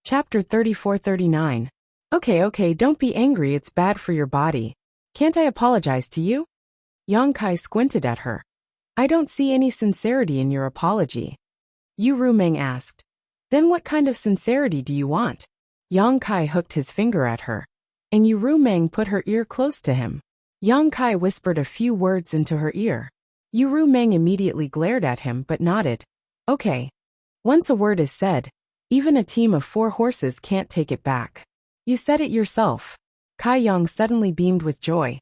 Chapter 34-39. Okay, don't be angry, it's bad for your body. Can't I apologize to you? Yang Kai squinted at her. I don't see any sincerity in your apology. Yu Rumeng asked. Then what kind of sincerity do you want? Yang Kai hooked his finger at her, and Yu Rumeng put her ear close to him. Yang Kai whispered a few words into her ear. Yu Rumeng immediately glared at him but nodded. Okay. Once a word is said, even a team of 4 horses can't take it back. You said it yourself. Kai Yang suddenly beamed with joy.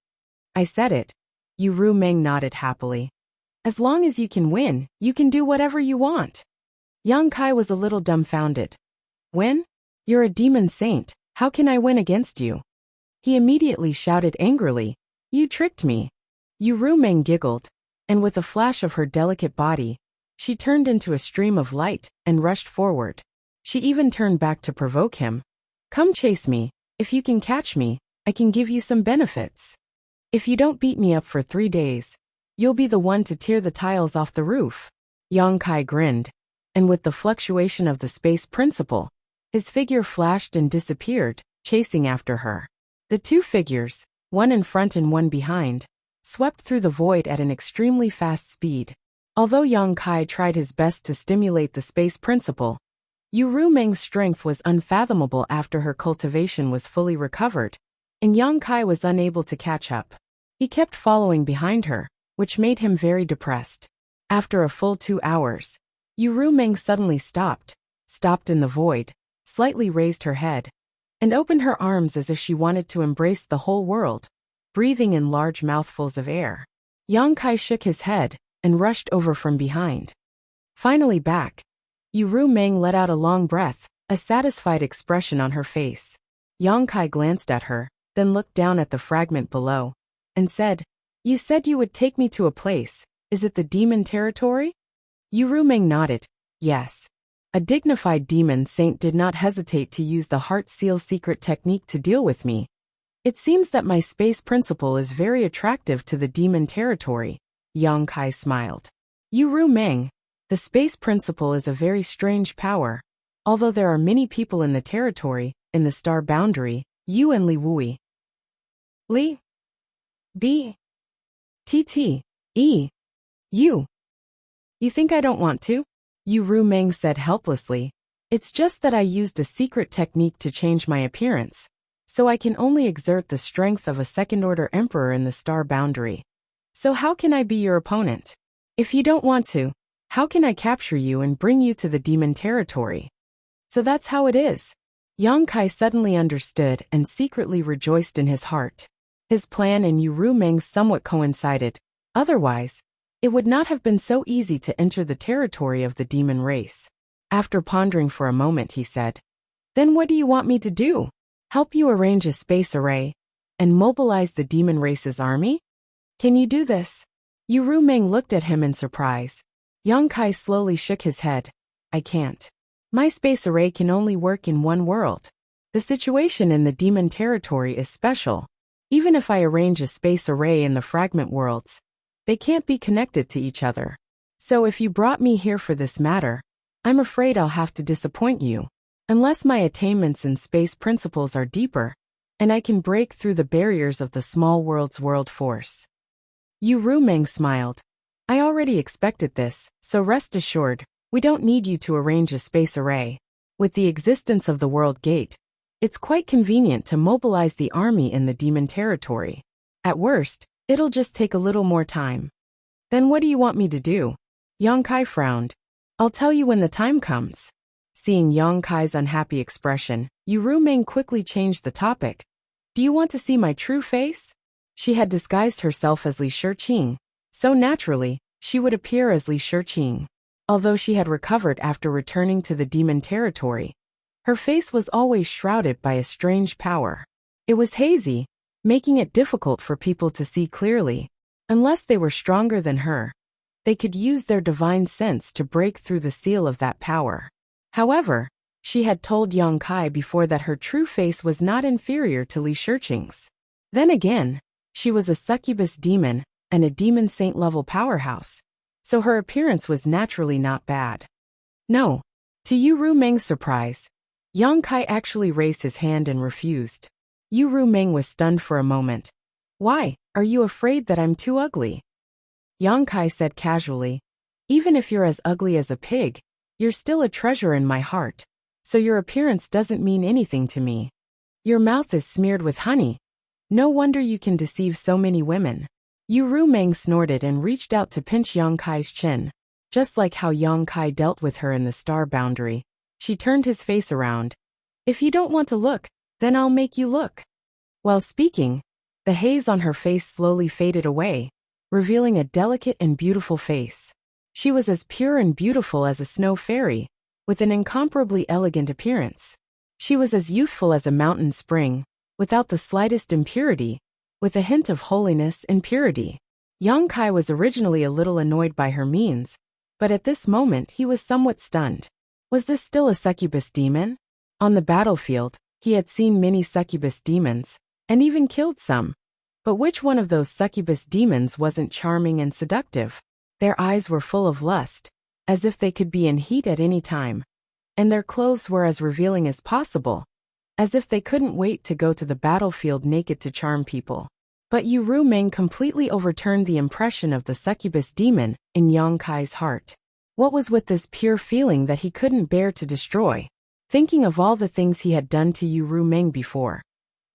I said it. Yu Rumeng nodded happily. As long as you can win, you can do whatever you want. Yang Kai was a little dumbfounded. Win? You're a demon saint, how can I win against you? He immediately shouted angrily. You tricked me. Yu Rumeng giggled, and with a flash of her delicate body, she turned into a stream of light and rushed forward. She even turned back to provoke him. Come chase me. If you can catch me, I can give you some benefits. If you don't beat me up for 3 days, you'll be the one to tear the tiles off the roof. Yang Kai grinned, and with the fluctuation of the space principle, his figure flashed and disappeared, chasing after her. The 2 figures, one in front and one behind, swept through the void at an extremely fast speed. Although Yang Kai tried his best to stimulate the space principle, Yu Rumeng's strength was unfathomable after her cultivation was fully recovered, and Yang Kai was unable to catch up. He kept following behind her, which made him very depressed. After a full 2 hours, Yu Rumeng suddenly stopped in the void, slightly raised her head, and opened her arms as if she wanted to embrace the whole world, breathing in large mouthfuls of air. Yang Kai shook his head and rushed over from behind. Finally back, Yu Rumeng let out a long breath, a satisfied expression on her face. Yang Kai glanced at her, then looked down at the fragment below, and said, You said you would take me to a place, is it the demon territory? Yu Rumeng nodded, yes. A dignified demon saint did not hesitate to use the heart seal secret technique to deal with me. It seems that my space principle is very attractive to the demon territory. Yang Kai smiled. Yu Rumeng, the space principle is a very strange power. Although there are many people in the territory, in the star boundary, you and Li Wui. Li? B? T? E? You? You think I don't want to? Yu Rumeng said helplessly. It's just that I used a secret technique to change my appearance, so I can only exert the strength of a second-order emperor in the star boundary. So how can I be your opponent? If you don't want to, how can I capture you and bring you to the demon territory? So that's how it is. Yang Kai suddenly understood and secretly rejoiced in his heart. His plan and Yu Rumeng's somewhat coincided. Otherwise, it would not have been so easy to enter the territory of the demon race. After pondering for a moment, he said, Then what do you want me to do? Help you arrange a space array and mobilize the demon race's army? Can you do this? Yu Rumeng looked at him in surprise. Yang Kai slowly shook his head. I can't. My space array can only work in one world. The situation in the demon territory is special. Even if I arrange a space array in the fragment worlds, they can't be connected to each other. So if you brought me here for this matter, I'm afraid I'll have to disappoint you. Unless my attainments in space principles are deeper, and I can break through the barriers of the small world's world force. Yu Rumeng smiled. I already expected this, so rest assured, we don't need you to arrange a space array. With the existence of the World Gate, it's quite convenient to mobilize the army in the demon territory. At worst, it'll just take a little more time. Then what do you want me to do? Yang Kai frowned. I'll tell you when the time comes. Seeing Yang Kai's unhappy expression, Yu Rumeng quickly changed the topic. Do you want to see my true face? She had disguised herself as Li Shiqing, so naturally, she would appear as Li Shiqing. Although she had recovered after returning to the demon territory, her face was always shrouded by a strange power. It was hazy, making it difficult for people to see clearly. Unless they were stronger than her, they could use their divine sense to break through the seal of that power. However, she had told Yang Kai before that her true face was not inferior to Li Shiqing's. Then again, she was a succubus demon and a demon saint level powerhouse, so her appearance was naturally not bad. No. To Yu Rumeng's surprise, Yang Kai actually raised his hand and refused. Yu Rumeng was stunned for a moment. Why, are you afraid that I'm too ugly? Yang Kai said casually. Even if you're as ugly as a pig, you're still a treasure in my heart, so your appearance doesn't mean anything to me. Your mouth is smeared with honey. No wonder you can deceive so many women. Yu Rumeng snorted and reached out to pinch Yang Kai's chin. Just like how Yang Kai dealt with her in the star boundary, she turned his face around. If you don't want to look, then I'll make you look. While speaking, the haze on her face slowly faded away, revealing a delicate and beautiful face. She was as pure and beautiful as a snow fairy, with an incomparably elegant appearance. She was as youthful as a mountain spring, without the slightest impurity, with a hint of holiness and purity. Yang Kai was originally a little annoyed by her means, but at this moment he was somewhat stunned. Was this still a succubus demon? On the battlefield, he had seen many succubus demons, and even killed some. But which one of those succubus demons wasn't charming and seductive? Their eyes were full of lust, as if they could be in heat at any time. And their clothes were as revealing as possible, as if they couldn't wait to go to the battlefield naked to charm people. But Yu Rumeng completely overturned the impression of the succubus demon in Yang Kai's heart. What was with this pure feeling that he couldn't bear to destroy? Thinking of all the things he had done to Yu Rumeng before,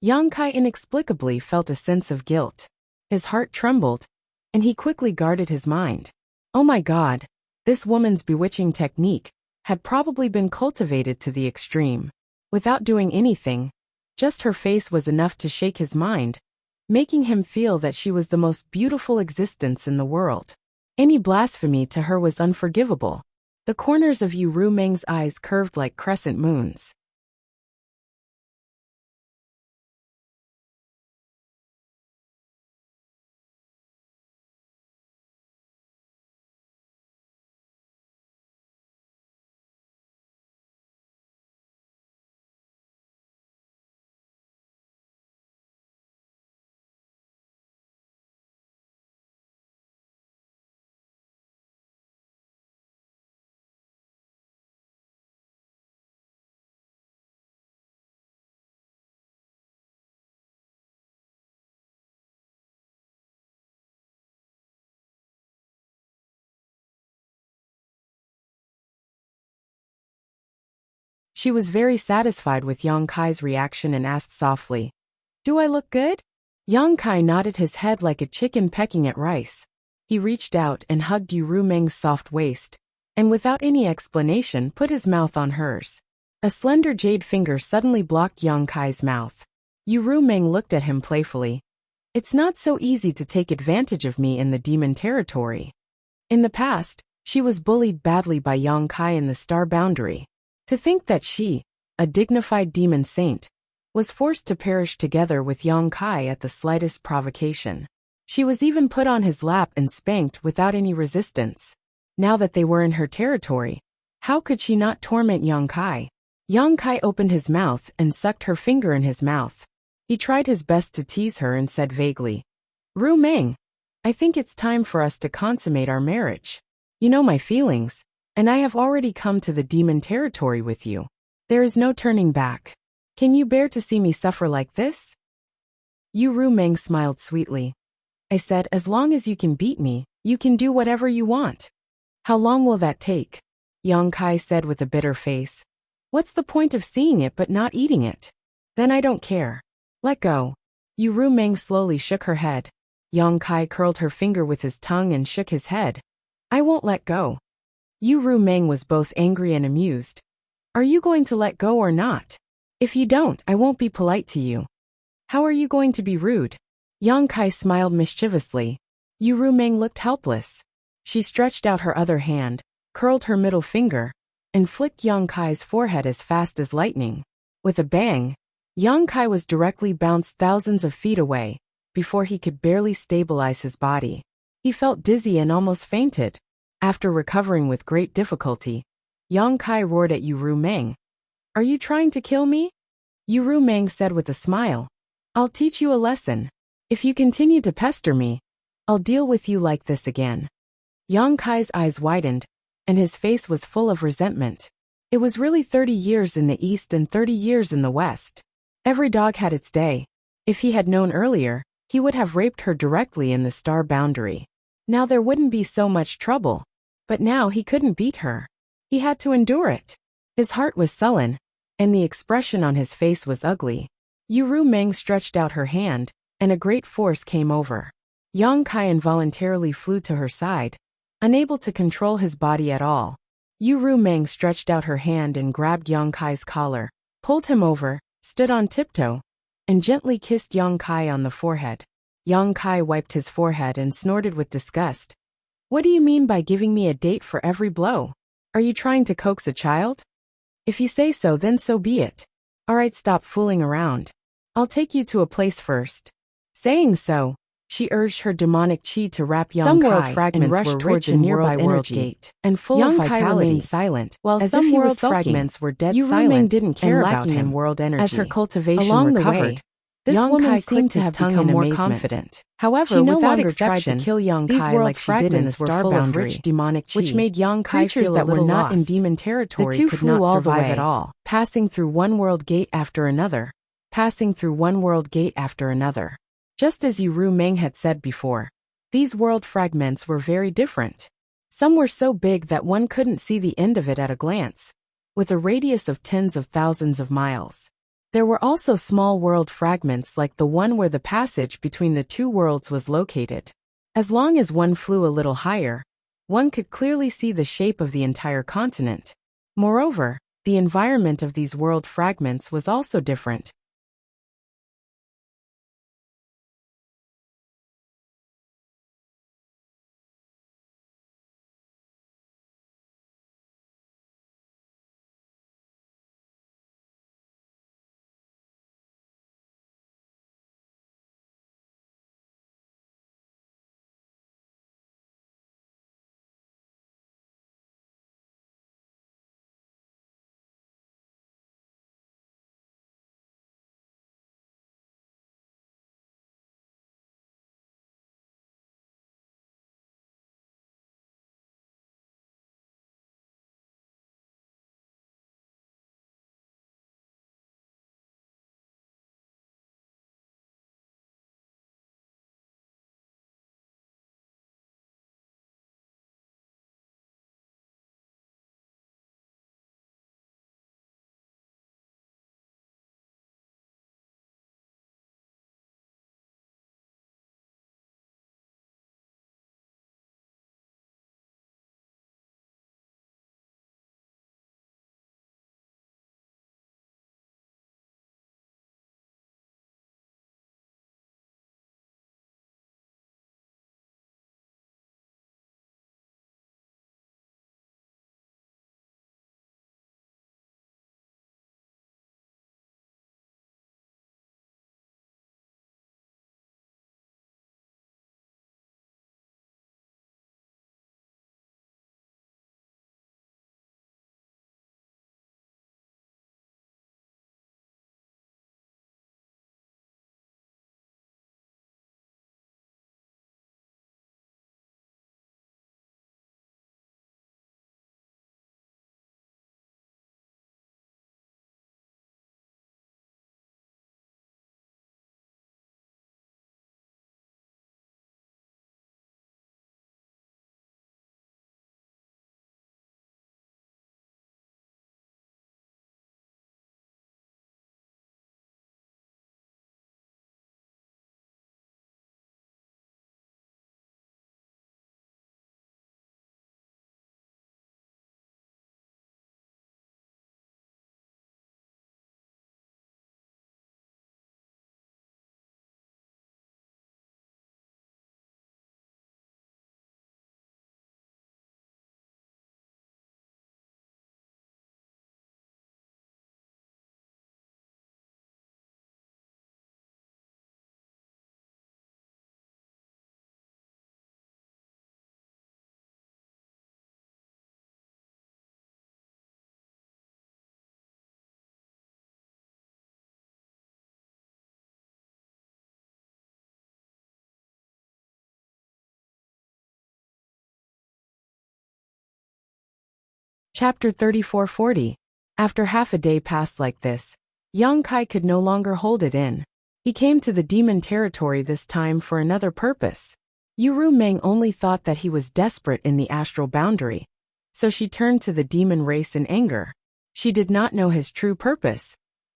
Yang Kai inexplicably felt a sense of guilt. His heart trembled, and he quickly guarded his mind. Oh my God, this woman's bewitching technique had probably been cultivated to the extreme. Without doing anything, just her face was enough to shake his mind, making him feel that she was the most beautiful existence in the world. Any blasphemy to her was unforgivable. The corners of Yu Rumeng's eyes curved like crescent moons. She was very satisfied with Yang Kai's reaction and asked softly, "Do I look good?" Yang Kai nodded his head like a chicken pecking at rice. He reached out and hugged Yu Rumeng's soft waist, and without any explanation put his mouth on hers. A slender jade finger suddenly blocked Yang Kai's mouth. Yu Rumeng looked at him playfully. It's not so easy to take advantage of me in the demon territory. In the past, she was bullied badly by Yang Kai in the star boundary. To think that she, a dignified demon saint, was forced to perish together with Yang Kai at the slightest provocation. She was even put on his lap and spanked without any resistance. Now that they were in her territory, how could she not torment Yang Kai? Yang Kai opened his mouth and sucked her finger in his mouth. He tried his best to tease her and said vaguely, "Rumeng, I think it's time for us to consummate our marriage. You know my feelings, and I have already come to the demon territory with you. There is no turning back. Can you bear to see me suffer like this?" Yu Rumeng smiled sweetly. I said, "As long as you can beat me, you can do whatever you want." "How long will that take?" Yang Kai said with a bitter face. "What's the point of seeing it but not eating it? Then I don't care. Let go." Yu Rumeng slowly shook her head. Yang Kai curled her finger with his tongue and shook his head. "I won't let go." Yu Rumeng was both angry and amused. "Are you going to let go or not? If you don't, I won't be polite to you." "How are you going to be rude?" Yang Kai smiled mischievously. Yu Rumeng looked helpless. She stretched out her other hand, curled her middle finger, and flicked Yang Kai's forehead as fast as lightning. With a bang, Yang Kai was directly bounced thousands of feet away, before he could barely stabilize his body. He felt dizzy and almost fainted. After recovering with great difficulty, Yang Kai roared at Yu Rumeng. "Are you trying to kill me?" Yu Rumeng said with a smile. "I'll teach you a lesson. If you continue to pester me, I'll deal with you like this again." Yang Kai's eyes widened, and his face was full of resentment. It was really 30 years in the east and 30 years in the west. Every dog had its day. If he had known earlier, he would have raped her directly in the star boundary. Now there wouldn't be so much trouble. But now he couldn't beat her. He had to endure it. His heart was sullen, and the expression on his face was ugly. Yu Meng stretched out her hand, and a great force came over. Yang Kai involuntarily flew to her side, unable to control his body at all. Yu Meng stretched out her hand and grabbed Yang Kai's collar, pulled him over, stood on tiptoe, and gently kissed Yang Kai on the forehead. Yang Kai wiped his forehead and snorted with disgust. What do you mean by giving me a date for every blow? Are you trying to coax a child? If you say so, then so be it. All right, stop fooling around. I'll take you to a place first. Saying so, she urged her demonic chi to wrap Yang Kai world fragments and rush were towards rich a in nearby world world energy gate and full Yang of Kai vitality. remained silent, While as some if he was world sulking. fragments were dead Yu silent Meng didn't care and about lacking him. in world energy. As her cultivation Along the recovered, way, this Yang woman Kai seemed clicked to his have tongue become in more amazement. confident. However, She no without longer exception, tried to kill Yang these Kai world like she did in the fragments were star full of boundary, rich demonic chi, which made Yang Kai creatures feel that a were little not in lost. demon territory The two could flew not all the survive way, at all, passing through one world gate after another, passing through one world gate after another. Just as Yu Meng had said before, these world fragments were very different. Some were so big that one couldn't see the end of it at a glance, with a radius of tens of thousands of miles. There were also small world fragments like the one where the passage between the two worlds was located. As long as one flew a little higher, one could clearly see the shape of the entire continent. Moreover, the environment of these world fragments was also different. Chapter 3440. After half a day passed like this, Yang Kai could no longer hold it in. He came to the demon territory this time for another purpose. Yu Meng only thought that he was desperate in the astral boundary, so she turned to the demon race in anger. She did not know his true purpose,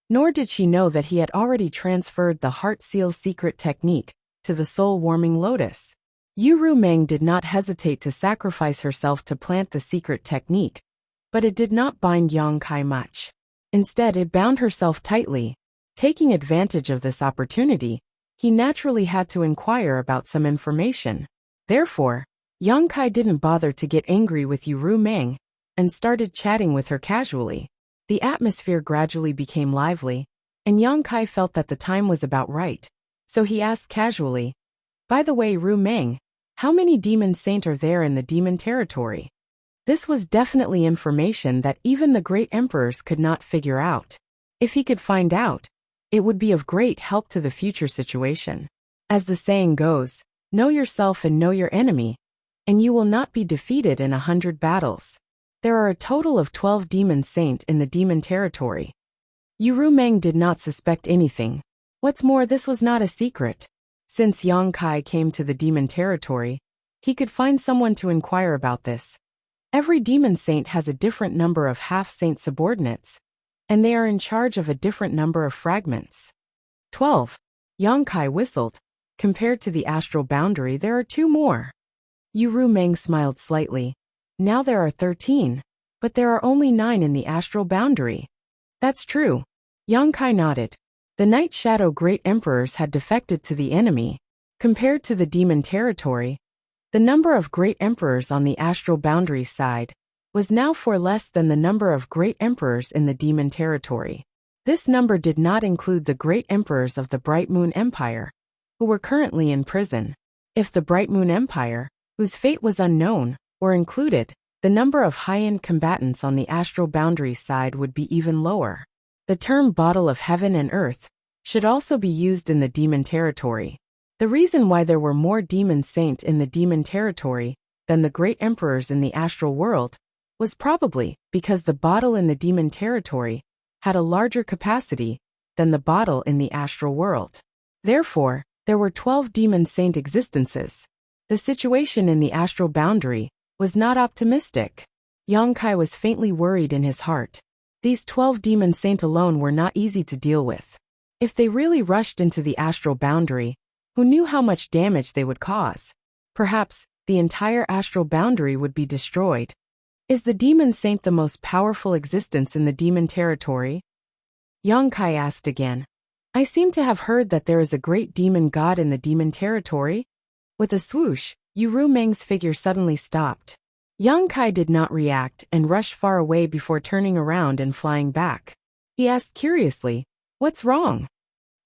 nor did she know that he had already transferred the heart seal secret technique to the soul-warming lotus. Yu Meng did not hesitate to sacrifice herself to plant the secret technique, but it did not bind Yang Kai much. Instead, it bound herself tightly. Taking advantage of this opportunity, he naturally had to inquire about some information. Therefore, Yang Kai didn't bother to get angry with Yu Meng and started chatting with her casually. The atmosphere gradually became lively, and Yang Kai felt that the time was about right, so he asked casually, "By the way, Ru Meng, how many demon saint are there in the demon territory?" This was definitely information that even the great emperors could not figure out. If he could find out, it would be of great help to the future situation. As the saying goes, know yourself and know your enemy, and you will not be defeated in 100 battles. There are a total of 12 demon saint in the demon territory. Yu Meng did not suspect anything. What's more, this was not a secret. Since Yang Kai came to the demon territory, he could find someone to inquire about this. Every demon saint has a different number of half-saint subordinates, and they are in charge of a different number of fragments. 12. Yang Kai whistled. Compared to the astral boundary, there are 2 more. Yu Meng smiled slightly. Now there are 13, but there are only 9 in the astral boundary. That's true. Yang Kai nodded. The Night Shadow Great Emperors had defected to the enemy. Compared to the demon territory, the number of Great Emperors on the astral boundary side was now 4 less than the number of Great Emperors in the demon territory. This number did not include the Great Emperors of the Bright Moon Empire, who were currently in prison. If the Bright Moon Empire, whose fate was unknown, were included, the number of high-end combatants on the astral boundary side would be even lower. The term Bottle of Heaven and Earth should also be used in the demon territory. The reason why there were more demon saint in the demon territory than the great emperors in the astral world was probably because the bottle in the demon territory had a larger capacity than the bottle in the astral world. Therefore, there were 12 demon saint existences. The situation in the astral boundary was not optimistic. Yang Kai was faintly worried in his heart. These 12 demon saint alone were not easy to deal with. If they really rushed into the astral boundary, who knew how much damage they would cause? Perhaps the entire astral boundary would be destroyed. Is the demon saint the most powerful existence in the demon territory? Yang Kai asked again. I seem to have heard that there is a great demon god in the demon territory. With a swoosh, Yu Meng's figure suddenly stopped. Yang Kai did not react and rushed far away before turning around and flying back. He asked curiously, "What's wrong?"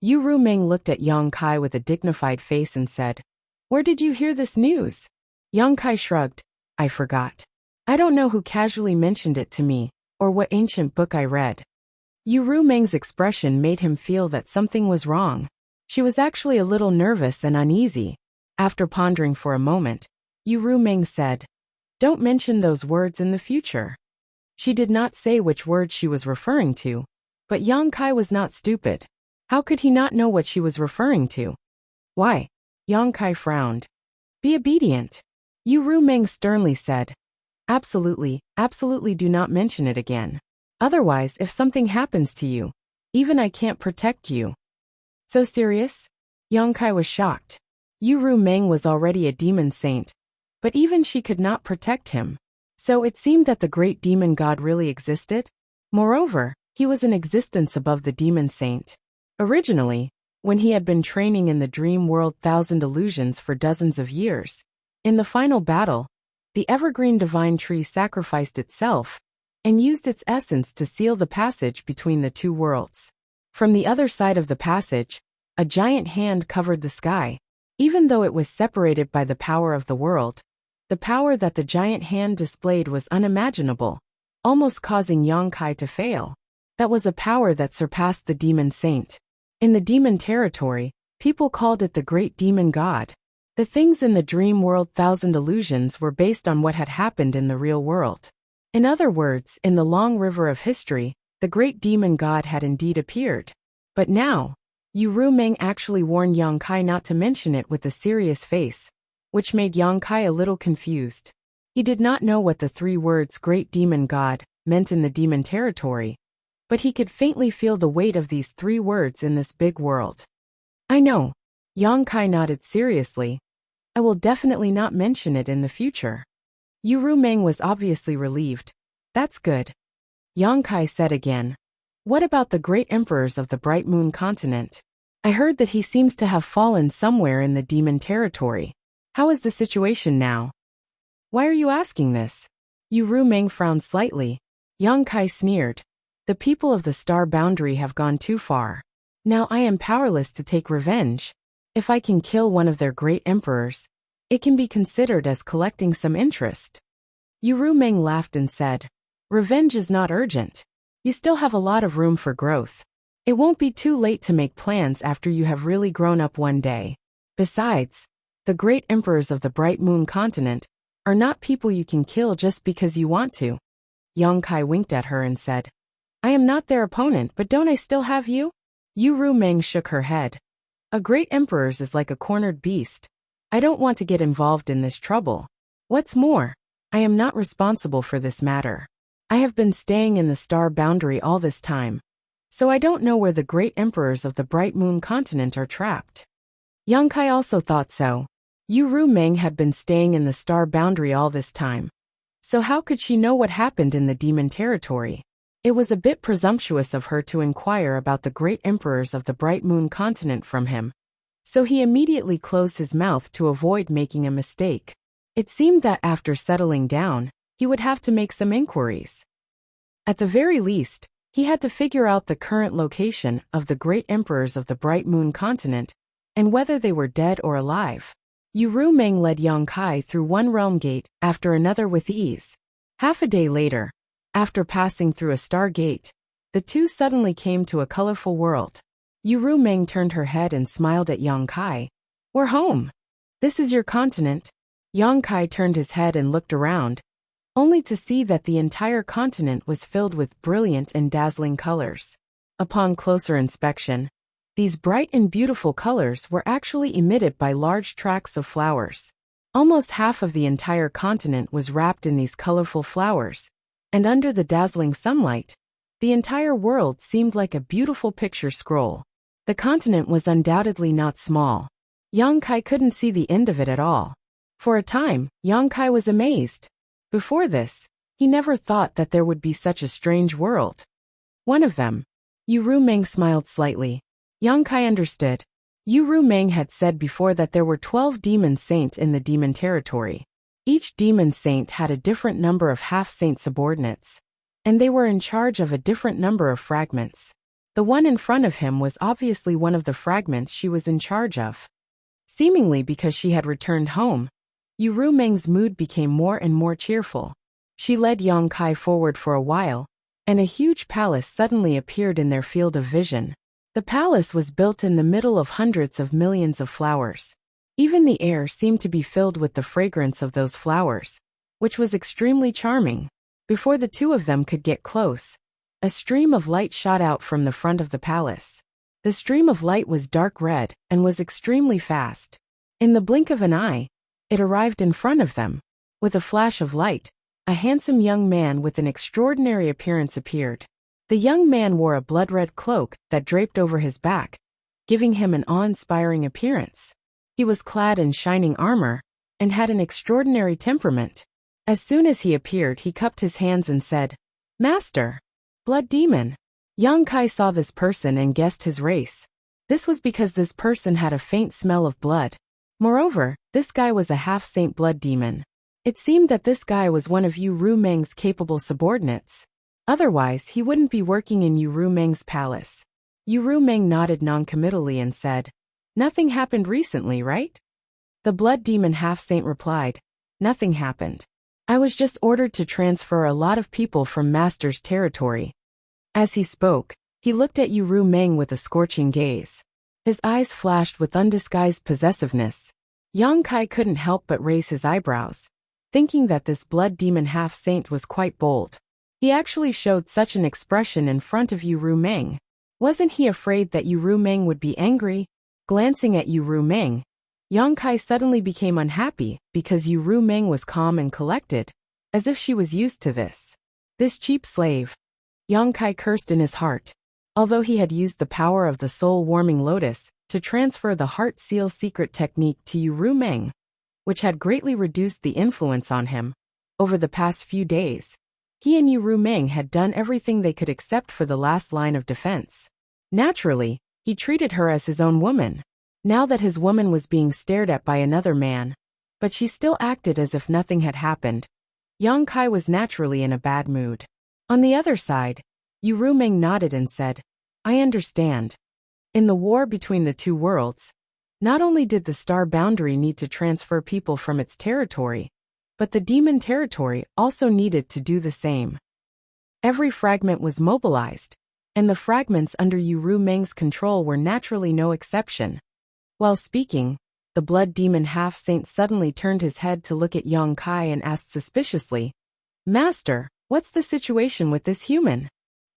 Yu Meng looked at Yang Kai with a dignified face and said, "Where did you hear this news?" Yang Kai shrugged. "I forgot. I don't know who casually mentioned it to me, or what ancient book I read." Yu Meng's expression made him feel that something was wrong. She was actually a little nervous and uneasy. After pondering for a moment, Yu Meng said, "Don't mention those words in the future." She did not say which words she was referring to, but Yang Kai was not stupid. How could he not know what she was referring to? "Why?" Yang Kai frowned. "Be obedient," Yu Meng sternly said. Absolutely do not mention it again. Otherwise, if something happens to you, even I can't protect you." So serious? Yang Kai was shocked. Yu Meng was already a demon saint, but even she could not protect him. So it seemed that the great demon god really existed? Moreover, he was an existence above the demon saint. Originally, when he had been training in the dream world Thousand Illusions for dozens of years, in the final battle, the evergreen divine tree sacrificed itself and used its essence to seal the passage between the 2 worlds. From the other side of the passage, a giant hand covered the sky. Even though it was separated by the power of the world, the power that the giant hand displayed was unimaginable, almost causing Yang Kai to fail. That was a power that surpassed the demon saint. In the demon territory, people called it the great demon god. The things in the dream world Thousand Illusions were based on what had happened in the real world. In other words, in the long river of history, the great demon god had indeed appeared. But now, Yu Rumeng actually warned Yang Kai not to mention it with a serious face, which made Yang Kai a little confused. He did not know what the 3 words great demon god meant in the demon territory, but he could faintly feel the weight of these 3 words in this big world. I know. Yang Kai nodded seriously. I will definitely not mention it in the future. Yu Rumeng was obviously relieved. That's good. Yang Kai said again. What about the great emperors of the Bright Moon continent? I heard that he seems to have fallen somewhere in the demon territory. How is the situation now? Why are you asking this? Yu Rumeng frowned slightly. Yang Kai sneered. The people of the star boundary have gone too far. Now I am powerless to take revenge. If I can kill one of their great emperors, it can be considered as collecting some interest. Yu Rumeng laughed and said, Revenge is not urgent. You still have a lot of room for growth. It won't be too late to make plans after you have really grown up one day. Besides, the great emperors of the Bright Moon continent are not people you can kill just because you want to. Yang Kai winked at her and said, I am not their opponent, but don't I still have you? Yu Rumeng shook her head. A great emperor's is like a cornered beast. I don't want to get involved in this trouble. What's more, I am not responsible for this matter. I have been staying in the star boundary all this time, so I don't know where the great emperors of the Bright Moon continent are trapped. Yang Kai also thought so. Yu Rumeng had been staying in the star boundary all this time, so how could she know what happened in the demon territory? It was a bit presumptuous of her to inquire about the great emperors of the Bright Moon continent from him, so he immediately closed his mouth to avoid making a mistake. It seemed that after settling down, he would have to make some inquiries. At the very least, he had to figure out the current location of the great emperors of the Bright Moon continent and whether they were dead or alive. Yu Rumeng led Yang Kai through one realm gate after another with ease. Half a day later, after passing through a star gate, the two suddenly came to a colorful world. Yu Rumeng turned her head and smiled at Yang Kai. We're home. This is your continent. Yang Kai turned his head and looked around, only to see that the entire continent was filled with brilliant and dazzling colors. Upon closer inspection, these bright and beautiful colors were actually emitted by large tracts of flowers. Almost half of the entire continent was wrapped in these colorful flowers, and under the dazzling sunlight, the entire world seemed like a beautiful picture scroll. The continent was undoubtedly not small. Yang Kai couldn't see the end of it at all. For a time, Yang Kai was amazed. Before this, he never thought that there would be such a strange world. One of them. Yu Rumeng smiled slightly. Yang Kai understood. Yu Rumeng had said before that there were 12 demon saints in the demon territory. Each demon saint had a different number of half-saint subordinates, and they were in charge of a different number of fragments. The one in front of him was obviously one of the fragments she was in charge of. Seemingly because she had returned home, Yu Rumeng's mood became more and more cheerful. She led Yang Kai forward for a while, and a huge palace suddenly appeared in their field of vision. The palace was built in the middle of hundreds of millions of flowers. Even the air seemed to be filled with the fragrance of those flowers, which was extremely charming. Before the two of them could get close, a stream of light shot out from the front of the palace. The stream of light was dark red and was extremely fast. In the blink of an eye, it arrived in front of them. With a flash of light, a handsome young man with an extraordinary appearance appeared. The young man wore a blood-red cloak that draped over his back, giving him an awe-inspiring appearance. He was clad in shining armor and had an extraordinary temperament. As soon as he appeared, he cupped his hands and said, "Master, Blood Demon." Yang Kai saw this person and guessed his race. This was because this person had a faint smell of blood. Moreover, this guy was a half-saint blood demon. It seemed that this guy was one of Yu Rumeng's capable subordinates. Otherwise, he wouldn't be working in Yu Rumeng's palace. Yu Rumeng nodded noncommittally and said, "Nothing happened recently, right?" The blood demon half-saint replied, "Nothing happened. I was just ordered to transfer a lot of people from Master's territory." As he spoke, he looked at Yu Rumeng with a scorching gaze. His eyes flashed with undisguised possessiveness. Yang Kai couldn't help but raise his eyebrows. thinking that this blood demon half-saint was quite bold. He actually showed such an expression in front of Yu Rumeng. Wasn't he afraid that Yu Rumeng would be angry? Glancing at Yu Rumeng, Yang Kai suddenly became unhappy because Yu Rumeng was calm and collected, as if she was used to this. This cheap slave. Yang Kai cursed in his heart. Although he had used the power of the soul-warming lotus to transfer the heart seal secret technique to Yu Rumeng, which had greatly reduced the influence on him, over the past few days, he and Yu Rumeng had done everything they could except for the last line of defense. Naturally, he treated her as his own woman, now that his woman was being stared at by another man, but she still acted as if nothing had happened. Yang Kai was naturally in a bad mood. On the other side, Yu Rumeng nodded and said, "I understand." In the war between the two worlds, not only did the star boundary need to transfer people from its territory, but the demon territory also needed to do the same. Every fragment was mobilized, and the fragments under Yu Rumeng's control were naturally no exception. While speaking, the blood demon half-saint suddenly turned his head to look at Yang Kai and asked suspiciously, "Master, what's the situation with this human?"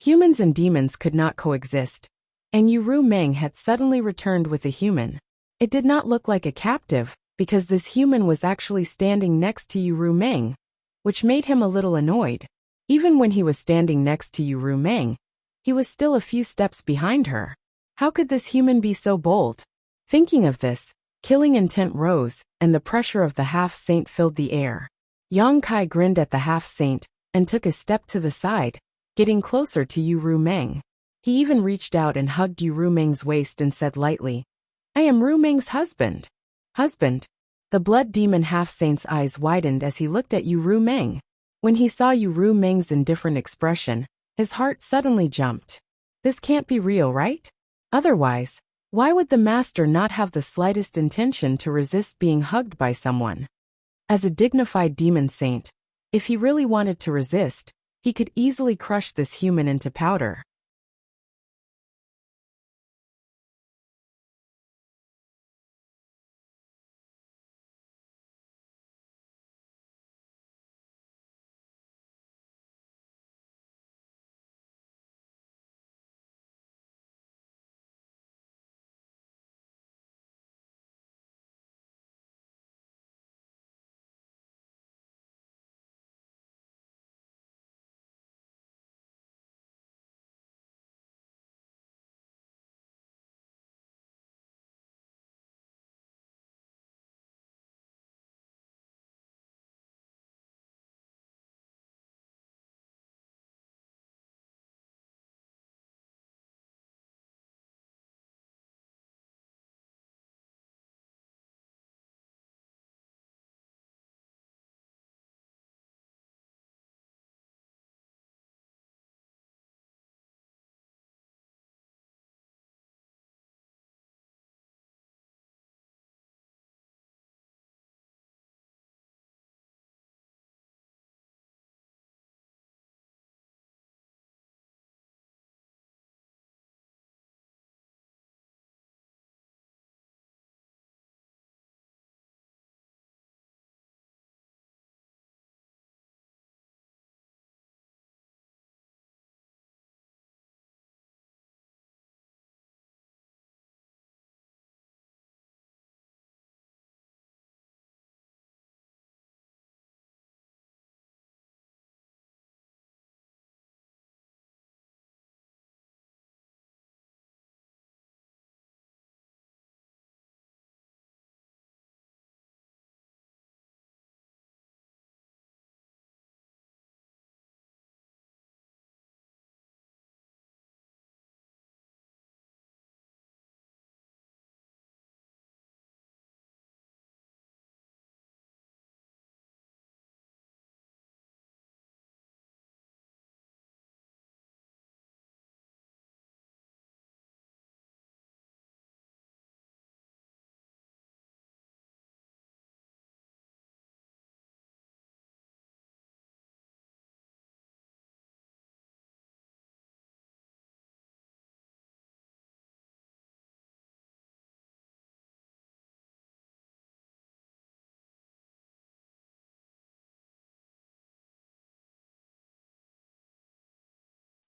Humans and demons could not coexist, and Yu Rumeng had suddenly returned with a human. It did not look like a captive, because this human was actually standing next to Yu Rumeng, which made him a little annoyed. Even when he was standing next to Yu Rumeng, he was still a few steps behind her. How could this human be so bold? Thinking of this, killing intent rose, and the pressure of the half-saint filled the air. Yang Kai grinned at the half-saint, and took a step to the side, getting closer to Yu Rumeng. He even reached out and hugged Yu Rumeng's waist and said lightly, "I am Rumeng's husband." Husband? The blood demon half-saint's eyes widened as he looked at Yu Rumeng. When he saw Yu Rumeng's indifferent expression, his heart suddenly jumped. This can't be real, right? Otherwise, why would the master not have the slightest intention to resist being hugged by someone? As a dignified demon saint, if he really wanted to resist, he could easily crush this human into powder.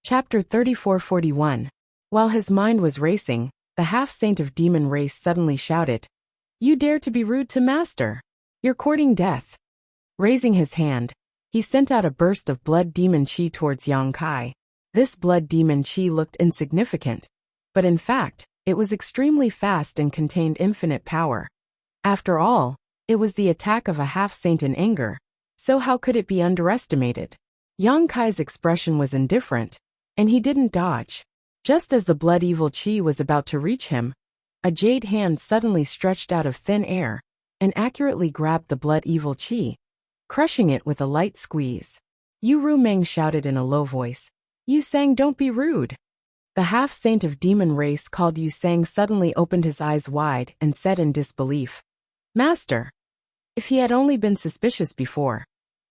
Chapter 3441. While his mind was racing, the half-saint of demon race suddenly shouted, "You dare to be rude to master! You're courting death!" Raising his hand, he sent out a burst of blood demon chi towards Yang Kai. This blood demon chi looked insignificant, but in fact, it was extremely fast and contained infinite power. After all, it was the attack of a half-saint in anger, so how could it be underestimated? Yang Kai's expression was indifferent, and he didn't dodge. Just as the blood evil chi was about to reach him, a jade hand suddenly stretched out of thin air and accurately grabbed the blood evil chi, crushing it with a light squeeze. Yu Rumeng shouted in a low voice, "Yu Sang, don't be rude." The half-saint of demon race called Yu Sang suddenly opened his eyes wide and said in disbelief, "Master." If he had only been suspicious before,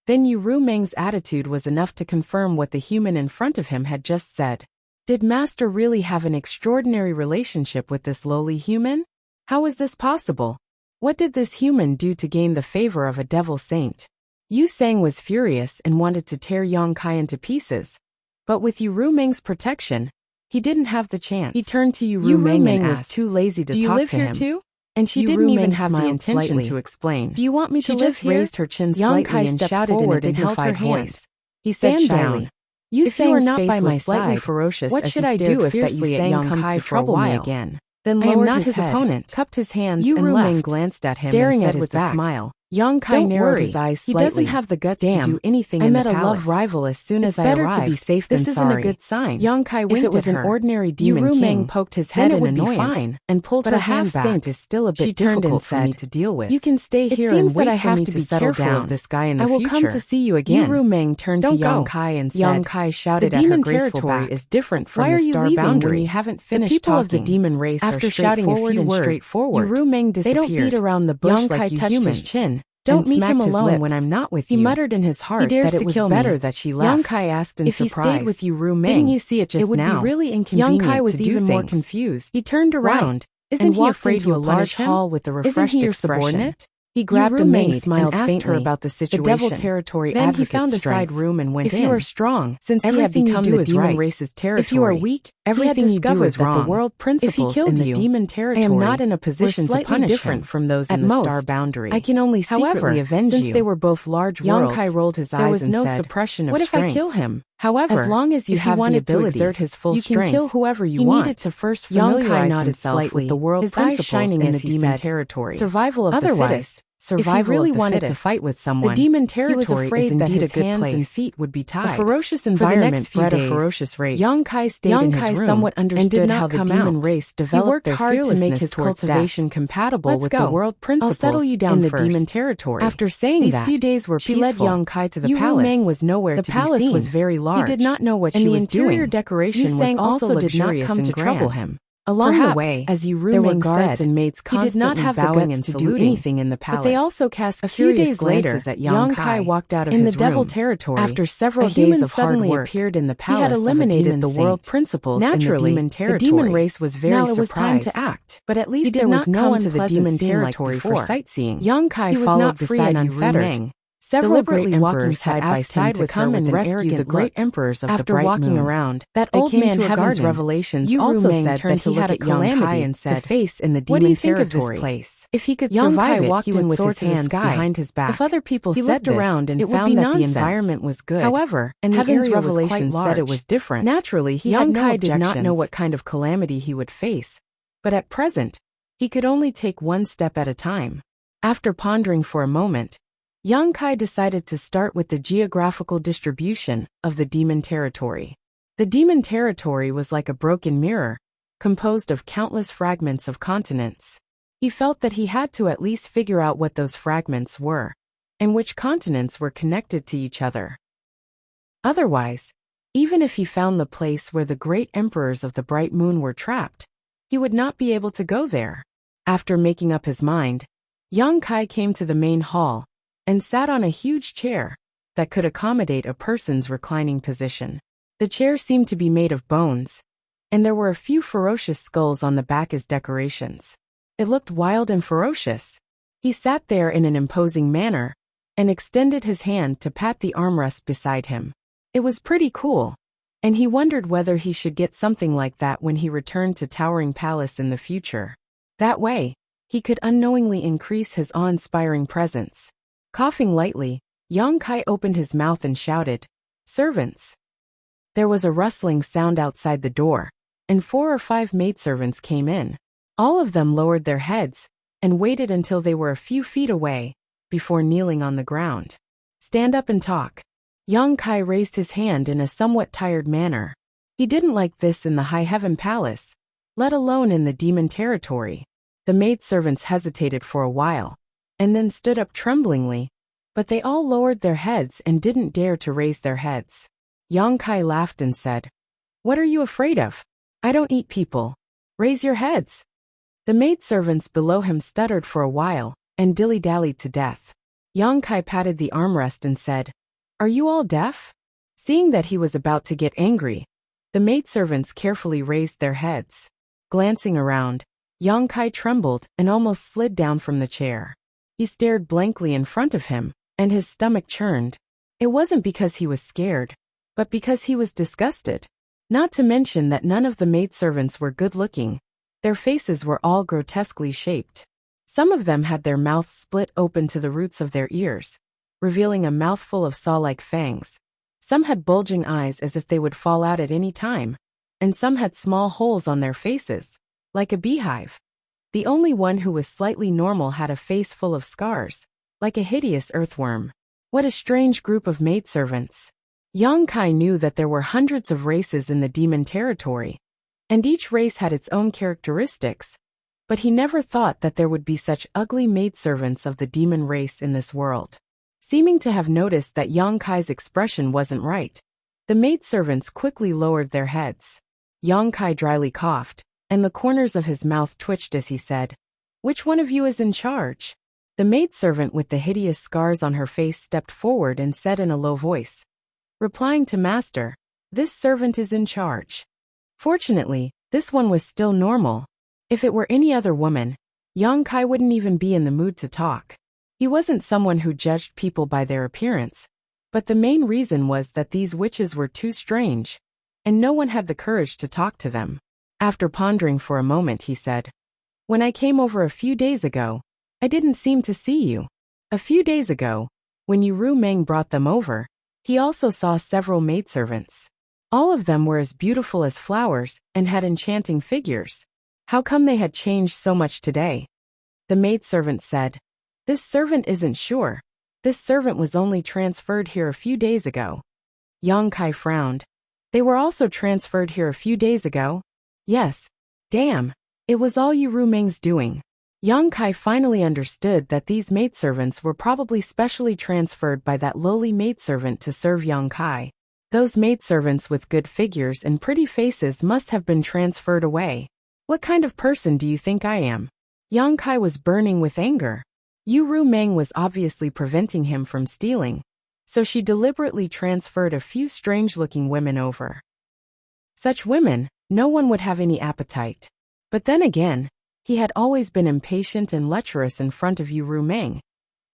then Yu Rumeng's attitude was enough to confirm what the human in front of him had just said. Did Master really have an extraordinary relationship with this lowly human? How was this possible? What did this human do to gain the favor of a devil saint? Yu Sang was furious and wanted to tear Yang Kai into pieces, but with Yu Rumeng's protection, he didn't have the chance. He turned to Yu Rumeng and was too lazy to talk to him. "Do you live here too?" And she didn't even have the intention to explain. "Do you want me to live here?" She just raised her chin slightly and shouted in a dignified voice. He said shyly, "Yu Sang's face was slightly ferocious. What should I do if that Yu Sang comes to trouble me again?" Then lowered his opponent, cupped his hands, and left. Glanced at him, staring at him with a smile. Yang Kai narrowed his eyes slightly. "He doesn't have the guts to do anything in the palace. I met a love rival as soon as I arrived. It's better to be safe than sorry. This isn't a good sign." Yang Kai winked at her. If it was an ordinary demon king, poked his head in annoyance and pulled her hand back. But a half-saint is still a bit difficult for me to deal with. "You can stay here and wait for me to settle down. This guy in the future. I will come to see you again." Yu Rumeng turned to Yang Kai and said, Yang Kai shouted at her graceful back, "Is different from the star boundary. When you haven't finished talking." The people of the demon race are straightforward and straightforward. Yu Rumeng disappeared. They don't beat around the bush like you humans. His chin. "Don't meet him alone when I'm not with you." He muttered in his heart that it was better that she left. Yang Kai asked in surprise, "If he stayed with you, Rumeng, didn't you see it just now? It would be really inconvenient." Yang Kai was even more confused. He turned around, and walked into a large hall with a refreshed expression. "Isn't he your subordinate?" He grabbed a maid and asked her about the situation. The devil territory then he found a side room and went in. "If you are strong, since he had become the demon race's territory. If you are weak, everything you do is wrong. The world principles in the demon territory, I am not in a position to punish different from those in the star boundary. I can only secretly avenge you." Since they were both large worlds, Yang Kai rolled his eyes and said, "There was no suppression of strength. What if I kill him? However, as long as you have the ability to exert his full strength, you can kill whoever you want." He needed to first familiarize himself with the world principles shining in the demon territory. Survival of the fittest. If he really wanted to fight with someone, the demon territory is indeed a good place. And feet would be tied. A ferocious environment bred a ferocious race. Yang Kai stayed in his room somewhat understood how the demon race developed their fearlessness to make his cultivation compatible with the world principles. "I'll settle you down in the demon territory." After saying that, these few days were peaceful. She led Yang Kai to the palace. Yu Rumeng was nowhere to be seen. The palace was very large. He did not know what she was doing. And the interior decoration was also did not come to trouble him. Along the way, as Yu Rumeng there were guards and maids constantly he did not have the guts to do anything in the palace. But they also cast a few days later at Yang Kai walked out of his room. In the devil territory, after several days of hard work, appeared in the palace. He had eliminated the world principles in the demon territory. The demon race was very surprised. Now it was time to act. But at least there was no one to the demon territory for sightseeing. Yang Kai followed beside Yu Rumeng. Several great emperors had asked him to come and rescue the great emperors of the bright moon. After walking around, that old man Heaven's revelations also said that he had a calamity and said, to face in the demon territory. If he could survive it, he would soar to the sky behind his back. If other people said this, around and found that the environment was good. However, and Heaven's revelations said it was different. Naturally, he had no objections. Did not know what kind of calamity he would face. But at present, he could only take one step at a time. After pondering for a moment, Yang Kai decided to start with the geographical distribution of the demon territory. The demon territory was like a broken mirror, composed of countless fragments of continents. He felt that he had to at least figure out what those fragments were, and which continents were connected to each other. Otherwise, even if he found the place where the great emperors of the bright moon were trapped, he would not be able to go there. After making up his mind, Yang Kai came to the main hall, and sat on a huge chair that could accommodate a person's reclining position. The chair seemed to be made of bones, and there were a few ferocious skulls on the back as decorations. It looked wild and ferocious. He sat there in an imposing manner, and extended his hand to pat the armrest beside him. It was pretty cool, and he wondered whether he should get something like that when he returned to Towering Palace in the future. That way, he could unknowingly increase his awe-inspiring presence. Coughing lightly, Yang Kai opened his mouth and shouted, "Servants!" There was a rustling sound outside the door, and 4 or 5 maidservants came in. All of them lowered their heads and waited until they were a few feet away before kneeling on the ground. "Stand up and talk." Yang Kai raised his hand in a somewhat tired manner. He didn't like this in the High Heaven Palace, let alone in the demon territory. The maidservants hesitated for a while, and then stood up tremblingly, but they all lowered their heads and didn't dare to raise their heads. Yang Kai laughed and said, "What are you afraid of? I don't eat people. Raise your heads." The maidservants below him stuttered for a while and dilly-dallied to death. Yang Kai patted the armrest and said, "Are you all deaf?" Seeing that he was about to get angry, the maidservants carefully raised their heads. Glancing around, Yang Kai trembled and almost slid down from the chair. He stared blankly in front of him, and his stomach churned. It wasn't because he was scared, but because he was disgusted. Not to mention that none of the maidservants were good-looking. Their faces were all grotesquely shaped. Some of them had their mouths split open to the roots of their ears, revealing a mouthful of saw-like fangs. Some had bulging eyes as if they would fall out at any time, and some had small holes on their faces, like a beehive. The only one who was slightly normal had a face full of scars, like a hideous earthworm. What a strange group of maidservants. Yang Kai knew that there were hundreds of races in the demon territory, and each race had its own characteristics, but he never thought that there would be such ugly maidservants of the demon race in this world. Seeming to have noticed that Yang Kai's expression wasn't right, the maidservants quickly lowered their heads. Yang Kai dryly coughed, and the corners of his mouth twitched as he said, "Which one of you is in charge?" The maidservant with the hideous scars on her face stepped forward and said in a low voice, replying to Master, "This servant is in charge." Fortunately, this one was still normal. If it were any other woman, Yang Kai wouldn't even be in the mood to talk. He wasn't someone who judged people by their appearance, but the main reason was that these witches were too strange, and no one had the courage to talk to them. After pondering for a moment, he said, "When I came over a few days ago, I didn't seem to see you. A few days ago, when Ru Meng brought them over, he also saw several maidservants. All of them were as beautiful as flowers and had enchanting figures. How come they had changed so much today?" The maidservant said, "This servant isn't sure. This servant was only transferred here a few days ago." Yang Kai frowned. "They were also transferred here a few days ago?" "Yes. Damn. It was all Ru Meng's doing." Yang Kai finally understood that these maidservants were probably specially transferred by that lowly maidservant to serve Yang Kai. Those maidservants with good figures and pretty faces must have been transferred away. What kind of person do you think I am? Yang Kai was burning with anger. Ru Meng was obviously preventing him from stealing, so she deliberately transferred a few strange-looking women over. Such women, no one would have any appetite. But then again, he had always been impatient and lecherous in front of Ru Meng,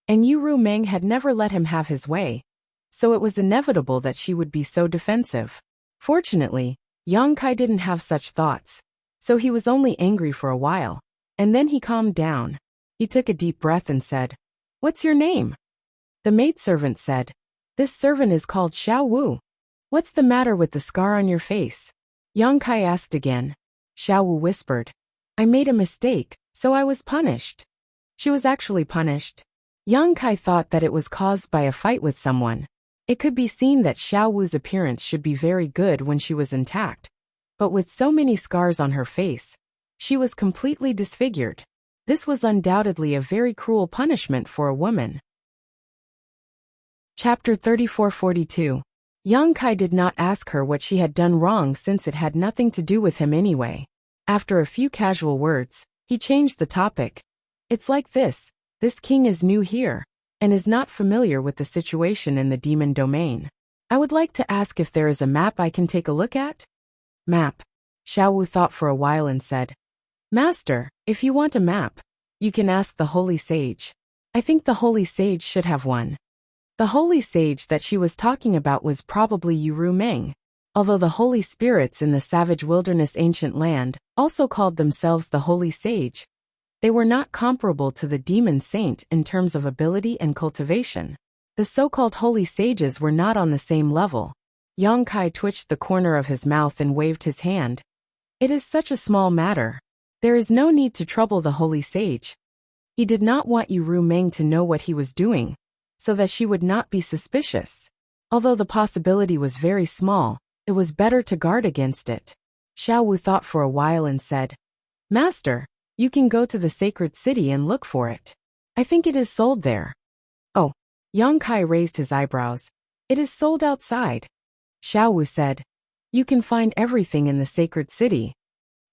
and Ru Meng had never let him have his way, so it was inevitable that she would be so defensive. Fortunately, Yang Kai didn't have such thoughts, so he was only angry for a while, and then he calmed down. He took a deep breath and said, "What's your name?" The maidservant said, "This servant is called Xiao Wu." "What's the matter with the scar on your face?" Yang Kai asked again. Xiao Wu whispered, "I made a mistake, so I was punished." She was actually punished. Yang Kai thought that it was caused by a fight with someone. It could be seen that Xiao Wu's appearance should be very good when she was intact, but with so many scars on her face, she was completely disfigured. This was undoubtedly a very cruel punishment for a woman. Chapter 3442. Yang Kai did not ask her what she had done wrong since it had nothing to do with him anyway. After a few casual words, he changed the topic. "It's like this king is new here, and is not familiar with the situation in the demon domain. I would like to ask if there is a map I can take a look at?" "Map?" Xiao Wu thought for a while and said, "Master, if you want a map, you can ask the Holy Sage. I think the Holy Sage should have one." The Holy Sage that she was talking about was probably Ru Meng. Although the holy spirits in the savage wilderness ancient land also called themselves the holy sage, they were not comparable to the demon saint in terms of ability and cultivation. The so-called holy sages were not on the same level. Yang Kai twitched the corner of his mouth and waved his hand. It is such a small matter. There is no need to trouble the holy sage. He did not want Yu Meng to know what he was doing, so that she would not be suspicious. Although the possibility was very small, it was better to guard against it. Xiao Wu thought for a while and said, "Master, you can go to the sacred city and look for it. I think it is sold there." "Oh." Yang Kai raised his eyebrows. "It is sold outside." Xiao Wu said, "You can find everything in the sacred city."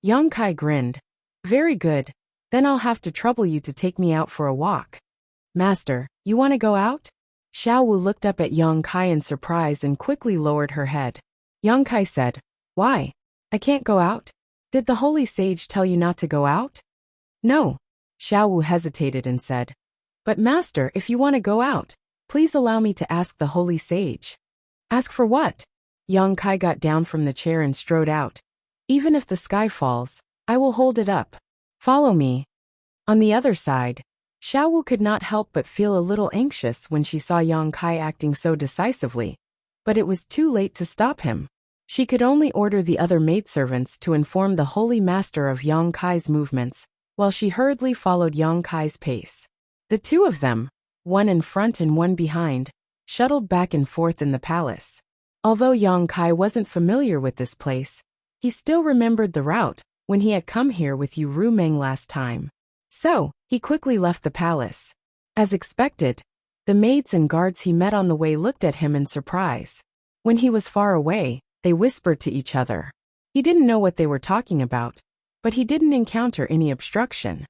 Yang Kai grinned. "Very good. Then I'll have to trouble you to take me out for a walk." "Master, you want to go out?" Xiao Wu looked up at Yang Kai in surprise and quickly lowered her head. Yang Kai said, "Why? I can't go out? Did the holy sage tell you not to go out?" "No." Xiao Wu hesitated and said, "But master, if you want to go out, please allow me to ask the holy sage." "Ask for what?" Yang Kai got down from the chair and strode out. "Even if the sky falls, I will hold it up. Follow me." On the other side, Xiao Wu could not help but feel a little anxious when she saw Yang Kai acting so decisively, but it was too late to stop him. She could only order the other maidservants to inform the holy master of Yang Kai's movements, while she hurriedly followed Yang Kai's pace. The two of them, one in front and one behind, shuttled back and forth in the palace. Although Yang Kai wasn't familiar with this place, he still remembered the route when he had come here with Yu Meng last time. So, he quickly left the palace. As expected, the maids and guards he met on the way looked at him in surprise. When he was far away, they whispered to each other. He didn't know what they were talking about, but he didn't encounter any obstruction.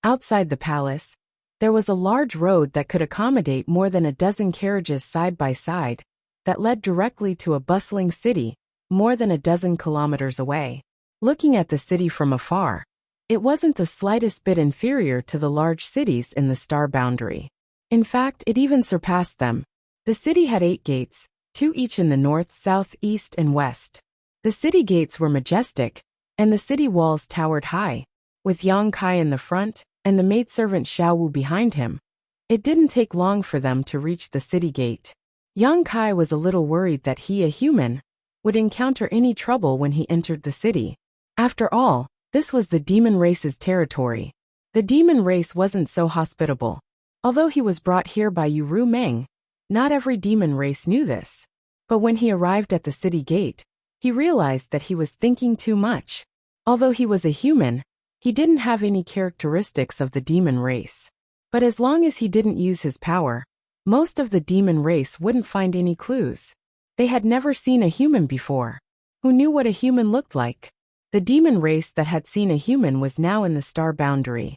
Outside the palace, there was a large road that could accommodate more than a dozen carriages side by side, that led directly to a bustling city, more than a dozen kilometers away. Looking at the city from afar, it wasn't the slightest bit inferior to the large cities in the star boundary. In fact, it even surpassed them. The city had 8 gates, 2 each in the north, south, east, and west. The city gates were majestic, and the city walls towered high, with Yang Kai in the front and the maidservant Xiao Wu behind him. It didn't take long for them to reach the city gate. Yang Kai was a little worried that he, a human, would encounter any trouble when he entered the city. After all, this was the demon race's territory. The demon race wasn't so hospitable. Although he was brought here by Yu Meng, not every demon race knew this. But when he arrived at the city gate, he realized that he was thinking too much. Although he was a human, he didn't have any characteristics of the demon race. But as long as he didn't use his power, most of the demon race wouldn't find any clues. They had never seen a human before. Who knew what a human looked like? The demon race that had seen a human was now in the star boundary.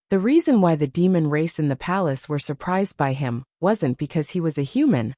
The reason why the demon race in the palace were surprised by him wasn't because he was a human,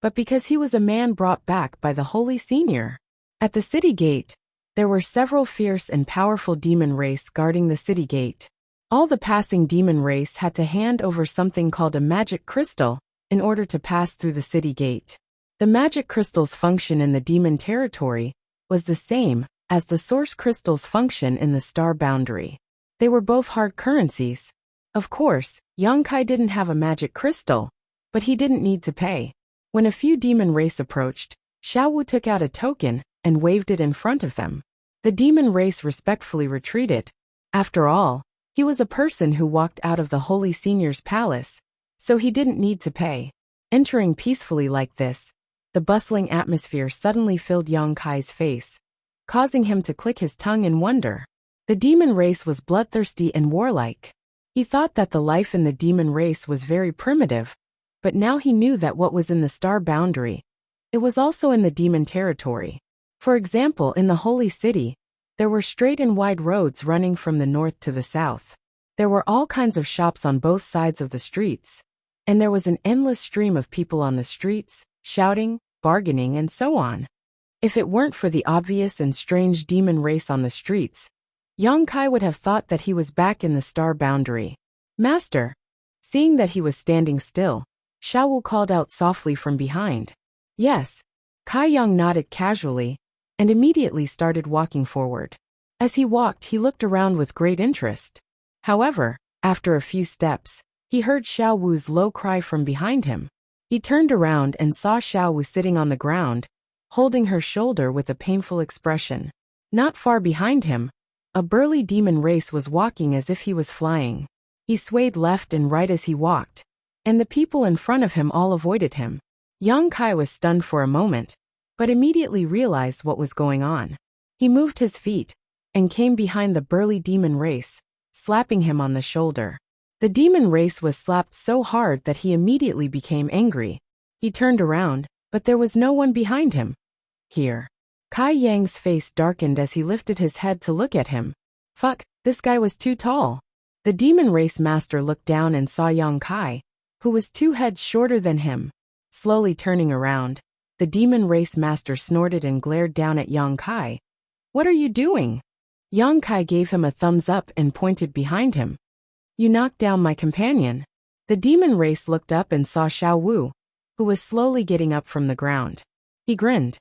but because he was a man brought back by the Holy Senior. At the city gate, there were several fierce and powerful demon race guarding the city gate. All the passing demon race had to hand over something called a magic crystal in order to pass through the city gate. The magic crystal's function in the demon territory was the same as the source crystal's function in the star boundary. They were both hard currencies. Of course, Yang Kai didn't have a magic crystal, but he didn't need to pay. When a few demon race approached, Xiao Wu took out a token and waved it in front of them. The demon race respectfully retreated. After all, he was a person who walked out of the Holy Senior's palace, so he didn't need to pay. Entering peacefully like this, the bustling atmosphere suddenly filled Yang Kai's face, causing him to click his tongue in wonder. The demon race was bloodthirsty and warlike. He thought that the life in the demon race was very primitive, but now he knew that what was in the star boundary, it was also in the demon territory. For example, in the Holy City, there were straight and wide roads running from the north to the south. There were all kinds of shops on both sides of the streets, and there was an endless stream of people on the streets, shouting, bargaining, and so on. If it weren't for the obvious and strange demon race on the streets, Yang Kai would have thought that he was back in the star boundary. "Master!" Seeing that he was standing still, Xiao Wu called out softly from behind. "Yes." Kai Yang nodded casually and immediately started walking forward. As he walked, he looked around with great interest. However, after a few steps, he heard Xiao Wu's low cry from behind him. He turned around and saw Xiao Wu sitting on the ground, holding her shoulder with a painful expression. Not far behind him, a burly demon race was walking as if he was flying. He swayed left and right as he walked, and the people in front of him all avoided him. Yang Kai was stunned for a moment, but immediately realized what was going on. He moved his feet and came behind the burly demon race, slapping him on the shoulder. The demon race was slapped so hard that he immediately became angry. He turned around, but there was no one behind him. Here. Kai Yang's face darkened as he lifted his head to look at him. Fuck, this guy was too tall. The demon race master looked down and saw Yang Kai, who was 2 heads shorter than him. Slowly turning around, the demon race master snorted and glared down at Yang Kai. What are you doing? Yang Kai gave him a thumbs up and pointed behind him. You knocked down my companion. The demon race looked up and saw Xiao Wu, who was slowly getting up from the ground. He grinned.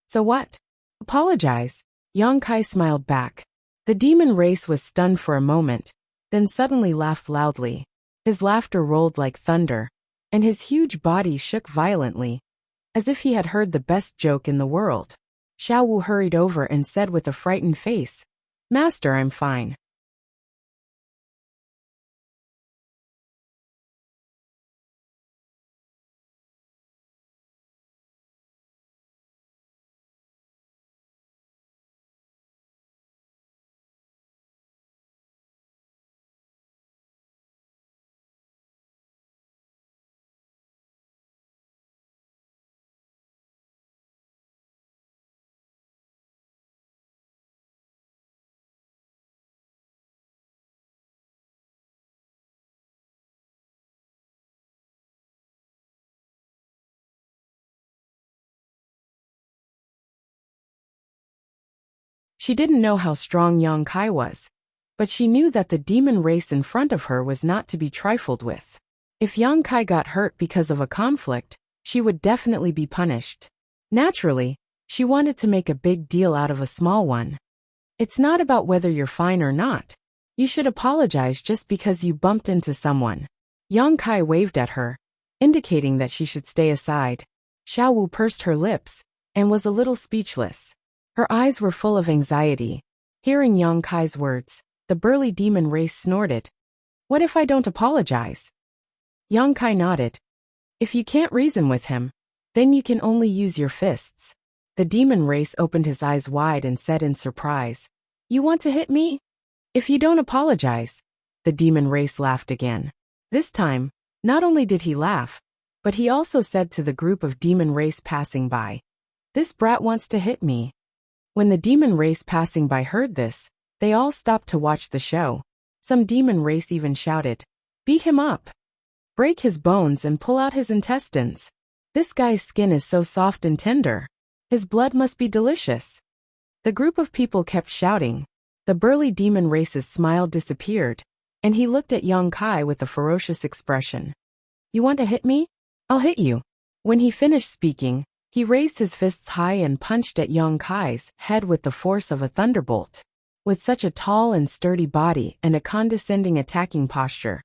So what? Apologize. Yang Kai smiled back. The demon race was stunned for a moment, then suddenly laughed loudly. His laughter rolled like thunder, and his huge body shook violently, as if he had heard the best joke in the world. Xiao Wu hurried over and said with a frightened face, Master, I'm fine. She didn't know how strong Yang Kai was, but she knew that the demon race in front of her was not to be trifled with. If Yang Kai got hurt because of a conflict, she would definitely be punished. Naturally, she wanted to make a big deal out of a small one. It's not about whether you're fine or not. You should apologize just because you bumped into someone. Yang Kai waved at her, indicating that she should stay aside. Xiao Wu pursed her lips and was a little speechless. Her eyes were full of anxiety. Hearing Yang Kai's words, the burly demon race snorted. What if I don't apologize? Yang Kai nodded. If you can't reason with him, then you can only use your fists. The demon race opened his eyes wide and said in surprise, You want to hit me? If you don't apologize. The demon race laughed again. This time, not only did he laugh, but he also said to the group of demon race passing by, This brat wants to hit me. When the demon race passing by heard this, they all stopped to watch the show. Some demon race even shouted, Beat him up. Break his bones and pull out his intestines. This guy's skin is so soft and tender. His blood must be delicious. The group of people kept shouting. The burly demon race's smile disappeared, and he looked at Yang Kai with a ferocious expression. You want to hit me? I'll hit you. When he finished speaking, he raised his fists high and punched at Yang Kai's head with the force of a thunderbolt. With such a tall and sturdy body and a condescending attacking posture,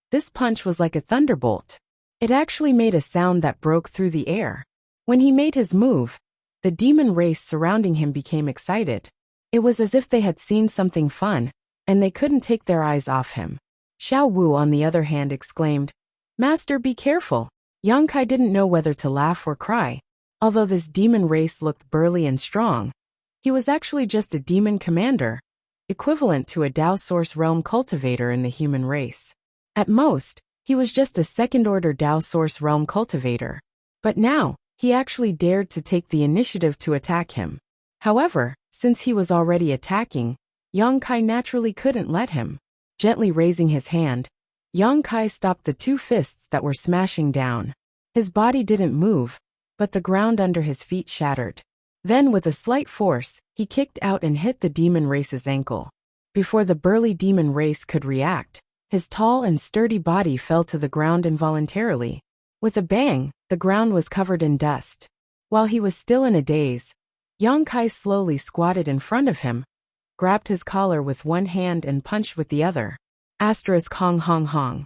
this punch was like a thunderbolt. It actually made a sound that broke through the air. When he made his move, the demon race surrounding him became excited. It was as if they had seen something fun, and they couldn't take their eyes off him. Xiao Wu, on the other hand, exclaimed, Master, be careful. Yang Kai didn't know whether to laugh or cry. Although this demon race looked burly and strong, he was actually just a demon commander, equivalent to a Dao Source Realm cultivator in the human race. At most, he was just a second-order Dao Source Realm cultivator. But now, he actually dared to take the initiative to attack him. However, since he was already attacking, Yang Kai naturally couldn't let him. Gently raising his hand, Yang Kai stopped the 2 fists that were smashing down. His body didn't move, but the ground under his feet shattered. Then with a slight force, he kicked out and hit the demon race's ankle. Before the burly demon race could react, his tall and sturdy body fell to the ground involuntarily. With a bang, the ground was covered in dust. While he was still in a daze, Yang Kai slowly squatted in front of him, grabbed his collar with one hand and punched with the other. Asterisk hong hong hong.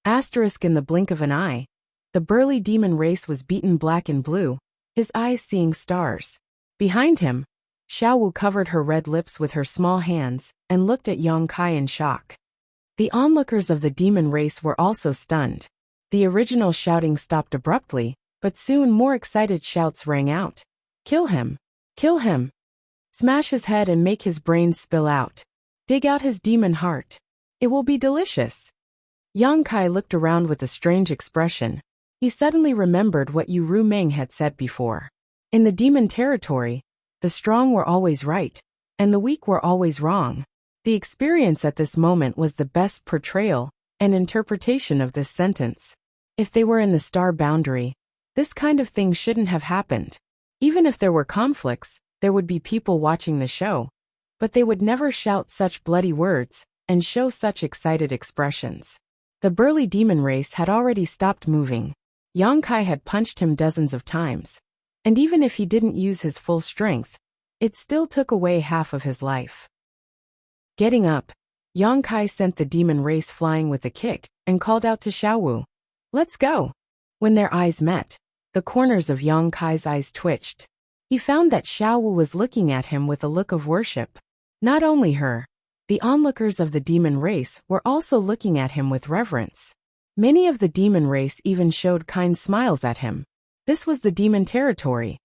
Asterisk in the blink of an eye. The burly demon race was beaten black and blue, his eyes seeing stars. Behind him, Xiaowu covered her red lips with her small hands and looked at Yang Kai in shock. The onlookers of the demon race were also stunned. The original shouting stopped abruptly, but soon more excited shouts rang out. Kill him! Kill him! Smash his head and make his brains spill out. Dig out his demon heart. It will be delicious. Yang Kai looked around with a strange expression. He suddenly remembered what Yu Rumeng had said before. In the demon territory, the strong were always right, and the weak were always wrong. The experience at this moment was the best portrayal and interpretation of this sentence. If they were in the star boundary, this kind of thing shouldn't have happened. Even if there were conflicts, there would be people watching the show, but they would never shout such bloody words and show such excited expressions. The burly demon race had already stopped moving. Yang Kai had punched him dozens of times, and even if he didn't use his full strength, it still took away half of his life. Getting up, Yang Kai sent the demon race flying with a kick and called out to Xiaowu. Let's go! When their eyes met, the corners of Yang Kai's eyes twitched. He found that Xiaowu was looking at him with a look of worship. Not only her, the onlookers of the demon race were also looking at him with reverence. Many of the demon race even showed kind smiles at him. This was the demon territory.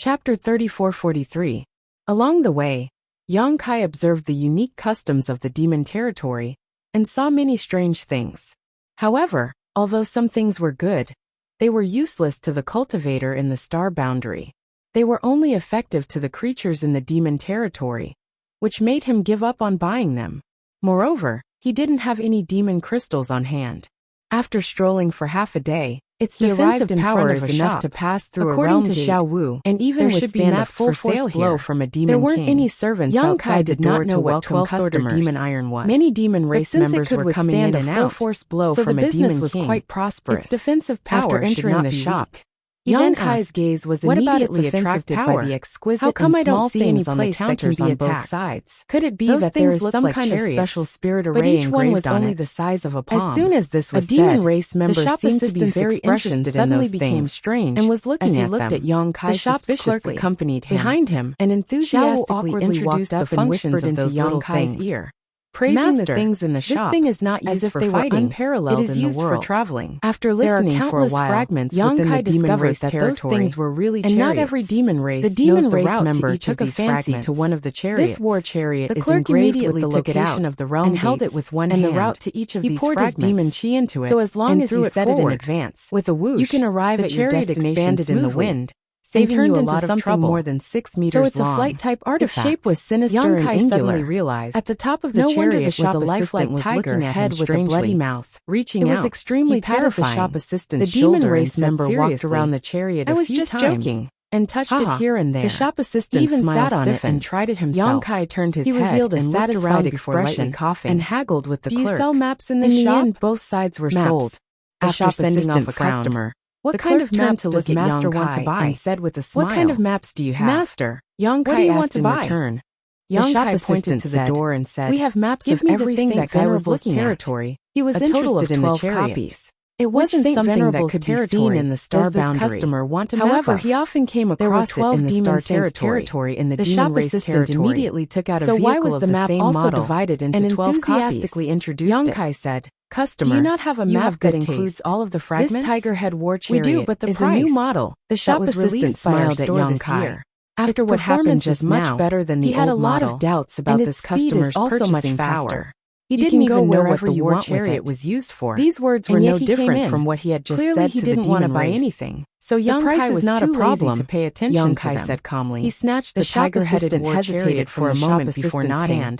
Chapter 3443. Along the way, Yang Kai observed the unique customs of the demon territory and saw many strange things. However, although some things were good, they were useless to the cultivator in the star boundary. They were only effective to the creatures in the demon territory, which made him give up on buying them. Moreover, he didn't have any demon crystals on hand. After strolling for half a day, its defensive power is enough to pass through a realm gate, Xiao Wu, and even withstand a full force blow from a demon king. There weren't any servants outside the door to what 12th order demon iron was. Many demon race members were coming in and out, full force blow from a demon king. So the business was quite prosperous. Its defensive power after entering the shop. Yang Kai's gaze was immediately attracted by the exquisite and small things on the counters on both sides. Could it be that there is some kind of special spirit array engraved on it? But each one was only the size of a palm. As soon as this was said, a demon race member seemed to be very interested in those things, strange, and was looking at them. As he looked at Yang Kai suspiciously, the shop's clerk accompanied him behind him and enthusiastically introduced up and whispered into Yang Kai's ear, praising the things in the shop. This thing is not used for fighting, unparalleled in the world. It is used for traveling. After listening for a while, fragments Yang Kai discovered that those things were really chariots. And not every demon race knows the route member took a fancy to one of the chariots. This war chariot is engraved with the location of the realm and held it with one hand, and the route to each of these fragments. He poured his demon chi into it, so as long as he set it in advance, with a whoosh, you can arrive at your destination expanded in the wind, saving you a lot of trouble. More than 6 meters long. So it's a flight-type artifact. Its shape was sinister and angular. Yang Kai suddenly realized at the top of the chariot was a lifelike tiger head with a bloody mouth, reaching out. It was extremely terrifying. The shop assistant's the demon race member walked around the chariot a few times. I was just joking, and touched it here and there. The shop assistant even sat on it and tried it himself. Yang Kai turned his head revealed a satisfied expression, coughing, and haggled with the clerk. Do you sell maps in this shop? In the end, both sides were sold. The shop assistant off a customer. What kind of maps does Master want to buy? And said with a smile, what kind of maps do you have? Master, Yang Kai asked in return. Yang Kai pointed to the door and said, we have maps of everything that Guy was looking territory. He was interested in the copies. It wasn't something that could be seen in the star boundary. Customer want a map. However, he often came across it in the star territory in the shop assistant immediately took out a vehicle of the same model, also divided into 12 copies. Yang Kai said, customer, do you not have a map that includes all of the fragments? This tiger head war chariot we do, but the is price. A new model. The shop assistant smiled at Yang Kai. After what happened just much better than the old model, he had a lot of doubts about this customer's purchasing power. He didn't even know what the war chariot was used for. These words were no different from what he had just said to the demon race. Clearly, he didn't want to buy anything. So Yang Kai was not a problem to pay attention to them. Yang Kai said calmly. He snatched the tiger-headed war hesitated for a moment before nodding.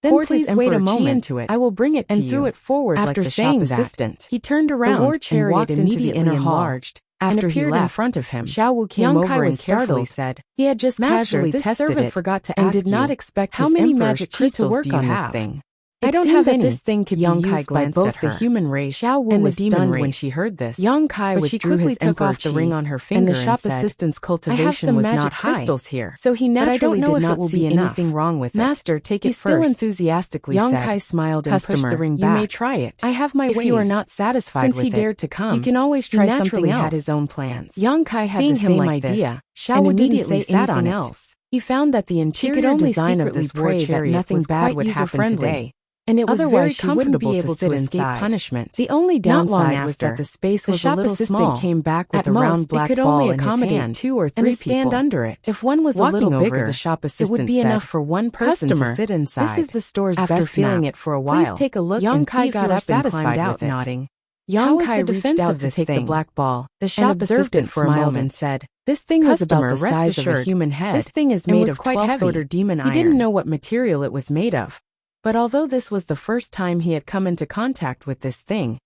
Then please wait a moment. I will bring it to you. And threw it forward like the shop assistant. He turned around and walked into the inner hall. After he left in front of him, Xiao Wu came over and carefully said, he had just casually tested it and did not expect how many magic crystals to work on this thing. I don't have any. This thing could be used by both the human race and the demon race. When she heard this, Yang Kai withdrew his took off the ring on her finger and the shop assistant's cultivation was not high. Crystals here, so he naturally did not see anything wrong with it. Master, take it first. He still enthusiastically said. Yang Kai smiled and pushed the ring back. You may try it. I have my ways. If you are not satisfied with it, since he dared to come, you can always try something else. He had his own plans. Yang Kai had the same idea. Xiao Wu didn't say anything else. He found that the interior design of this war chariot nothing bad would happen today. And it was very comfortable to sit inside. Punishment. The only downside was that the space was a little small. Came back with a round black ball in his hand. It could only accommodate 2 or 3 people. Stand under it. If one was a little bigger, the shop assistant it would be enough for one person to sit inside. This is the store's best map. After feeling it for a while, please take a look and see if you are satisfied with it. Nodding. Yang Kai reached out to take the black ball. The shop assistant smiled and said, "This thing was about the size of a human head. This thing is made of 12th order demon iron." He didn't know what material it was made of. But although this was the first time he had come into contact with this thing,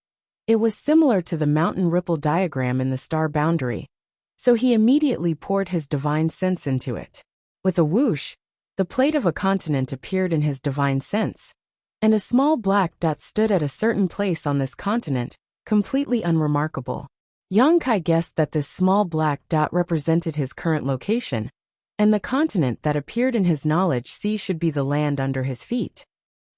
it was similar to the mountain ripple diagram in the star boundary, so he immediately poured his divine sense into it. With a whoosh, the plate of a continent appeared in his divine sense, and a small black dot stood at a certain place on this continent, completely unremarkable. Yang Kai guessed that this small black dot represented his current location, and the continent that appeared in his knowledge sea should be the land under his feet.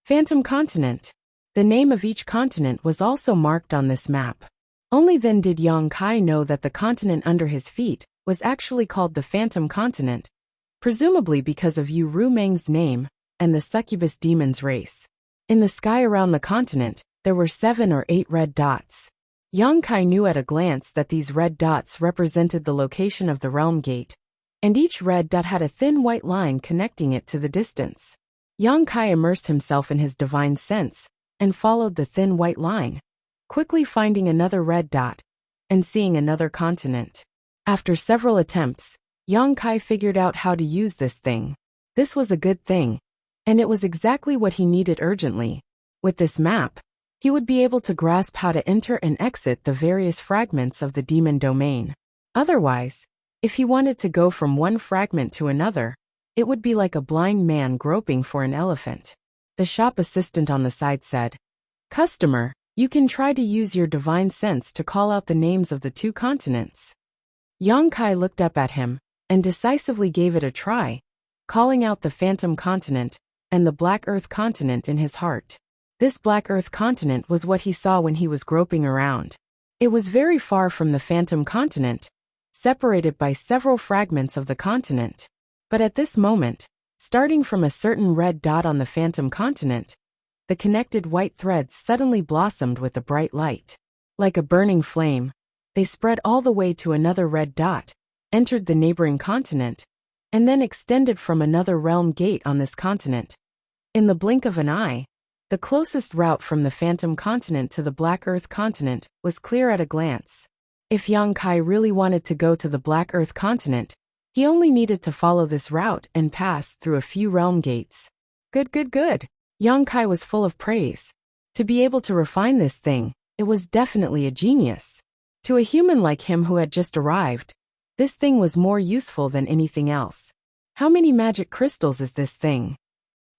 Phantom Continent. The name of each continent was also marked on this map. Only then did Yang Kai know that the continent under his feet was actually called the Phantom Continent, presumably because of Yu Rumeng's name and the succubus demon's race. In the sky around the continent, there were 7 or 8 red dots. Yang Kai knew at a glance that these red dots represented the location of the realm gate, and each red dot had a thin white line connecting it to the distance. Yang Kai immersed himself in his divine sense and followed the thin white line, quickly finding another red dot and seeing another continent. After several attempts, Yang Kai figured out how to use this thing. This was a good thing, and it was exactly what he needed urgently. With this map, he would be able to grasp how to enter and exit the various fragments of the demon domain. Otherwise, if he wanted to go from one fragment to another, it would be like a blind man groping for an elephant. The shop assistant on the side said, "Customer, you can try to use your divine sense to call out the names of the two continents." Yang Kai looked up at him and decisively gave it a try, calling out the Phantom Continent and the Black Earth Continent in his heart. This Black Earth Continent was what he saw when he was groping around. It was very far from the Phantom Continent, separated by several fragments of the continent. But at this moment, starting from a certain red dot on the Phantom Continent, the connected white threads suddenly blossomed with a bright light. Like a burning flame, they spread all the way to another red dot, entered the neighboring continent, and then extended from another realm gate on this continent. In the blink of an eye, the closest route from the Phantom Continent to the Black Earth Continent was clear at a glance. If Yang Kai really wanted to go to the Black Earth Continent, he only needed to follow this route and pass through a few realm gates. Good. Yang Kai was full of praise. To be able to refine this thing, it was definitely a genius. To a human like him who had just arrived, this thing was more useful than anything else. How many magic crystals is this thing?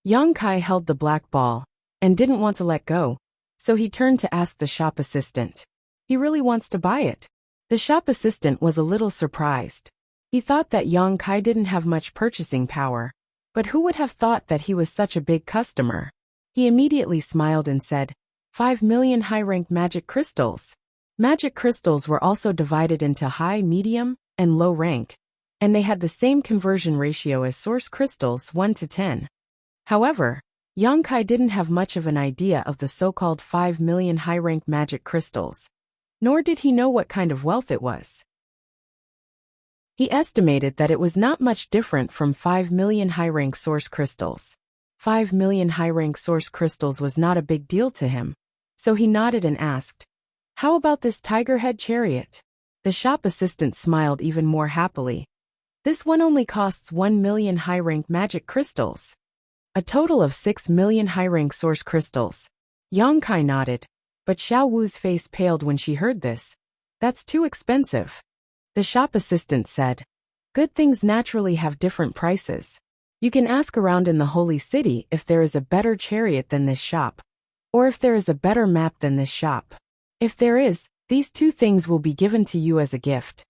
Yang Kai held the black ball and didn't want to let go, so he turned to ask the shop assistant. He really wants to buy it. The shop assistant was a little surprised. He thought that Yang Kai didn't have much purchasing power, but who would have thought that he was such a big customer? He immediately smiled and said, 5 million high-rank magic crystals. Magic crystals were also divided into high, medium, and low rank, and they had the same conversion ratio as source crystals 1 to 10. However, Yang Kai didn't have much of an idea of the so-called 5 million high-rank magic crystals, nor did he know what kind of wealth it was. He estimated that it was not much different from 5 million high-rank source crystals. 5 million high-rank source crystals was not a big deal to him, so he nodded and asked, "How about this tiger head chariot?" The shop assistant smiled even more happily. "This one only costs 1 million high-rank magic crystals. A total of 6 million high-rank source crystals." Yang Kai nodded, but Xiao Wu's face paled when she heard this. "That's too expensive." The shop assistant said, "Good things naturally have different prices. You can ask around in the Holy City if there is a better chariot than this shop, or if there is a better map than this shop. If there is, these two things will be given to you as a gift."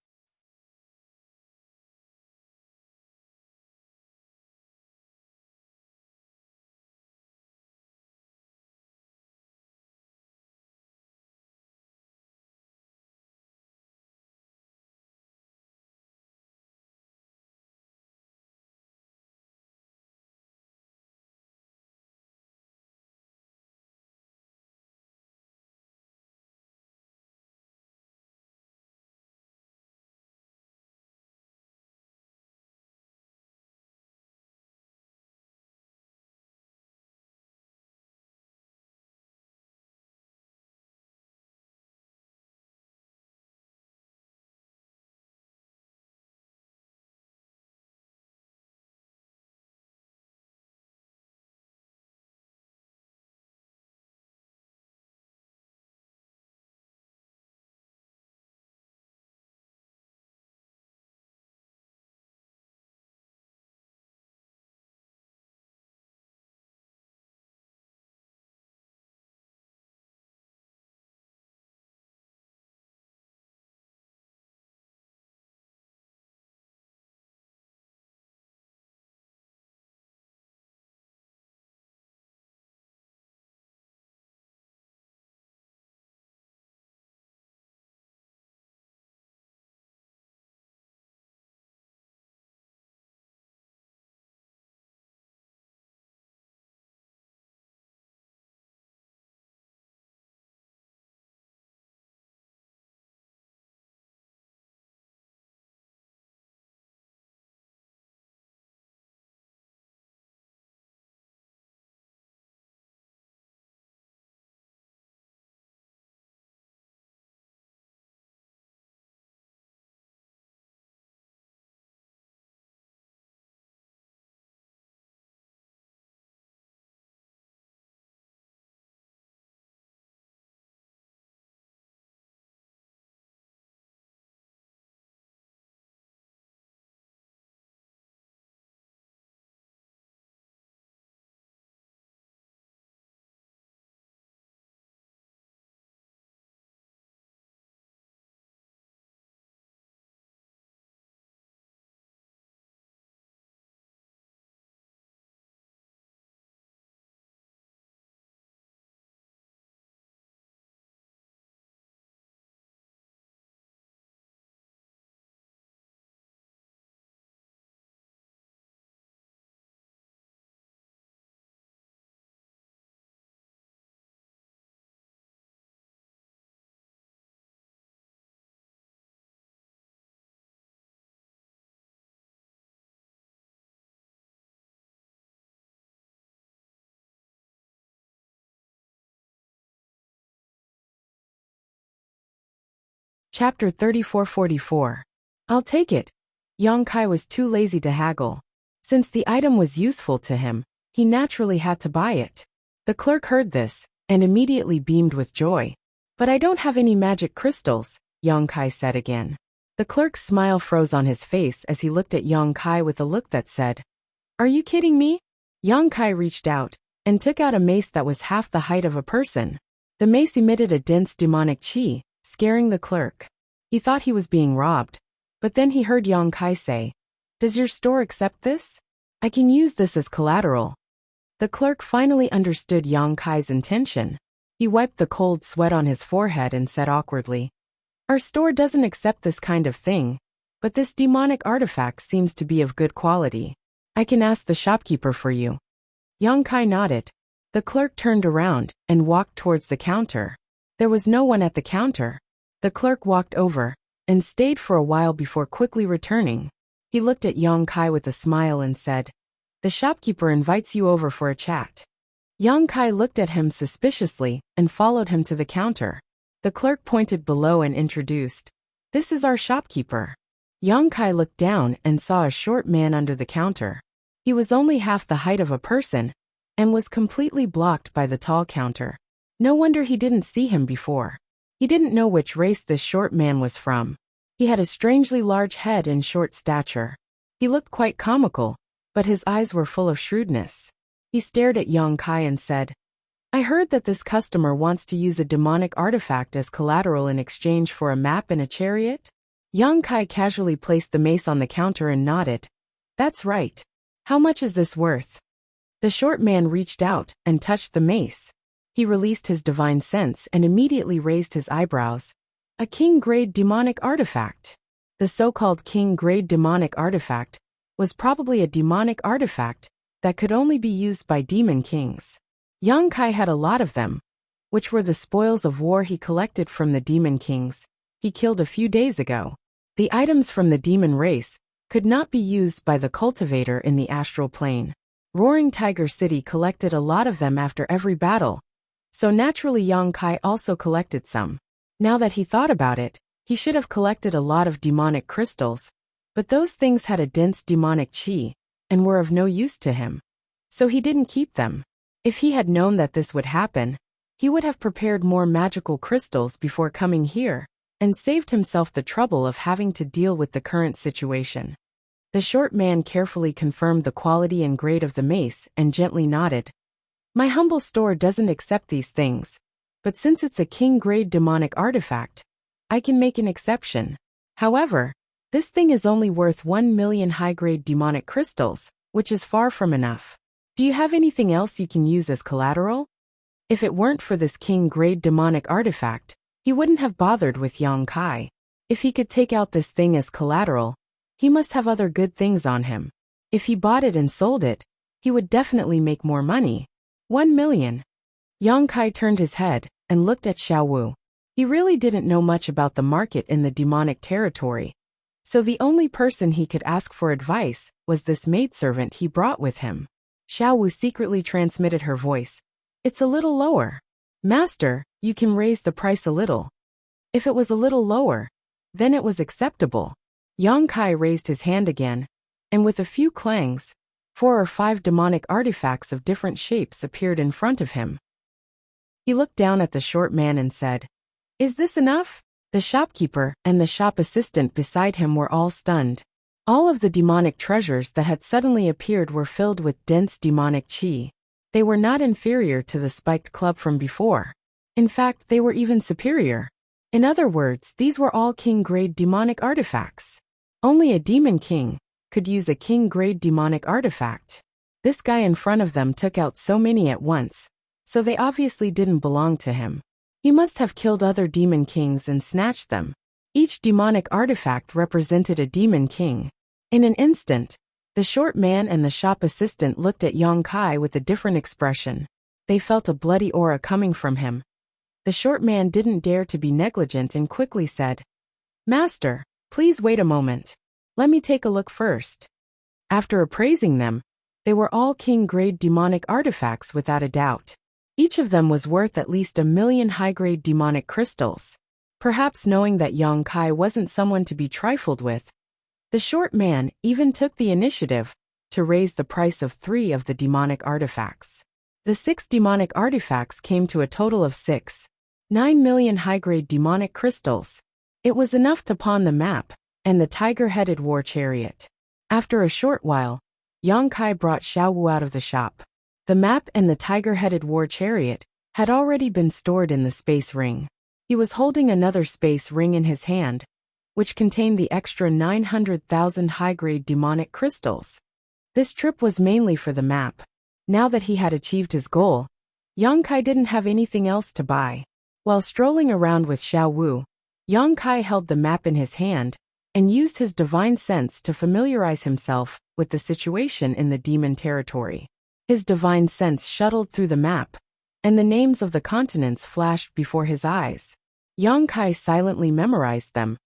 Chapter 3444. I'll take it. Yang Kai was too lazy to haggle. Since the item was useful to him, he naturally had to buy it. The clerk heard this, and immediately beamed with joy. But I don't have any magic crystals, Yang Kai said again. The clerk's smile froze on his face as he looked at Yang Kai with a look that said, "Are you kidding me?" Yang Kai reached out and took out a mace that was half the height of a person. The mace emitted a dense demonic chi, scaring the clerk. He thought he was being robbed, but then he heard Yang Kai say, "Does your store accept this? I can use this as collateral." The clerk finally understood Yang Kai's intention. He wiped the cold sweat on his forehead and said awkwardly, "Our store doesn't accept this kind of thing, but this demonic artifact seems to be of good quality. I can ask the shopkeeper for you." Yang Kai nodded. The clerk turned around and walked towards the counter. There was no one at the counter. The clerk walked over and stayed for a while before quickly returning. He looked at Yang Kai with a smile and said, "The shopkeeper invites you over for a chat." Yang Kai looked at him suspiciously and followed him to the counter. The clerk pointed below and introduced, "This is our shopkeeper." Yang Kai looked down and saw a short man under the counter. He was only half the height of a person and was completely blocked by the tall counter. No wonder he didn't see him before. He didn't know which race this short man was from. He had a strangely large head and short stature. He looked quite comical, but his eyes were full of shrewdness. He stared at Yang Kai and said, "I heard that this customer wants to use a demonic artifact as collateral in exchange for a map and a chariot?" Yang Kai casually placed the mace on the counter and nodded. "That's right. How much is this worth?" The short man reached out and touched the mace. He released his divine sense and immediately raised his eyebrows. A king-grade demonic artifact. The so-called king-grade demonic artifact was probably a demonic artifact that could only be used by demon kings. Yang Kai had a lot of them, which were the spoils of war he collected from the demon kings he killed a few days ago. The items from the demon race could not be used by the cultivator in the astral plane. Roaring Tiger City collected a lot of them after every battle, so naturally Yang Kai also collected some. Now that he thought about it, he should have collected a lot of demonic crystals, but those things had a dense demonic chi and were of no use to him. So he didn't keep them. If he had known that this would happen, he would have prepared more magical crystals before coming here and saved himself the trouble of having to deal with the current situation. The short man carefully confirmed the quality and grade of the mace and gently nodded. "My humble store doesn't accept these things, but since it's a king-grade demonic artifact, I can make an exception. However, this thing is only worth 1 million high-grade demonic crystals, which is far from enough. Do you have anything else you can use as collateral?" If it weren't for this king-grade demonic artifact, he wouldn't have bothered with Yang Kai. If he could take out this thing as collateral, he must have other good things on him. If he bought it and sold it, he would definitely make more money. 1 million. Yang Kai turned his head and looked at Xiao Wu. He really didn't know much about the market in the demonic territory, so the only person he could ask for advice was this maidservant he brought with him. Xiao Wu secretly transmitted her voice. "It's a little lower. Master, you can raise the price a little." If it was a little lower, then it was acceptable. Yang Kai raised his hand again, and with a few clangs, 4 or 5 demonic artifacts of different shapes appeared in front of him. He looked down at the short man and said, "Is this enough?" The shopkeeper and the shop assistant beside him were all stunned. All of the demonic treasures that had suddenly appeared were filled with dense demonic chi. They were not inferior to the spiked club from before. In fact, they were even superior. In other words, these were all king-grade demonic artifacts. Only a demon king could use a king-grade demonic artifact. This guy in front of them took out so many at once, so they obviously didn't belong to him. He must have killed other demon kings and snatched them. Each demonic artifact represented a demon king. In an instant, the short man and the shop assistant looked at Yang Kai with a different expression. They felt a bloody aura coming from him. The short man didn't dare to be negligent and quickly said, "Master, please wait a moment. Let me take a look first." After appraising them, they were all king-grade demonic artifacts without a doubt. Each of them was worth at least 1 million high-grade demonic crystals. Perhaps knowing that Yang Kai wasn't someone to be trifled with, the short man even took the initiative to raise the price of 3 of the demonic artifacts. The 6 demonic artifacts came to a total of 9 million high-grade demonic crystals. It was enough to pawn the map and the tiger-headed war chariot. After a short while, Yang Kai brought Xiao Wu out of the shop. The map and the tiger-headed war chariot had already been stored in the space ring. He was holding another space ring in his hand, which contained the extra 900,000 high-grade demonic crystals. This trip was mainly for the map. Now that he had achieved his goal, Yang Kai didn't have anything else to buy. While strolling around with Xiao Wu, Yang Kai held the map in his hand and used his divine sense to familiarize himself with the situation in the demon territory. His divine sense shuttled through the map, and the names of the continents flashed before his eyes. Yang Kai silently memorized them,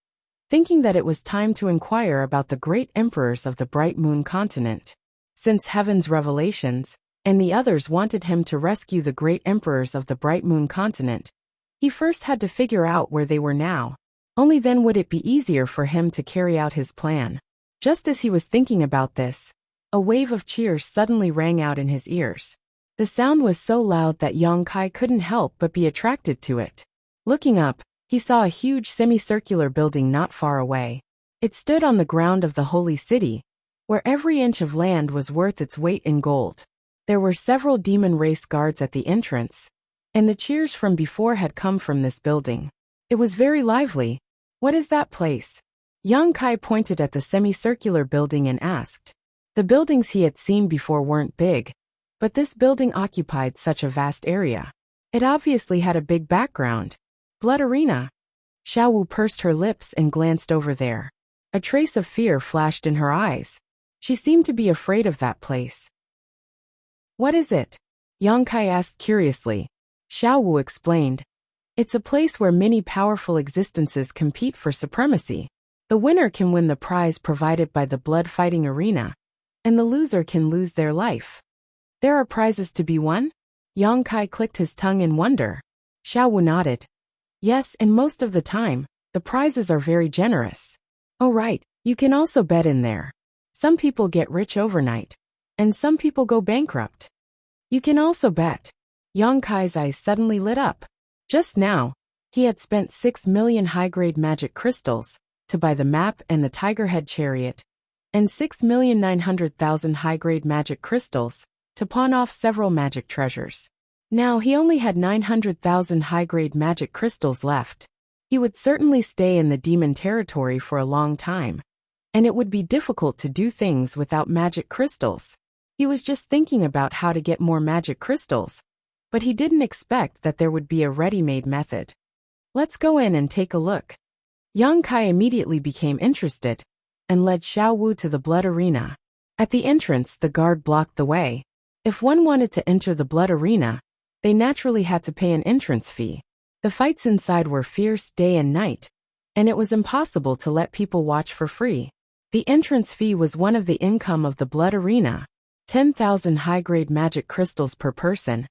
thinking that it was time to inquire about the great emperors of the Bright Moon continent. Since Heaven's revelations, and the others wanted him to rescue the great emperors of the Bright Moon continent, he first had to figure out where they were now. Only then would it be easier for him to carry out his plan. Just as he was thinking about this, a wave of cheers suddenly rang out in his ears. The sound was so loud that Yang Kai couldn't help but be attracted to it. Looking up, he saw a huge semicircular building not far away. It stood on the ground of the holy city, where every inch of land was worth its weight in gold. There were several demon race guards at the entrance, and the cheers from before had come from this building. It was very lively. What is that place? Yang Kai pointed at the semicircular building and asked. The buildings he had seen before weren't big, but this building occupied such a vast area. It obviously had a big background. Blood Arena. Xiao Wu pursed her lips and glanced over there. A trace of fear flashed in her eyes. She seemed to be afraid of that place. What is it? Yang Kai asked curiously. Xiao Wu explained. It's a place where many powerful existences compete for supremacy. The winner can win the prize provided by the blood fighting arena, and the loser can lose their life. There are prizes to be won? Yang Kai clicked his tongue in wonder. Xiao Wu nodded. Yes, and most of the time, the prizes are very generous. Oh right, you can also bet in there. Some people get rich overnight, and some people go bankrupt. You can also bet. Yang Kai's eyes suddenly lit up. Just now, he had spent 6 million high-grade magic crystals to buy the map and the tiger head chariot, and 6,900,000 high-grade magic crystals to pawn off several magic treasures. Now he only had 900,000 high-grade magic crystals left. He would certainly stay in the demon territory for a long time, and it would be difficult to do things without magic crystals. He was just thinking about how to get more magic crystals, but he didn't expect that there would be a ready-made method. Let's go in and take a look. Yang Kai immediately became interested and led Xiao Wu to the blood arena. At the entrance, the guard blocked the way. If one wanted to enter the blood arena, they naturally had to pay an entrance fee. The fights inside were fierce day and night, and it was impossible to let people watch for free. The entrance fee was one of the income of the blood arena, 10,000 high-grade magic crystals per person.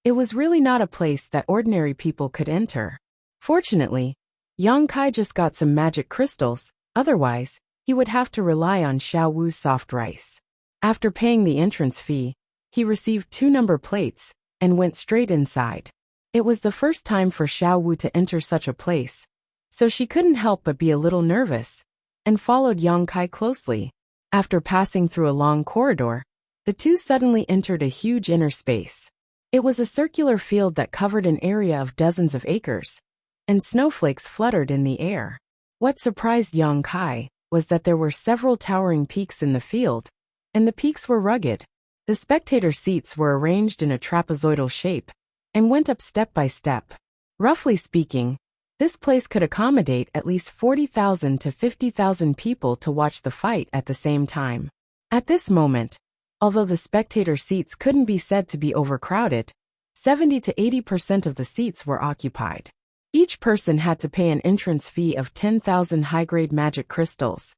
It was really not a place that ordinary people could enter. Fortunately, Yang Kai just got some magic crystals, otherwise, he would have to rely on Xiao Wu's soft rice. After paying the entrance fee, he received 2 number plates and went straight inside. It was the first time for Xiao Wu to enter such a place, so she couldn't help but be a little nervous, and followed Yang Kai closely. After passing through a long corridor, the two suddenly entered a huge inner space. It was a circular field that covered an area of dozens of acres, and snowflakes fluttered in the air. What surprised Yang Kai was that there were several towering peaks in the field, and the peaks were rugged. The spectator seats were arranged in a trapezoidal shape and went up step by step. Roughly speaking, this place could accommodate at least 40,000 to 50,000 people to watch the fight at the same time. At this moment, although the spectator seats couldn't be said to be overcrowded, 70 to 80% of the seats were occupied. Each person had to pay an entrance fee of 10,000 high-grade magic crystals.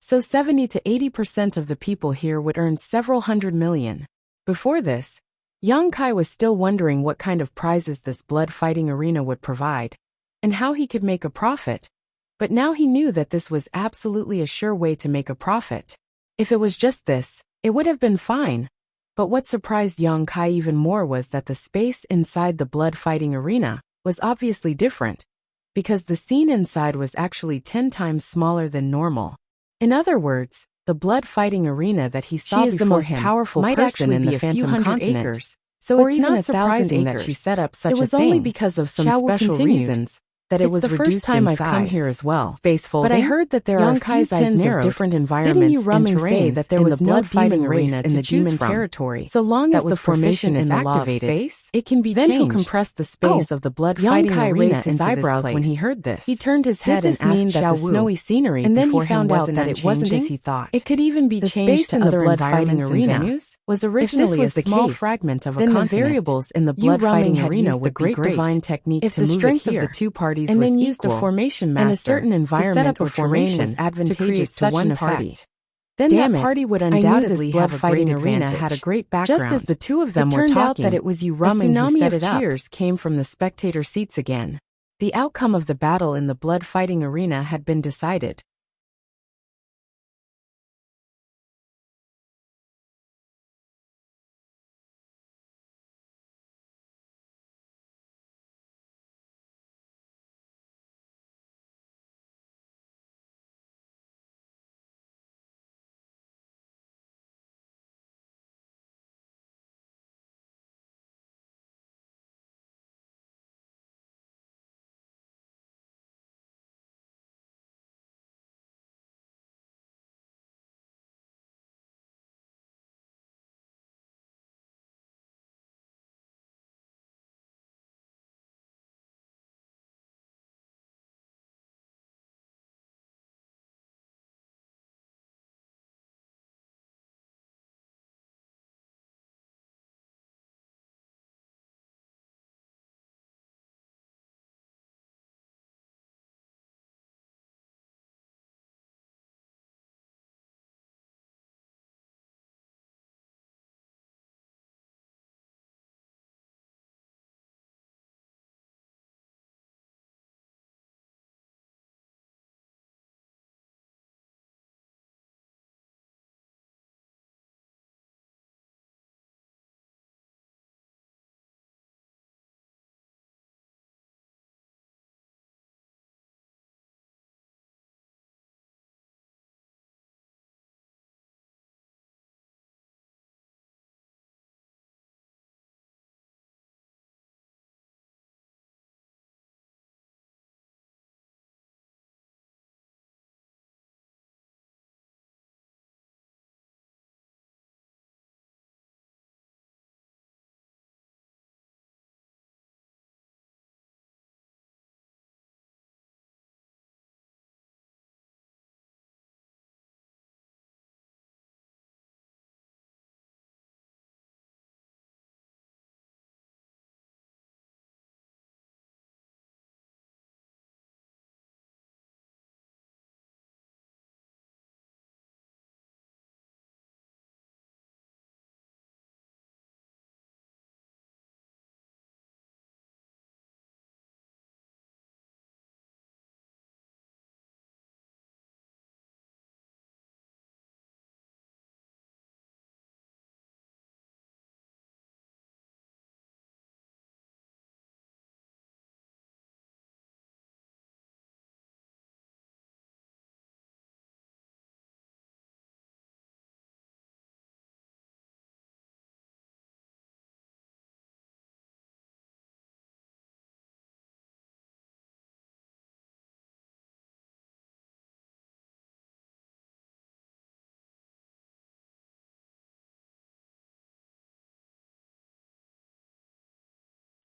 So 70 to 80% of the people here would earn several hundred million. Before this, Yang Kai was still wondering what kind of prizes this blood fighting arena would provide. and how he could make a profit. But now he knew that this was absolutely a sure way to make a profit. If it was just this, it would have been fine. But what surprised Yang Kai even more was that the space inside the blood fighting arena was obviously different, because the scene inside was actually 10 times smaller than normal. In other words, the blood fighting arena that he saw She is the before most him powerful might person actually in be the a few Phantom hundred Continent. acres. So Or it's even not 1,000 surprising that acres. she set up such a thing. It was only because of some Xiao Wu special continued, reasons that it It's was the first reduced time in I've come size. here as well. Space folding. But I heard that there are Yang a few Kai's eyes tens of narrowed. different Didn't environments you rum and and say terrains that there in was the no blood fighting demon arena race to in the choose demon from. territory? So long that as the was formation proficient is in the law of activated, space, it can be then changed. who compressed the space of the blood Yang fighting Kai arena raised his into this eyebrows place. when he heard this. He turned his head Did and this mean asked that Xiao the Wu, snowy scenery and then he before him found out wasn't that it wasn't as unchanging? he thought. It could even be The changed space to in the other blood fighting environments arena and venues. was If originally this was a the small case, fragment of a then the continent. variables in the Yu blood Ramen fighting had arena used the would be great great. divine technique If to the move strength it here, of the two parties and was then used equal, a formation and a master certain to set environment up a or terrain formation was advantageous to create to one such an party. effect. Then Damn that it, party would I knew undoubtedly this blood have a great fighting arena advantage. had a great background. Just as the two of them It were turned talking, out that it was Yu a Ramen who tsunami set of it up. cheers came from the spectator seats again. The outcome of the battle in the blood fighting arena had been decided.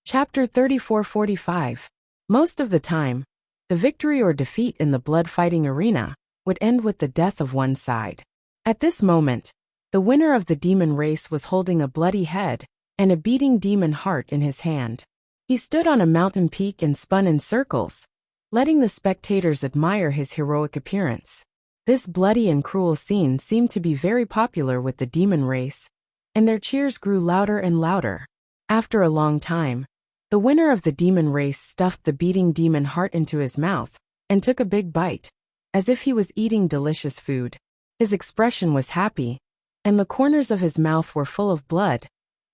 Chapter 3445. Most of the time, the victory or defeat in the blood fighting arena would end with the death of one side. At this moment, the winner of the demon race was holding a bloody head and a beating demon heart in his hand. He stood on a mountain peak and spun in circles, letting the spectators admire his heroic appearance. This bloody and cruel scene seemed to be very popular with the demon race, and their cheers grew louder and louder. After a long time, The winner of the demon race stuffed the beating demon heart into his mouth and took a big bite, as if he was eating delicious food. His expression was happy, and the corners of his mouth were full of blood.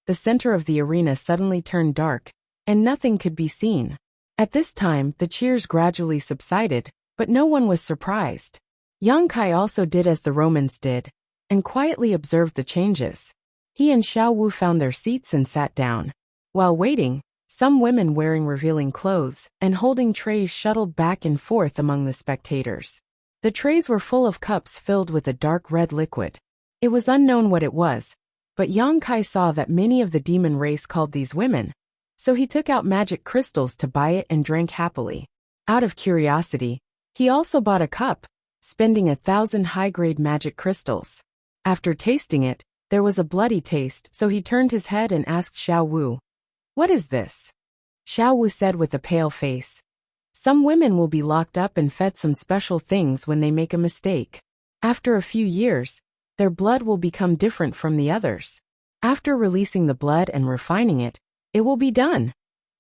The center of the arena suddenly turned dark, and nothing could be seen. At this time, the cheers gradually subsided, but no one was surprised. Yang Kai also did as the Romans did, and quietly observed the changes. He and Xiao Wu found their seats and sat down. While waiting, some women wearing revealing clothes and holding trays shuttled back and forth among the spectators. The trays were full of cups filled with a dark red liquid. It was unknown what it was, but Yang Kai saw that many of the demon race called these women, so he took out magic crystals to buy it and drank happily. Out of curiosity, he also bought a cup, spending 1,000 high-grade magic crystals. After tasting it, there was a bloody taste, so he turned his head and asked Xiao Wu, "What is this?" Xiao Wu said with a pale face, "Some women will be locked up and fed some special things when they make a mistake. After a few years, their blood will become different from the others. After releasing the blood and refining it, it will be done."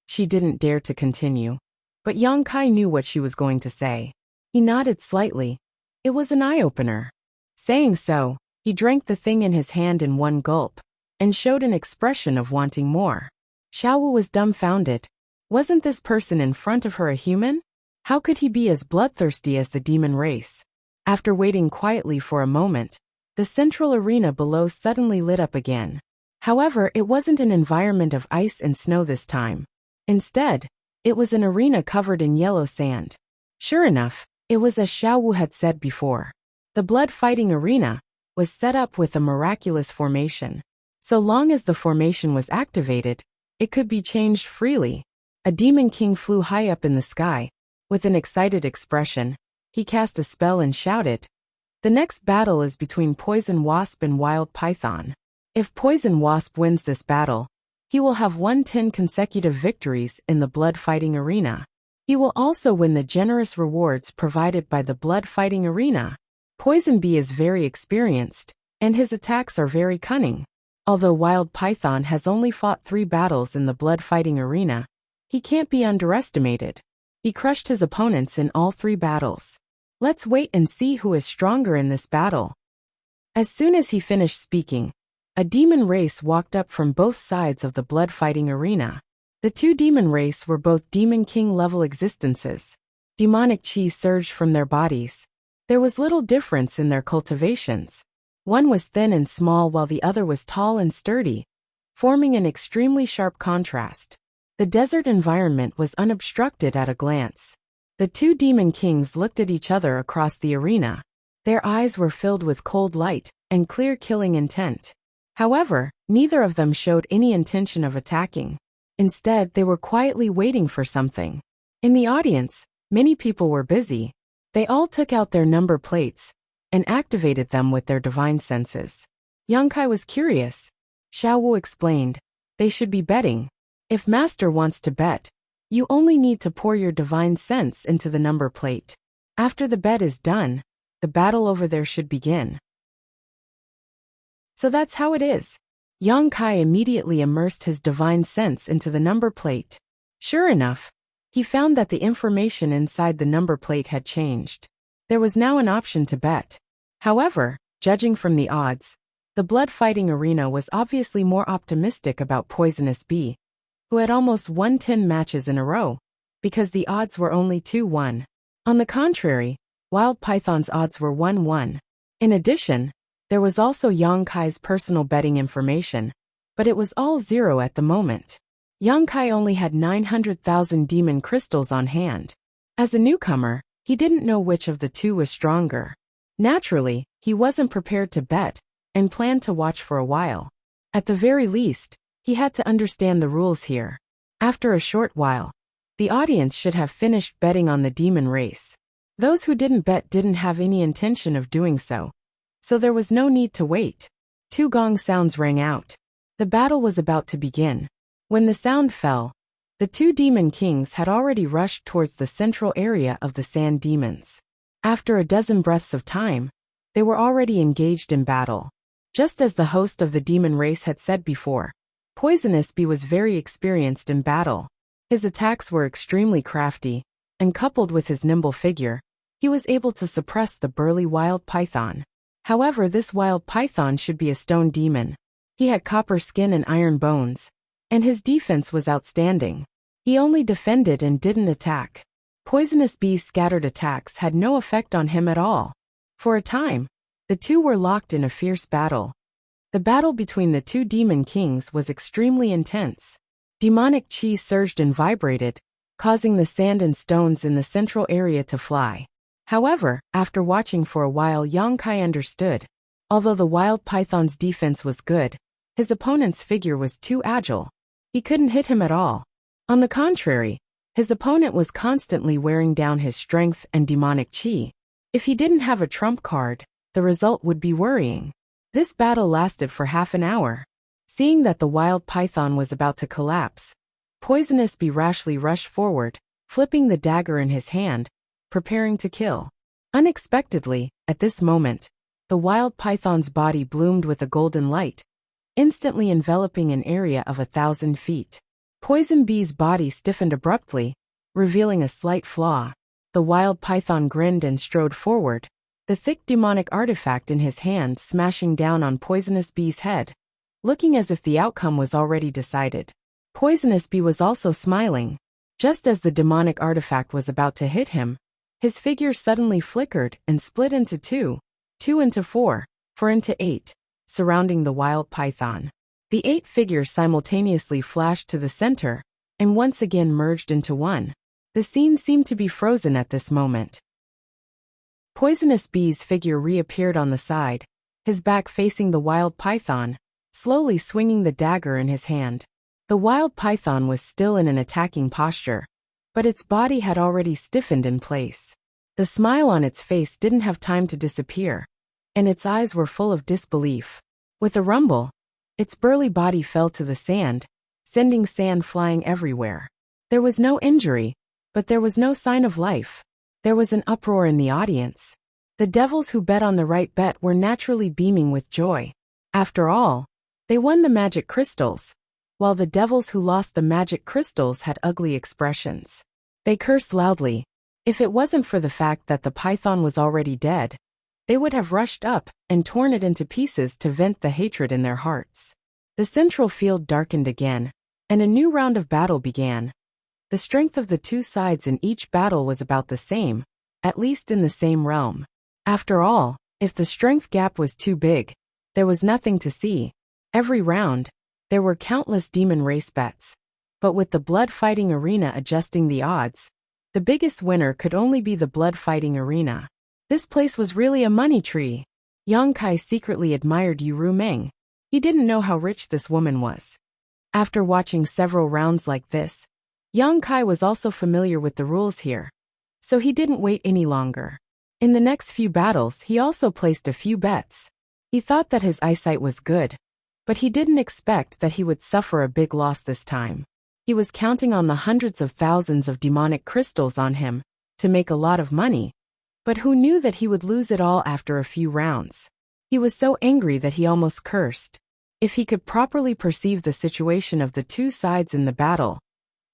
She didn't dare to continue, but Yang Kai knew what she was going to say. He nodded slightly. It was an eye-opener. Saying so, he drank the thing in his hand in one gulp, and showed an expression of wanting more. Xiao Wu was dumbfounded. Wasn't this person in front of her a human? How could he be as bloodthirsty as the demon race? After waiting quietly for a moment, the central arena below suddenly lit up again. However, it wasn't an environment of ice and snow this time. Instead, it was an arena covered in yellow sand. Sure enough, it was as Xiao Wu had said before. The blood-fighting arena was set up with a miraculous formation. So long as the formation was activated, it could be changed freely. A demon king flew high up in the sky. With an excited expression, he cast a spell and shouted, "The next battle is between Poison Wasp and Wild Python. If Poison Wasp wins this battle, he will have won 10 consecutive victories in the blood-fighting arena. He will also win the generous rewards provided by the blood-fighting arena. Poison Bee is very experienced, and his attacks are very cunning. Although Wild Python has only fought 3 battles in the blood-fighting arena, he can't be underestimated. He crushed his opponents in all 3 battles. Let's wait and see who is stronger in this battle." As soon as he finished speaking, a demon race walked up from both sides of the blood-fighting arena. The 2 demon race were both demon king-level existences. Demonic chi surged from their bodies. There was little difference in their cultivations. One was thin and small while the other was tall and sturdy, forming an extremely sharp contrast. The desert environment was unobstructed at a glance. The 2 demon kings looked at each other across the arena. Their eyes were filled with cold light and clear killing intent. However, neither of them showed any intention of attacking. Instead, they were quietly waiting for something. In the audience, many people were busy. They all took out their number plates and activated them with their divine senses. Yang Kai was curious. Xiao Wu explained, "They should be betting. If Master wants to bet, you only need to pour your divine sense into the number plate. After the bet is done, the battle over there should begin." So that's how it is. Yang Kai immediately immersed his divine sense into the number plate. Sure enough, he found that the information inside the number plate had changed. There was now an option to bet. However, judging from the odds, the blood-fighting arena was obviously more optimistic about Poisonous Bee, who had almost won 10 matches in a row, because the odds were only 2-1. On the contrary, Wild Python's odds were 1-1. In addition, there was also Yang Kai's personal betting information, but it was all 0 at the moment. Yang Kai only had 900,000 demon crystals on hand. As a newcomer, he didn't know which of the 2 was stronger. Naturally, he wasn't prepared to bet, and planned to watch for a while. At the very least, he had to understand the rules here. After a short while, the audience should have finished betting on the demon race. Those who didn't bet didn't have any intention of doing so, so there was no need to wait. 2 gong sounds rang out. The battle was about to begin. When the sound fell, the 2 demon kings had already rushed towards the central area of the sand demons. After a dozen breaths of time, they were already engaged in battle. Just as the host of the demon race had said before, Poisonous Bee was very experienced in battle. His attacks were extremely crafty, and coupled with his nimble figure, he was able to suppress the burly wild python. However, this wild python should be a stone demon. He had copper skin and iron bones, and his defense was outstanding. He only defended and didn't attack. Poisonous bees' scattered attacks had no effect on him at all. For a time, the two were locked in a fierce battle. The battle between the two demon kings was extremely intense. Demonic chi surged and vibrated, causing the sand and stones in the central area to fly. However, after watching for a while, Yang Kai understood. Although the wild python's defense was good, his opponent's figure was too agile. He couldn't hit him at all. On the contrary, his opponent was constantly wearing down his strength and demonic chi. If he didn't have a trump card, the result would be worrying. This battle lasted for half an hour. Seeing that the wild python was about to collapse, Poisonous Bee rashly rushed forward, flipping the dagger in his hand, preparing to kill. Unexpectedly, at this moment, the wild python's body bloomed with a golden light, instantly enveloping an area of 1,000 feet. Poison Bee's body stiffened abruptly, revealing a slight flaw. The wild python grinned and strode forward, the thick demonic artifact in his hand smashing down on Poisonous Bee's head, looking as if the outcome was already decided. Poisonous Bee was also smiling. Just as the demonic artifact was about to hit him, his figure suddenly flickered and split into two into four into 8, surrounding the wild python. The 8 figures simultaneously flashed to the center, and once again merged into one. The scene seemed to be frozen at this moment. Poisonous Bee's figure reappeared on the side, his back facing the wild python, slowly swinging the dagger in his hand. The wild python was still in an attacking posture, but its body had already stiffened in place. The smile on its face didn't have time to disappear, and its eyes were full of disbelief. With a rumble, its burly body fell to the sand, sending sand flying everywhere. There was no injury, but there was no sign of life. There was an uproar in the audience. The devils who bet on the right bet were naturally beaming with joy. After all, they won the magic crystals, while the devils who lost the magic crystals had ugly expressions. They cursed loudly. If it wasn't for the fact that the python was already dead, they would have rushed up and torn it into pieces to vent the hatred in their hearts. The central field darkened again, and a new round of battle began. The strength of the two sides in each battle was about the same, at least in the same realm. After all, if the strength gap was too big, there was nothing to see. Every round, there were countless demon race bets. But with the blood fighting arena adjusting the odds, the biggest winner could only be the blood fighting arena. This place was really a money tree. Yang Kai secretly admired Yu Rumeng. He didn't know how rich this woman was. After watching several rounds like this, Yang Kai was also familiar with the rules here, so he didn't wait any longer. In the next few battles, he also placed a few bets. He thought that his eyesight was good, but he didn't expect that he would suffer a big loss this time. He was counting on the hundreds of thousands of demonic crystals on him to make a lot of money, but who knew that he would lose it all after a few rounds? He was so angry that he almost cursed. If he could properly perceive the situation of the two sides in the battle,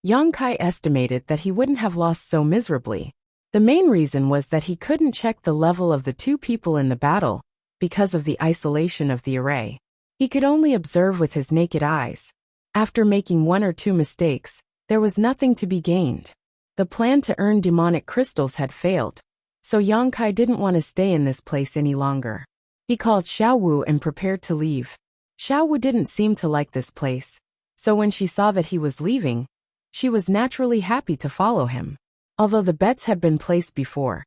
Yang Kai estimated that he wouldn't have lost so miserably. The main reason was that he couldn't check the level of the two people in the battle because of the isolation of the array. He could only observe with his naked eyes. After making one or two mistakes, there was nothing to be gained. The plan to earn demonic crystals had failed, so Yang Kai didn't want to stay in this place any longer. He called Xiao Wu and prepared to leave. Xiao Wu didn't seem to like this place, so when she saw that he was leaving, she was naturally happy to follow him. Although the bets had been placed before,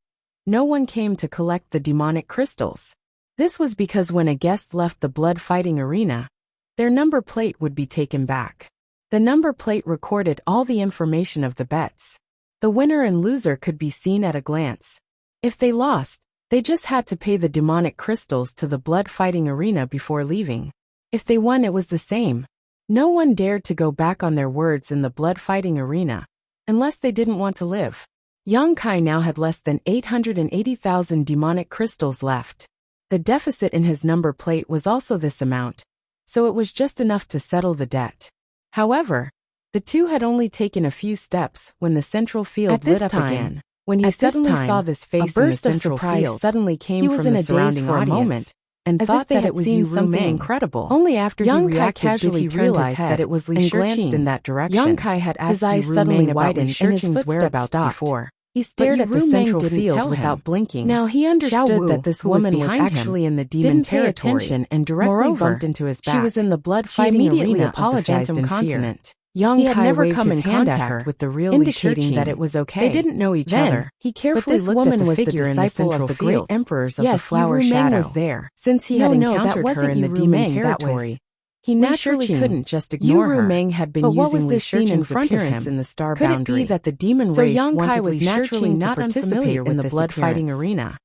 no one came to collect the demonic crystals. This was because when a guest left the blood fighting arena, their number plate would be taken back. The number plate recorded all the information of the bets. The winner and loser could be seen at a glance. If they lost, they just had to pay the demonic crystals to the blood fighting arena before leaving. If they won, it was the same. No one dared to go back on their words in the blood fighting arena, unless they didn't want to live. Yang Kai now had less than 880,000 demonic crystals left. The deficit in his number plate was also this amount, so it was just enough to settle the debt. However, The two had only taken a few steps when the central field lit up again. When he suddenly saw this face, a burst of surprise suddenly came from the surrounding audience, and thought that it was something incredible. Only after he reacted did he realize that it was Li Shurqing, glanced in that direction. Yang Kai had asked his eyes suddenly widened and his footsteps stopped. He stared at the central field without blinking. Now he understood that this woman was actually in the demon territory and directly bumped into his back. She was in the blood-fighting arena of the Phantom Continent. Yang Kai had never come in contact with the real indicating that it was okay. They didn't know each other. He carefully looked at the figure in the central of the great emperors of the Flower Shadow. Was there. Since he had encountered her in the demon territory, he naturally couldn't just ignore her. Meng had been using this scene in front of him in the star boundary. Could it be that the demon race Yang Kai was naturally not unfamiliar in the blood-fighting arena?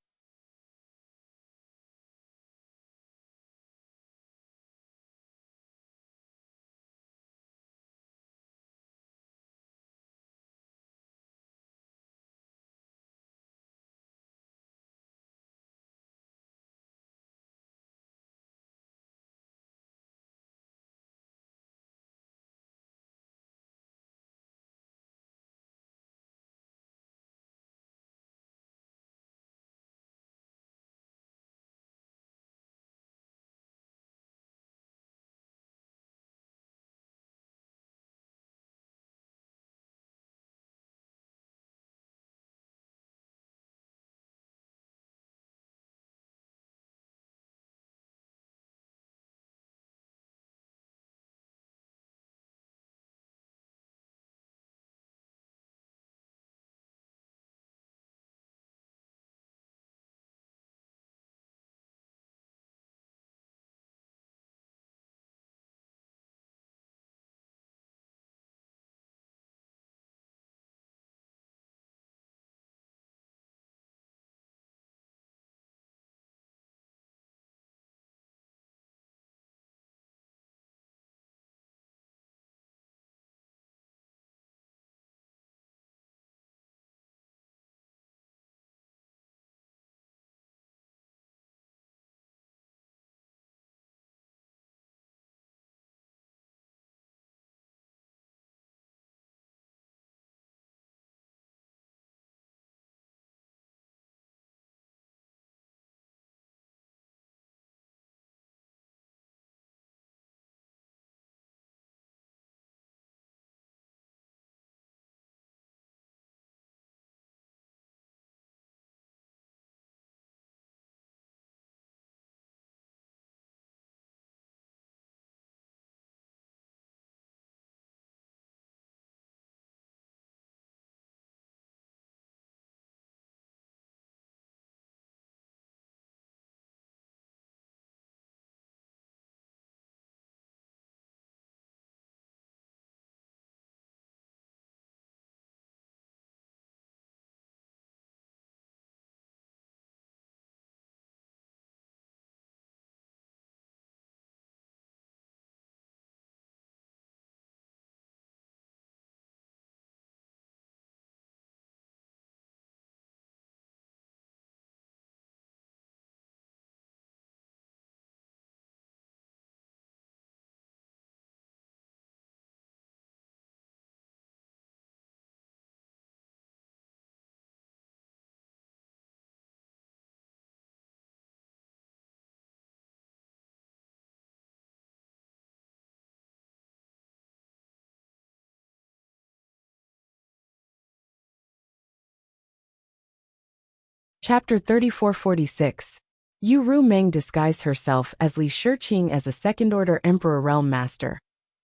Chapter 3446. Yu Meng disguised herself as Li Shurqing as a second-order Emperor Realm Master.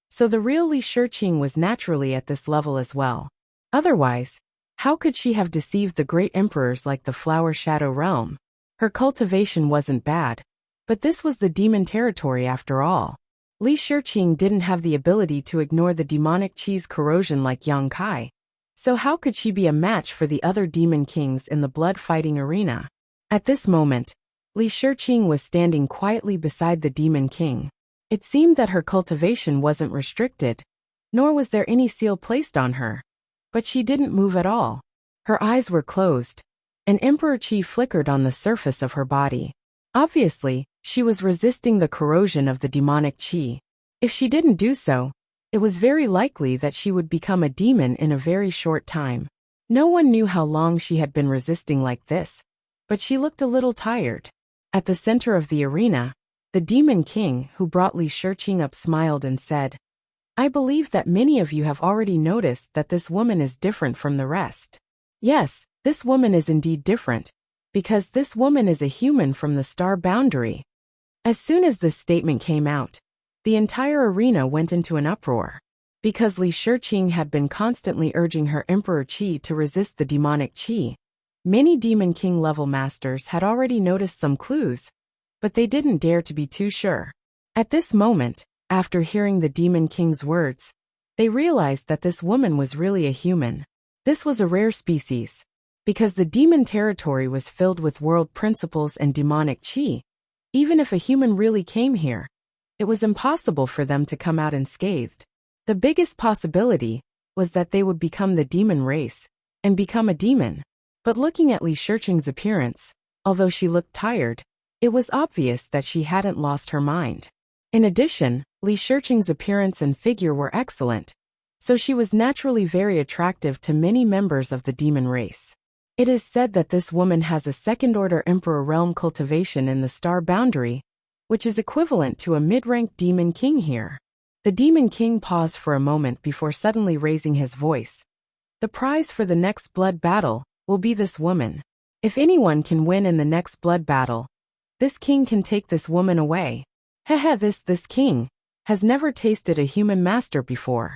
So the real Li Shurqing was naturally at this level as well. Otherwise, how could she have deceived the great emperors like the Flower Shadow Realm? Her cultivation wasn't bad, but this was the demon territory after all. Li Shurqing didn't have the ability to ignore the demonic chi's corrosion like Yang Kai. So how could she be a match for the other demon kings in the blood-fighting arena? At this moment, Li Shurqing was standing quietly beside the demon king. It seemed that her cultivation wasn't restricted, nor was there any seal placed on her. But she didn't move at all. Her eyes were closed. An emperor chi flickered on the surface of her body. Obviously, she was resisting the corrosion of the demonic chi. If she didn't do so, It was very likely that she would become a demon in a very short time. No one knew how long she had been resisting like this, but she looked a little tired. At the center of the arena, the Demon King, who brought Li Shiqing up, smiled and said, "I believe that many of you have already noticed that this woman is different from the rest. Yes, this woman is indeed different, because this woman is a human from the star boundary." As soon as this statement came out, the entire arena went into an uproar. Because Li Shiqing had been constantly urging her Emperor Qi to resist the demonic Qi, many Demon King level masters had already noticed some clues, but they didn't dare to be too sure. At this moment, after hearing the Demon King's words, they realized that this woman was really a human. This was a rare species. Because the demon territory was filled with world principles and demonic Qi, even if a human really came here, it was impossible for them to come out unscathed. The biggest possibility was that they would become the demon race and become a demon. But looking at Li Shiqing's appearance, although she looked tired, it was obvious that she hadn't lost her mind. In addition, Li Shiqing's appearance and figure were excellent, so she was naturally very attractive to many members of the demon race. It is said that this woman has a second-order Emperor realm cultivation in the star boundary, which is equivalent to a mid-rank Demon King here. The Demon King paused for a moment before suddenly raising his voice. "The prize for the next blood battle will be this woman. If anyone can win in the next blood battle, this king can take this woman away. Hehe, this king has never tasted a human master before."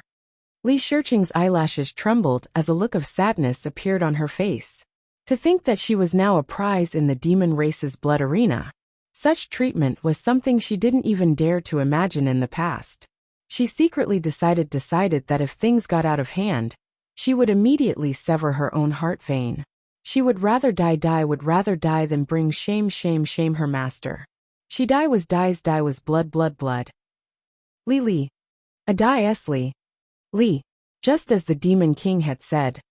Li Shiqing's eyelashes trembled as a look of sadness appeared on her face. To think that she was now a prize in the demon race's blood arena. Such treatment was something she didn't even dare to imagine in the past. She secretly decided that if things got out of hand, she would immediately sever her own heart vein. She would rather die than bring shame her master. She die was blood. Li. A die Li. Li. Just as the Demon King had said,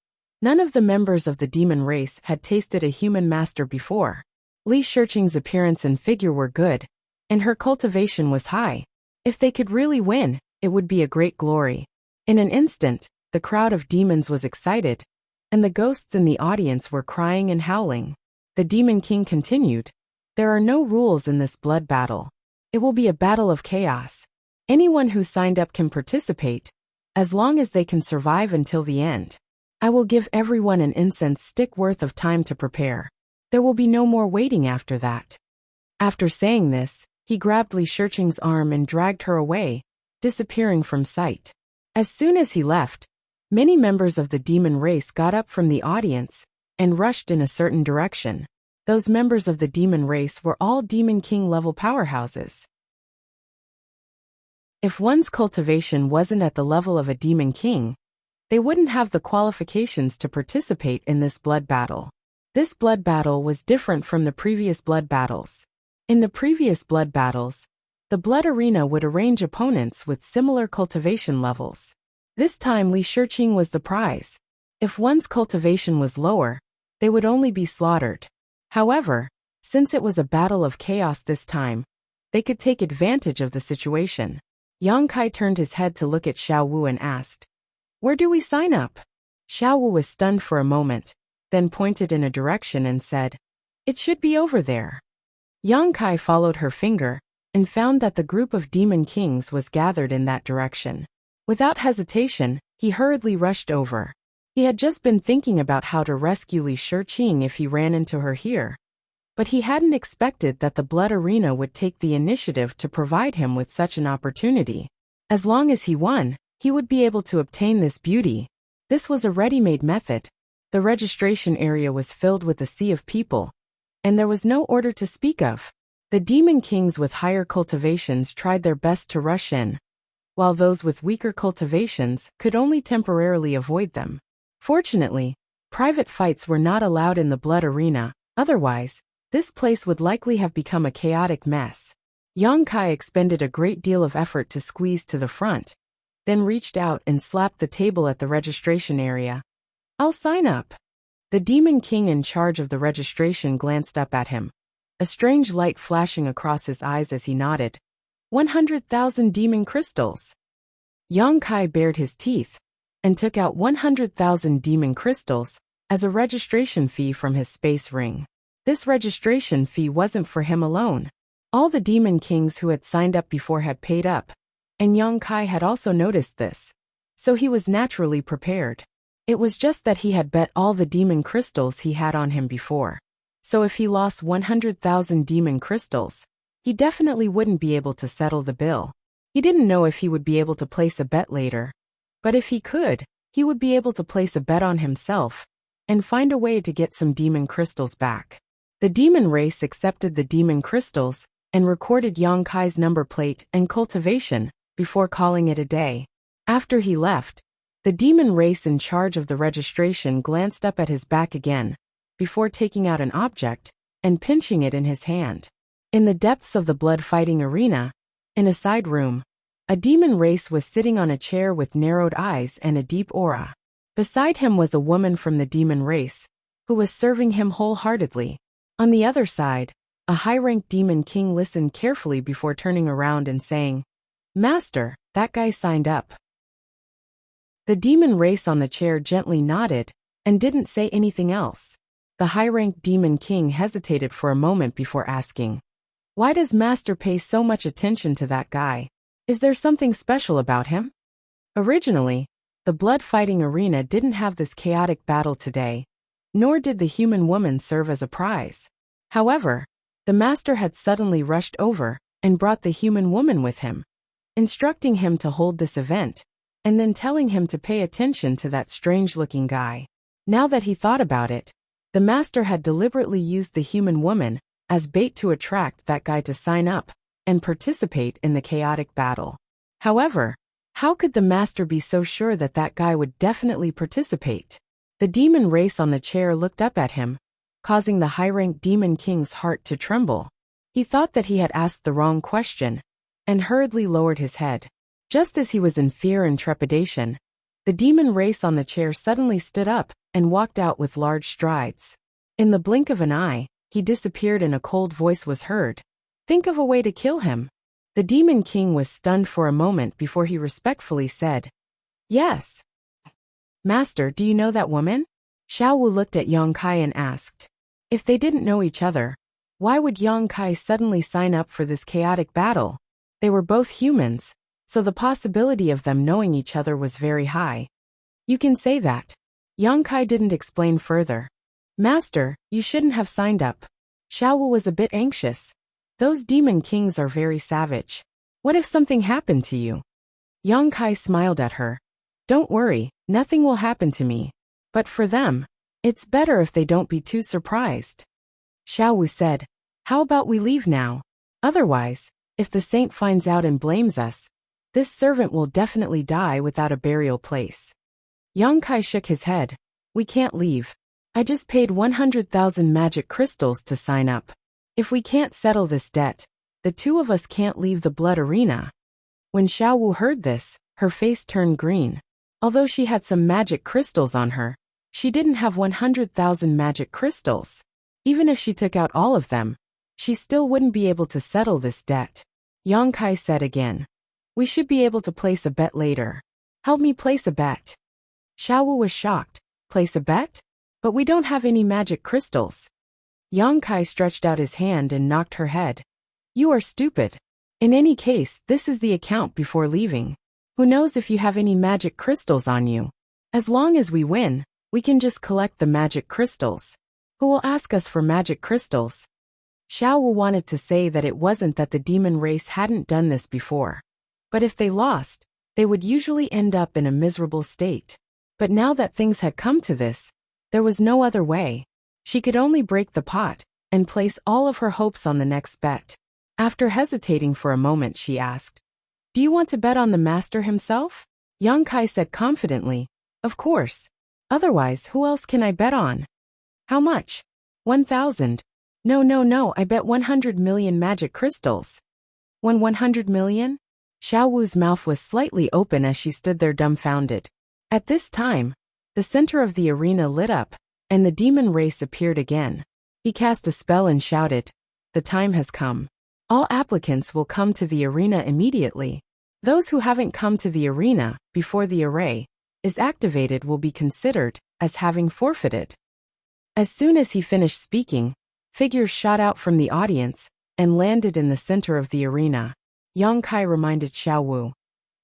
none of the members of the demon race had tasted a human master before. Li Shiqing's appearance and figure were good, and her cultivation was high. If they could really win, it would be a great glory. In an instant, the crowd of demons was excited, and the ghosts in the audience were crying and howling. The Demon King continued, "There are no rules in this blood battle. It will be a battle of chaos. Anyone who signed up can participate, as long as they can survive until the end. I will give everyone an incense stick worth of time to prepare. There will be no more waiting after that." After saying this, he grabbed Li Shiqing's arm and dragged her away, disappearing from sight. As soon as he left, many members of the demon race got up from the audience and rushed in a certain direction. Those members of the demon race were all Demon King level powerhouses. If one's cultivation wasn't at the level of a Demon King, they wouldn't have the qualifications to participate in this blood battle. This blood battle was different from the previous blood battles. In the previous blood battles, the blood arena would arrange opponents with similar cultivation levels. This time Li Shiqing was the prize. If one's cultivation was lower, they would only be slaughtered. However, since it was a battle of chaos this time, they could take advantage of the situation. Yang Kai turned his head to look at Xiao Wu and asked, "Where do we sign up?" Xiao Wu was stunned for a moment, then pointed in a direction and said, "It should be over there." Yang Kai followed her finger and found that the group of Demon Kings was gathered in that direction. Without hesitation, he hurriedly rushed over. He had just been thinking about how to rescue Li Shiqing if he ran into her here. But he hadn't expected that the blood arena would take the initiative to provide him with such an opportunity. As long as he won, he would be able to obtain this beauty. This was a ready-made method. The registration area was filled with a sea of people, and there was no order to speak of. The Demon Kings with higher cultivations tried their best to rush in, while those with weaker cultivations could only temporarily avoid them. Fortunately, private fights were not allowed in the blood arena, otherwise, this place would likely have become a chaotic mess. Yang Kai expended a great deal of effort to squeeze to the front, then reached out and slapped the table at the registration area. "I'll sign up." The Demon King in charge of the registration glanced up at him, a strange light flashing across his eyes as he nodded. 100,000 demon crystals. Yang Kai bared his teeth and took out 100,000 demon crystals as a registration fee from his space ring. This registration fee wasn't for him alone. All the demon kings who had signed up before had paid up, and Yang Kai had also noticed this, so he was naturally prepared. It was just that he had bet all the demon crystals he had on him before. So if he lost 100,000 demon crystals, he definitely wouldn't be able to settle the bill. He didn't know if he would be able to place a bet later, but if he could, he would be able to place a bet on himself and find a way to get some demon crystals back. The demon race accepted the demon crystals and recorded Yang Kai's number plate and cultivation before calling it a day. After he left, the demon race in charge of the registration glanced up at his back again before taking out an object and pinching it in his hand. In the depths of the blood-fighting arena, in a side room, a demon race was sitting on a chair with narrowed eyes and a deep aura. Beside him was a woman from the demon race, who was serving him wholeheartedly. On the other side, a high-ranked demon king listened carefully before turning around and saying, "Master, that guy signed up." The demon race on the chair gently nodded and didn't say anything else. The high-ranked demon king hesitated for a moment before asking, "Why does Master pay so much attention to that guy? Is there something special about him?" Originally, the blood-fighting arena didn't have this chaotic battle today, nor did the human woman serve as a prize. However, the master had suddenly rushed over and brought the human woman with him, instructing him to hold this event, and then telling him to pay attention to that strange-looking guy. Now that he thought about it, the master had deliberately used the human woman as bait to attract that guy to sign up and participate in the chaotic battle. However, how could the master be so sure that that guy would definitely participate? The demon race on the chair looked up at him, causing the high-ranked demon king's heart to tremble. He thought that he had asked the wrong question, and hurriedly lowered his head. Just as he was in fear and trepidation, the demon race on the chair suddenly stood up and walked out with large strides. In the blink of an eye, he disappeared and a cold voice was heard. "Think of a way to kill him." The demon king was stunned for a moment before he respectfully said, "Yes." "Master, do you know that woman?" Xiao Wu looked at Yang Kai and asked. If they didn't know each other, why would Yang Kai suddenly sign up for this chaotic battle? They were both humans, so the possibility of them knowing each other was very high. "You can say that." Yang Kai didn't explain further. "Master, you shouldn't have signed up." Xiao Wu was a bit anxious. Those demon kings are very savage. What if something happened to you? Yang Kai smiled at her. "Don't worry, nothing will happen to me. But for them, it's better if they don't be too surprised." Xiao Wu said, "How about we leave now? Otherwise, if the saint finds out and blames us, this servant will definitely die without a burial place." Yang Kai shook his head. "We can't leave. I just paid 100,000 magic crystals to sign up. If we can't settle this debt, the two of us can't leave the blood arena." When Xiao Wu heard this, her face turned green. Although she had some magic crystals on her, she didn't have 100,000 magic crystals. Even if she took out all of them, she still wouldn't be able to settle this debt. Yang Kai said again, "We should be able to place a bet later. Help me place a bet." Xiao Wu was shocked. "Place a bet? But we don't have any magic crystals." Yang Kai stretched out his hand and knocked her head. "You are stupid. In any case, this is the account before leaving. Who knows if you have any magic crystals on you? As long as we win, we can just collect the magic crystals. Who will ask us for magic crystals?" Xiao Wu wanted to say that it wasn't that the demon race hadn't done this before. But if they lost, they would usually end up in a miserable state. But now that things had come to this, there was no other way. She could only break the pot and place all of her hopes on the next bet. After hesitating for a moment, she asked, "Do you want to bet on the master himself?" Yang Kai said confidently, "Of course. Otherwise, who else can I bet on?" "How much?" 1,000. No, I bet 100 million magic crystals." 100 million? Xiao Wu's mouth was slightly open as she stood there dumbfounded. At this time, the center of the arena lit up, and the demon race appeared again. He cast a spell and shouted, "The time has come. All applicants will come to the arena immediately. Those who haven't come to the arena before the array is activated will be considered as having forfeited. As soon as he finished speaking, figures shot out from the audience and landed in the center of the arena. Yang Kai reminded Xiao Wu,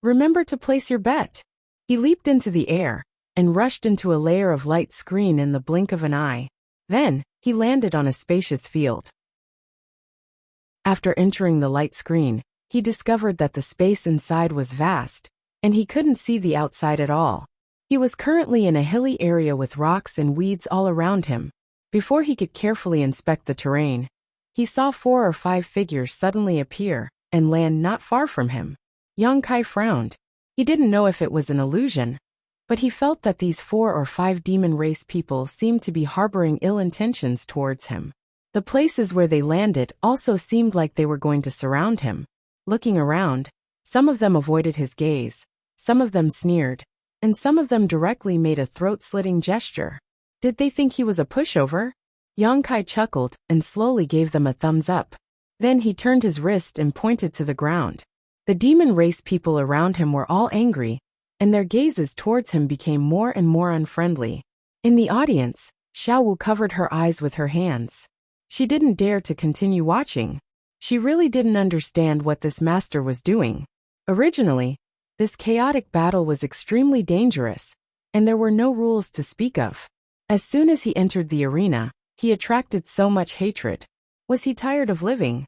"Remember to place your bet." He leaped into the air and rushed into a layer of light screen in the blink of an eye. Then, he landed on a spacious field. After entering the light screen, he discovered that the space inside was vast, and he couldn't see the outside at all. He was currently in a hilly area with rocks and weeds all around him. Before he could carefully inspect the terrain, he saw 4 or 5 figures suddenly appear and land not far from him. Yang Kai frowned. He didn't know if it was an illusion, but he felt that these 4 or 5 demon race people seemed to be harboring ill intentions towards him. The places where they landed also seemed like they were going to surround him. Looking around, some of them avoided his gaze, some of them sneered, and some of them directly made a throat-slitting gesture. Did they think he was a pushover? Yang Kai chuckled and slowly gave them a thumbs up. Then he turned his wrist and pointed to the ground. The demon race people around him were all angry, and their gazes towards him became more and more unfriendly. In the audience, Xiao Wu covered her eyes with her hands. She didn't dare to continue watching. She really didn't understand what this master was doing. Originally, this chaotic battle was extremely dangerous, and there were no rules to speak of. As soon as he entered the arena, he attracted so much hatred. Was he tired of living?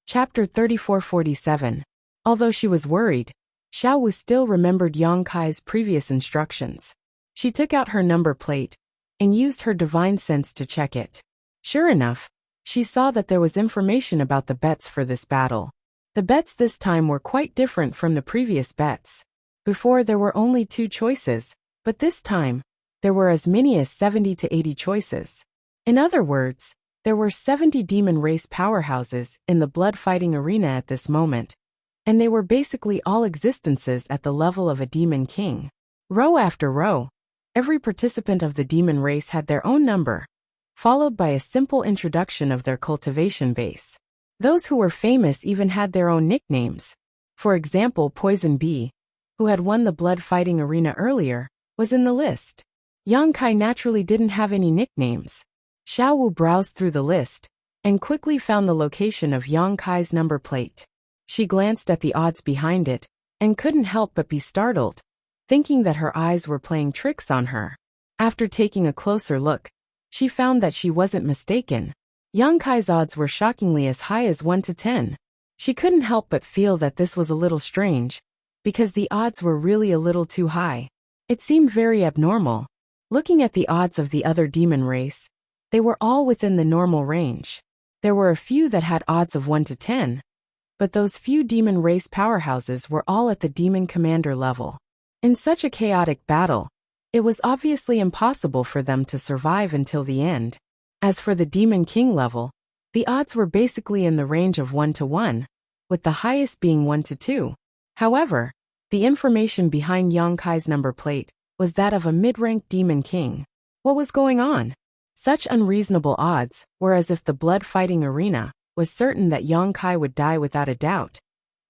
Chapter 3447. Although she was worried, Xiao Wu still remembered Yang Kai's previous instructions. She took out her number plate and used her divine sense to check it. Sure enough, she saw that there was information about the bets for this battle. The bets this time were quite different from the previous bets. Before there were only 2 choices, but this time, There were as many as 70 to 80 choices. In other words, there were 70 demon race powerhouses in the blood fighting arena at this moment, and they were basically all existences at the level of a demon king. Row after row, every participant of the demon race had their own number, followed by a simple introduction of their cultivation base. Those who were famous even had their own nicknames. For example, Poison Bee, who had won the blood fighting arena earlier, was in the list. Yang Kai naturally didn't have any nicknames. Xiao Wu browsed through the list and quickly found the location of Yang Kai's number plate. She glanced at the odds behind it and couldn't help but be startled, thinking that her eyes were playing tricks on her. After taking a closer look, she found that she wasn't mistaken. Yang Kai's odds were shockingly as high as 1 to 10. She couldn't help but feel that this was a little strange, because the odds were really a little too high. It seemed very abnormal. Looking at the odds of the other demon race, they were all within the normal range. There were a few that had odds of 1 to 10, but those few demon race powerhouses were all at the demon commander level. In such a chaotic battle, it was obviously impossible for them to survive until the end. As for the demon king level, the odds were basically in the range of 1 to 1, with the highest being 1 to 2. However, the information behind Yang Kai's number plate was that of a mid-ranked demon king. What was going on? Such unreasonable odds were as if the blood fighting arena was certain that Yang Kai would die without a doubt,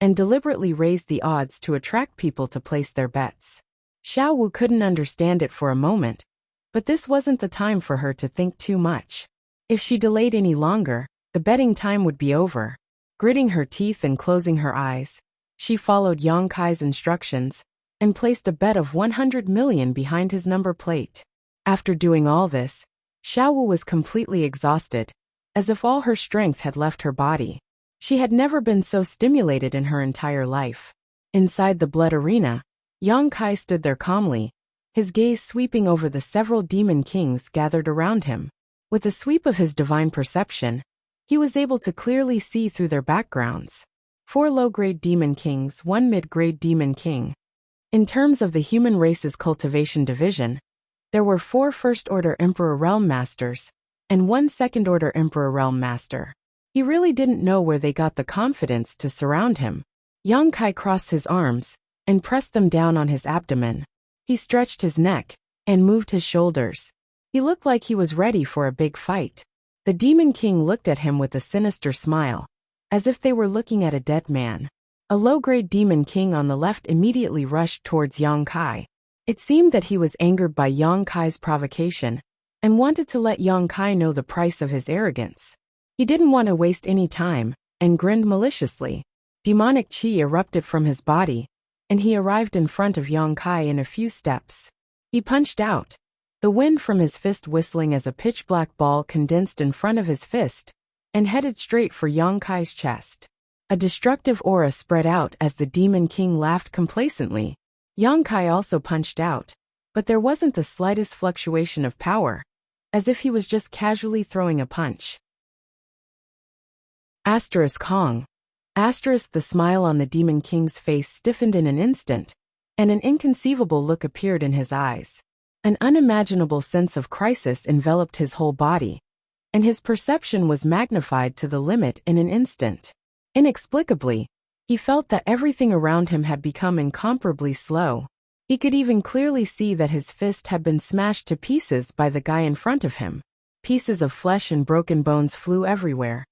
and deliberately raised the odds to attract people to place their bets. Xiao Wu couldn't understand it for a moment, but this wasn't the time for her to think too much. If she delayed any longer, the betting time would be over. Gritting her teeth and closing her eyes, she followed Yang Kai's instructions and placed a bet of 100 million behind his number plate. After doing all this, Xiao Wu was completely exhausted, as if all her strength had left her body. She had never been so stimulated in her entire life. Inside the blood arena, Yang Kai stood there calmly, his gaze sweeping over the several demon kings gathered around him. With the sweep of his divine perception, he was able to clearly see through their backgrounds. 4 low-grade demon kings, 1 mid-grade demon king. In terms of the human race's cultivation division, there were 4 first-order Emperor Realm Masters and 1 second-order Emperor Realm Master. He really didn't know where they got the confidence to surround him. Yang Kai crossed his arms and pressed them down on his abdomen. He stretched his neck and moved his shoulders. He looked like he was ready for a big fight. The Demon King looked at him with a sinister smile, as if they were looking at a dead man. A low-grade Demon King on the left immediately rushed towards Yang Kai. It seemed that he was angered by Yang Kai's provocation and wanted to let Yang Kai know the price of his arrogance. He didn't want to waste any time and grinned maliciously. Demonic chi erupted from his body, and he arrived in front of Yang Kai in a few steps. He punched out, the wind from his fist whistling as a pitch-black ball condensed in front of his fist and headed straight for Yang Kai's chest. A destructive aura spread out as the Demon King laughed complacently. Yang Kai also punched out, but there wasn't the slightest fluctuation of power, as if he was just casually throwing a punch. Kong. The smile on the Demon King's face stiffened in an instant, and an inconceivable look appeared in his eyes. An unimaginable sense of crisis enveloped his whole body, and his perception was magnified to the limit in an instant. Inexplicably, he felt that everything around him had become incomparably slow. He could even clearly see that his fist had been smashed to pieces by the guy in front of him. Pieces of flesh and broken bones flew everywhere,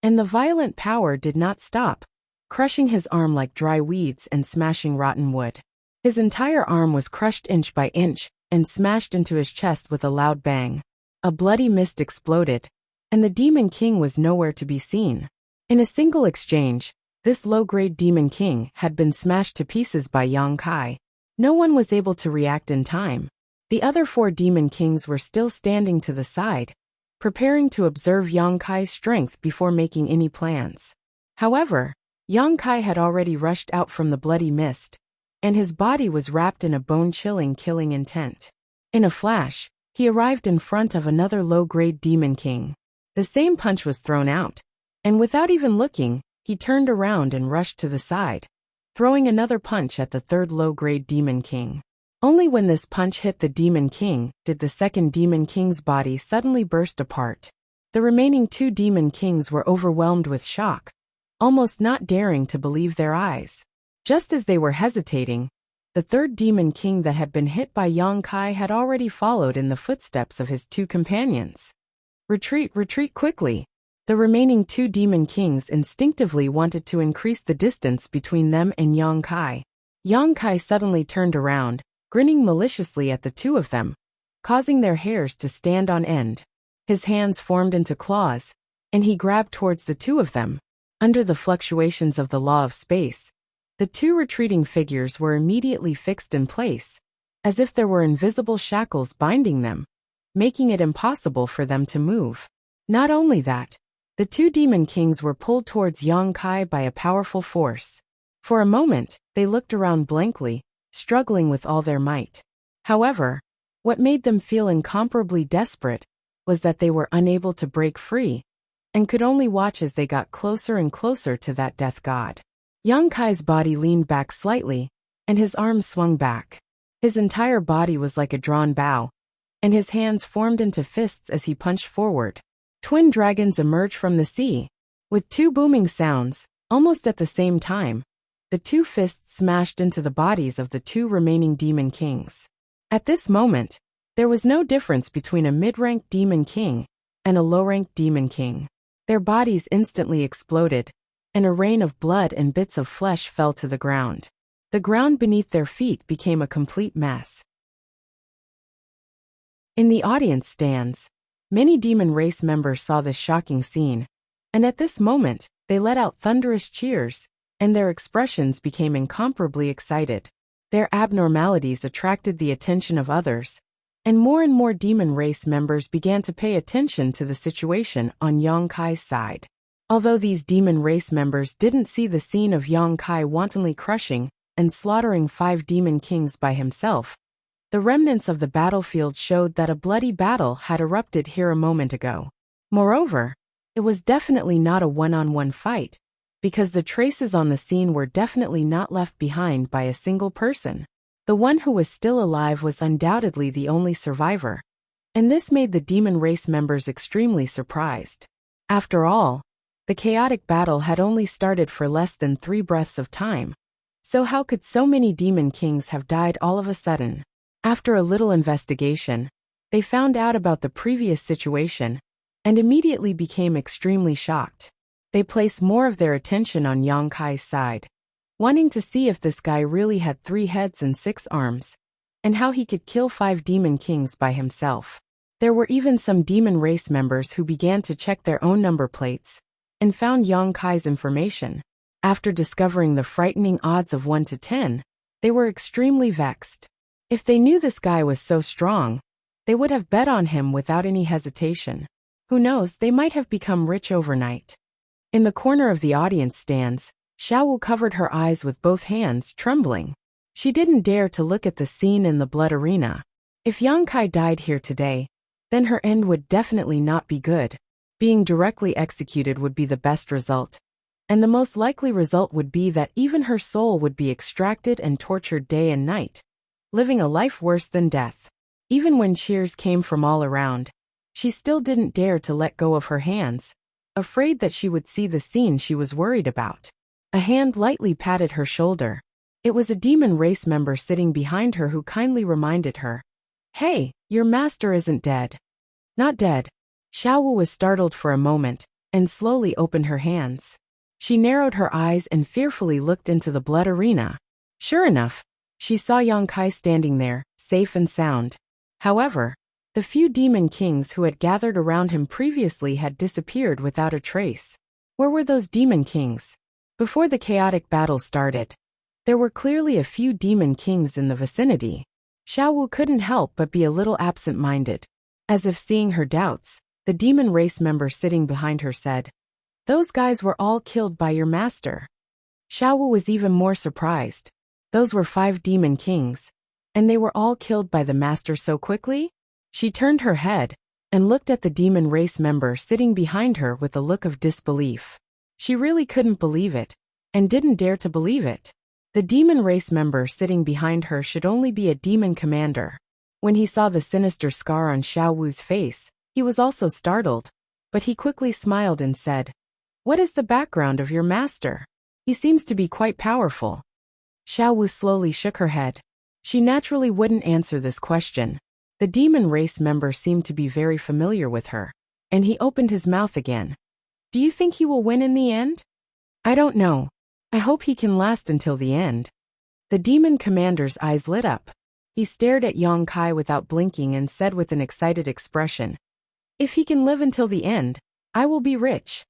and the violent power did not stop, crushing his arm like dry weeds and smashing rotten wood. His entire arm was crushed inch by inch and smashed into his chest with a loud bang. A bloody mist exploded, and the Demon King was nowhere to be seen. In a single exchange, this low-grade Demon King had been smashed to pieces by Yang Kai. No one was able to react in time. The other 4 Demon Kings were still standing to the side, preparing to observe Yang Kai's strength before making any plans. However, Yang Kai had already rushed out from the bloody mist, and his body was wrapped in a bone-chilling killing intent. In a flash, he arrived in front of another low-grade Demon King. The same punch was thrown out, and without even looking, he turned around and rushed to the side, throwing another punch at the 3rd low-grade Demon King. Only when this punch hit the Demon King did the second Demon King's body suddenly burst apart. The remaining two Demon Kings were overwhelmed with shock, almost not daring to believe their eyes. Just as they were hesitating, the third Demon King that had been hit by Yang Kai had already followed in the footsteps of his two companions. Retreat, retreat quickly! The remaining two Demon Kings instinctively wanted to increase the distance between them and Yang Kai. Yang Kai suddenly turned around, grinning maliciously at the two of them, causing their hairs to stand on end. His hands formed into claws, and he grabbed towards the two of them. Under the fluctuations of the law of space, the two retreating figures were immediately fixed in place, as if there were invisible shackles binding them, making it impossible for them to move. Not only that, the two Demon Kings were pulled towards Yang Kai by a powerful force. For a moment, they looked around blankly, struggling with all their might. However, what made them feel incomparably desperate was that they were unable to break free, and could only watch as they got closer and closer to that death god. Yang Kai's body leaned back slightly, and his arms swung back. His entire body was like a drawn bow, and his hands formed into fists as he punched forward. Twin dragons emerged from the sea. With two booming sounds, almost at the same time, the two fists smashed into the bodies of the two remaining Demon Kings. At this moment, there was no difference between a mid-ranked Demon King and a low-ranked Demon King. Their bodies instantly exploded, and a rain of blood and bits of flesh fell to the ground. The ground beneath their feet became a complete mess. In the audience stands, many demon race members saw this shocking scene, and at this moment, they let out thunderous cheers, and their expressions became incomparably excited. Their abnormalities attracted the attention of others, and more demon race members began to pay attention to the situation on Yang Kai's side. Although these demon race members didn't see the scene of Yang Kai wantonly crushing and slaughtering 5 Demon Kings by himself, the remnants of the battlefield showed that a bloody battle had erupted here a moment ago. Moreover, it was definitely not a one-on-one fight, because the traces on the scene were definitely not left behind by a single person. The one who was still alive was undoubtedly the only survivor, and this made the demon race members extremely surprised. After all, the chaotic battle had only started for less than 3 breaths of time, so how could so many Demon Kings have died all of a sudden? After a little investigation, they found out about the previous situation, and immediately became extremely shocked. They placed more of their attention on Yang Kai's side, wanting to see if this guy really had 3 heads and 6 arms, and how he could kill 5 Demon Kings by himself. There were even some demon race members who began to check their own number plates, and found Yang Kai's information. After discovering the frightening odds of 1 to 10, they were extremely vexed. If they knew this guy was so strong, they would have bet on him without any hesitation. Who knows, they might have become rich overnight. In the corner of the audience stands, Xiaowu covered her eyes with both hands, trembling. She didn't dare to look at the scene in the blood arena. If Yang Kai died here today, then her end would definitely not be good. Being directly executed would be the best result, and the most likely result would be that even her soul would be extracted and tortured day and night, living a life worse than death. Even when cheers came from all around, she still didn't dare to let go of her hands, afraid that she would see the scene she was worried about. A hand lightly patted her shoulder. It was a demon race member sitting behind her who kindly reminded her, "Hey, your master isn't dead." Not dead. Xiaowu was startled for a moment, and slowly opened her hands. She narrowed her eyes and fearfully looked into the blood arena. Sure enough, she saw Yang Kai standing there, safe and sound. However, the few Demon Kings who had gathered around him previously had disappeared without a trace. Where were those Demon Kings? Before the chaotic battle started, there were clearly a few Demon Kings in the vicinity. Xiaowu couldn't help but be a little absent-minded. As if seeing her doubts, the demon race member sitting behind her said, "Those guys were all killed by your master." Xiaowu was even more surprised. Those were 5 Demon Kings, and they were all killed by the master so quickly? She turned her head and looked at the demon race member sitting behind her with a look of disbelief. She really couldn't believe it, and didn't dare to believe it. The demon race member sitting behind her should only be a demon commander. When he saw the sinister scar on Xiao Wu's face, he was also startled, but he quickly smiled and said, "What is the background of your master? He seems to be quite powerful." Xiao Wu slowly shook her head. She naturally wouldn't answer this question. The demon race member seemed to be very familiar with her, and he opened his mouth again. "Do you think he will win in the end?" "I don't know. I hope he can last until the end." The demon commander's eyes lit up. He stared at Yang Kai without blinking and said with an excited expression, "If he can live until the end, I will be rich."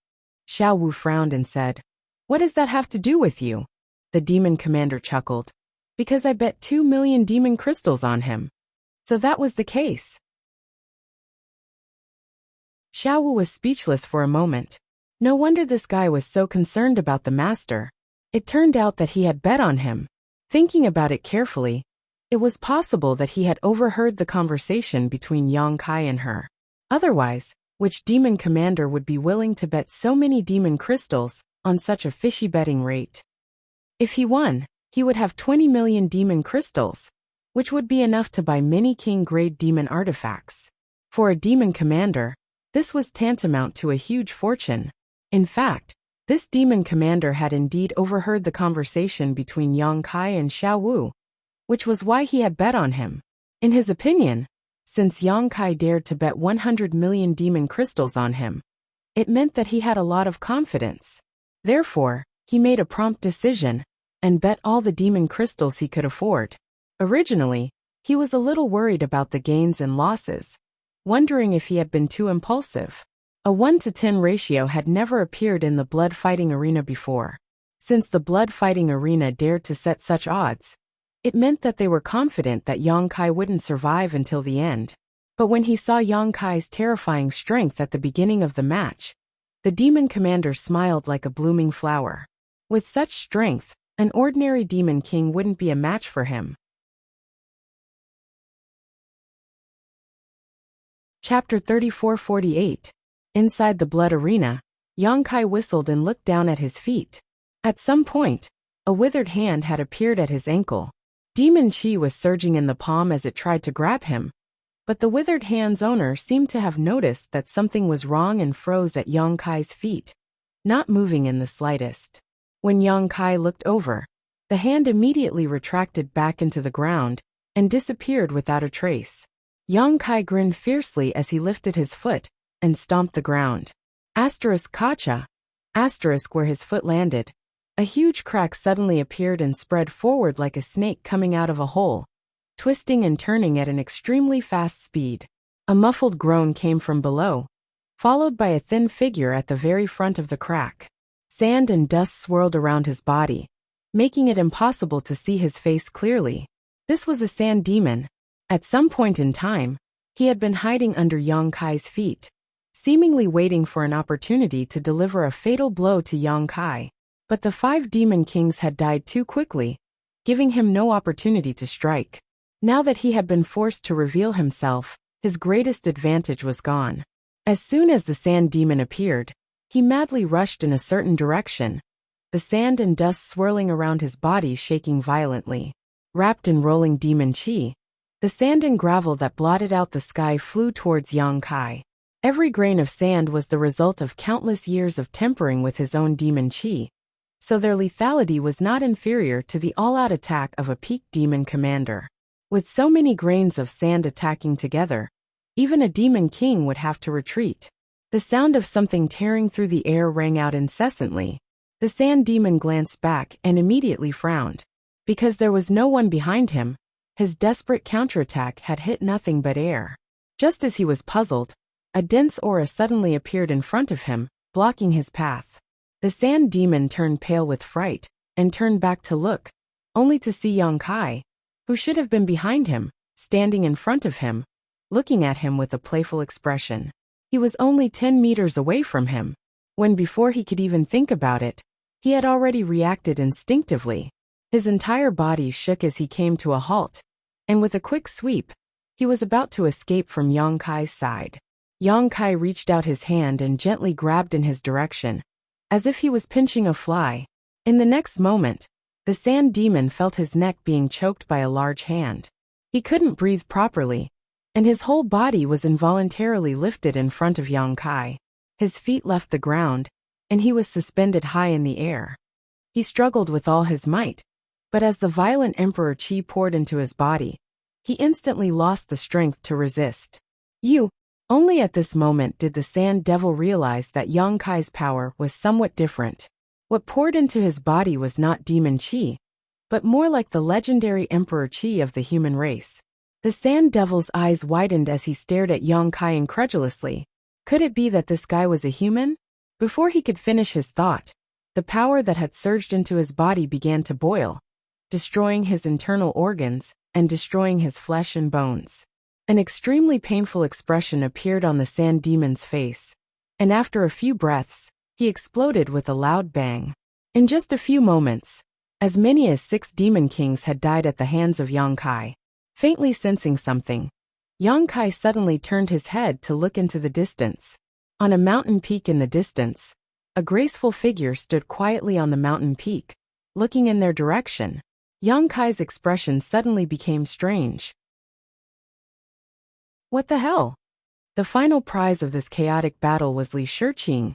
Xiao Wu frowned and said, "What does that have to do with you?" The demon commander chuckled, "Because I bet 2 million demon crystals on him." So that was the case. Xiao Wu was speechless for a moment. No wonder this guy was so concerned about the master. It turned out that he had bet on him. Thinking about it carefully, it was possible that he had overheard the conversation between Yang Kai and her. Otherwise, which demon commander would be willing to bet so many demon crystals on such a fishy betting rate? If he won, he would have 20 million demon crystals, which would be enough to buy many king-grade demon artifacts. For a demon commander, this was tantamount to a huge fortune. In fact, this demon commander had indeed overheard the conversation between Yang Kai and Xiao Wu, which was why he had bet on him. In his opinion, since Yang Kai dared to bet 100 million demon crystals on him, it meant that he had a lot of confidence. Therefore, he made a prompt decision and bet all the demon crystals he could afford. Originally, he was a little worried about the gains and losses, wondering if he had been too impulsive. A 1-to-10 ratio had never appeared in the blood fighting arena before. Since the blood fighting arena dared to set such odds, it meant that they were confident that Yang Kai wouldn't survive until the end. But when he saw Yang Kai's terrifying strength at the beginning of the match, the demon commander smiled like a blooming flower. With such strength, an ordinary demon king wouldn't be a match for him. Chapter 34-48. Inside the blood arena, Yang Kai whistled and looked down at his feet. At some point, a withered hand had appeared at his ankle. Demon Qi was surging in the palm as it tried to grab him, but the withered hand's owner seemed to have noticed that something was wrong and froze at Yang Kai's feet, not moving in the slightest. When Yang Kai looked over, the hand immediately retracted back into the ground and disappeared without a trace. Yang Kai grinned fiercely as he lifted his foot and stomped the ground. Kacha. Where his foot landed, a huge crack suddenly appeared and spread forward like a snake coming out of a hole, twisting and turning at an extremely fast speed. A muffled groan came from below, followed by a thin figure at the very front of the crack. Sand and dust swirled around his body, making it impossible to see his face clearly. This was a sand demon. At some point in time, he had been hiding under Yang Kai's feet, seemingly waiting for an opportunity to deliver a fatal blow to Yang Kai. But the 5 demon kings had died too quickly, giving him no opportunity to strike. Now that he had been forced to reveal himself, his greatest advantage was gone. As soon as the sand demon appeared, he madly rushed in a certain direction, the sand and dust swirling around his body shaking violently. Wrapped in rolling demon qi, the sand and gravel that blotted out the sky flew towards Yang Kai. Every grain of sand was the result of countless years of tempering with his own demon qi, so their lethality was not inferior to the all-out attack of a peak demon commander. With so many grains of sand attacking together, even a demon king would have to retreat. The sound of something tearing through the air rang out incessantly. The sand demon glanced back and immediately frowned. Because there was no one behind him, his desperate counterattack had hit nothing but air. Just as he was puzzled, a dense aura suddenly appeared in front of him, blocking his path. The sand demon turned pale with fright and turned back to look, only to see Yang Kai, who should have been behind him, standing in front of him, looking at him with a playful expression. He was only 10 meters away from him, when before he could even think about it, he had already reacted instinctively. His entire body shook as he came to a halt, and with a quick sweep, he was about to escape from Yang Kai's side. Yang Kai reached out his hand and gently grabbed in his direction, as if he was pinching a fly. In the next moment, The sand demon felt his neck being choked by a large hand. He couldn't breathe properly, and his whole body was involuntarily lifted in front of Yang Kai. His feet left the ground, and he was suspended high in the air. He struggled with all his might, but as the violent emperor qi poured into his body, he instantly lost the strength to resist. Only at this moment did the sand devil realize that Yang Kai's power was somewhat different. What poured into his body was not demon qi, but more like the legendary emperor qi of the human race. The sand devil's eyes widened as he stared at Yang Kai incredulously. Could it be that this guy was a human? Before he could finish his thought, the power that had surged into his body began to boil, destroying his internal organs and destroying his flesh and bones. An extremely painful expression appeared on the sand demon's face, and after a few breaths, he exploded with a loud bang. In just a few moments, as many as 6 demon kings had died at the hands of Yang Kai. Faintly sensing something, Yang Kai suddenly turned his head to look into the distance. On a mountain peak in the distance, a graceful figure stood quietly on the mountain peak, looking in their direction. Yang Kai's expression suddenly became strange. What the hell? The final prize of this chaotic battle was Li Shiqing.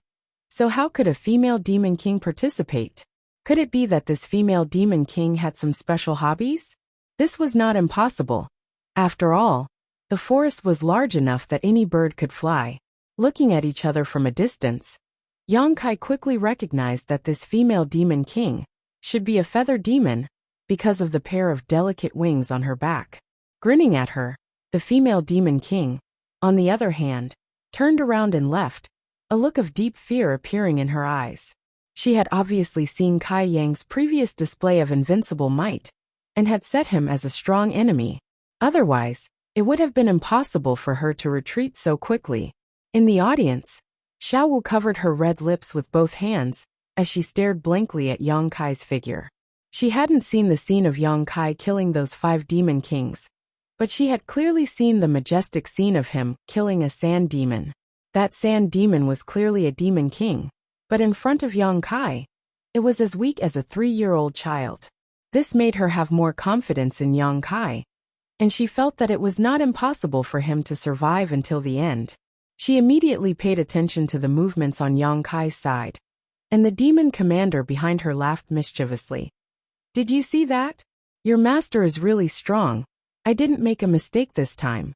So how could a female demon king participate? Could it be that this female demon king had some special hobbies? This was not impossible. After all, the forest was large enough that any bird could fly. Looking at each other from a distance, Yang Kai quickly recognized that this female demon king should be a feather demon because of the pair of delicate wings on her back. Grinning at her, the female demon king, on the other hand, turned around and left, a look of deep fear appearing in her eyes. She had obviously seen Kai Yang's previous display of invincible might, and had set him as a strong enemy. Otherwise, it would have been impossible for her to retreat so quickly. In the audience, Xiao Wu covered her red lips with both hands as she stared blankly at Yang Kai's figure. She hadn't seen the scene of Yang Kai killing those 5 demon kings, but she had clearly seen the majestic scene of him killing a sand demon. That sand demon was clearly a demon king, but in front of Yang Kai, it was as weak as a 3-year-old child. This made her have more confidence in Yang Kai, and she felt that it was not impossible for him to survive until the end. She immediately paid attention to the movements on Yang Kai's side, and the demon commander behind her laughed mischievously. Did you see that? Your master is really strong. I didn't make a mistake this time.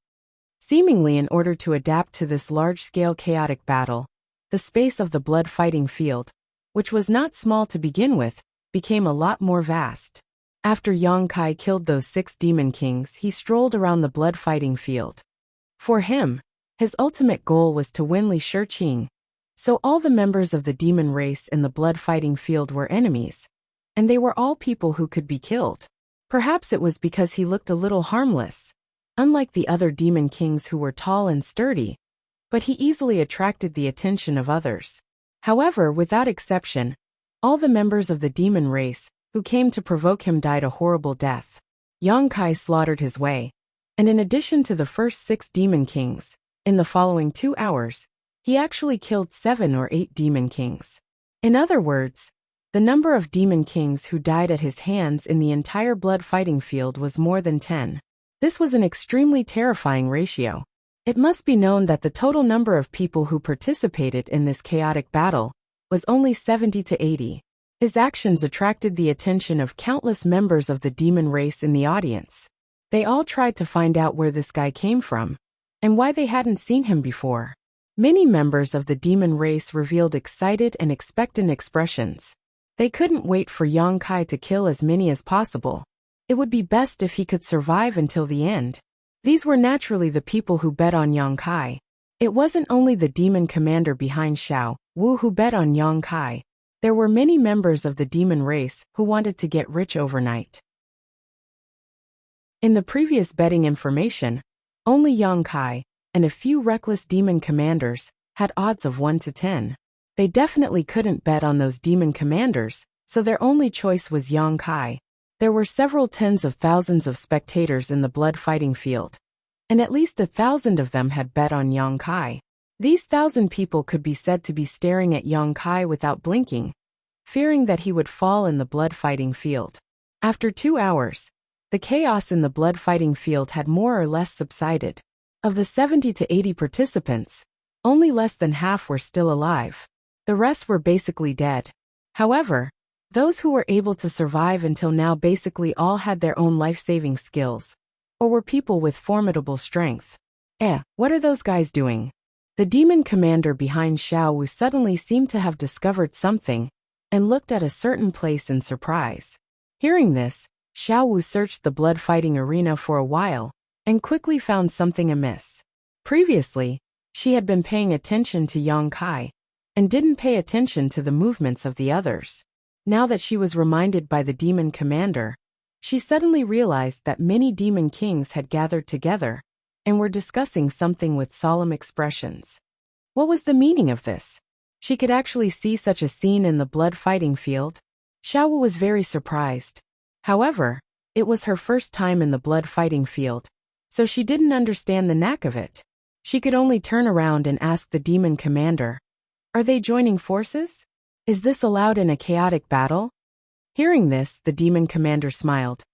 Seemingly in order to adapt to this large-scale chaotic battle, the space of the blood fighting field, which was not small to begin with, became a lot more vast. After Yang Kai killed those 6 demon kings, he strolled around the blood fighting field. For him, his ultimate goal was to win Li Shiqing. So all the members of the demon race in the blood fighting field were enemies, and they were all people who could be killed. Perhaps it was because he looked a little harmless, unlike the other demon kings who were tall and sturdy, but he easily attracted the attention of others. However, without exception, all the members of the demon race who came to provoke him died a horrible death. Yang Kai slaughtered his way, and in addition to the first 6 demon kings, in the following 2 hours, he actually killed 7 or 8 demon kings. In other words, the number of demon kings who died at his hands in the entire blood fighting field was more than 10. This was an extremely terrifying ratio. It must be known that the total number of people who participated in this chaotic battle was only 70 to 80. His actions attracted the attention of countless members of the demon race in the audience. They all tried to find out where this guy came from, and why they hadn't seen him before. Many members of the demon race revealed excited and expectant expressions. They couldn't wait for Yang Kai to kill as many as possible. It would be best if he could survive until the end. These were naturally the people who bet on Yang Kai. It wasn't only the demon commander behind Xiao Wu who bet on Yang Kai. There were many members of the demon race who wanted to get rich overnight. In the previous betting information, only Yang Kai and a few reckless demon commanders had odds of 1 to 10. They definitely couldn't bet on those demon commanders, so their only choice was Yang Kai. There were several tens of thousands of spectators in the blood fighting field, and at least 1,000 of them had bet on Yang Kai. These 1,000 people could be said to be staring at Yang Kai without blinking, fearing that he would fall in the blood-fighting field. After 2 hours, the chaos in the blood-fighting field had more or less subsided. Of the 70 to 80 participants, only less than half were still alive. The rest were basically dead. However, those who were able to survive until now basically all had their own life-saving skills, or were people with formidable strength. What are those guys doing? The demon commander behind Xiao Wu suddenly seemed to have discovered something, and looked at a certain place in surprise. Hearing this, Xiao Wu searched the blood-fighting arena for a while, and quickly found something amiss. Previously, she had been paying attention to Yang Kai, and didn't pay attention to the movements of the others. Now that she was reminded by the demon commander, she suddenly realized that many demon kings had gathered together, and were discussing something with solemn expressions. What was the meaning of this? She could actually see such a scene in the blood-fighting field. Xiao Wu was very surprised. However, it was her first time in the blood-fighting field, so she didn't understand the knack of it. She could only turn around and ask the demon commander, "Are they joining forces? Is this allowed in a chaotic battle?" Hearing this, the demon commander smiled.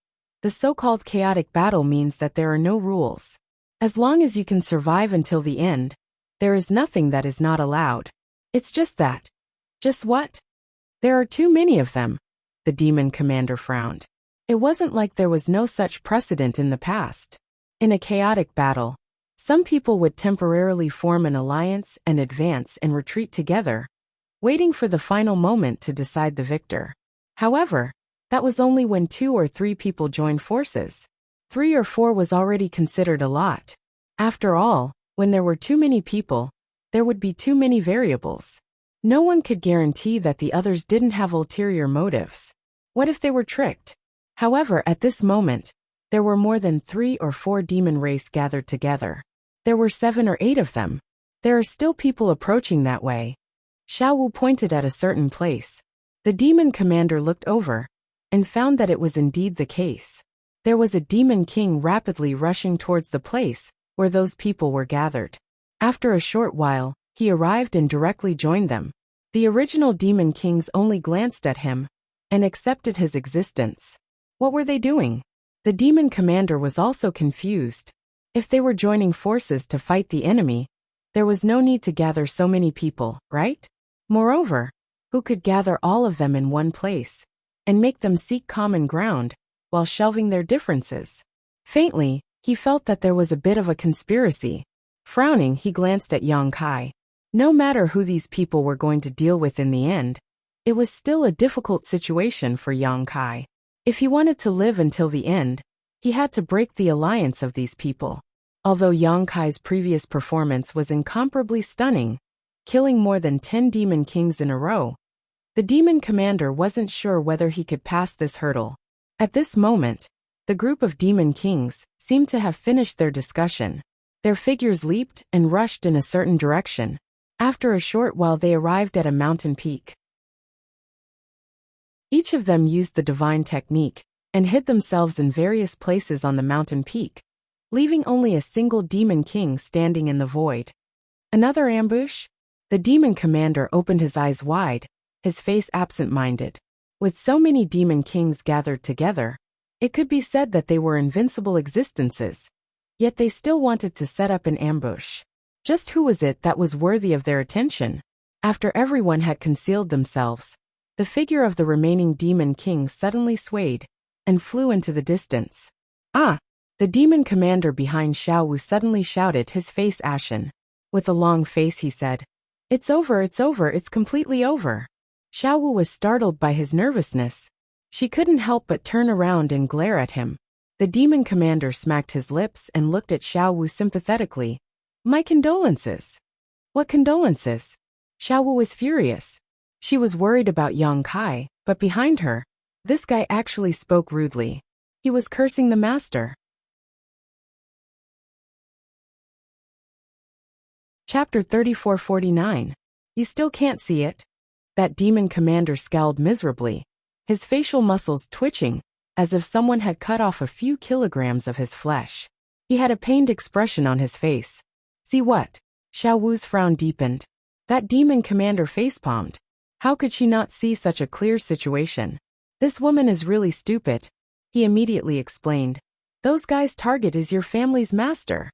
The so-called chaotic battle means that there are no rules. As long as you can survive until the end, there is nothing that is not allowed. It's just that. Just what? There are too many of them. The demon commander frowned. It wasn't like there was no such precedent in the past. In a chaotic battle, some people would temporarily form an alliance and advance and retreat together, waiting for the final moment to decide the victor. However, that was only when 2 or 3 people joined forces. 3 or 4 was already considered a lot. After all, when there were too many people, there would be too many variables. No one could guarantee that the others didn't have ulterior motives. What if they were tricked? However, at this moment, there were more than 3 or 4 demon race gathered together. There were 7 or 8 of them. There are still people approaching that way. Xiao Wu pointed at a certain place. The demon commander looked over, and found that it was indeed the case. There was a demon king rapidly rushing towards the place where those people were gathered. After a short while, he arrived and directly joined them. The original demon kings only glanced at him, and accepted his existence. What were they doing? The demon commander was also confused. If they were joining forces to fight the enemy, there was no need to gather so many people, right? Moreover, who could gather all of them in one place, and make them seek common ground, while shelving their differences? Faintly, he felt that there was a bit of a conspiracy. Frowning, he glanced at Yang Kai. No matter who these people were going to deal with in the end, it was still a difficult situation for Yang Kai. If he wanted to live until the end, he had to break the alliance of these people. Although Yang Kai's previous performance was incomparably stunning, killing more than 10 demon kings in a row, the demon commander wasn't sure whether he could pass this hurdle. At this moment, the group of demon kings seemed to have finished their discussion. Their figures leaped and rushed in a certain direction. After a short while they arrived at a mountain peak. Each of them used the divine technique, and hid themselves in various places on the mountain peak, leaving only a single demon king standing in the void. Another ambush? The demon commander opened his eyes wide, his face absent-minded. With so many demon kings gathered together, it could be said that they were invincible existences, yet they still wanted to set up an ambush. Just who was it that was worthy of their attention? After everyone had concealed themselves, the figure of the remaining demon king suddenly swayed, and flew into the distance. "Ah!" The demon commander behind Xiao Wu suddenly shouted, his face ashen. With a long face he said, it's over, it's completely over." Xiao Wu was startled by his nervousness. She couldn't help but turn around and glare at him. The demon commander smacked his lips and looked at Xiao Wu sympathetically. "My condolences." "What condolences?" Xiao Wu was furious. She was worried about Yang Kai, but behind her, this guy actually spoke rudely. He was cursing the master. Chapter 3449. You still can't see it? That demon commander scowled miserably, his facial muscles twitching, as if someone had cut off a few kilograms of his flesh. He had a pained expression on his face. "See what?" Xiao Wu's frown deepened. That demon commander facepalmed. How could she not see such a clear situation? This woman is really stupid, he immediately explained. Those guys' target is your family's master.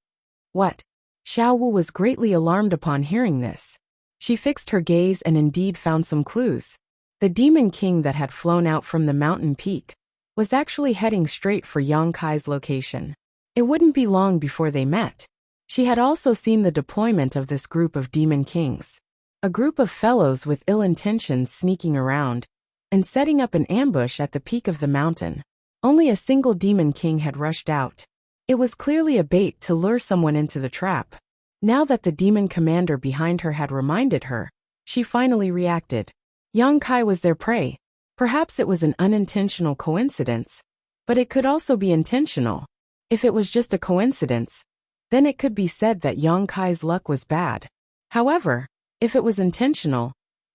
What? Xiao Wu was greatly alarmed upon hearing this. She fixed her gaze and indeed found some clues. The demon king that had flown out from the mountain peak was actually heading straight for Yang Kai's location. It wouldn't be long before they met. She had also seen the deployment of this group of demon kings. A group of fellows with ill intentions sneaking around and setting up an ambush at the peak of the mountain. Only a single demon king had rushed out. It was clearly a bait to lure someone into the trap. Now that the demon commander behind her had reminded her, she finally reacted. Yang Kai was their prey. Perhaps it was an unintentional coincidence, but it could also be intentional. If it was just a coincidence, then it could be said that Yang Kai's luck was bad. However, if it was intentional,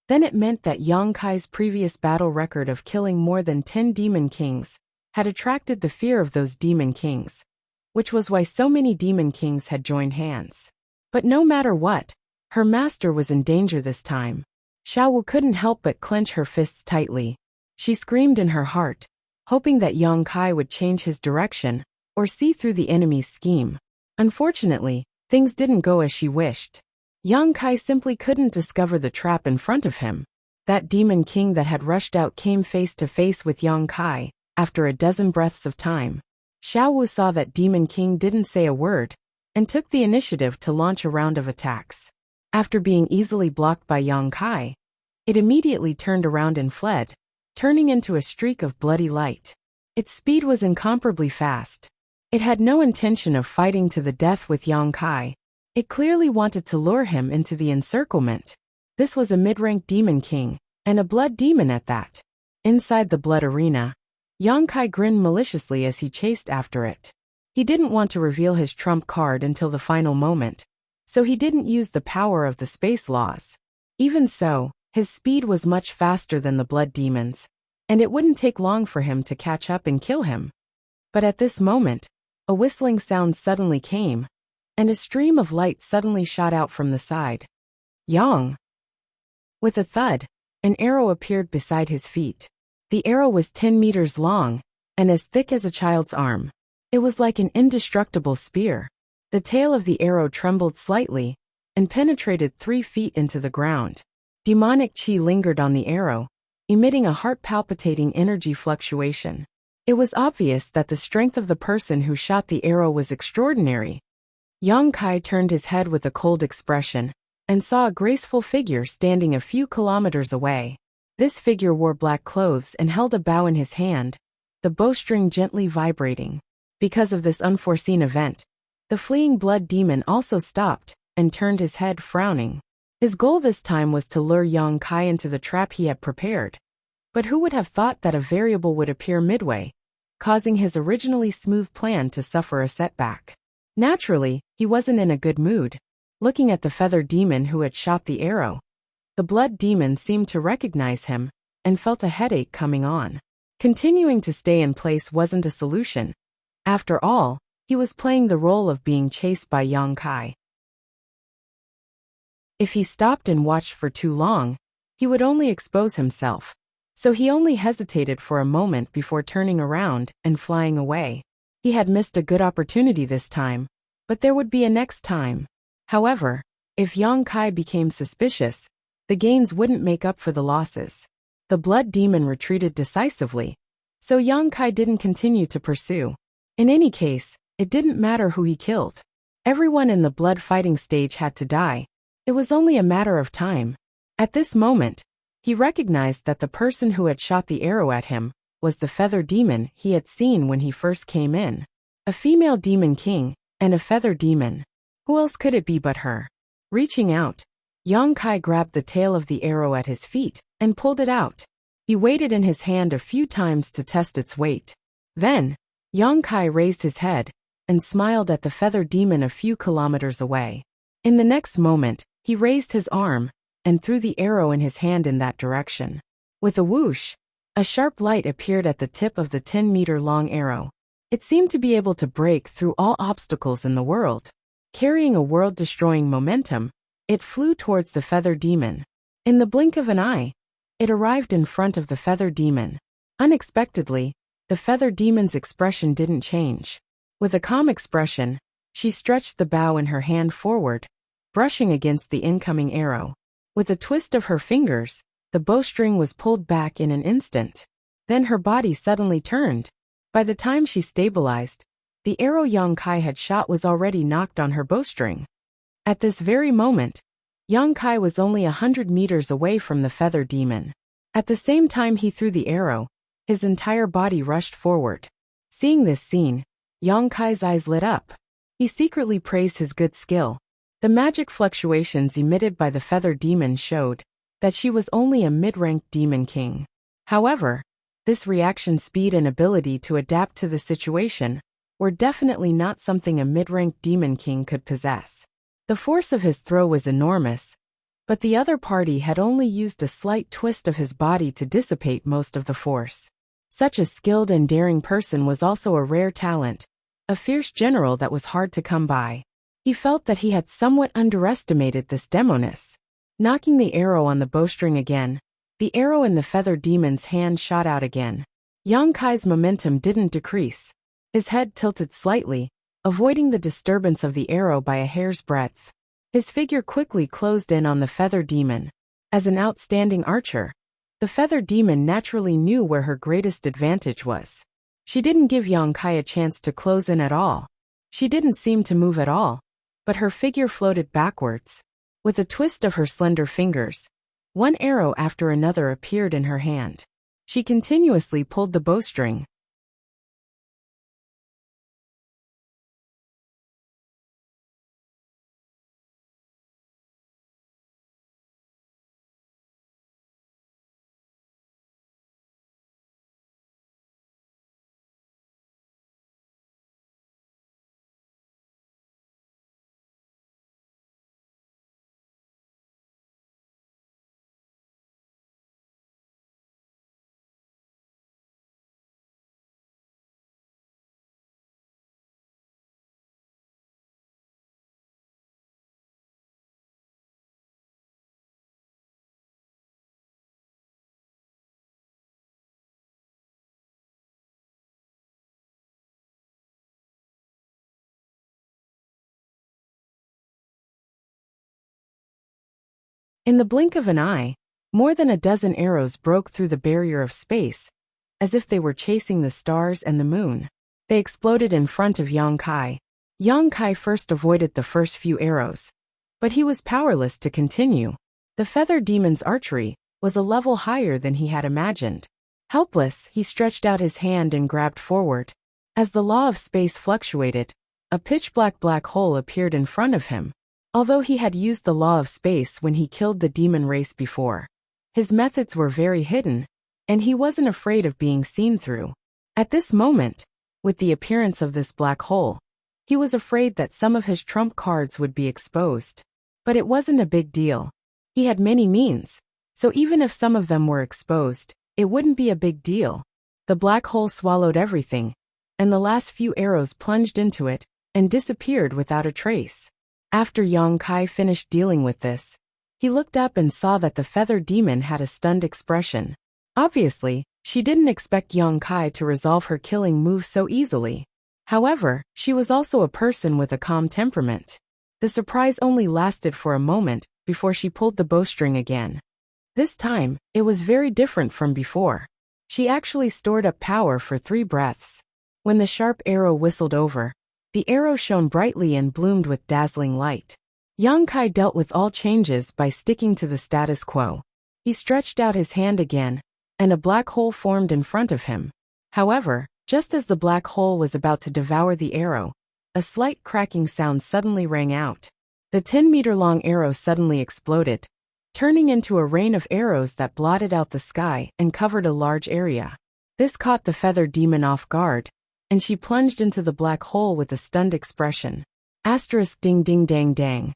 then it meant that Yang Kai's previous battle record of killing more than 10 demon kings had attracted the fear of those demon kings, which was why so many demon kings had joined hands. But no matter what, her master was in danger this time. Xiao Wu couldn't help but clench her fists tightly. She screamed in her heart, hoping that Yang Kai would change his direction or see through the enemy's scheme. Unfortunately, things didn't go as she wished. Yang Kai simply couldn't discover the trap in front of him. That demon king that had rushed out came face to face with Yang Kai after a dozen breaths of time. Xiao Wu saw that demon king didn't say a word and took the initiative to launch a round of attacks. After being easily blocked by Yang Kai, it immediately turned around and fled, turning into a streak of bloody light. Its speed was incomparably fast. It had no intention of fighting to the death with Yang Kai. It clearly wanted to lure him into the encirclement. This was a mid-rank demon king, and a blood demon at that. Inside the blood arena, Yang Kai grinned maliciously as he chased after it. He didn't want to reveal his trump card until the final moment, so he didn't use the power of the space laws. Even so, his speed was much faster than the blood demons, and it wouldn't take long for him to catch up and kill him. But at this moment, a whistling sound suddenly came, and a stream of light suddenly shot out from the side. Yang! With a thud, an arrow appeared beside his feet. The arrow was 10 meters long, and as thick as a child's arm. It was like an indestructible spear. The tail of the arrow trembled slightly, and penetrated 3 feet into the ground. Demonic chi lingered on the arrow, emitting a heart-palpitating energy fluctuation. It was obvious that the strength of the person who shot the arrow was extraordinary. Yang Kai turned his head with a cold expression, and saw a graceful figure standing a few kilometers away. This figure wore black clothes and held a bow in his hand, the bowstring gently vibrating. Because of this unforeseen event, the fleeing blood demon also stopped and turned his head, frowning. His goal this time was to lure Yang Kai into the trap he had prepared. But who would have thought that a variable would appear midway, causing his originally smooth plan to suffer a setback? Naturally, he wasn't in a good mood. Looking at the feather demon who had shot the arrow, the blood demon seemed to recognize him and felt a headache coming on. Continuing to stay in place wasn't a solution. After all, he was playing the role of being chased by Yang Kai. If he stopped and watched for too long, he would only expose himself. So he only hesitated for a moment before turning around and flying away. He had missed a good opportunity this time, but there would be a next time. However, if Yang Kai became suspicious, the gains wouldn't make up for the losses. The blood demon retreated decisively, so Yang Kai didn't continue to pursue. In any case, it didn't matter who he killed. Everyone in the blood fighting stage had to die. It was only a matter of time. At this moment, he recognized that the person who had shot the arrow at him was the feather demon he had seen when he first came in. A female demon king, and a feather demon. Who else could it be but her? Reaching out, Yang Kai grabbed the tail of the arrow at his feet and pulled it out. He weighed it in his hand a few times to test its weight. Then, Yang Kai raised his head and smiled at the feather demon a few kilometers away. In the next moment, he raised his arm and threw the arrow in his hand in that direction. With a whoosh, a sharp light appeared at the tip of the 10-meter-long arrow. It seemed to be able to break through all obstacles in the world. Carrying a world-destroying momentum, it flew towards the feather demon. In the blink of an eye, It arrived in front of the feather demon. Unexpectedly, the feather demon's expression didn't change. With a calm expression, she stretched the bow in her hand forward, brushing against the incoming arrow. With a twist of her fingers, the bowstring was pulled back in an instant. Then her body suddenly turned. By the time she stabilized, the arrow Yang Kai had shot was already knocked on her bowstring. At this very moment, Yang Kai was only 100 meters away from the feather demon. At the same time he threw the arrow, his entire body rushed forward. Seeing this scene, Yang Kai's eyes lit up. He secretly praised his good skill. The magic fluctuations emitted by the feather demon showed that she was only a mid-ranked demon king. However, this reaction speed and ability to adapt to the situation were definitely not something a mid-ranked demon king could possess. The force of his throw was enormous, but the other party had only used a slight twist of his body to dissipate most of the force. Such a skilled and daring person was also a rare talent, a fierce general that was hard to come by. He felt that he had somewhat underestimated this demoness. Knocking the arrow on the bowstring again, the arrow in the feather demon's hand shot out again. Yang Kai's momentum didn't decrease. His head tilted slightly, avoiding the disturbance of the arrow by a hair's breadth. His figure quickly closed in on the feather demon. As an outstanding archer, the feather demon naturally knew where her greatest advantage was. She didn't give Yang Kai a chance to close in at all. She didn't seem to move at all, but her figure floated backwards. With a twist of her slender fingers, one arrow after another appeared in her hand. She continuously pulled the bowstring. In the blink of an eye, more than a dozen arrows broke through the barrier of space, as if they were chasing the stars and the moon. They exploded in front of Yang Kai. Yang Kai first avoided the first few arrows, but he was powerless to continue. The feather demon's archery was a level higher than he had imagined. Helpless, he stretched out his hand and grabbed forward. As the law of space fluctuated, a pitch-black black hole appeared in front of him. Although he had used the law of space when he killed the demon race before, his methods were very hidden, and he wasn't afraid of being seen through. At this moment, with the appearance of this black hole, he was afraid that some of his trump cards would be exposed. But it wasn't a big deal. He had many means, so even if some of them were exposed, it wouldn't be a big deal. The black hole swallowed everything, and the last few arrows plunged into it and disappeared without a trace. After Yang Kai finished dealing with this, he looked up and saw that the feather demon had a stunned expression. Obviously, she didn't expect Yang Kai to resolve her killing move so easily. However, she was also a person with a calm temperament. The surprise only lasted for a moment before she pulled the bowstring again. This time, it was very different from before. She actually stored up power for 3 breaths. When the sharp arrow whistled over, the arrow shone brightly and bloomed with dazzling light. Yang Kai dealt with all changes by sticking to the status quo. He stretched out his hand again, and a black hole formed in front of him. However, just as the black hole was about to devour the arrow, a slight cracking sound suddenly rang out. The 10-meter-long arrow suddenly exploded, turning into a rain of arrows that blotted out the sky and covered a large area. This caught the feather demon off guard, and she plunged into the black hole with a stunned expression. Asterisk ding ding dang dang.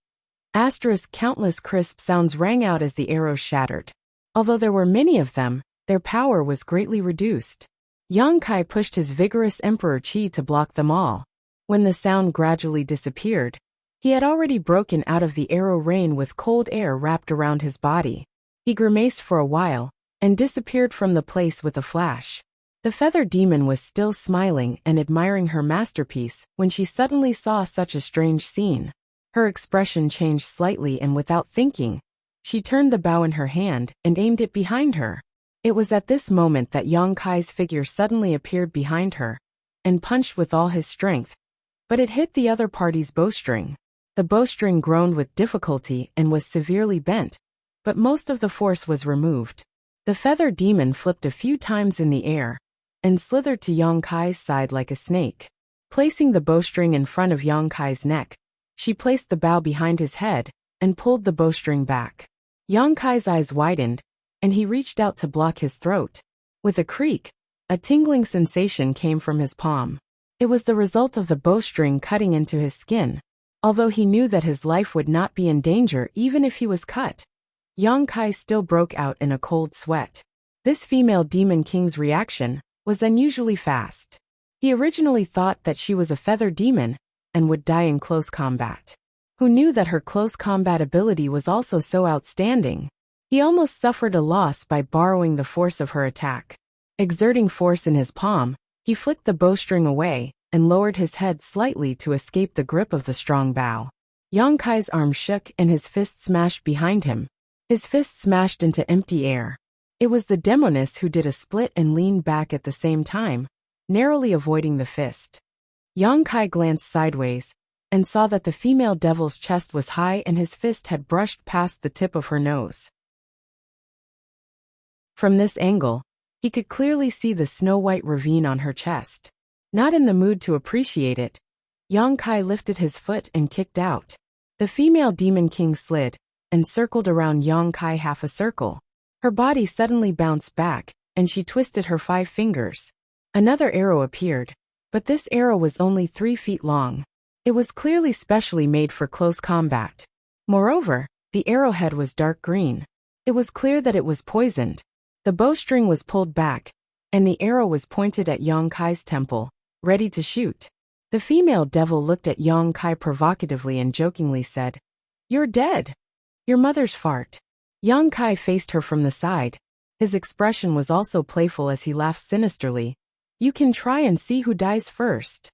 Asterisk countless crisp sounds rang out as the arrows shattered. Although there were many of them, their power was greatly reduced. Yang Kai pushed his vigorous emperor chi to block them all. When the sound gradually disappeared, he had already broken out of the arrow rain with cold air wrapped around his body. He grimaced for a while, and disappeared from the place with a flash. The feather demon was still smiling and admiring her masterpiece when she suddenly saw such a strange scene. Her expression changed slightly, and without thinking, she turned the bow in her hand and aimed it behind her. It was at this moment that Yang Kai's figure suddenly appeared behind her and punched with all his strength, but it hit the other party's bowstring. The bowstring groaned with difficulty and was severely bent, but most of the force was removed. The feather demon flipped a few times in the air and slithered to Yang Kai's side like a snake. Placing the bowstring in front of Yang Kai's neck, she placed the bow behind his head and pulled the bowstring back. Yang Kai's eyes widened, and he reached out to block his throat. With a creak, a tingling sensation came from his palm. It was the result of the bowstring cutting into his skin. Although he knew that his life would not be in danger even if he was cut, Yang Kai still broke out in a cold sweat. This female demon king's reaction was unusually fast. He originally thought that she was a feather demon and would die in close combat. Who knew that her close combat ability was also so outstanding? He almost suffered a loss by borrowing the force of her attack. Exerting force in his palm, he flicked the bowstring away and lowered his head slightly to escape the grip of the strong bow. Yang Kai's arm shook and his fist smashed behind him. His fist smashed into empty air. It was the demoness who did a split and leaned back at the same time, narrowly avoiding the fist. Yang Kai glanced sideways and saw that the female devil's chest was high and his fist had brushed past the tip of her nose. From this angle, he could clearly see the snow-white ravine on her chest. Not in the mood to appreciate it, Yang Kai lifted his foot and kicked out. The female demon king slid and circled around Yang Kai half a circle. Her body suddenly bounced back, and she twisted her 5 fingers. Another arrow appeared, but this arrow was only 3 feet long. It was clearly specially made for close combat. Moreover, the arrowhead was dark green. It was clear that it was poisoned. The bowstring was pulled back, and the arrow was pointed at Yang Kai's temple, ready to shoot. The female devil looked at Yang Kai provocatively and jokingly said, "You're dead. Your mother's fart." Yang Kai faced her from the side. His expression was also playful as he laughed sinisterly. "You can try and see who dies first."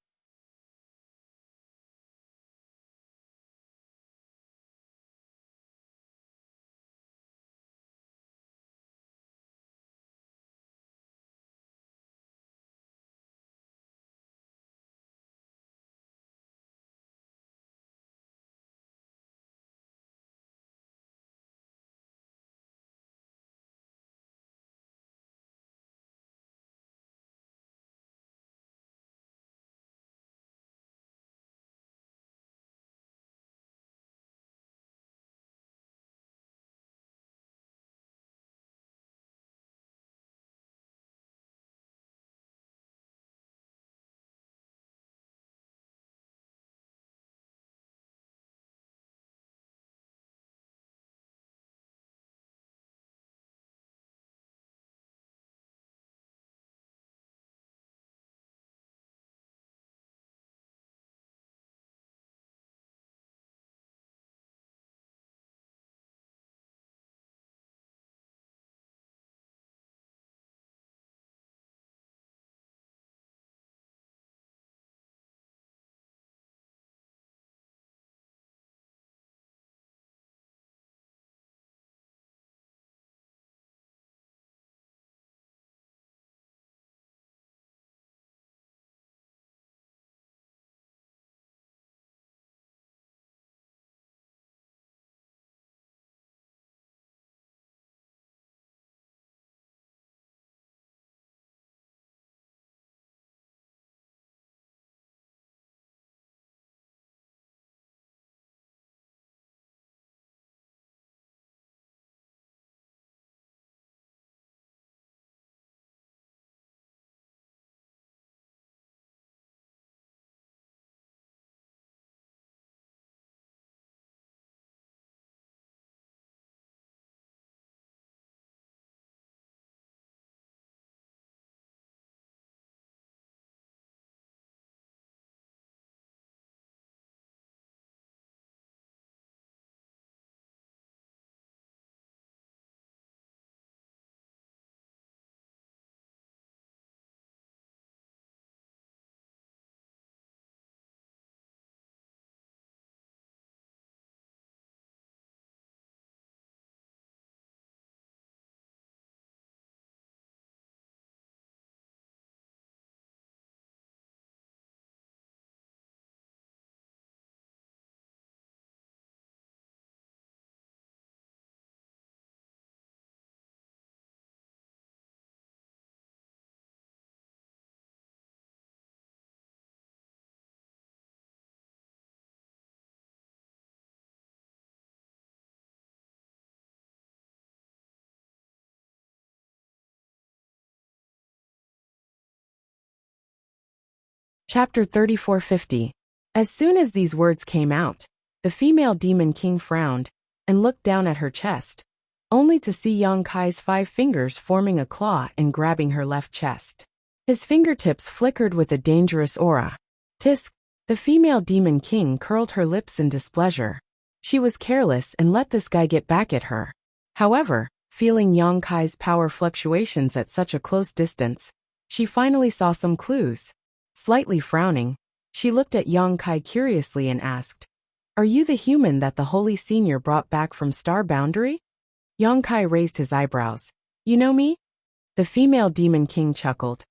Chapter 3450. As soon as these words came out, the female demon king frowned and looked down at her chest, only to see Yang Kai's 5 fingers forming a claw and grabbing her left chest. His fingertips flickered with a dangerous aura. Tisk! The female demon king curled her lips in displeasure. She was careless and let this guy get back at her. However, feeling Yang Kai's power fluctuations at such a close distance, she finally saw some clues. Slightly frowning, she looked at Yang Kai curiously and asked, "Are you the human that the Holy Senior brought back from Star Boundary?" Yang Kai raised his eyebrows. "You know me?" The female demon king chuckled.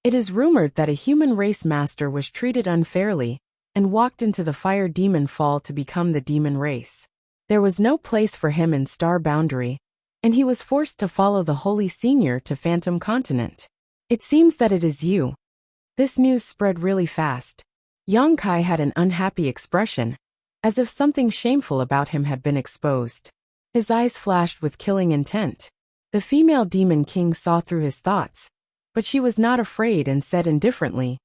"It is rumored that a human race master was treated unfairly and walked into the fire demon fall to become the demon race. There was no place for him in Star Boundary, and he was forced to follow the Holy Senior to Phantom Continent. It seems that it is you." This news spread really fast. Yang Kai had an unhappy expression, as if something shameful about him had been exposed. His eyes flashed with killing intent. The female demon king saw through his thoughts, but she was not afraid and said indifferently,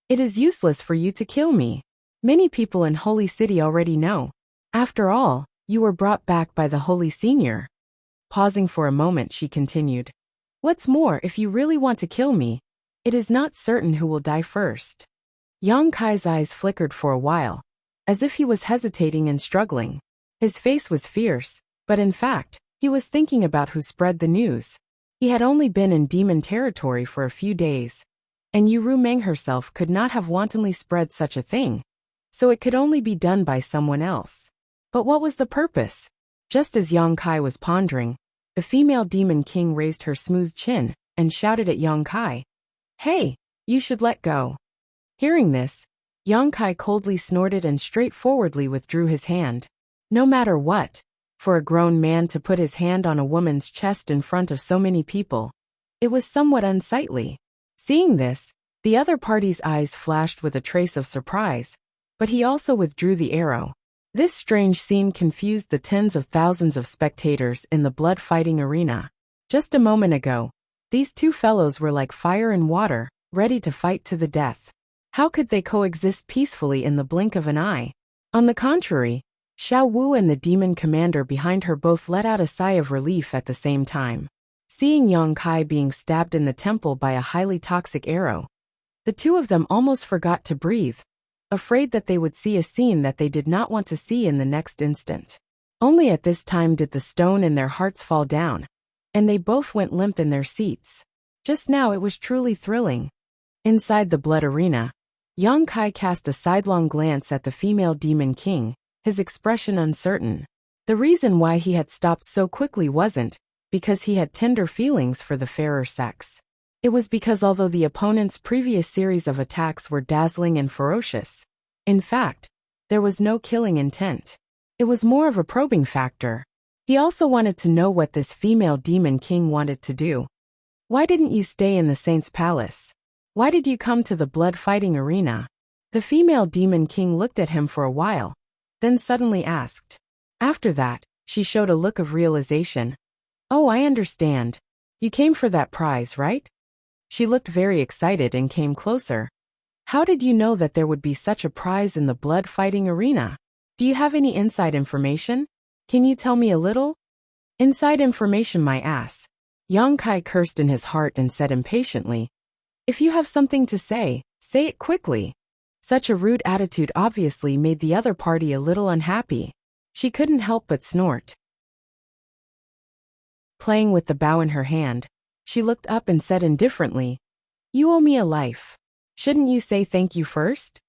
"It is useless for you to kill me. Many people in Holy City already know. After all, you were brought back by the Holy Senior." Pausing for a moment, she continued, "What's more, if you really want to kill me, it is not certain who will die first." Yang Kai's eyes flickered for a while, as if he was hesitating and struggling. His face was fierce, but in fact, he was thinking about who spread the news. He had only been in demon territory for a few days, and Yuru Meng herself could not have wantonly spread such a thing, so it could only be done by someone else. But what was the purpose? Just as Yang Kai was pondering, the female demon king raised her smooth chin and shouted at Yang Kai, "Hey, you should let go." Hearing this, Yang Kai coldly snorted and straightforwardly withdrew his hand. No matter what, for a grown man to put his hand on a woman's chest in front of so many people, it was somewhat unsightly. Seeing this, the other party's eyes flashed with a trace of surprise, but he also withdrew the arrow. This strange scene confused the tens of thousands of spectators in the blood-fighting arena. Just a moment ago, these two fellows were like fire and water, ready to fight to the death. How could they coexist peacefully in the blink of an eye? On the contrary, Xiao Wu and the demon commander behind her both let out a sigh of relief at the same time. Seeing Yang Kai being stabbed in the temple by a highly toxic arrow, the two of them almost forgot to breathe, afraid that they would see a scene that they did not want to see in the next instant. Only at this time did the stone in their hearts fall down, and they both went limp in their seats. Just now it was truly thrilling. Inside the blood arena, Yang Kai cast a sidelong glance at the female demon king, his expression uncertain. The reason why he had stopped so quickly wasn't because he had tender feelings for the fairer sex. It was because although the opponent's previous series of attacks were dazzling and ferocious, in fact, there was no killing intent. It was more of a probing factor. He also wanted to know what this female demon king wanted to do. "Why didn't you stay in the saint's palace? Why did you come to the blood-fighting arena?" The female demon king looked at him for a while, then suddenly asked. After that, she showed a look of realization. "Oh, I understand. You came for that prize, right?" She looked very excited and came closer. "How did you know that there would be such a prize in the blood-fighting arena? Do you have any inside information? Can you tell me a little?" "Inside information, my ass." Yang Kai cursed in his heart and said impatiently, "If you have something to say it quickly." Such a rude attitude obviously made the other party a little unhappy. She couldn't help but snort. Playing with the bow in her hand, she looked up and said indifferently, "You owe me a life. Shouldn't you say thank you first?"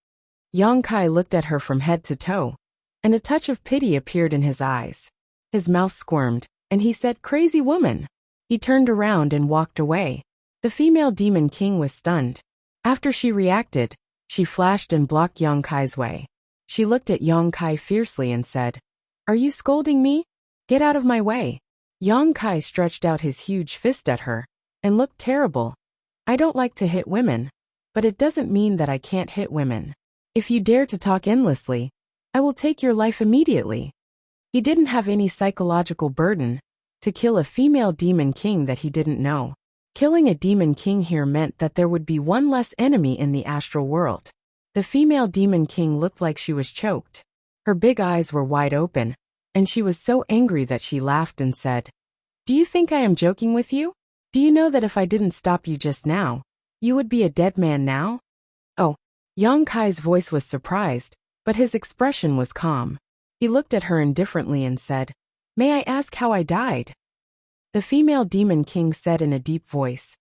Yang Kai looked at her from head to toe, and a touch of pity appeared in his eyes. His mouth squirmed, and he said, "Crazy woman." He turned around and walked away. The female demon king was stunned. After she reacted, she flashed and blocked Yang Kai's way. She looked at Yang Kai fiercely and said, "Are you scolding me? Get out of my way." Yang Kai stretched out his huge fist at her and looked terrible. "I don't like to hit women, but it doesn't mean that I can't hit women. If you dare to talk endlessly, I will take your life immediately." He didn't have any psychological burden to kill a female demon king that he didn't know. Killing a demon king here meant that there would be one less enemy in the astral world. The female demon king looked like she was choked. Her big eyes were wide open, and she was so angry that she laughed and said, "Do you think I am joking with you? Do you know that if I didn't stop you just now, you would be a dead man now?" Oh, Yang Kai's voice was surprised, but his expression was calm. He looked at her indifferently and said, "May I ask how I died?" The female demon king said in a deep voice,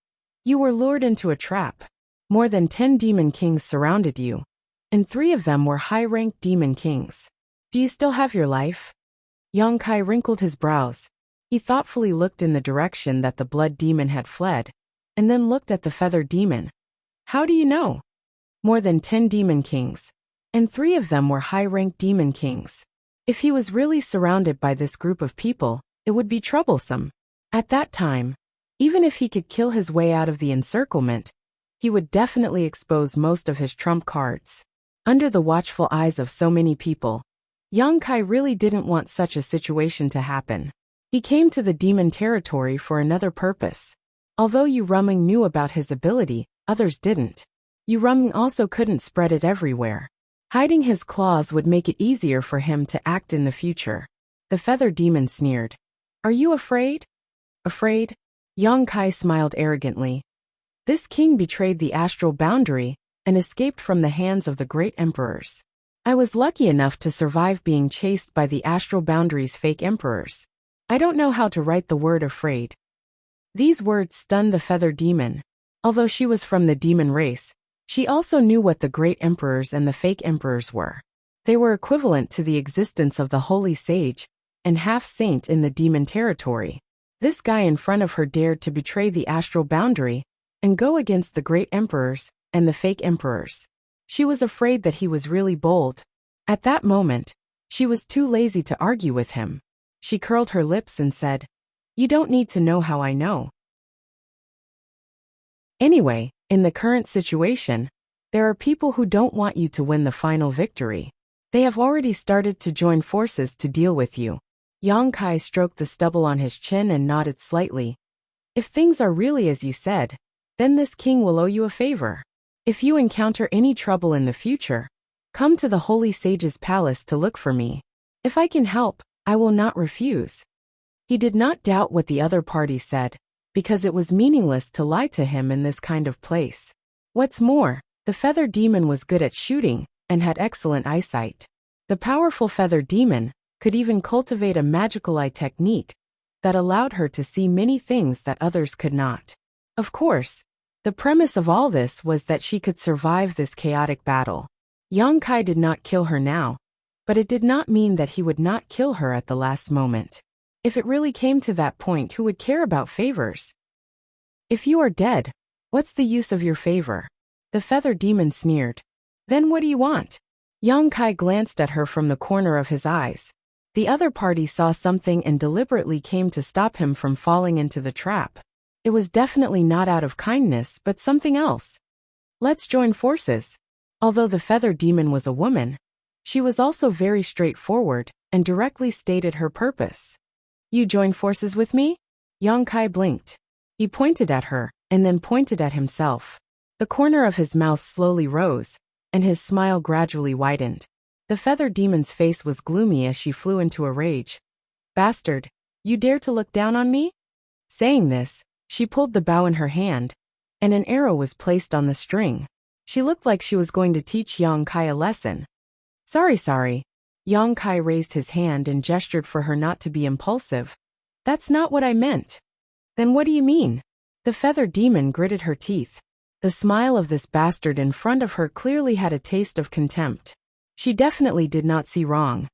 "You were lured into a trap. More than 10 demon kings surrounded you, and 3 of them were high-ranked demon kings. Do you still have your life?" Yang Kai wrinkled his brows. He thoughtfully looked in the direction that the blood demon had fled, and then looked at the feather demon. "How do you know?" "More than 10 demon kings, and 3 of them were high-ranked demon kings. If he was really surrounded by this group of people, it would be troublesome. At that time, even if he could kill his way out of the encirclement, he would definitely expose most of his trump cards. Under the watchful eyes of so many people, Yang Kai really didn't want such a situation to happen. He came to the demon territory for another purpose. Although Yu Ruming knew about his ability, others didn't. Yu Ruming also couldn't spread it everywhere. Hiding his claws would make it easier for him to act in the future. The feather demon sneered. "Are you afraid?" "Afraid?" Yang Kai smiled arrogantly. "This king betrayed the astral boundary and escaped from the hands of the great emperors. I was lucky enough to survive being chased by the astral boundary's fake emperors. I don't know how to write the word afraid." These words stunned the feather demon. Although she was from the demon race, she also knew what the great emperors and the fake emperors were. They were equivalent to the existence of the holy sage and half-saint in the demon territory. This guy in front of her dared to betray the astral boundary and go against the great emperors and the fake emperors. She was afraid that he was really bold. At that moment, she was too lazy to argue with him. She curled her lips and said, "You don't need to know how I know. Anyway, in the current situation, there are people who don't want you to win the final victory. They have already started to join forces to deal with you." Yang Kai stroked the stubble on his chin and nodded slightly. "If things are really as you said, then this king will owe you a favor. If you encounter any trouble in the future, come to the holy sage's palace to look for me. If I can help, I will not refuse." He did not doubt what the other party said, because it was meaningless to lie to him in this kind of place. What's more, the feather demon was good at shooting and had excellent eyesight. The powerful feather demon could even cultivate a magical eye technique that allowed her to see many things that others could not. Of course, the premise of all this was that she could survive this chaotic battle. Yang Kai did not kill her now, but it did not mean that he would not kill her at the last moment. If it really came to that point, who would care about favors? "If you are dead, what's the use of your favor?" The feather demon sneered. "Then what do you want?" Yang Kai glanced at her from the corner of his eyes. The other party saw something and deliberately came to stop him from falling into the trap. It was definitely not out of kindness, but something else. "Let's join forces." Although the feather demon was a woman, she was also very straightforward and directly stated her purpose. "You join forces with me?" Yang Kai blinked. He pointed at her, and then pointed at himself. The corner of his mouth slowly rose, and his smile gradually widened. The feather demon's face was gloomy as she flew into a rage. "Bastard, you dare to look down on me?" Saying this, she pulled the bow in her hand, and an arrow was placed on the string. She looked like she was going to teach Yang Kai a lesson. Sorry. Yang Kai raised his hand and gestured for her not to be impulsive. "That's not what I meant." "Then what do you mean?" The feather demon gritted her teeth. The smile of this bastard in front of her clearly had a taste of contempt. She definitely did not see wrong.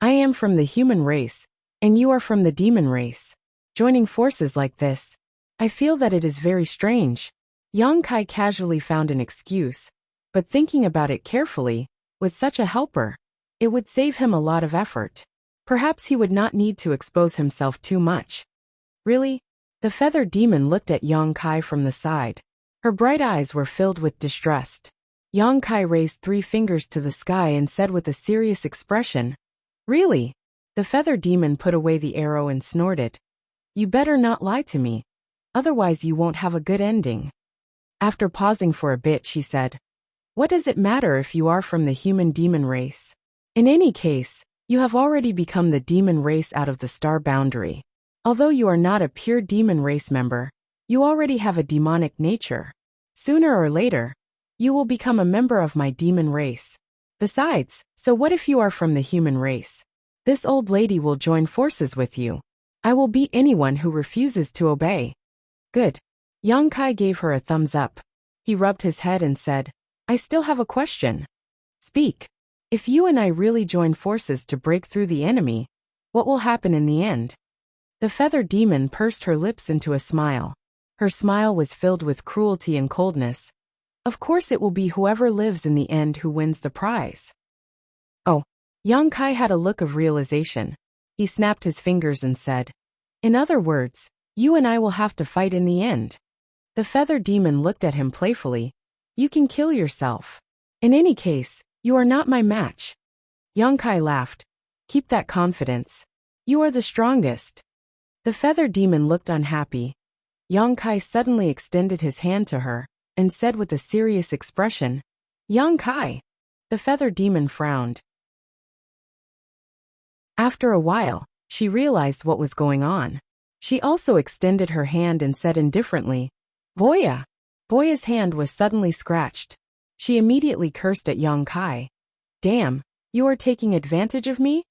"I am from the human race, and you are from the demon race. Joining forces like this, I feel that it is very strange." Yang Kai casually found an excuse, but thinking about it carefully, with such a helper, it would save him a lot of effort. Perhaps he would not need to expose himself too much. "Really?" The feather demon looked at Yang Kai from the side. Her bright eyes were filled with distrust. Yang Kai raised 3 fingers to the sky and said with a serious expression, "Really?" The feather demon put away the arrow and snorted. "You better not lie to me. Otherwise you won't have a good ending." After pausing for a bit, she said, What does it matter if you are from the human demon race? In any case, you have already become the demon race out of the star boundary. Although you are not a pure demon race member, you already have a demonic nature. Sooner or later, you will become a member of my demon race. Besides, so what if you are from the human race? This old lady will join forces with you. I will beat anyone who refuses to obey. Good. Yang Kai gave her a thumbs up. He rubbed his head and said, I still have a question. Speak. If you and I really join forces to break through the enemy, what will happen in the end? The feather demon pursed her lips into a smile. Her smile was filled with cruelty and coldness. Of course it will be whoever lives in the end who wins the prize. Oh, Yang Kai had a look of realization. He snapped his fingers and said, in other words, you and I will have to fight in the end. The feather demon looked at him playfully. You can kill yourself. In any case, you are not my match. Yang Kai laughed. Keep that confidence. You are the strongest. The feather demon looked unhappy. Yang Kai suddenly extended his hand to her and said with a serious expression, Yang Kai. The feather demon frowned. After a while, she realized what was going on. She also extended her hand and said indifferently, Boya. Boya's hand was suddenly scratched. She immediately cursed at Yang Kai. Damn, you are taking advantage of me?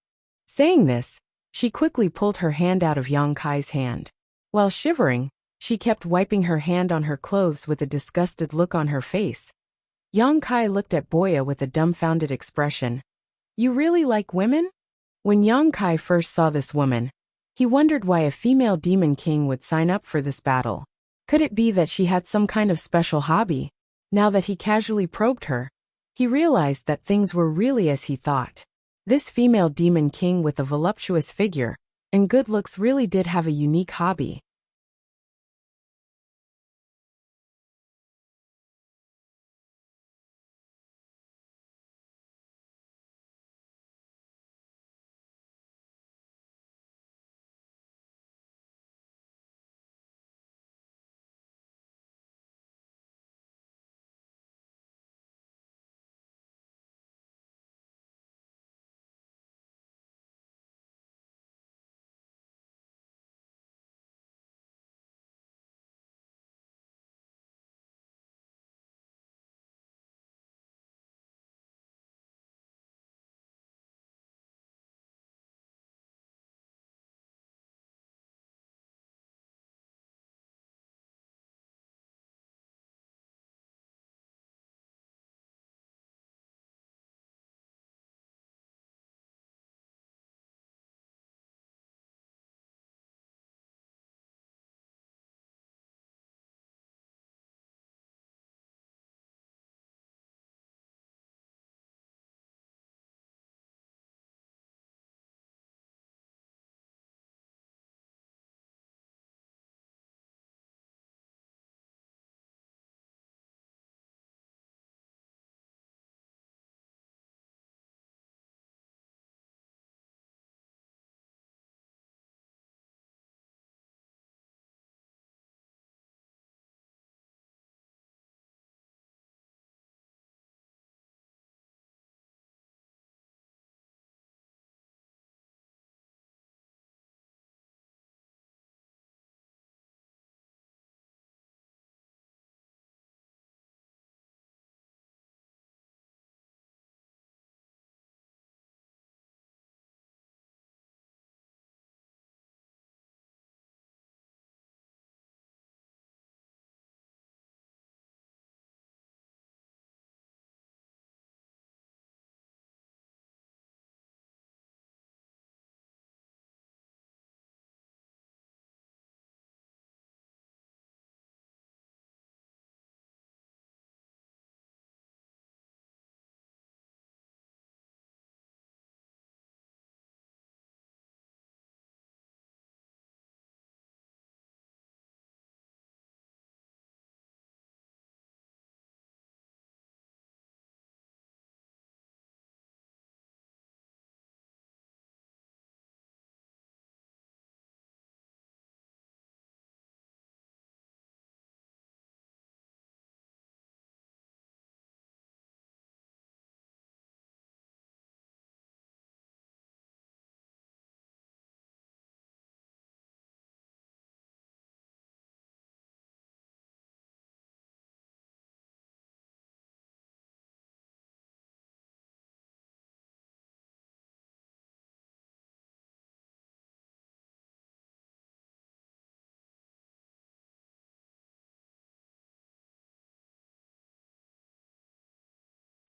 Saying this, she quickly pulled her hand out of Yang Kai's hand. While shivering, she kept wiping her hand on her clothes with a disgusted look on her face. Yang Kai looked at Boya with a dumbfounded expression. You really like women? When Yang Kai first saw this woman, he wondered why a female demon king would sign up for this battle. Could it be that she had some kind of special hobby? Now that he casually probed her, he realized that things were really as he thought. This female demon king with a voluptuous figure and good looks really did have a unique hobby.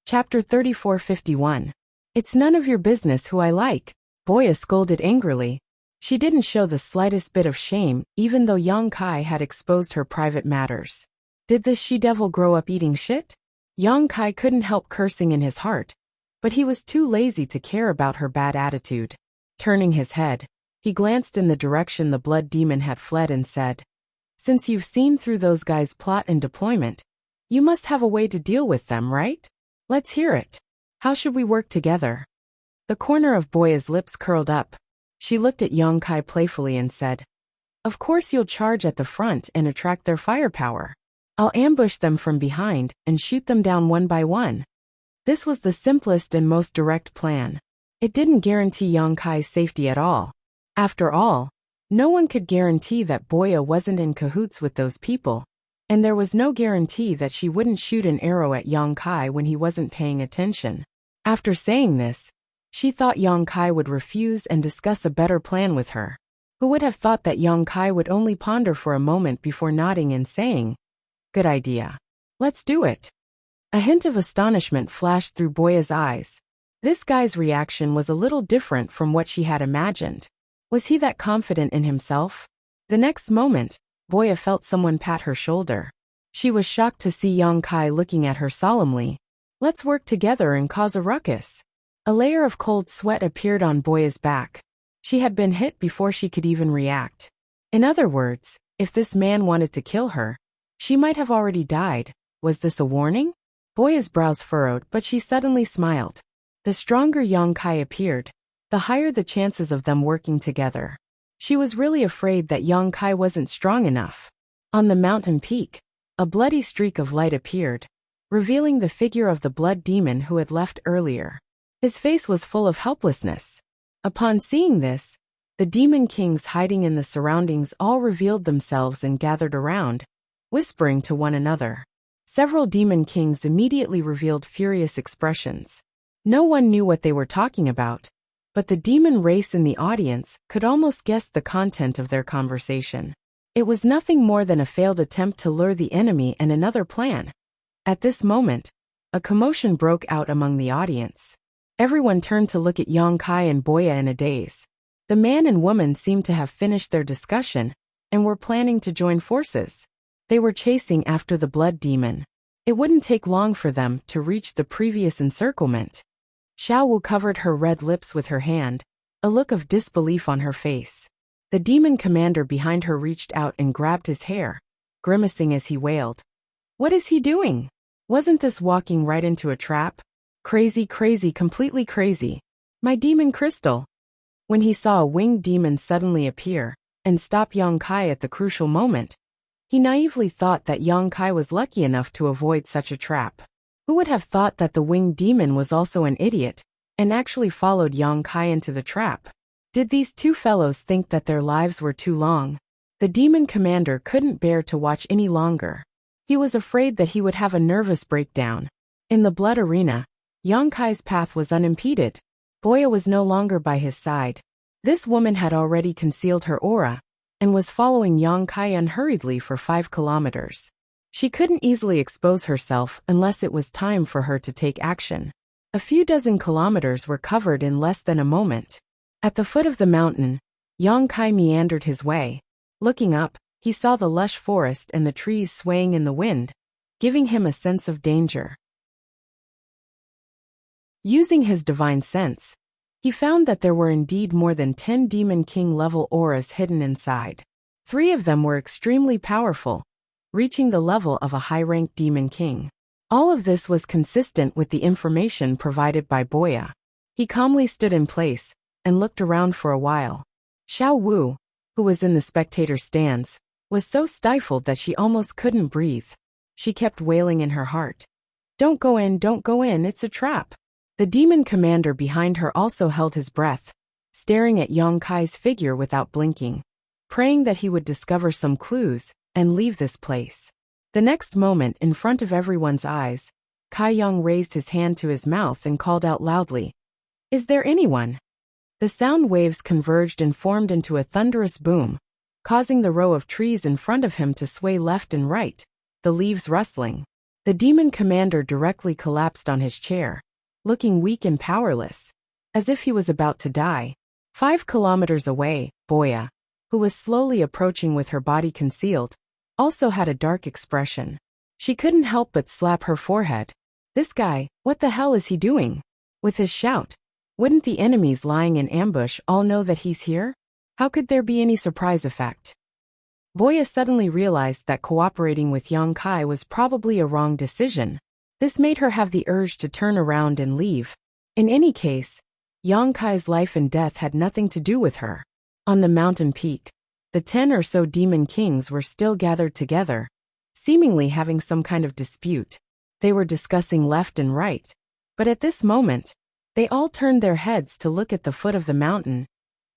Chapter 3451. It's none of your business who I like, Boya scolded angrily. She didn't show the slightest bit of shame, even though Yang Kai had exposed her private matters. Did this she-devil grow up eating shit? Yang Kai couldn't help cursing in his heart, but he was too lazy to care about her bad attitude. Turning his head, he glanced in the direction the blood demon had fled and said, "Since you've seen through those guys' plot and deployment, you must have a way to deal with them, right? Let's hear it. How should we work together?" The corner of Boya's lips curled up. She looked at Yang Kai playfully and said, "Of course you'll charge at the front and attract their firepower. I'll ambush them from behind and shoot them down one by one." This was the simplest and most direct plan. It didn't guarantee Yang Kai's safety at all. After all, no one could guarantee that Boya wasn't in cahoots with those people, and there was no guarantee that she wouldn't shoot an arrow at Yang Kai when he wasn't paying attention. After saying this, she thought Yang Kai would refuse and discuss a better plan with her. Who would have thought that Yang Kai would only ponder for a moment before nodding and saying, "Good idea. Let's do it." A hint of astonishment flashed through Boya's eyes. This guy's reaction was a little different from what she had imagined. Was he that confident in himself? The next moment, Boya felt someone pat her shoulder. She was shocked to see Yang Kai looking at her solemnly. "Let's work together and cause a ruckus." A layer of cold sweat appeared on Boya's back. She had been hit before she could even react. In other words, if this man wanted to kill her, she might have already died. Was this a warning? Boya's brows furrowed, but she suddenly smiled. The stronger Yang Kai appeared, the higher the chances of them working together. She was really afraid that Yang Kai wasn't strong enough. On the mountain peak, a bloody streak of light appeared, revealing the figure of the blood demon who had left earlier. His face was full of helplessness. Upon seeing this, the demon kings hiding in the surroundings all revealed themselves and gathered around, whispering to one another. Several demon kings immediately revealed furious expressions. No one knew what they were talking about, but the demon race in the audience could almost guess the content of their conversation. It was nothing more than a failed attempt to lure the enemy and another plan. At this moment, a commotion broke out among the audience. Everyone turned to look at Yang Kai and Boya in a daze. The man and woman seemed to have finished their discussion and were planning to join forces. They were chasing after the blood demon. It wouldn't take long for them to reach the previous encirclement. Xiao Wu covered her red lips with her hand, a look of disbelief on her face. The demon commander behind her reached out and grabbed his hair, grimacing as he wailed. "What is he doing? Wasn't this walking right into a trap? Crazy, crazy, completely crazy. My demon crystal." When he saw a winged demon suddenly appear and stop Yang Kai at the crucial moment, he naively thought that Yang Kai was lucky enough to avoid such a trap. Who would have thought that the winged demon was also an idiot and actually followed Yang Kai into the trap? Did these two fellows think that their lives were too long? The demon commander couldn't bear to watch any longer. He was afraid that he would have a nervous breakdown. In the blood arena, Yang Kai's path was unimpeded. Boya was no longer by his side. This woman had already concealed her aura and was following Yang Kai unhurriedly for 5 kilometers. She couldn't easily expose herself unless it was time for her to take action. A few dozen kilometers were covered in less than a moment. At the foot of the mountain, Yang Kai meandered his way. Looking up, he saw the lush forest and the trees swaying in the wind, giving him a sense of danger. Using his divine sense, he found that there were indeed more than 10 Demon King level auras hidden inside. 3 of them were extremely powerful, reaching the level of a high-ranked Demon King. All of this was consistent with the information provided by Boya. He calmly stood in place and looked around for a while. Xiao Wu, who was in the spectator stands, was so stifled that she almost couldn't breathe. She kept wailing in her heart. "Don't go in, it's a trap." The demon commander behind her also held his breath, staring at Yang Kai's figure without blinking, praying that he would discover some clues and leave this place. The next moment, in front of everyone's eyes, Kai Yang raised his hand to his mouth and called out loudly, "Is there anyone?" The sound waves converged and formed into a thunderous boom, causing the row of trees in front of him to sway left and right, the leaves rustling. The demon commander directly collapsed on his chair, looking weak and powerless, as if he was about to die. 5 kilometers away, Boya, who was slowly approaching with her body concealed, also had a dark expression. She couldn't help but slap her forehead. This guy, what the hell is he doing? With his shout, wouldn't the enemies lying in ambush all know that he's here? How could there be any surprise effect? Boya suddenly realized that cooperating with Yang Kai was probably a wrong decision. This made her have the urge to turn around and leave. In any case, Yang Kai's life and death had nothing to do with her. On the mountain peak, the 10 or so demon kings were still gathered together, seemingly having some kind of dispute. They were discussing left and right, but at this moment, they all turned their heads to look at the foot of the mountain,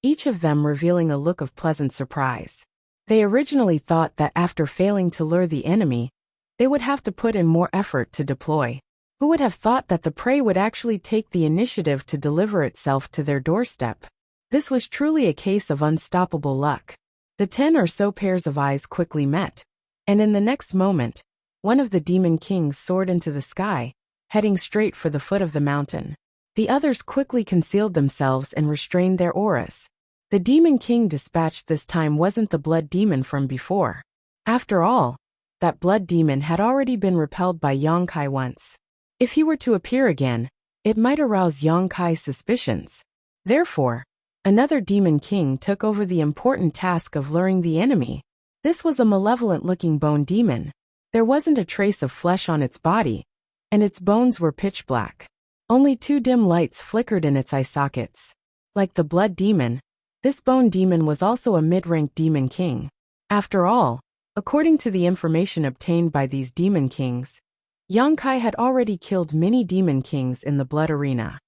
each of them revealing a look of pleasant surprise. They originally thought that after failing to lure the enemy, they would have to put in more effort to deploy. Who would have thought that the prey would actually take the initiative to deliver itself to their doorstep? This was truly a case of unstoppable luck. The 10 or so pairs of eyes quickly met, and in the next moment, one of the demon kings soared into the sky, heading straight for the foot of the mountain. The others quickly concealed themselves and restrained their auras. The demon king dispatched this time wasn't the blood demon from before. After all, that blood demon had already been repelled by Yang Kai once. If he were to appear again, it might arouse Yang Kai's suspicions. Therefore, another demon king took over the important task of luring the enemy. This was a malevolent-looking bone demon. There wasn't a trace of flesh on its body, and its bones were pitch black. Only 2 dim lights flickered in its eye sockets. Like the blood demon, this bone demon was also a mid-rank demon king. After all, according to the information obtained by these demon kings, Yang Kai had already killed many demon kings in the blood arena.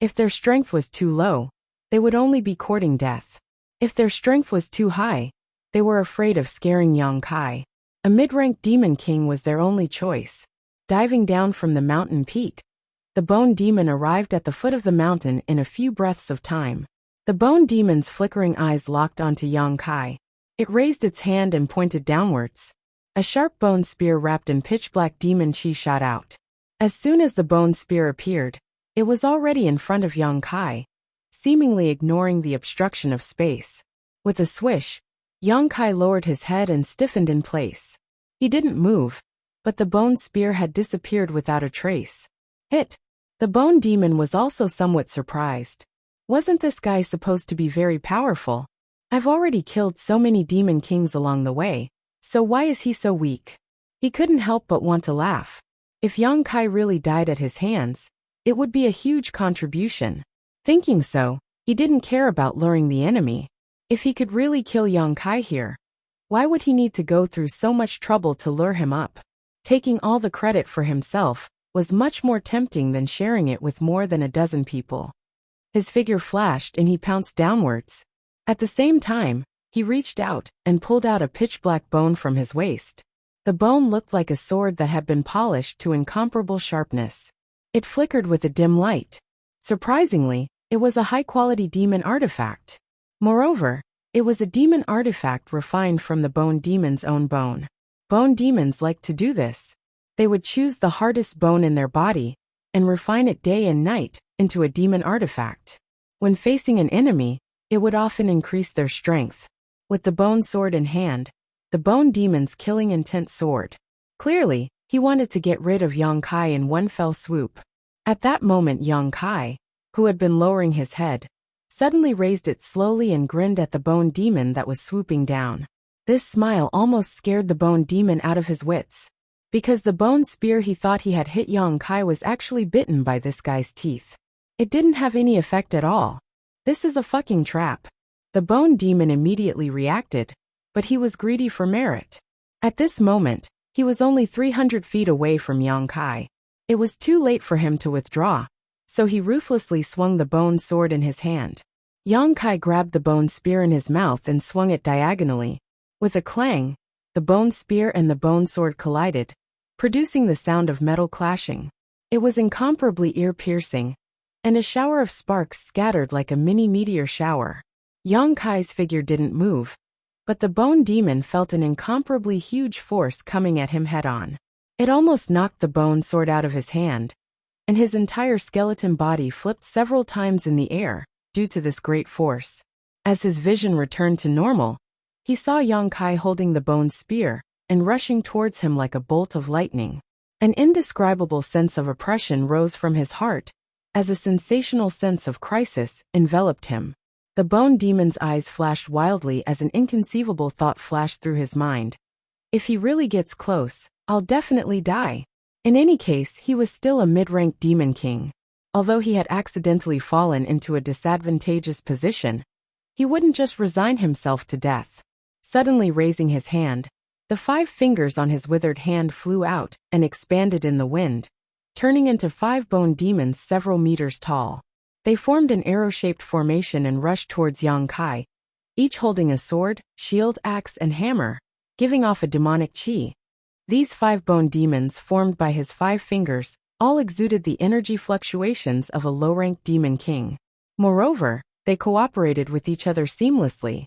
If their strength was too low, they would only be courting death. If their strength was too high, they were afraid of scaring Yang Kai. A mid-rank demon king was their only choice. Diving down from the mountain peak, the bone demon arrived at the foot of the mountain in a few breaths of time. The bone demon's flickering eyes locked onto Yang Kai. It raised its hand and pointed downwards. A sharp bone spear wrapped in pitch-black demon chi shot out. As soon as the bone spear appeared, it was already in front of Yang Kai, seemingly ignoring the obstruction of space. With a swish, Yang Kai lowered his head and stiffened in place. He didn't move, but the bone spear had disappeared without a trace. Hit! The bone demon was also somewhat surprised. Wasn't this guy supposed to be very powerful? I've already killed so many demon kings along the way. So why is he so weak? He couldn't help but want to laugh. If Yang Kai really died at his hands, it would be a huge contribution. Thinking so, he didn't care about luring the enemy. If he could really kill Yang Kai here, why would he need to go through so much trouble to lure him up? Taking all the credit for himself was much more tempting than sharing it with more than a dozen people. His figure flashed and he pounced downwards. At the same time, he reached out and pulled out a pitch-black bone from his waist. The bone looked like a sword that had been polished to incomparable sharpness. It flickered with a dim light. Surprisingly, it was a high-quality demon artifact. Moreover, it was a demon artifact refined from the bone demon's own bone. Bone demons like to do this. They would choose the hardest bone in their body and refine it day and night into a demon artifact. When facing an enemy, it would often increase their strength. With the bone sword in hand, the bone demon's killing intent soared. Clearly, he wanted to get rid of Yang Kai in one fell swoop. At that moment Yang Kai, who had been lowering his head, suddenly raised it slowly and grinned at the bone demon that was swooping down. This smile almost scared the bone demon out of his wits. Because the bone spear he thought he had hit Yang Kai was actually bitten by this guy's teeth. It didn't have any effect at all. This is a fucking trap. The bone demon immediately reacted, but he was greedy for merit. At this moment, he was only 300 feet away from Yang Kai. It was too late for him to withdraw, so he ruthlessly swung the bone sword in his hand. Yang Kai grabbed the bone spear in his mouth and swung it diagonally. With a clang, the bone spear and the bone sword collided, producing the sound of metal clashing. It was incomparably ear-piercing, and a shower of sparks scattered like a mini meteor shower. Yang Kai's figure didn't move, But the bone demon felt an incomparably huge force coming at him head-on. It almost knocked the bone sword out of his hand, and his entire skeleton body flipped several times in the air due to this great force. As his vision returned to normal, he saw Yang Kai holding the bone spear and rushing towards him like a bolt of lightning. An indescribable sense of oppression rose from his heart as a sensational sense of crisis enveloped him. The bone demon's eyes flashed wildly as an inconceivable thought flashed through his mind. If he really gets close, I'll definitely die. In any case, he was still a mid-ranked demon king. Although he had accidentally fallen into a disadvantageous position, he wouldn't just resign himself to death. Suddenly raising his hand, the 5 fingers on his withered hand flew out and expanded in the wind, turning into 5 bone demons several meters tall. They formed an arrow-shaped formation and rushed towards Yang Kai, each holding a sword, shield, axe, and hammer, giving off a demonic chi. These 5 bone demons formed by his 5 fingers all exuded the energy fluctuations of a low-ranked demon king. Moreover, they cooperated with each other seamlessly.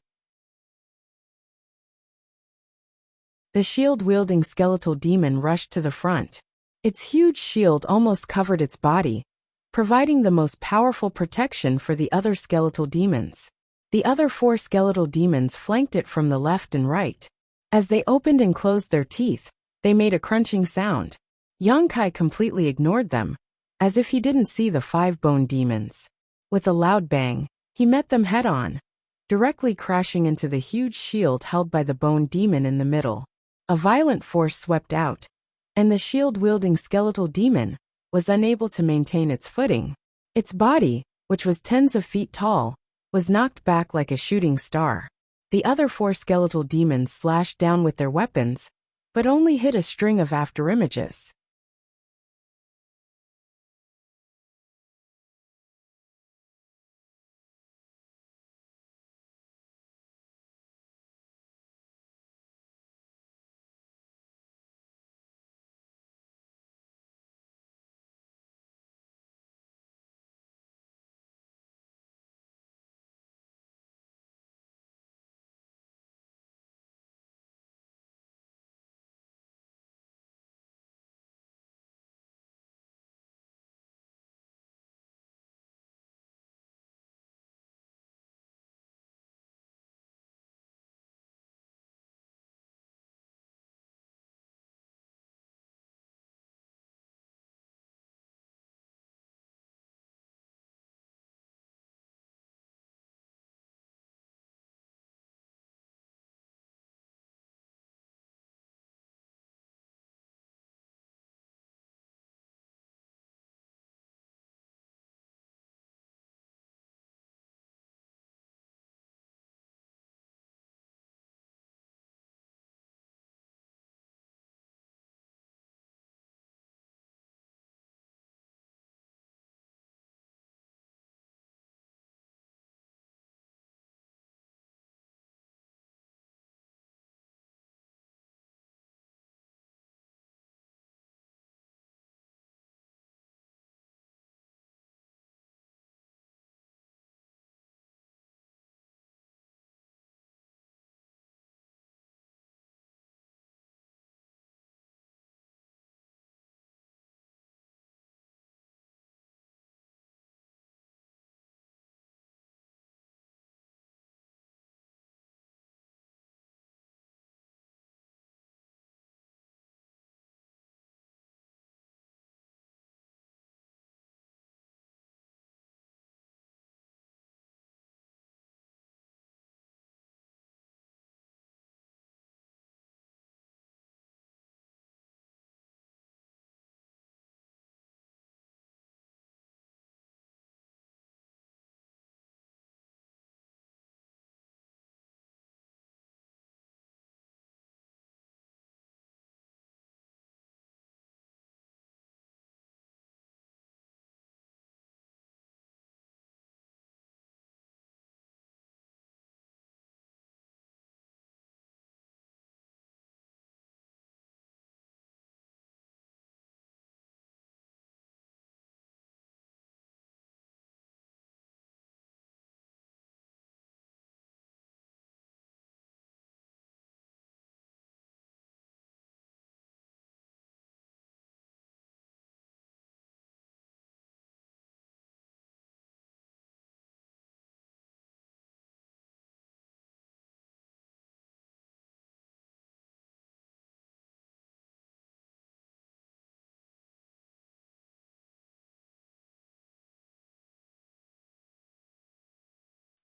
The shield-wielding skeletal demon rushed to the front. Its huge shield almost covered its body, providing the most powerful protection for the other skeletal demons. The other 4 skeletal demons flanked it from the left and right. As they opened and closed their teeth, they made a crunching sound. Yang Kai completely ignored them, as if he didn't see the 5 bone demons. With a loud bang, he met them head-on, directly crashing into the huge shield held by the bone demon in the middle. A violent force swept out, and the shield-wielding skeletal demon was unable to maintain its footing. Its body, which was tens of feet tall, was knocked back like a shooting star. The other 4 skeletal demons slashed down with their weapons, but only hit a string of afterimages.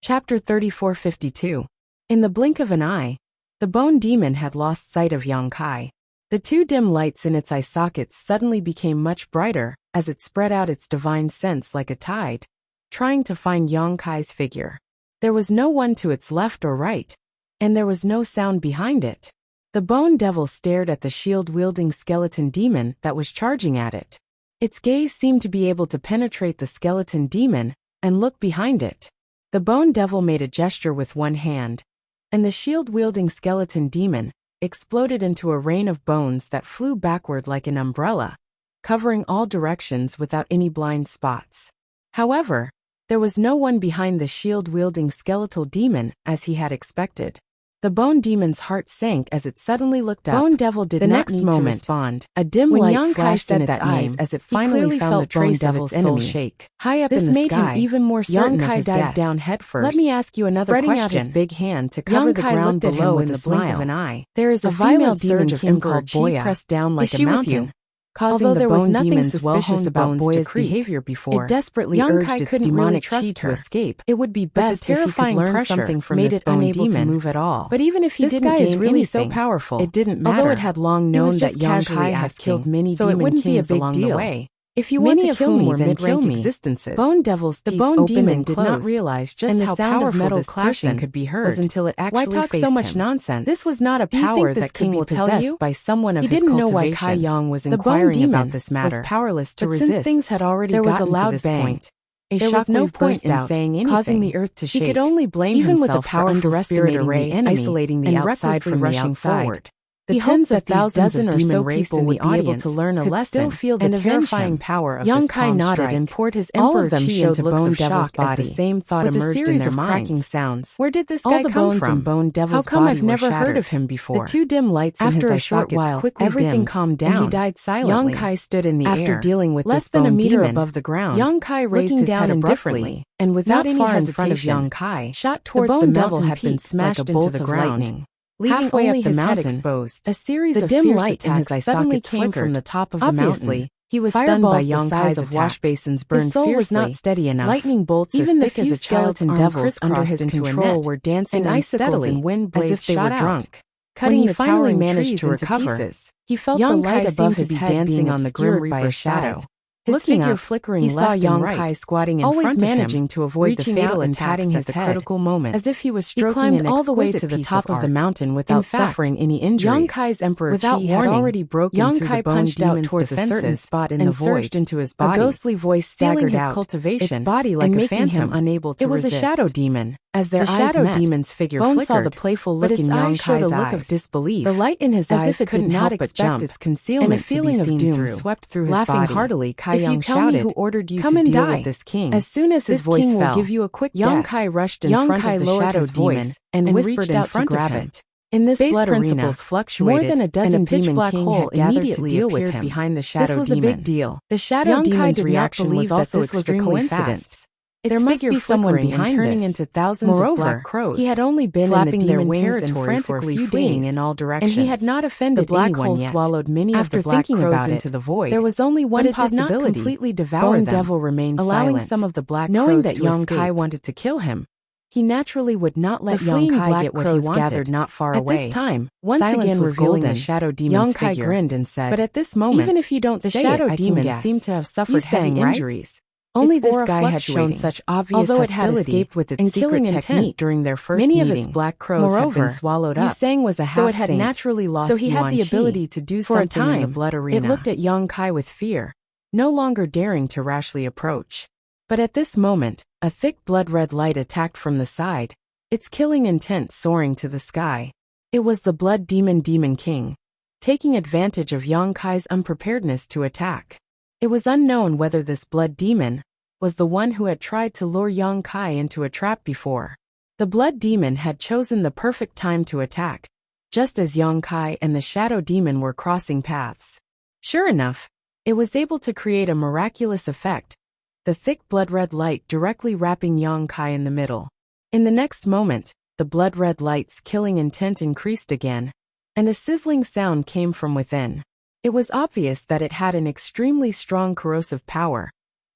Chapter 3452. In the blink of an eye, the bone demon had lost sight of Yang Kai. The two dim lights in its eye sockets suddenly became much brighter as it spread out its divine sense like a tide, trying to find Yang Kai's figure. There was no one to its left or right, and there was no sound behind it. The bone devil stared at the shield-wielding skeleton demon that was charging at it. Its gaze seemed to be able to penetrate the skeleton demon and look behind it. The bone devil made a gesture with one hand, and the shield-wielding skeleton demon exploded into a rain of bones that flew backward like an umbrella, covering all directions without any blind spots. However, there was no one behind the shield-wielding skeletal demon as he had expected. The bone demon's heart sank as it suddenly looked up. Bone devil did not need to respond. A dim light flashed in its eyes as it finally found the trace of its enemy shake. High up in the sky, this made him even more certain of his guess. Dived down headfirst. Let me ask you another question. Spreading out his big hand to cover the ground below in the blink of an eye. There is a violent surge of him called Boya pressed down like a mountain, causing the bone demon's suspicious about Boya's behavior before. It desperately urged its demonic chi to escape. It would be best if he could learn something from this bone demon to move at all. But even if he didn't gain anything, so powerful, it didn't matter. Although it had long known that Yang Kai had killed many demon kings along the way. If you want to kill me, then kill me. Existences. Bone Devil's teeth opened and did not realize just how powerful metal clashing could be heard until it actually faced him. Why talk so much nonsense? This was not a power that could be possessed by someone of his cultivation. He didn't know why Kai Yang was inquiring about this matter. Was powerless to resist. Since things had already gotten to this point, there was no point in saying anything, causing the earth to shake. He could only blame himself for underestimating the enemy, recklessly rushing forward. The tens of thousands of demon people would be able to learn a lesson still feel the terrifying power of Yang Kai nodded and poured his emperor chi into Bone Devil's body. The same thought emerged in their cracking sounds. Where did this guy come from? Bone Devil's How come I've never heard of him before? The two dim lights after a short while quickly everything calmed down. And he died silently. Yang Kai stood in the air after dealing with less than a meter above the ground. Yang Kai raised his head abruptly and without any hesitation, in front of Yang Kai, shot towards the devil had been smashed into the ground. Leaving halfway only up the mountain exposed. A series of dim light in his eye suddenly came from the top of the mountain. He was stunned by Yang Kai's attack. Wash basins burned his soul fiercely. Was not steady enough. Lightning bolts even as thick as a skeleton devils under his control were dancing unsteadily and wind blades as if they were drunk. Cutting the towering managed to recover. He felt the light above his head dancing on the grim by a shadow. His figure flickering, he saw Yang Kai squatting in front of him, managing to avoid the fatal attacks at the critical moment, as if he was stroking an all the way to the top of the mountain without suffering any injuries. Yang Kai's emperor chi had already broken Yang Kai punched out towards a certain spot in the void, surged into his body. A ghostly voice staggered out, cultivation, its body like a phantom, unable to resist. It was a shadow demon. As their shadow demon's figure flickered, saw the playful look in Yang Kai's look of disbelief. The light in his eyes could not expect its concealment, and a feeling of doom swept through his body. Laughing heartily, Kai Yang shouted, "Who ordered you to deal with this king?" As soon as his voice fell, will give you a quick Yang Kai rushed in front of the shadow demon and whispered out to grab it. In this blood arena, more than a dozen demon king had immediately appeared behind the shadow demon. This was a big deal. The shadow demon's reaction was also extremely fast. There must be someone behind turning into thousands of black crows. He had only been flapping in the demon territory for a few days in all directions, and he had not offended anyone yet. The black hole swallowed many of the black crows into the void. There was only one possibility: did not completely devour them. Bone Devil remained allowing silent, some of the black knowing crows that to Yang Kai wanted to kill him. He naturally would not let Yang Kai get what he wanted. Gathered not far away. At this time, once again revealing the shadow demon's figure, Yang Kai grinned and said, "But at this moment, even if you don't say it, the shadow demon seemed to have suffered heavy injuries." Only this guy had shown such obvious hostility, it had escaped with its secret technique during their first meeting. Many of its black crows had been swallowed up. Yusang was a half-saint, so it had naturally lost so he had the ability to do something in the blood arena. It looked at Yang Kai with fear, no longer daring to rashly approach. But at this moment, a thick blood-red light attacked from the side, its killing intent soaring to the sky. It was the Blood Demon King, taking advantage of Yang Kai's unpreparedness to attack. It was unknown whether this blood demon was the one who had tried to lure Yang Kai into a trap before. The blood demon had chosen the perfect time to attack, just as Yang Kai and the shadow demon were crossing paths. Sure enough, it was able to create a miraculous effect, the thick blood-red light directly wrapping Yang Kai in the middle. In the next moment, the blood-red light's killing intent increased again, and a sizzling sound came from within. It was obvious that it had an extremely strong corrosive power,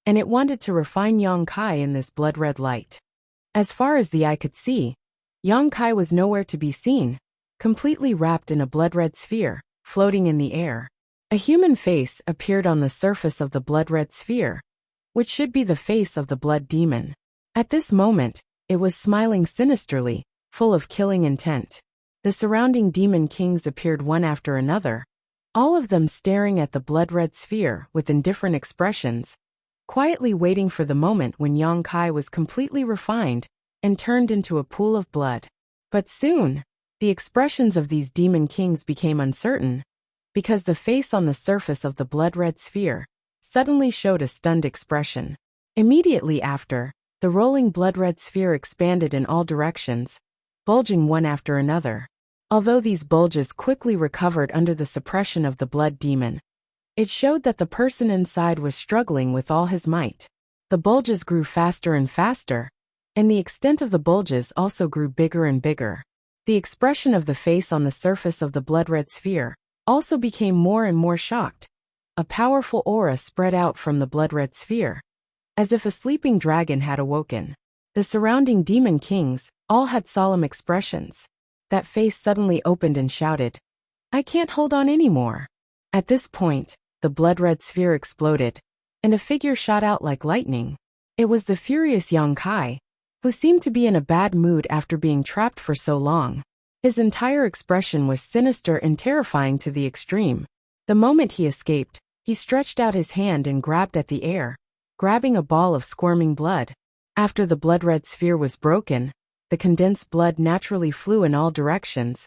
and it wanted to refine Yang Kai in this blood-red light. As far as the eye could see, Yang Kai was nowhere to be seen, completely wrapped in a blood-red sphere, floating in the air. A human face appeared on the surface of the blood-red sphere, which should be the face of the blood demon. At this moment, it was smiling sinisterly, full of killing intent. The surrounding demon kings appeared one after another, all of them staring at the blood-red sphere with indifferent expressions, quietly waiting for the moment when Yang Kai was completely refined and turned into a pool of blood. But soon, the expressions of these demon kings became uncertain, because the face on the surface of the blood-red sphere suddenly showed a stunned expression. Immediately after, the rolling blood-red sphere expanded in all directions, bulging one after another. Although these bulges quickly recovered under the suppression of the blood demon, it showed that the person inside was struggling with all his might. The bulges grew faster and faster, and the extent of the bulges also grew bigger and bigger. The expression of the face on the surface of the blood-red sphere also became more and more shocked. A powerful aura spread out from the blood-red sphere, as if a sleeping dragon had awoken. The surrounding demon kings all had solemn expressions. That face suddenly opened and shouted, "I can't hold on anymore." At this point, the blood-red sphere exploded, and a figure shot out like lightning. It was the furious Yang Kai, who seemed to be in a bad mood after being trapped for so long. His entire expression was sinister and terrifying to the extreme. The moment he escaped, he stretched out his hand and grabbed at the air, grabbing a ball of squirming blood. After the blood-red sphere was broken, the condensed blood naturally flew in all directions,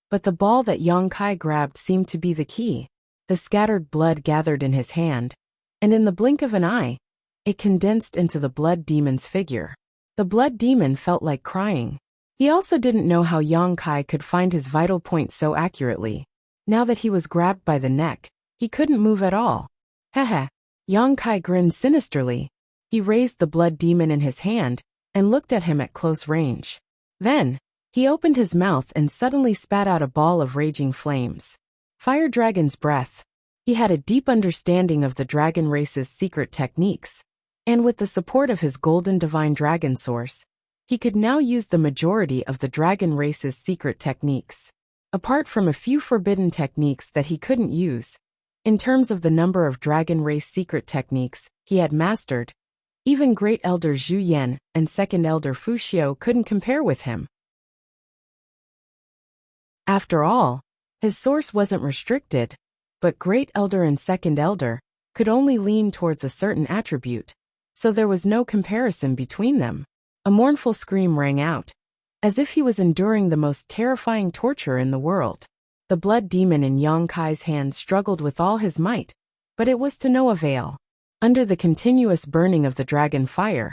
but the ball that Yang Kai grabbed seemed to be the key. The scattered blood gathered in his hand, and in the blink of an eye, it condensed into the blood demon's figure. The blood demon felt like crying. He also didn't know how Yang Kai could find his vital point so accurately. Now that he was grabbed by the neck, he couldn't move at all. Heh. Yang Kai grinned sinisterly. He raised the blood demon in his hand and looked at him at close range. Then, he opened his mouth and suddenly spat out a ball of raging flames. Fire Dragon's breath. He had a deep understanding of the dragon race's secret techniques, and with the support of his golden divine dragon source, he could now use the majority of the dragon race's secret techniques. Apart from a few forbidden techniques that he couldn't use, in terms of the number of dragon race secret techniques he had mastered, even Great Elder Zhu Yan and Second Elder Fu Xiu couldn't compare with him. After all, his source wasn't restricted, but Great Elder and Second Elder could only lean towards a certain attribute, so there was no comparison between them. A mournful scream rang out, as if he was enduring the most terrifying torture in the world. The blood demon in Yang Kai's hand struggled with all his might, but it was to no avail. Under the continuous burning of the dragon fire,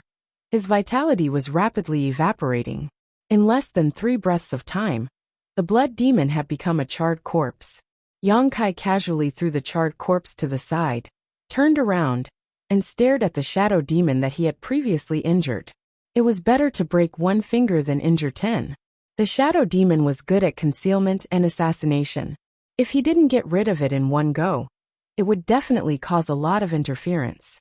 his vitality was rapidly evaporating. In less than 3 breaths of time, the blood demon had become a charred corpse. Yang Kai casually threw the charred corpse to the side, turned around, and stared at the shadow demon that he had previously injured. It was better to break 1 finger than injure 10. The shadow demon was good at concealment and assassination. If he didn't get rid of it in one go, it would definitely cause a lot of interference.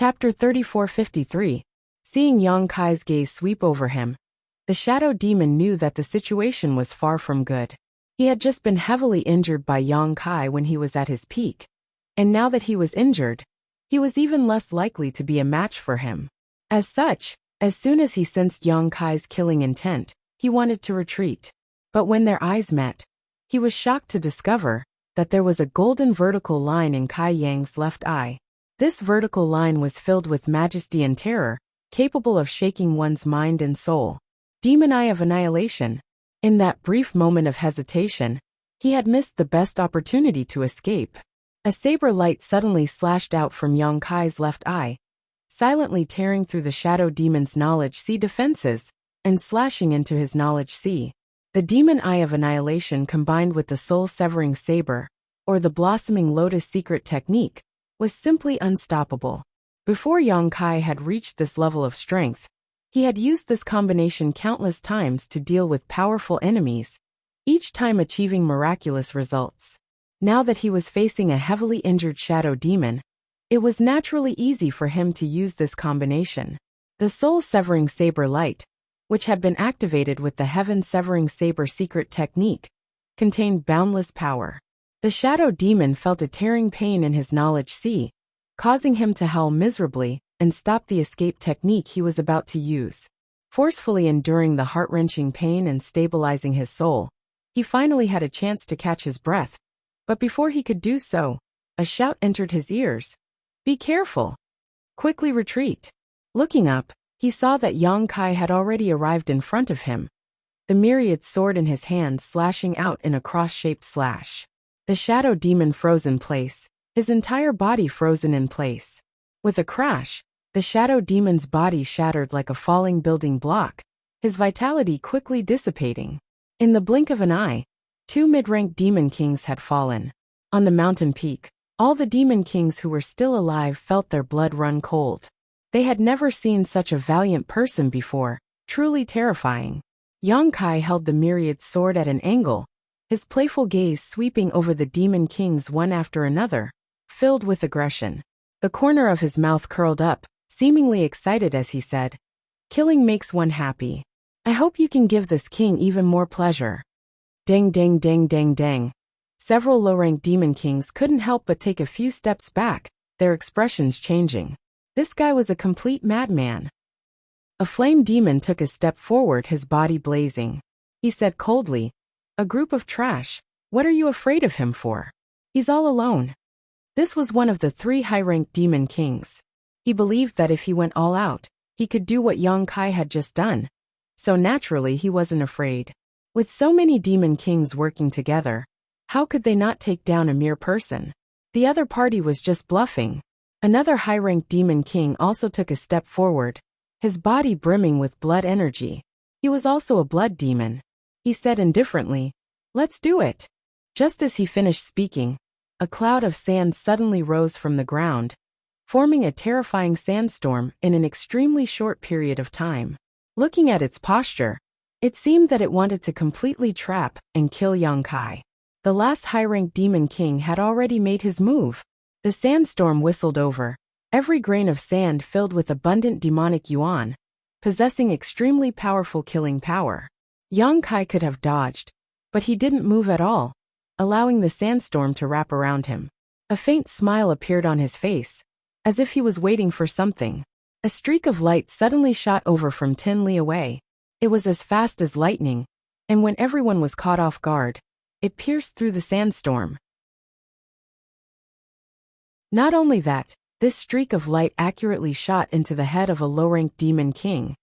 Chapter 3453. Seeing Yang Kai's gaze sweep over him, the shadow demon knew that the situation was far from good. He had just been heavily injured by Yang Kai when he was at his peak, and now that he was injured, he was even less likely to be a match for him. As such, as soon as he sensed Yang Kai's killing intent, he wanted to retreat. But when their eyes met, he was shocked to discover that there was a golden vertical line in Kai Yang's left eye. This vertical line was filled with majesty and terror, capable of shaking one's mind and soul. Demon Eye of Annihilation. In that brief moment of hesitation, he had missed the best opportunity to escape. A saber light suddenly slashed out from Yang Kai's left eye, silently tearing through the shadow demon's knowledge sea defenses and slashing into his knowledge sea. The Demon Eye of Annihilation combined with the soul-severing saber, or the blossoming lotus secret technique, was simply unstoppable. Before Yang Kai had reached this level of strength, he had used this combination countless times to deal with powerful enemies, each time achieving miraculous results. Now that he was facing a heavily injured shadow demon, it was naturally easy for him to use this combination. The soul-severing saber light, which had been activated with the heaven-severing saber secret technique, contained boundless power. The shadow demon felt a tearing pain in his knowledge sea, causing him to howl miserably and stop the escape technique he was about to use. Forcefully enduring the heart-wrenching pain and stabilizing his soul, he finally had a chance to catch his breath. But before he could do so, a shout entered his ears. "Be careful! Quickly retreat!" Looking up, he saw that Yang Kai had already arrived in front of him, the myriad sword in his hand slashing out in a cross-shaped slash. The shadow demon froze in place, his entire body frozen in place. With a crash, the shadow demon's body shattered like a falling building block, his vitality quickly dissipating. In the blink of an eye, 2 mid-ranked demon kings had fallen. On the mountain peak, all the demon kings who were still alive felt their blood run cold. They had never seen such a valiant person before, truly terrifying. Yang Kai held the myriad sword at an angle, his playful gaze sweeping over the demon kings one after another, filled with aggression. The corner of his mouth curled up, seemingly excited as he said, "Killing makes one happy. I hope you can give this king even more pleasure." Dang dang dang dang dang. Several low-ranked demon kings couldn't help but take a few steps back, their expressions changing. This guy was a complete madman. A flame demon took a step forward, his body blazing. He said coldly, "A group of trash, what are you afraid of him for? He's all alone." This was one of the 3 high-ranked demon kings. He believed that if he went all out, he could do what Yang Kai had just done. So naturally he wasn't afraid. With so many demon kings working together, how could they not take down a mere person? The other party was just bluffing. Another high-ranked demon king also took a step forward, his body brimming with blood energy. He was also a blood demon. He said indifferently, "Let's do it." Just as he finished speaking, a cloud of sand suddenly rose from the ground, forming a terrifying sandstorm in an extremely short period of time. Looking at its posture, it seemed that it wanted to completely trap and kill Yang Kai. The last high-ranked demon king had already made his move. The sandstorm whistled over, every grain of sand filled with abundant demonic yuan, possessing extremely powerful killing power. Yang Kai could have dodged, but he didn't move at all, allowing the sandstorm to wrap around him. A faint smile appeared on his face, as if he was waiting for something. A streak of light suddenly shot over from 10 li away. It was as fast as lightning, and when everyone was caught off guard, it pierced through the sandstorm. Not only that, this streak of light accurately shot into the head of a low-ranked demon king,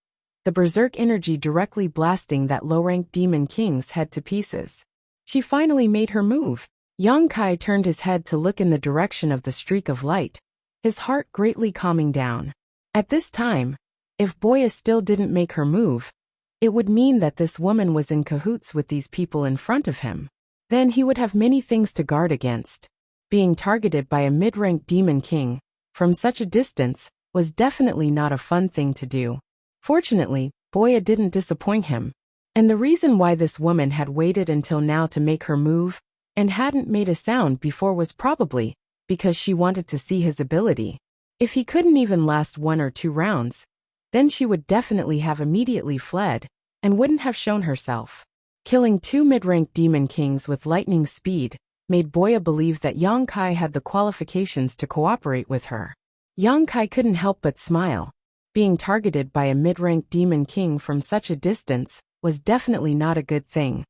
the berserk energy directly blasting that low-ranked demon king's head to pieces. She finally made her move. Yang Kai turned his head to look in the direction of the streak of light, his heart greatly calming down. At this time, if Boya still didn't make her move, it would mean that this woman was in cahoots with these people in front of him. Then he would have many things to guard against. Being targeted by a mid-ranked demon king, from such a distance, was definitely not a fun thing to do. Fortunately, Boya didn't disappoint him. And the reason why this woman had waited until now to make her move, and hadn't made a sound before was probably because she wanted to see his ability. If he couldn't even last 1 or 2 rounds, then she would definitely have immediately fled and wouldn't have shown herself. Killing 2 mid-rank demon kings with lightning speed made Boya believe that Yang Kai had the qualifications to cooperate with her. Yang Kai couldn't help but smile. Being targeted by a mid-rank demon king from such a distance was definitely not a good thing.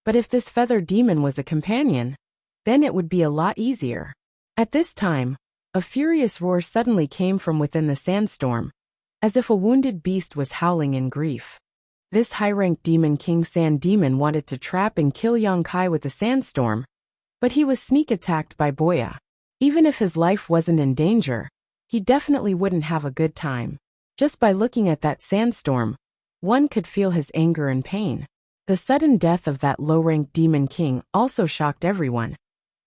But if this feather demon was a companion, then it would be a lot easier. At this time, a furious roar suddenly came from within the sandstorm, as if a wounded beast was howling in grief. This high-ranked demon king sand demon wanted to trap and kill Yang Kai with the sandstorm, but he was sneak attacked by Boya. Even if his life wasn't in danger, he definitely wouldn't have a good time. Just by looking at that sandstorm, one could feel his anger and pain. The sudden death of that low-ranked demon king also shocked everyone,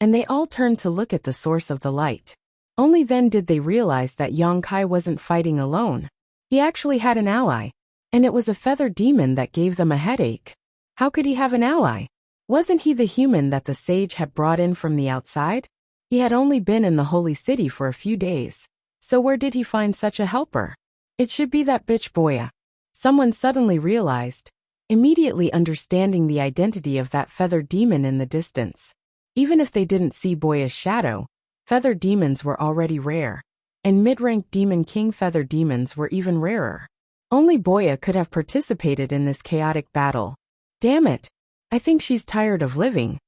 and they all turned to look at the source of the light. Only then did they realize that Yang Kai wasn't fighting alone. He actually had an ally, and it was a feather demon that gave them a headache. How could he have an ally? Wasn't he the human that the sage had brought in from the outside? He had only been in the holy city for a few days, so where did he find such a helper? It should be that bitch Boya. Someone suddenly realized, immediately understanding the identity of that feather demon in the distance. Even if they didn't see Boya's shadow, feather demons were already rare, and mid-rank demon king feather demons were even rarer. Only Boya could have participated in this chaotic battle. Damn it! I think she's tired of living.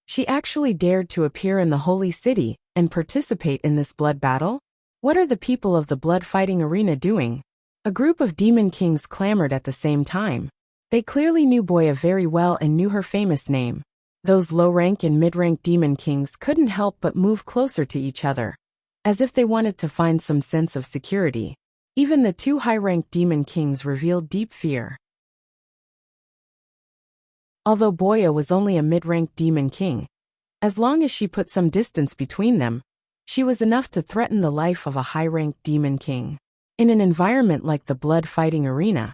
She actually dared to appear in the holy city and participate in this blood battle? What are the people of the blood fighting arena doing? A group of demon kings clamored at the same time. They clearly knew Boya very well and knew her famous name. Those low-rank and mid-rank demon kings couldn't help but move closer to each other, as if they wanted to find some sense of security. Even the 2 high-ranked demon kings revealed deep fear. Although Boya was only a mid-ranked demon king, as long as she put some distance between them, she was enough to threaten the life of a high-ranked demon king. In an environment like the blood fighting arena,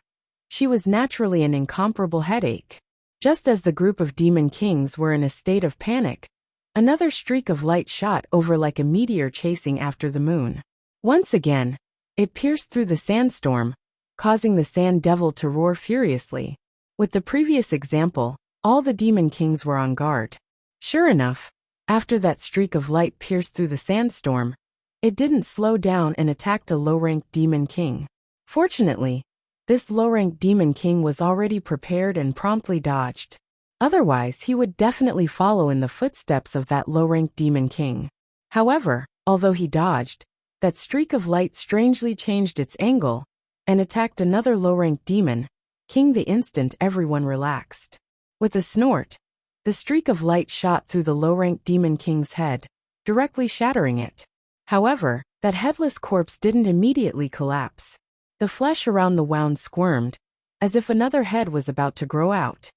she was naturally an incomparable headache. Just as the group of demon kings were in a state of panic, another streak of light shot over like a meteor chasing after the moon. Once again, it pierced through the sandstorm, causing the sand devil to roar furiously. With the previous example, all the demon kings were on guard. Sure enough, after that streak of light pierced through the sandstorm, it didn't slow down and attacked a low-ranked demon king. Fortunately, this low-ranked demon king was already prepared and promptly dodged. Otherwise, he would definitely follow in the footsteps of that low-ranked demon king. However, although he dodged, that streak of light strangely changed its angle and attacked another low-ranked demon king the instant everyone relaxed. With a snort, the streak of light shot through the low-ranked demon king's head, directly shattering it. However, that headless corpse didn't immediately collapse. The flesh around the wound squirmed, as if another head was about to grow out.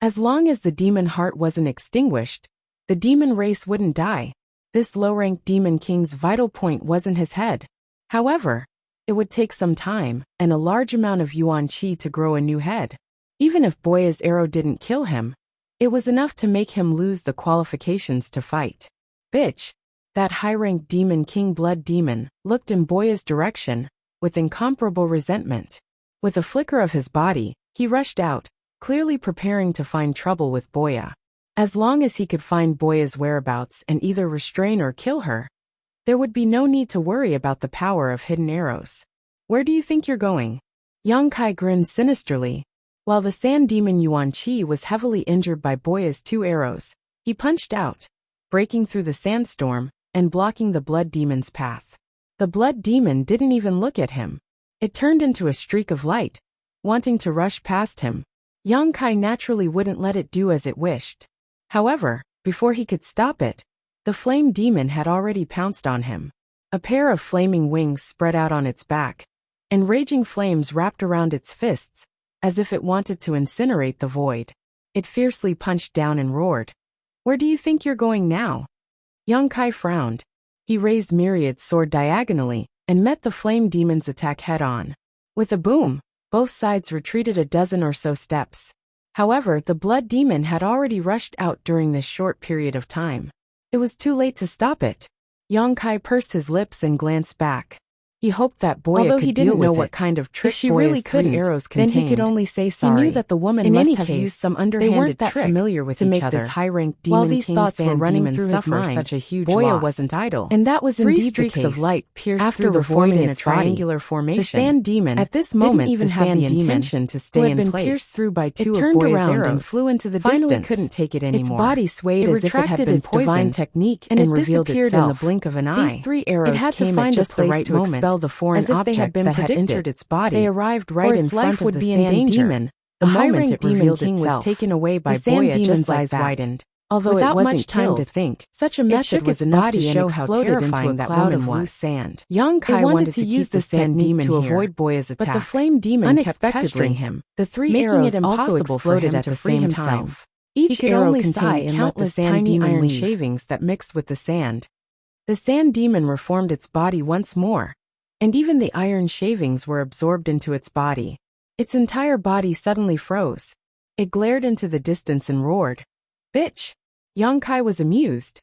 As long as the demon heart wasn't extinguished, the demon race wouldn't die. This low-ranked demon king's vital point wasn't his head. However, it would take some time and a large amount of yuan qi to grow a new head. Even if Boya's arrow didn't kill him, it was enough to make him lose the qualifications to fight. Bitch! That high-ranked demon king blood demon looked in Boya's direction with incomparable resentment. With a flicker of his body, he rushed out, clearly preparing to find trouble with Boya. As long as he could find Boya's whereabouts and either restrain or kill her, there would be no need to worry about the power of hidden arrows. Where do you think you're going? Yang Kai grinned sinisterly. While the sand demon Yuan Qi was heavily injured by Boya's 2 arrows, he punched out, breaking through the sandstorm and blocking the blood demon's path. The blood demon didn't even look at him. It turned into a streak of light, wanting to rush past him. Yang Kai naturally wouldn't let it do as it wished. However, before he could stop it, the flame demon had already pounced on him. A pair of flaming wings spread out on its back, and raging flames wrapped around its fists, as if it wanted to incinerate the void. It fiercely punched down and roared. Where do you think you're going now? Yang Kai frowned. He raised Myriad's sword diagonally and met the flame demon's attack head-on. With a boom, both sides retreated a dozen or so steps. However, the blood demon had already rushed out during this short period of time. It was too late to stop it. Yang Kai pursed his lips and glanced back. He hoped that Boya Although could he deal didn't know with what it. kind of trick If she Boya's really 3 couldn't, arrows then contained, he could only say sorry. He knew that the woman In must any have case, used some they underhanded weren't that trick familiar with to each make other. this high-ranked While demon these king's thoughts were sand running demon through his suffer mind, such a huge Boya loss. wasn't idle. And that was 3 indeed the streaks of case. light pierced After through the void reforming in its a body, triangular formation. the sand demon At this moment, didn't even the have the sand demon, intention to who stay had in been place. pierced through by 2 It of turned Boya's around arrows, and flew into the finally distance. couldn't take it anymore. Its body swayed It as if it had retracted been its divine poisoned, technique and and it revealed disappeared itself. in the blink of an eye. These 3 arrows It had to came find at just a the place right to moment, expel the foreign as if they object had been that predicted. had entered its body. They arrived right or in its front life of would the be in sand danger. demon. The The moment high-ranked it demon revealed king was itself, taken away by the sand Boya demon's just like eyes that. widened. Although Without it wasn't much time to killed, think, such a it method shook was its enough body to and show how exploded into terrifying a that cloud woman of loose was. sand. Young Kai wanted to use use this the sand technique demon to here, avoid Boya's attack. but the flame demon kept unexpectedly pestering him. The 3 making arrows it also impossible for exploded him at to the free same time. himself. Each He could arrow only sigh contained and countless let the sand tiny demon iron leave. shavings that mixed with the sand. The sand demon reformed its body once more, and even the iron shavings were absorbed into its body. Its entire body suddenly froze. It glared into the distance and roared, "Bitch!" Yang Kai was amused.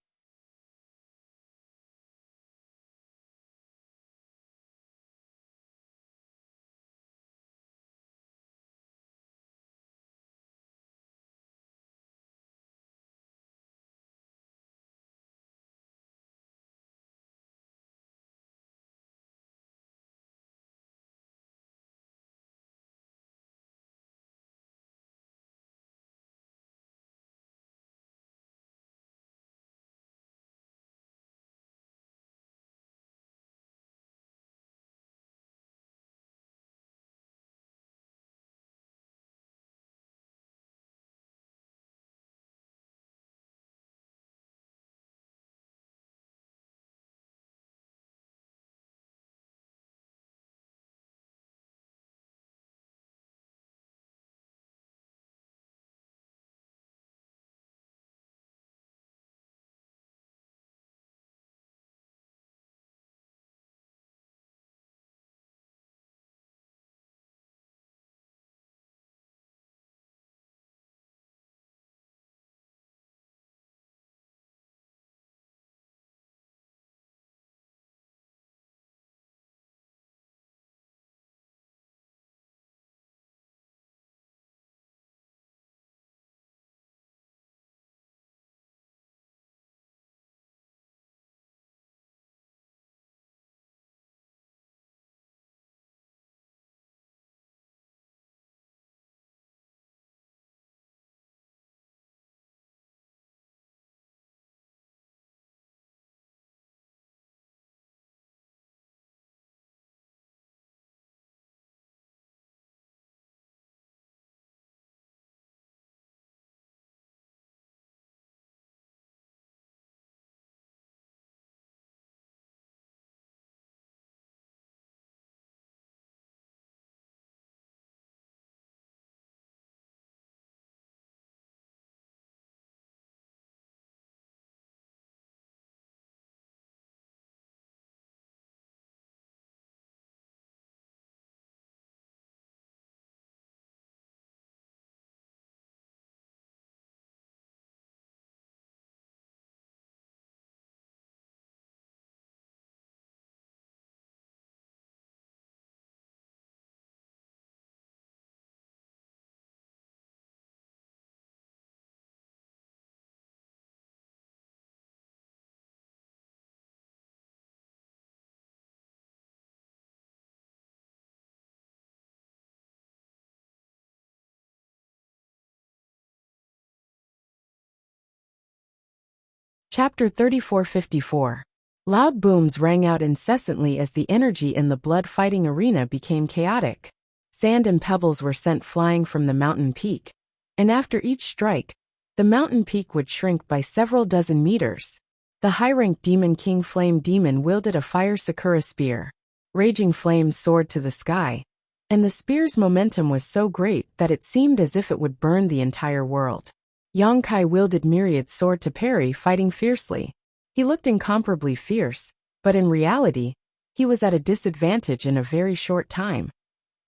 Chapter 3454. Loud booms rang out incessantly as the energy in the blood-fighting arena became chaotic. Sand and pebbles were sent flying from the mountain peak, and after each strike, the mountain peak would shrink by several dozen meters. The high-ranked Demon King Flame Demon wielded a fire Sakura spear. Raging flames soared to the sky, and the spear's momentum was so great that it seemed as if it would burn the entire world. Yang Kai wielded Myriad's sword to parry, fighting fiercely. He looked incomparably fierce, but in reality, he was at a disadvantage in a very short time.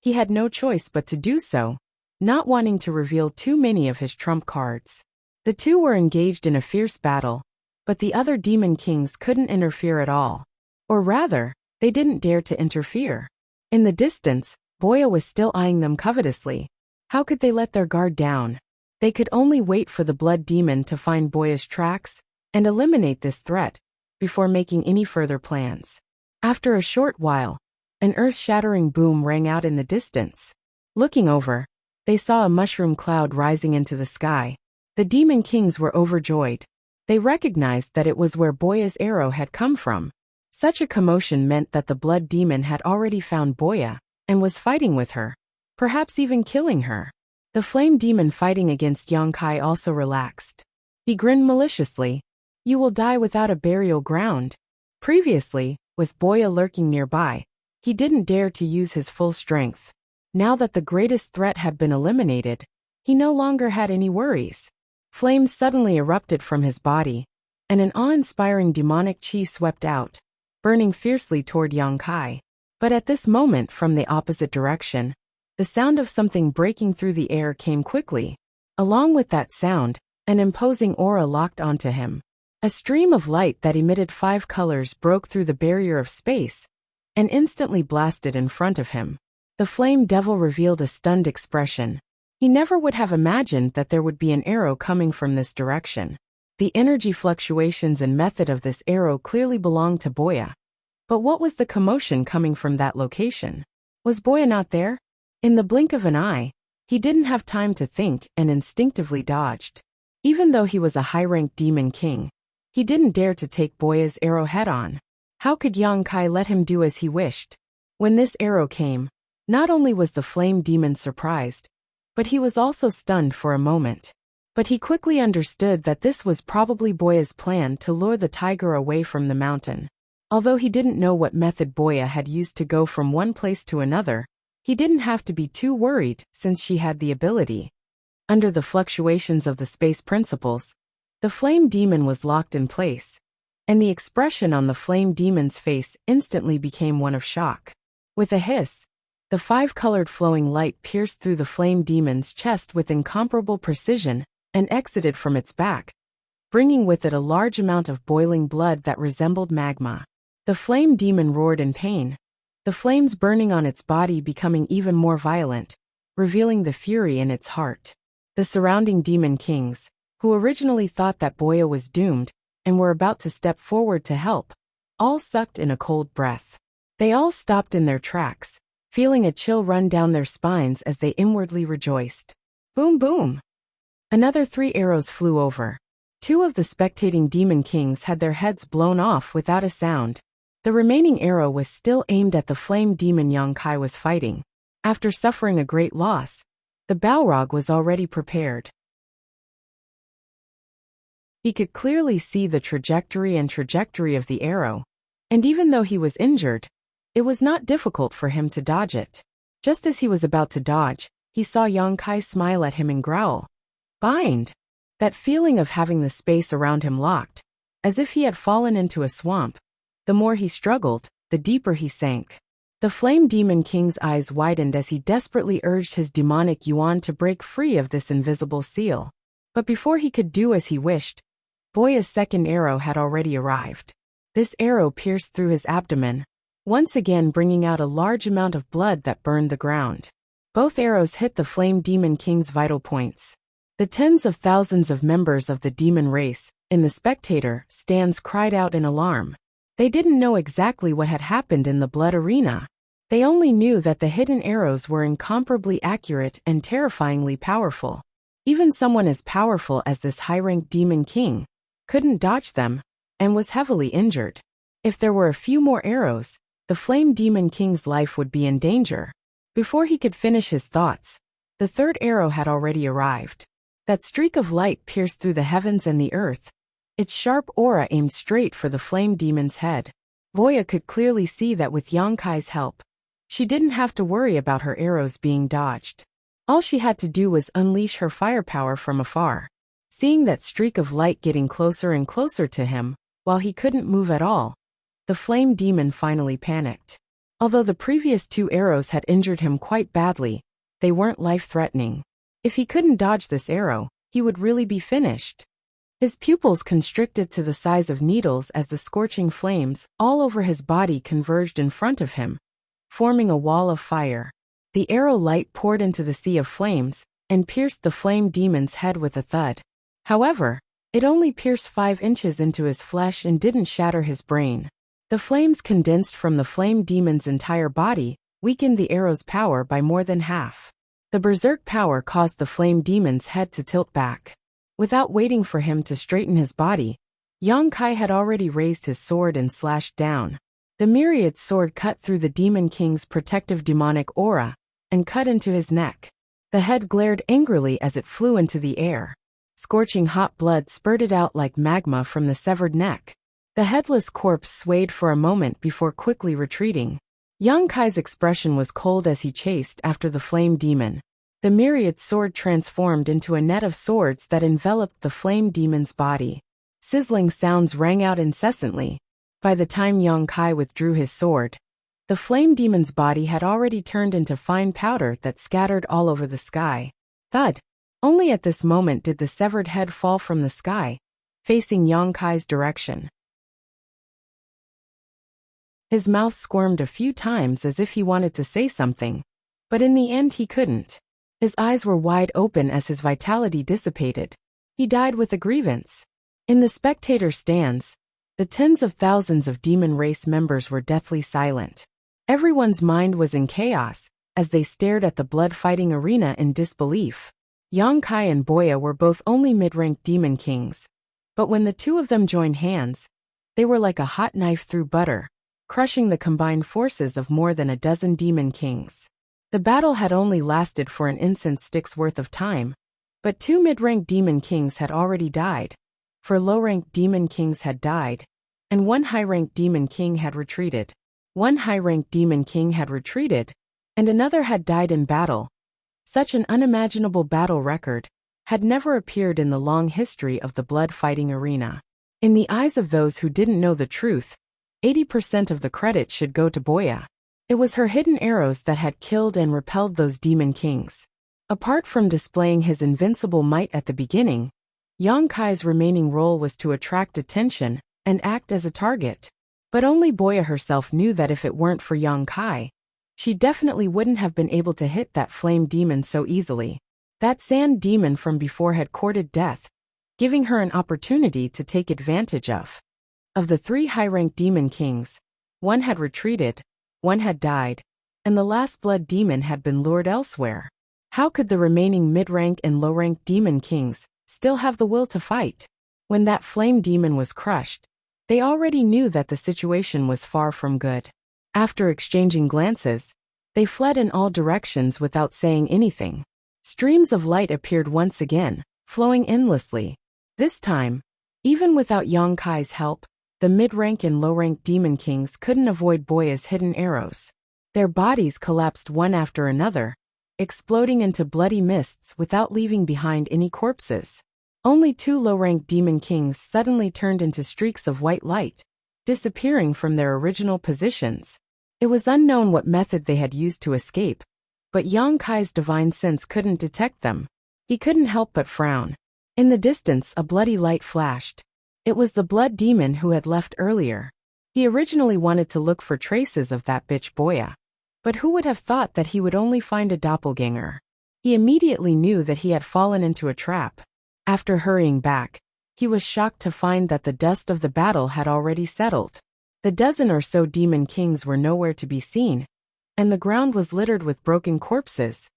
He had no choice but to do so, not wanting to reveal too many of his trump cards. The two were engaged in a fierce battle, but the other demon kings couldn't interfere at all. Or rather, They didn't dare to interfere. In the distance, Boya was still eyeing them covetously. How could they let their guard down? They could only wait for the blood demon to find Boya's tracks and eliminate this threat before making any further plans. After a short while, an earth-shattering boom rang out in the distance. Looking over, they saw a mushroom cloud rising into the sky. The demon kings were overjoyed. They recognized that it was where Boya's arrow had come from. Such a commotion meant that the blood demon had already found Boya and was fighting with her, perhaps even killing her. The flame demon fighting against Yongkai also relaxed. He grinned maliciously. You will die without a burial ground. Previously, with Boya lurking nearby, he didn't dare to use his full strength. Now that the greatest threat had been eliminated, he no longer had any worries. Flames suddenly erupted from his body, and an awe-inspiring demonic chi swept out, burning fiercely toward Yongkai. But at this moment, from the opposite direction, the sound of something breaking through the air came quickly. Along with that sound, an imposing aura locked onto him. A stream of light that emitted 5 colors broke through the barrier of space and instantly blasted in front of him. The flame devil revealed a stunned expression. He never would have imagined that there would be an arrow coming from this direction. The energy fluctuations and method of this arrow clearly belonged to Boya. But what was the commotion coming from that location? Was Boya not there? In the blink of an eye, he didn't have time to think and instinctively dodged. Even though he was a high-ranked demon king, he didn't dare to take Boya's arrow head-on. How could Yongkai let him do as he wished? When this arrow came, not only was the flame demon surprised, but he was also stunned for a moment. But he quickly understood that this was probably Boya's plan to lure the tiger away from the mountain. Although he didn't know what method Boya had used to go from one place to another, he didn't have to be too worried since she had the ability. Under the fluctuations of the space principles, the flame demon was locked in place, and the expression on the flame demon's face instantly became one of shock. With a hiss, the 5-colored flowing light pierced through the flame demon's chest with incomparable precision and exited from its back, bringing with it a large amount of boiling blood that resembled magma. The flame demon roared in pain, the flames burning on its body becoming even more violent, revealing the fury in its heart. The surrounding demon kings, who originally thought that Boya was doomed and were about to step forward to help, all sucked in a cold breath. They all stopped in their tracks, feeling a chill run down their spines as they inwardly rejoiced. Boom boom! Another 3 arrows flew over. 2 of the spectating demon kings had their heads blown off without a sound. The remaining arrow was still aimed at the flame demon Yongkai was fighting. After suffering a great loss, the Balrog was already prepared. He could clearly see the trajectory of the arrow, and even though he was injured, it was not difficult for him to dodge it. Just as he was about to dodge, he saw Yongkai smile at him and growl. Bind! That feeling of having the space around him locked, as if he had fallen into a swamp. The more he struggled, the deeper he sank. The flame demon king's eyes widened as he desperately urged his demonic yuan to break free of this invisible seal. But before he could do as he wished, Boya's second arrow had already arrived. This arrow pierced through his abdomen, once again bringing out a large amount of blood that burned the ground. Both arrows hit the flame demon king's vital points. The tens of thousands of members of the demon race in the spectator stands cried out in alarm. They didn't know exactly what had happened in the blood arena. They only knew that the hidden arrows were incomparably accurate and terrifyingly powerful. Even someone as powerful as this high-ranked demon king couldn't dodge them and was heavily injured. If there were a few more arrows, the flame demon king's life would be in danger. Before he could finish his thoughts, the third arrow had already arrived. That streak of light pierced through the heavens and the earth, its sharp aura aimed straight for the flame demon's head. Boya could clearly see that with Yongkai's help, she didn't have to worry about her arrows being dodged. All she had to do was unleash her firepower from afar. Seeing that streak of light getting closer and closer to him, while he couldn't move at all, the flame demon finally panicked. Although the previous 2 arrows had injured him quite badly, they weren't life-threatening. If he couldn't dodge this arrow, he would really be finished. His pupils constricted to the size of needles as the scorching flames all over his body converged in front of him, forming a wall of fire. The arrow light poured into the sea of flames and pierced the flame demon's head with a thud. However, it only pierced 5 inches into his flesh and didn't shatter his brain. The flames condensed from the flame demon's entire body, weakened the arrow's power by more than half. The berserk power caused the flame demon's head to tilt back. Without waiting for him to straighten his body, Yang Kai had already raised his sword and slashed down. The myriad sword cut through the Demon King's protective demonic aura and cut into his neck. The head glared angrily as it flew into the air. Scorching hot blood spurted out like magma from the severed neck. The headless corpse swayed for a moment before quickly retreating. Yang Kai's expression was cold as he chased after the flame demon. The myriad sword transformed into a net of swords that enveloped the flame demon's body. Sizzling sounds rang out incessantly. By the time Yang Kai withdrew his sword, the flame demon's body had already turned into fine powder that scattered all over the sky. Thud! Only at this moment did the severed head fall from the sky, facing Yang Kai's direction. His mouth squirmed a few times as if he wanted to say something, but in the end he couldn't. His eyes were wide open as his vitality dissipated. He died with a grievance. In the spectator stands, the tens of thousands of demon race members were deathly silent. Everyone's mind was in chaos as they stared at the blood-fighting arena in disbelief. Yang Kai and Boya were both only mid-ranked demon kings, but when the two of them joined hands, they were like a hot knife through butter, crushing the combined forces of more than a dozen demon kings. The battle had only lasted for an incense stick's worth of time, but 2 mid-ranked demon kings had already died, 4 low-ranked demon kings had died, and 1 high-ranked demon king had retreated. 1 high-ranked demon king had retreated, and another had died in battle. Such an unimaginable battle record had never appeared in the long history of the blood-fighting arena. In the eyes of those who didn't know the truth, 80% of the credit should go to Boya. It was her hidden arrows that had killed and repelled those demon kings. Apart from displaying his invincible might at the beginning, Yang Kai's remaining role was to attract attention and act as a target. But only Boya herself knew that if it weren't for Yang Kai, she definitely wouldn't have been able to hit that flame demon so easily. That sand demon from before had courted death, giving her an opportunity to take advantage of. Of the 3 high-ranked demon kings, 1 had retreated, 1 had died, and the last blood demon had been lured elsewhere. How could the remaining mid-rank and low-ranked demon kings still have the will to fight? When that flame demon was crushed, they already knew that the situation was far from good. After exchanging glances, they fled in all directions without saying anything. Streams of light appeared once again, flowing endlessly. This time, even without Yang Kai's help, the mid-rank and low-rank demon kings couldn't avoid Boya's hidden arrows. Their bodies collapsed one after another, exploding into bloody mists without leaving behind any corpses. Only 2 low-ranked demon kings suddenly turned into streaks of white light, disappearing from their original positions. It was unknown what method they had used to escape, but Yang Kai's divine sense couldn't detect them. He couldn't help but frown. In the distance, a bloody light flashed. It was the blood demon who had left earlier. He originally wanted to look for traces of that bitch Boya, but who would have thought that he would only find a doppelganger? He immediately knew that he had fallen into a trap. After hurrying back, he was shocked to find that the dust of the battle had already settled. The dozen or so demon kings were nowhere to be seen, and the ground was littered with broken corpses.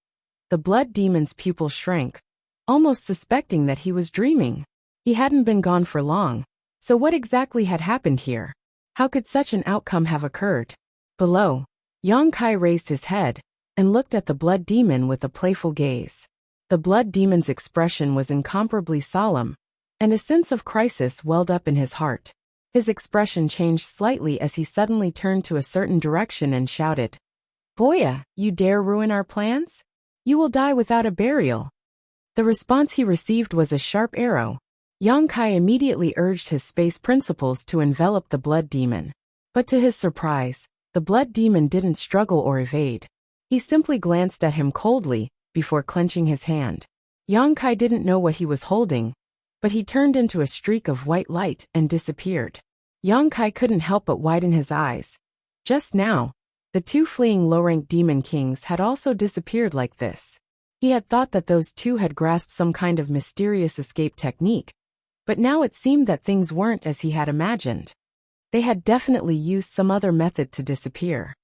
The blood demon's pupil shrank, almost suspecting that he was dreaming. He hadn't been gone for long, so what exactly had happened here? How could such an outcome have occurred? Below, Yang Kai raised his head and looked at the blood demon with a playful gaze. The blood demon's expression was incomparably solemn, and a sense of crisis welled up in his heart. His expression changed slightly as he suddenly turned to a certain direction and shouted, "Boya, you dare ruin our plans? You will die without a burial." The response he received was a sharp arrow. Yang Kai immediately urged his space principles to envelop the blood demon. But to his surprise, the blood demon didn't struggle or evade. He simply glanced at him coldly before clenching his hand. Yang Kai didn't know what he was holding, but he turned into a streak of white light and disappeared. Yang Kai couldn't help but widen his eyes. Just now, the two fleeing low-rank demon kings had also disappeared like this. He had thought that those two had grasped some kind of mysterious escape technique, but now it seemed that things weren't as he had imagined. They had definitely used some other method to disappear.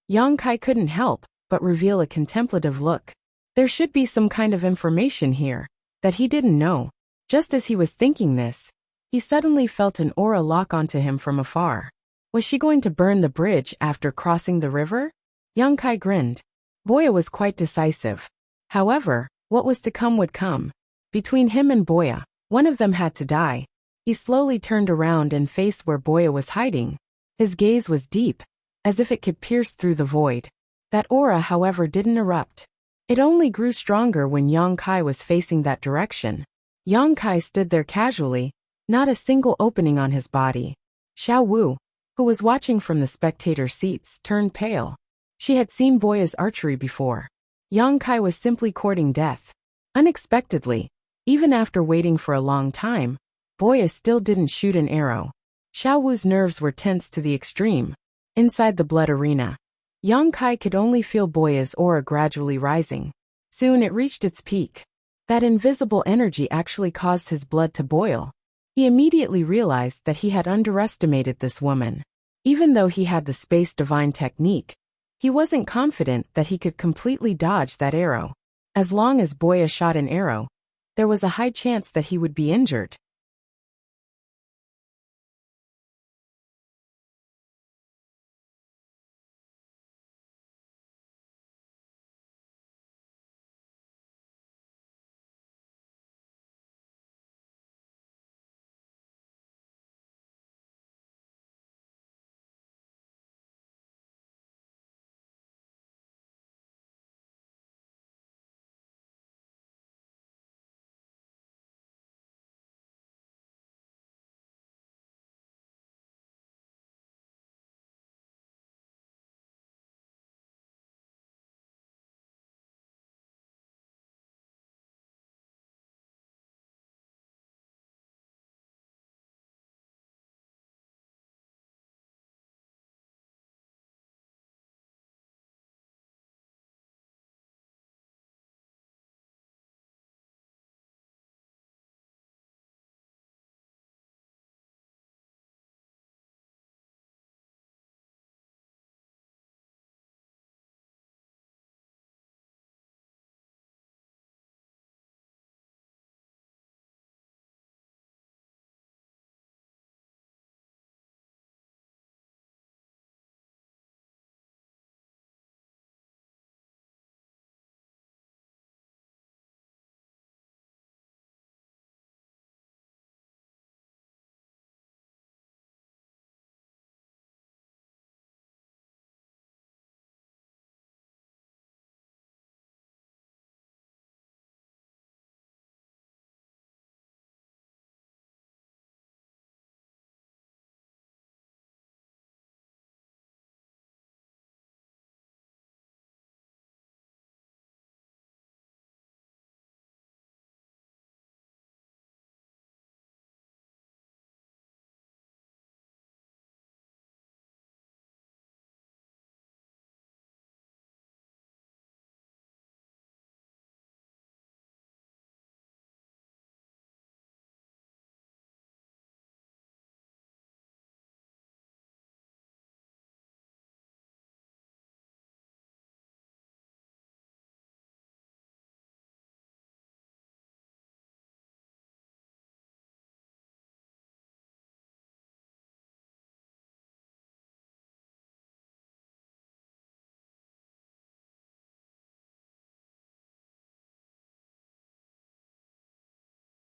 Yang Kai couldn't help but reveal a contemplative look. There should be some kind of information here that he didn't know. Just as he was thinking this, he suddenly felt an aura lock onto him from afar. Was she going to burn the bridge after crossing the river? Yang Kai grinned. Boya was quite decisive. However, what was to come would come. Between him and Boya, one of them had to die. He slowly turned around and faced where Boya was hiding. His gaze was deep, as if it could pierce through the void. That aura, however, didn't erupt. It only grew stronger when Yang Kai was facing that direction. Yang Kai stood there casually, not a single opening on his body. Xiao Wu, who was watching from the spectator seats, turned pale. She had seen Boya's archery before. Yang Kai was simply courting death. Unexpectedly, even after waiting for a long time, Boya still didn't shoot an arrow. Xiao Wu's nerves were tense to the extreme. Inside the blood arena, Yang Kai could only feel Boya's aura gradually rising. Soon it reached its peak. That invisible energy actually caused his blood to boil. He immediately realized that he had underestimated this woman. Even though he had the space divine technique, he wasn't confident that he could completely dodge that arrow. As long as Boya shot an arrow, there was a high chance that he would be injured.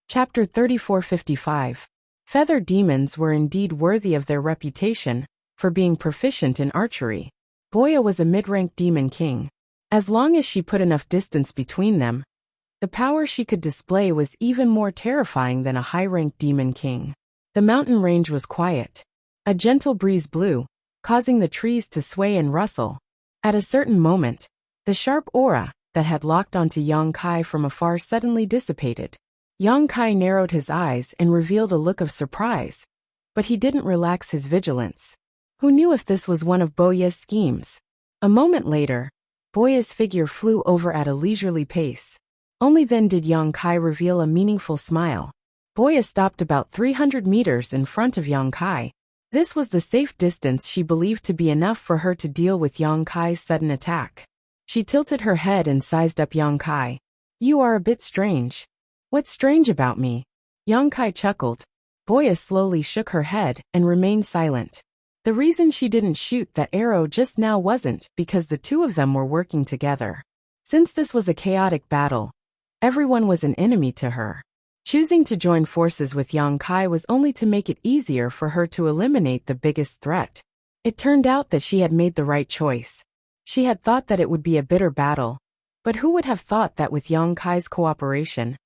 Chapter 3455. Feather demons were indeed worthy of their reputation for being proficient in archery. Boya was a mid-rank demon king. As long as she put enough distance between them, the power she could display was even more terrifying than a high-rank demon king. The mountain range was quiet. A gentle breeze blew, causing the trees to sway and rustle. At a certain moment, the sharp aura that had locked onto Yang Kai from afar suddenly dissipated. Yang Kai narrowed his eyes and revealed a look of surprise, but he didn't relax his vigilance. Who knew if this was one of Boya's schemes? A moment later, Boya's figure flew over at a leisurely pace. Only then did Yang Kai reveal a meaningful smile. Boya stopped about 300 meters in front of Yang Kai. This was the safe distance she believed to be enough for her to deal with Yang Kai's sudden attack. She tilted her head and sized up Yang Kai. "You are a bit strange." "What's strange about me?" Yang Kai chuckled. Boya slowly shook her head and remained silent. The reason she didn't shoot that arrow just now wasn't because the two of them were working together. Since this was a chaotic battle, everyone was an enemy to her. Choosing to join forces with Yang Kai was only to make it easier for her to eliminate the biggest threat. It turned out that she had made the right choice. She had thought that it would be a bitter battle, but who would have thought that with Yang Kai's cooperation,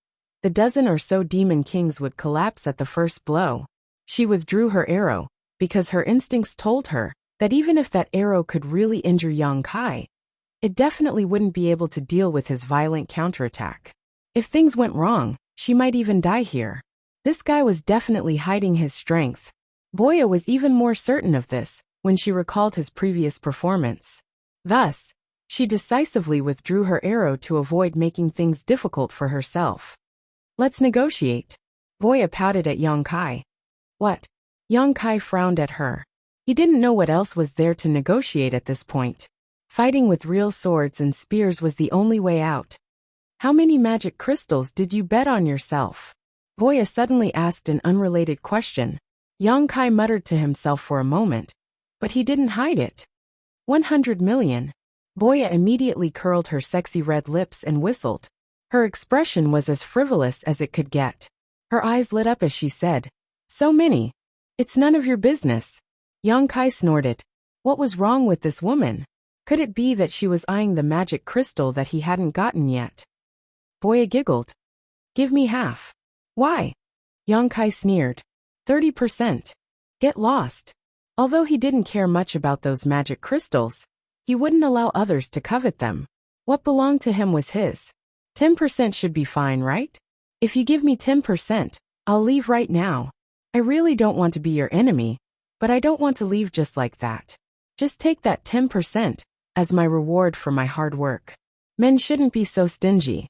the dozen or so demon kings would collapse at the first blow? She withdrew her arrow, because her instincts told her that even if that arrow could really injure Yang Kai, it definitely wouldn't be able to deal with his violent counterattack. If things went wrong, she might even die here. This guy was definitely hiding his strength. Boya was even more certain of this when she recalled his previous performance. Thus, she decisively withdrew her arrow to avoid making things difficult for herself. "Let's negotiate." Boya pouted at Yang Kai. "What?" Yang Kai frowned at her. He didn't know what else was there to negotiate at this point. Fighting with real swords and spears was the only way out. "How many magic crystals did you bet on yourself?" Boya suddenly asked an unrelated question. Yang Kai muttered to himself for a moment, but he didn't hide it. 100 million. Boya immediately curled her sexy red lips and whistled. Her expression was as frivolous as it could get. Her eyes lit up as she said, "So many. It's none of your business." Yang Kai snorted. What was wrong with this woman? Could it be that she was eyeing the magic crystal that he hadn't gotten yet? Boya giggled. "Give me half." "Why?" Yang Kai sneered. 30%. Get lost. Although he didn't care much about those magic crystals, he wouldn't allow others to covet them. What belonged to him was his. 10% should be fine, right? If you give me 10%, I'll leave right now. I really don't want to be your enemy, but I don't want to leave just like that. Just take that 10% as my reward for my hard work. Men shouldn't be so stingy.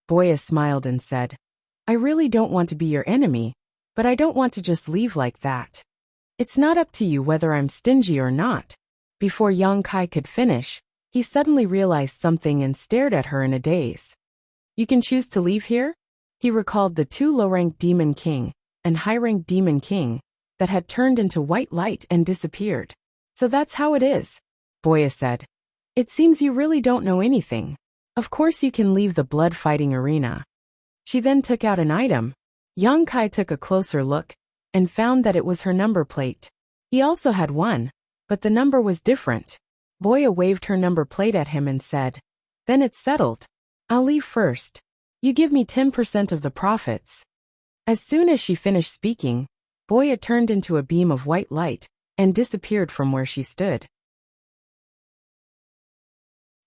Boya smiled and said, "I really don't want to be your enemy, but I don't want to just leave like that. It's not up to you whether I'm stingy or not." Before Yang Kai could finish, he suddenly realized something and stared at her in a daze. "You can choose to leave here?" He recalled the two low-ranked demon king and high-ranked demon king that had turned into white light and disappeared. "So that's how it is," Boya said. "It seems you really don't know anything. Of course you can leave the blood-fighting arena." She then took out an item. Yang Kai took a closer look and found that it was her number plate. He also had one, but the number was different. Boya waved her number plate at him and said, "Then it's settled. I'll leave first. You give me 10% of the profits." As soon as she finished speaking, Boya turned into a beam of white light and disappeared from where she stood.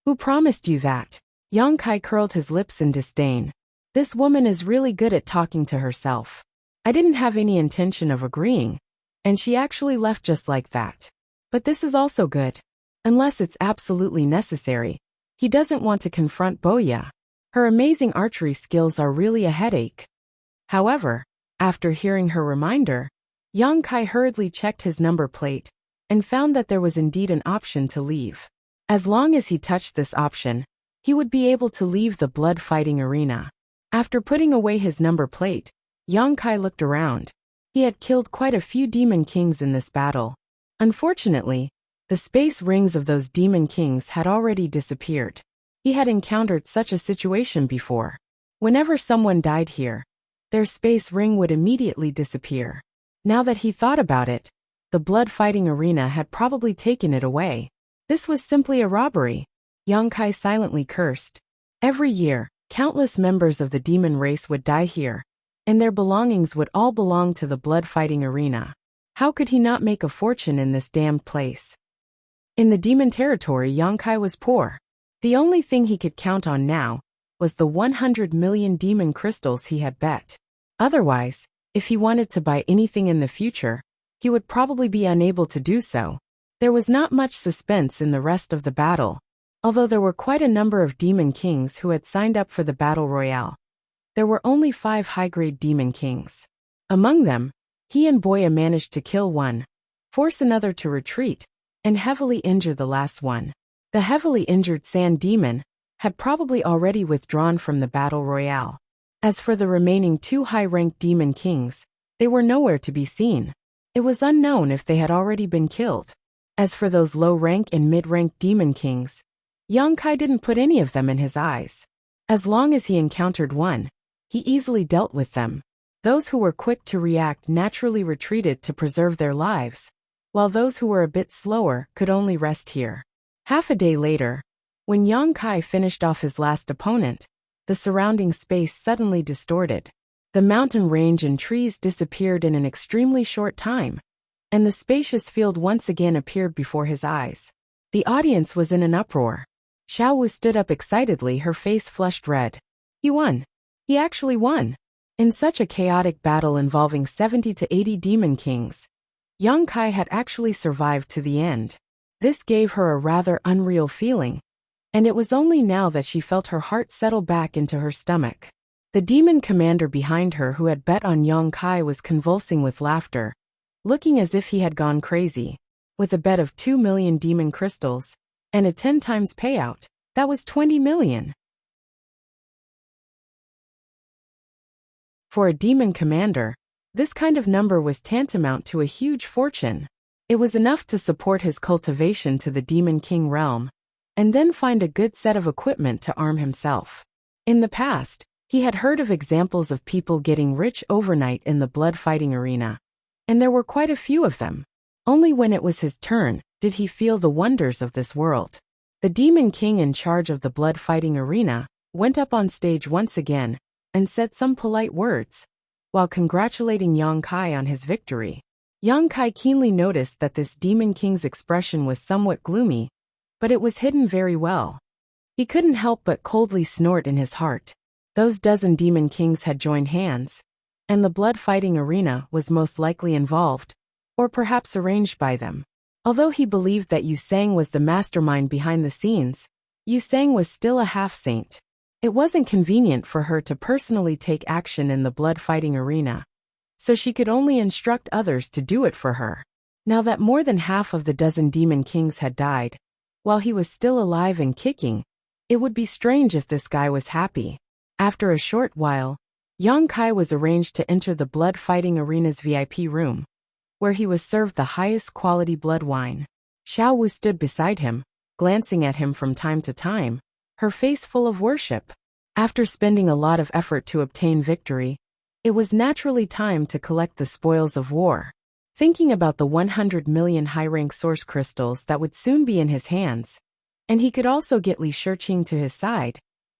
"Who promised you that?" Yang Kai curled his lips in disdain. "This woman is really good at talking to herself. I didn't have any intention of agreeing, and she actually left just like that. But this is also good. Unless it's absolutely necessary. He doesn't want to confront Boya. Her amazing archery skills are really a headache." However, after hearing her reminder, Yang Kai hurriedly checked his number plate and found that there was indeed an option to leave. As long as he touched this option, he would be able to leave the blood-fighting arena. After putting away his number plate, Yang Kai looked around. He had killed quite a few demon kings in this battle. Unfortunately, the space rings of those demon kings had already disappeared. He had encountered such a situation before. Whenever someone died here, their space ring would immediately disappear. Now that he thought about it, the blood-fighting arena had probably taken it away. This was simply a robbery. Yang Kai silently cursed. Every year, countless members of the demon race would die here, and their belongings would all belong to the blood-fighting arena. How could he not make a fortune in this damned place? In the demon territory, Yang Kai was poor. The only thing he could count on now was the 100 million demon crystals he had bet. Otherwise, if he wanted to buy anything in the future, he would probably be unable to do so. There was not much suspense in the rest of the battle, although there were quite a number of demon kings who had signed up for the battle royale. There were only 5 high-grade demon kings. Among them, he and Boya managed to kill one, force another to retreat, and heavily injure the last one. The heavily injured sand demon had probably already withdrawn from the battle royale. As for the remaining 2 high-ranked demon kings, they were nowhere to be seen. It was unknown if they had already been killed. As for those low-rank and mid-rank demon kings, Yang Kai didn't put any of them in his eyes. As long as he encountered one, he easily dealt with them. Those who were quick to react naturally retreated to preserve their lives, while those who were a bit slower could only rest here. Half a day later, when Yang Kai finished off his last opponent, the surrounding space suddenly distorted. The mountain range and trees disappeared in an extremely short time, and the spacious field once again appeared before his eyes. The audience was in an uproar. Xiao Wu stood up excitedly, her face flushed red. He won. He actually won. In such a chaotic battle involving 70 to 80 demon kings, Yang Kai had actually survived to the end. This gave her a rather unreal feeling, and it was only now that she felt her heart settle back into her stomach. The demon commander behind her who had bet on Yang Kai was convulsing with laughter, looking as if he had gone crazy. With a bet of 2 million demon crystals, and a 10 times payout, that was 20 million. For a demon commander, this kind of number was tantamount to a huge fortune. It was enough to support his cultivation to the Demon King realm, and then find a good set of equipment to arm himself. In the past, he had heard of examples of people getting rich overnight in the blood fighting arena, and there were quite a few of them. Only when it was his turn did he feel the wonders of this world. The Demon King in charge of the blood fighting arena went up on stage once again and said some polite words, while congratulating Yang Kai on his victory. Yang Kai keenly noticed that this Demon King's expression was somewhat gloomy, but it was hidden very well. He couldn't help but coldly snort in his heart. Those dozen Demon Kings had joined hands, and the blood fighting arena was most likely involved, or perhaps arranged by them. Although he believed that Yu Sang was the mastermind behind the scenes, Yu Sang was still a half-saint. It wasn't convenient for her to personally take action in the blood fighting arena, so she could only instruct others to do it for her. Now that more than half of the dozen Demon Kings had died, while he was still alive and kicking, it would be strange if this guy was happy. After a short while, Yang Kai was arranged to enter the blood fighting arena's VIP room, where he was served the highest quality blood wine. Xiao Wu stood beside him, glancing at him from time to time, her face full of worship. After spending a lot of effort to obtain victory, it was naturally time to collect the spoils of war. Thinking about the 100 million high-rank source crystals that would soon be in his hands, and he could also get Li Shiqing to his side,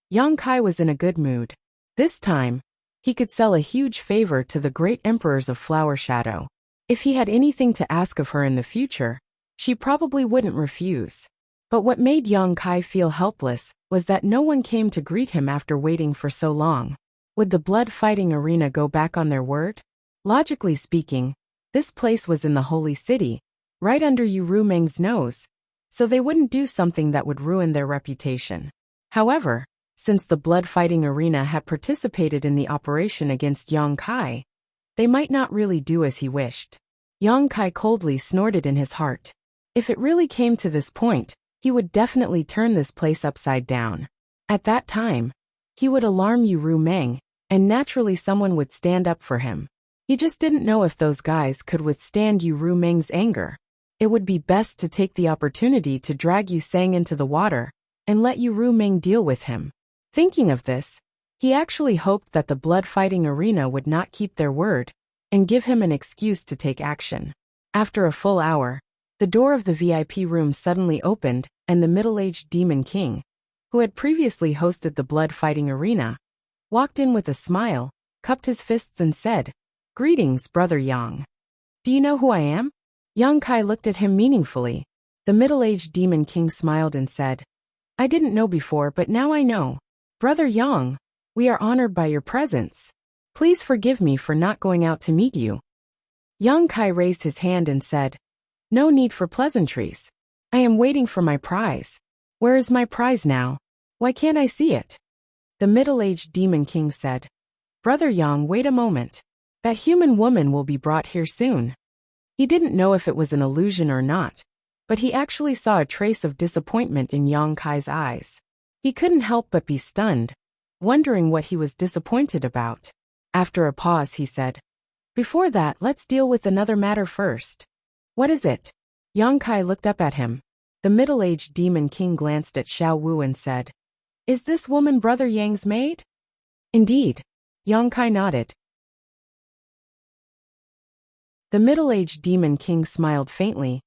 Yang Kai was in a good mood. This time, he could sell a huge favor to the great emperors of Flower Shadow. If he had anything to ask of her in the future, she probably wouldn't refuse. But what made Yang Kai feel helpless was that no one came to greet him after waiting for so long. Would the blood fighting arena go back on their word? Logically speaking, this place was in the holy city, right under Yu Rumeng's nose, so they wouldn't do something that would ruin their reputation. However, since the blood fighting arena had participated in the operation against Yang Kai, they might not really do as he wished. Yang Kai coldly snorted in his heart. If it really came to this point, he would definitely turn this place upside down. At that time, he would alarm Yu Rumeng, and naturally someone would stand up for him. He just didn't know if those guys could withstand Yu Rumeng's anger. It would be best to take the opportunity to drag Yu Sang into the water, and let Yu Rumeng deal with him. Thinking of this, he actually hoped that the blood fighting arena would not keep their word, and give him an excuse to take action. After a full hour, the door of the VIP room suddenly opened, and the middle-aged Demon King, who had previously hosted the blood fighting arena, walked in with a smile, cupped his fists and said, "Greetings, Brother Yang. Do you know who I am?" Yang Kai looked at him meaningfully. The middle-aged Demon King smiled and said, I didn't know before, but now I know. Brother Yang, we are honored by your presence. Please forgive me for not going out to meet you. Yang Kai raised his hand and said, No need for pleasantries. I am waiting for my prize. Where is my prize now? Why can't I see it? The middle-aged demon king said, Brother Yang, wait a moment. That human woman will be brought here soon. He didn't know if it was an illusion or not, but he actually saw a trace of disappointment in Yang Kai's eyes. He couldn't help but be stunned, wondering what he was disappointed about. After a pause, he said, Before that, let's deal with another matter first. What is it? Yang Kai looked up at him. The middle-aged demon king glanced at Xiao Wu and said, Is this woman Brother Yang's maid? Indeed. Yang Kai nodded. The middle-aged demon king smiled faintly.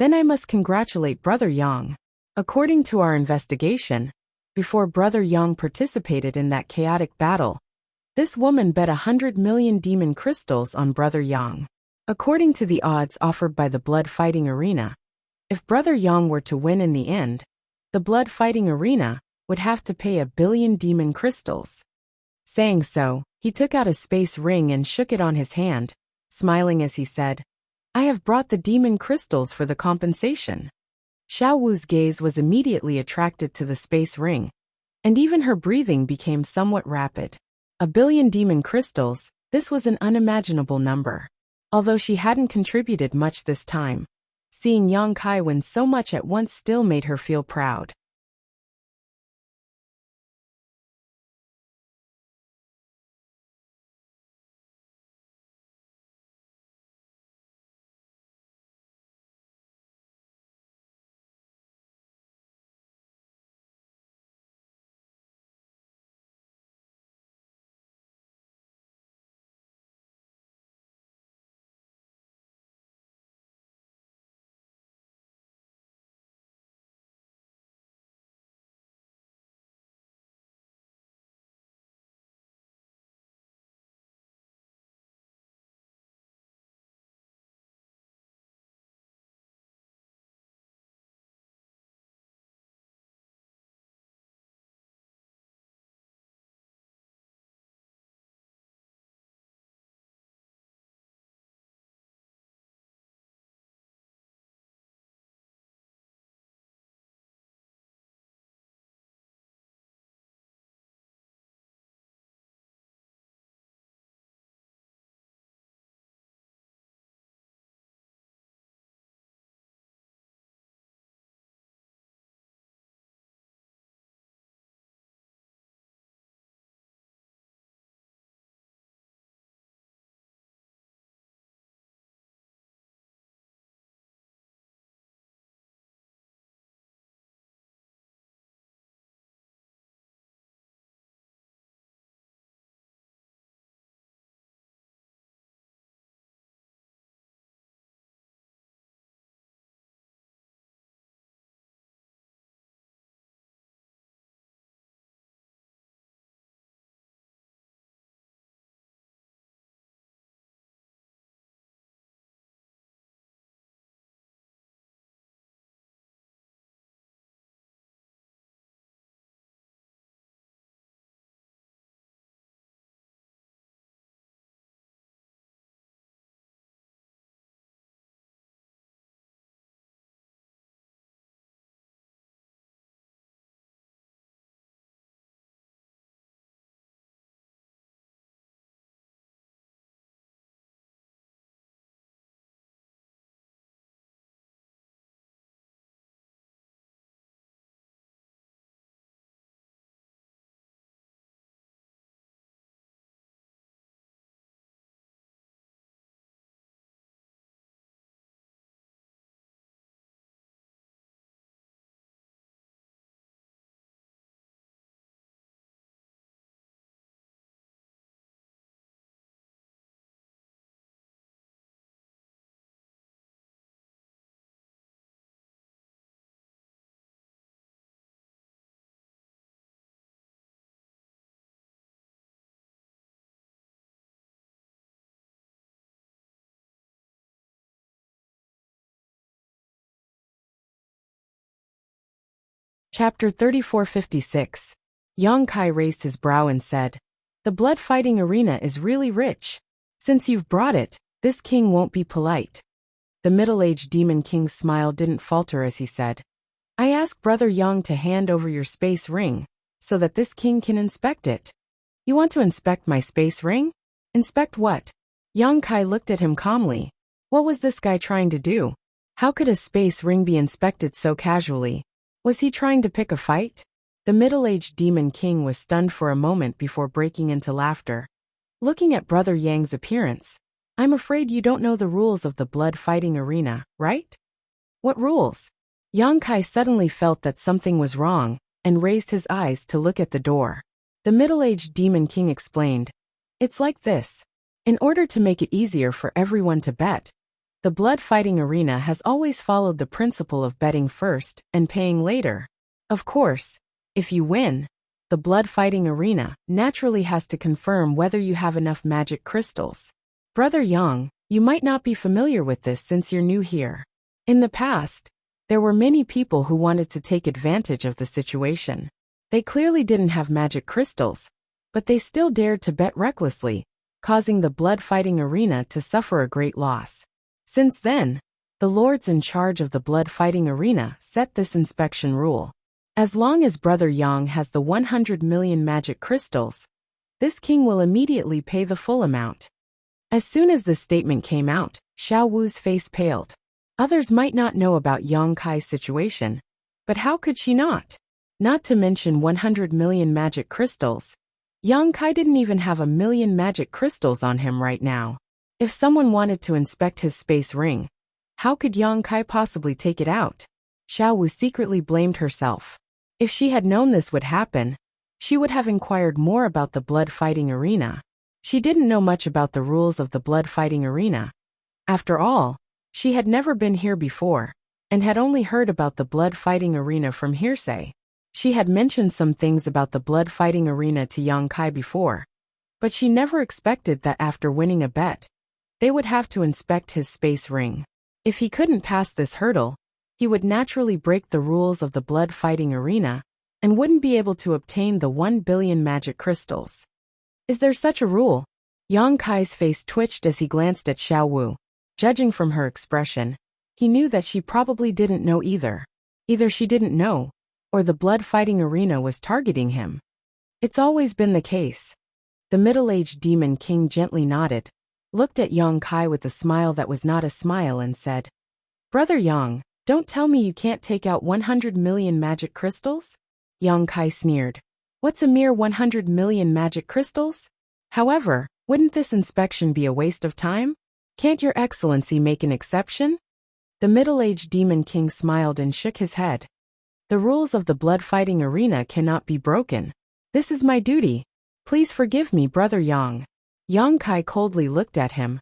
Then I must congratulate Brother Yang. According to our investigation, before Brother Yang participated in that chaotic battle, this woman bet 100 million demon crystals on Brother Yang. According to the odds offered by the blood fighting arena, if Brother Yang were to win in the end, the blood fighting arena would have to pay 1 billion demon crystals. Saying so, he took out a space ring and shook it on his hand, smiling as he said, I have brought the demon crystals for the compensation. Xiao Wu's gaze was immediately attracted to the space ring, and even her breathing became somewhat rapid. 1 billion demon crystals, this was an unimaginable number. Although she hadn't contributed much this time, seeing Yang Kai win so much at once still made her feel proud. Chapter 3456. Yang Kai raised his brow and said, "The blood-fighting arena is really rich. Since you've brought it, this king won't be polite." The middle-aged demon king's smile didn't falter as he said, "I ask Brother Yang to hand over your space ring, so that this king can inspect it." "You want to inspect my space ring? Inspect what?" Yang Kai looked at him calmly. What was this guy trying to do? How could a space ring be inspected so casually? Was he trying to pick a fight? The middle-aged demon king was stunned for a moment before breaking into laughter. Looking at Brother Yang's appearance, "I'm afraid you don't know the rules of the blood-fighting arena, right?" "What rules?" Yang Kai suddenly felt that something was wrong, and raised his eyes to look at the door. The middle-aged demon king explained, "It's like this. In order to make it easier for everyone to bet, the blood-fighting arena has always followed the principle of betting first and paying later. Of course, if you win, the blood-fighting arena naturally has to confirm whether you have enough magic crystals. Brother Yang, you might not be familiar with this since you're new here. In the past, there were many people who wanted to take advantage of the situation. They clearly didn't have magic crystals, but they still dared to bet recklessly, causing the blood-fighting arena to suffer a great loss. Since then, the lords in charge of the blood-fighting arena set this inspection rule. As long as Brother Yang has the 100 million magic crystals, this king will immediately pay the full amount." As soon as this statement came out, Xiao Wu's face paled. Others might not know about Yang Kai's situation, but how could she not? Not to mention 100 million magic crystals. Yang Kai didn't even have 1,000,000 magic crystals on him right now. If someone wanted to inspect his space ring, how could Yang Kai possibly take it out? Xiao Wu secretly blamed herself. If she had known this would happen, she would have inquired more about the blood-fighting arena. She didn't know much about the rules of the blood-fighting arena. After all, she had never been here before, and had only heard about the blood-fighting arena from hearsay. She had mentioned some things about the blood-fighting arena to Yang Kai before, but she never expected that after winning a bet, they would have to inspect his space ring. If he couldn't pass this hurdle, he would naturally break the rules of the blood-fighting arena and wouldn't be able to obtain the 1 billion magic crystals. Is there such a rule? Yang Kai's face twitched as he glanced at Xiao Wu. Judging from her expression, he knew that she probably didn't know either. Either she didn't know, or the blood-fighting arena was targeting him. It's always been the case. The middle-aged demon king gently nodded, looked at Yang Kai with a smile that was not a smile and said, "Brother Yang, don't tell me you can't take out 100 million magic crystals?" Yang Kai sneered. "What's a mere 100 million magic crystals? However, wouldn't this inspection be a waste of time? Can't your excellency make an exception?" The middle-aged demon king smiled and shook his head. "The rules of the blood-fighting arena cannot be broken. This is my duty. Please forgive me, Brother Yang." Yang Kai coldly looked at him,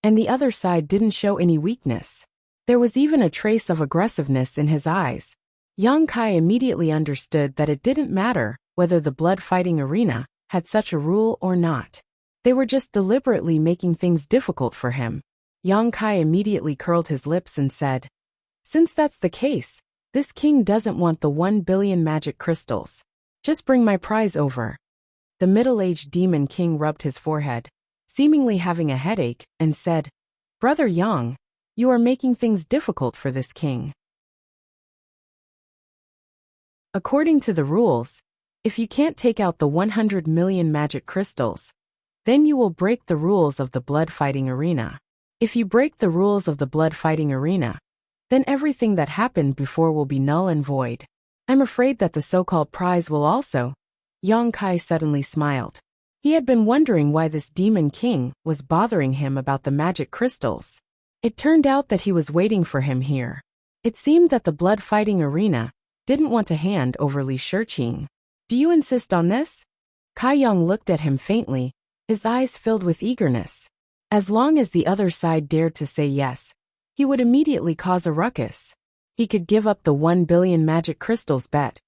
and the other side didn't show any weakness. There was even a trace of aggressiveness in his eyes. Yang Kai immediately understood that it didn't matter whether the blood-fighting arena had such a rule or not. They were just deliberately making things difficult for him. Yang Kai immediately curled his lips and said, "Since that's the case, this king doesn't want the 1 billion magic crystals. Just bring my prize over." The middle-aged demon king rubbed his forehead, seemingly having a headache, and said, "Brother Yang, you are making things difficult for this king. According to the rules, if you can't take out the 100 million magic crystals, then you will break the rules of the blood-fighting arena. If you break the rules of the blood-fighting arena, then everything that happened before will be null and void. I'm afraid that the so-called prize will also." Yang Kai suddenly smiled. He had been wondering why this demon king was bothering him about the magic crystals. It turned out that he was waiting for him here. It seemed that the blood-fighting arena didn't want to hand over Li Shiqing. "Do you insist on this?" Kai Yang looked at him faintly, his eyes filled with eagerness. As long as the other side dared to say yes, he would immediately cause a ruckus. He could give up the 1 billion magic crystals bet,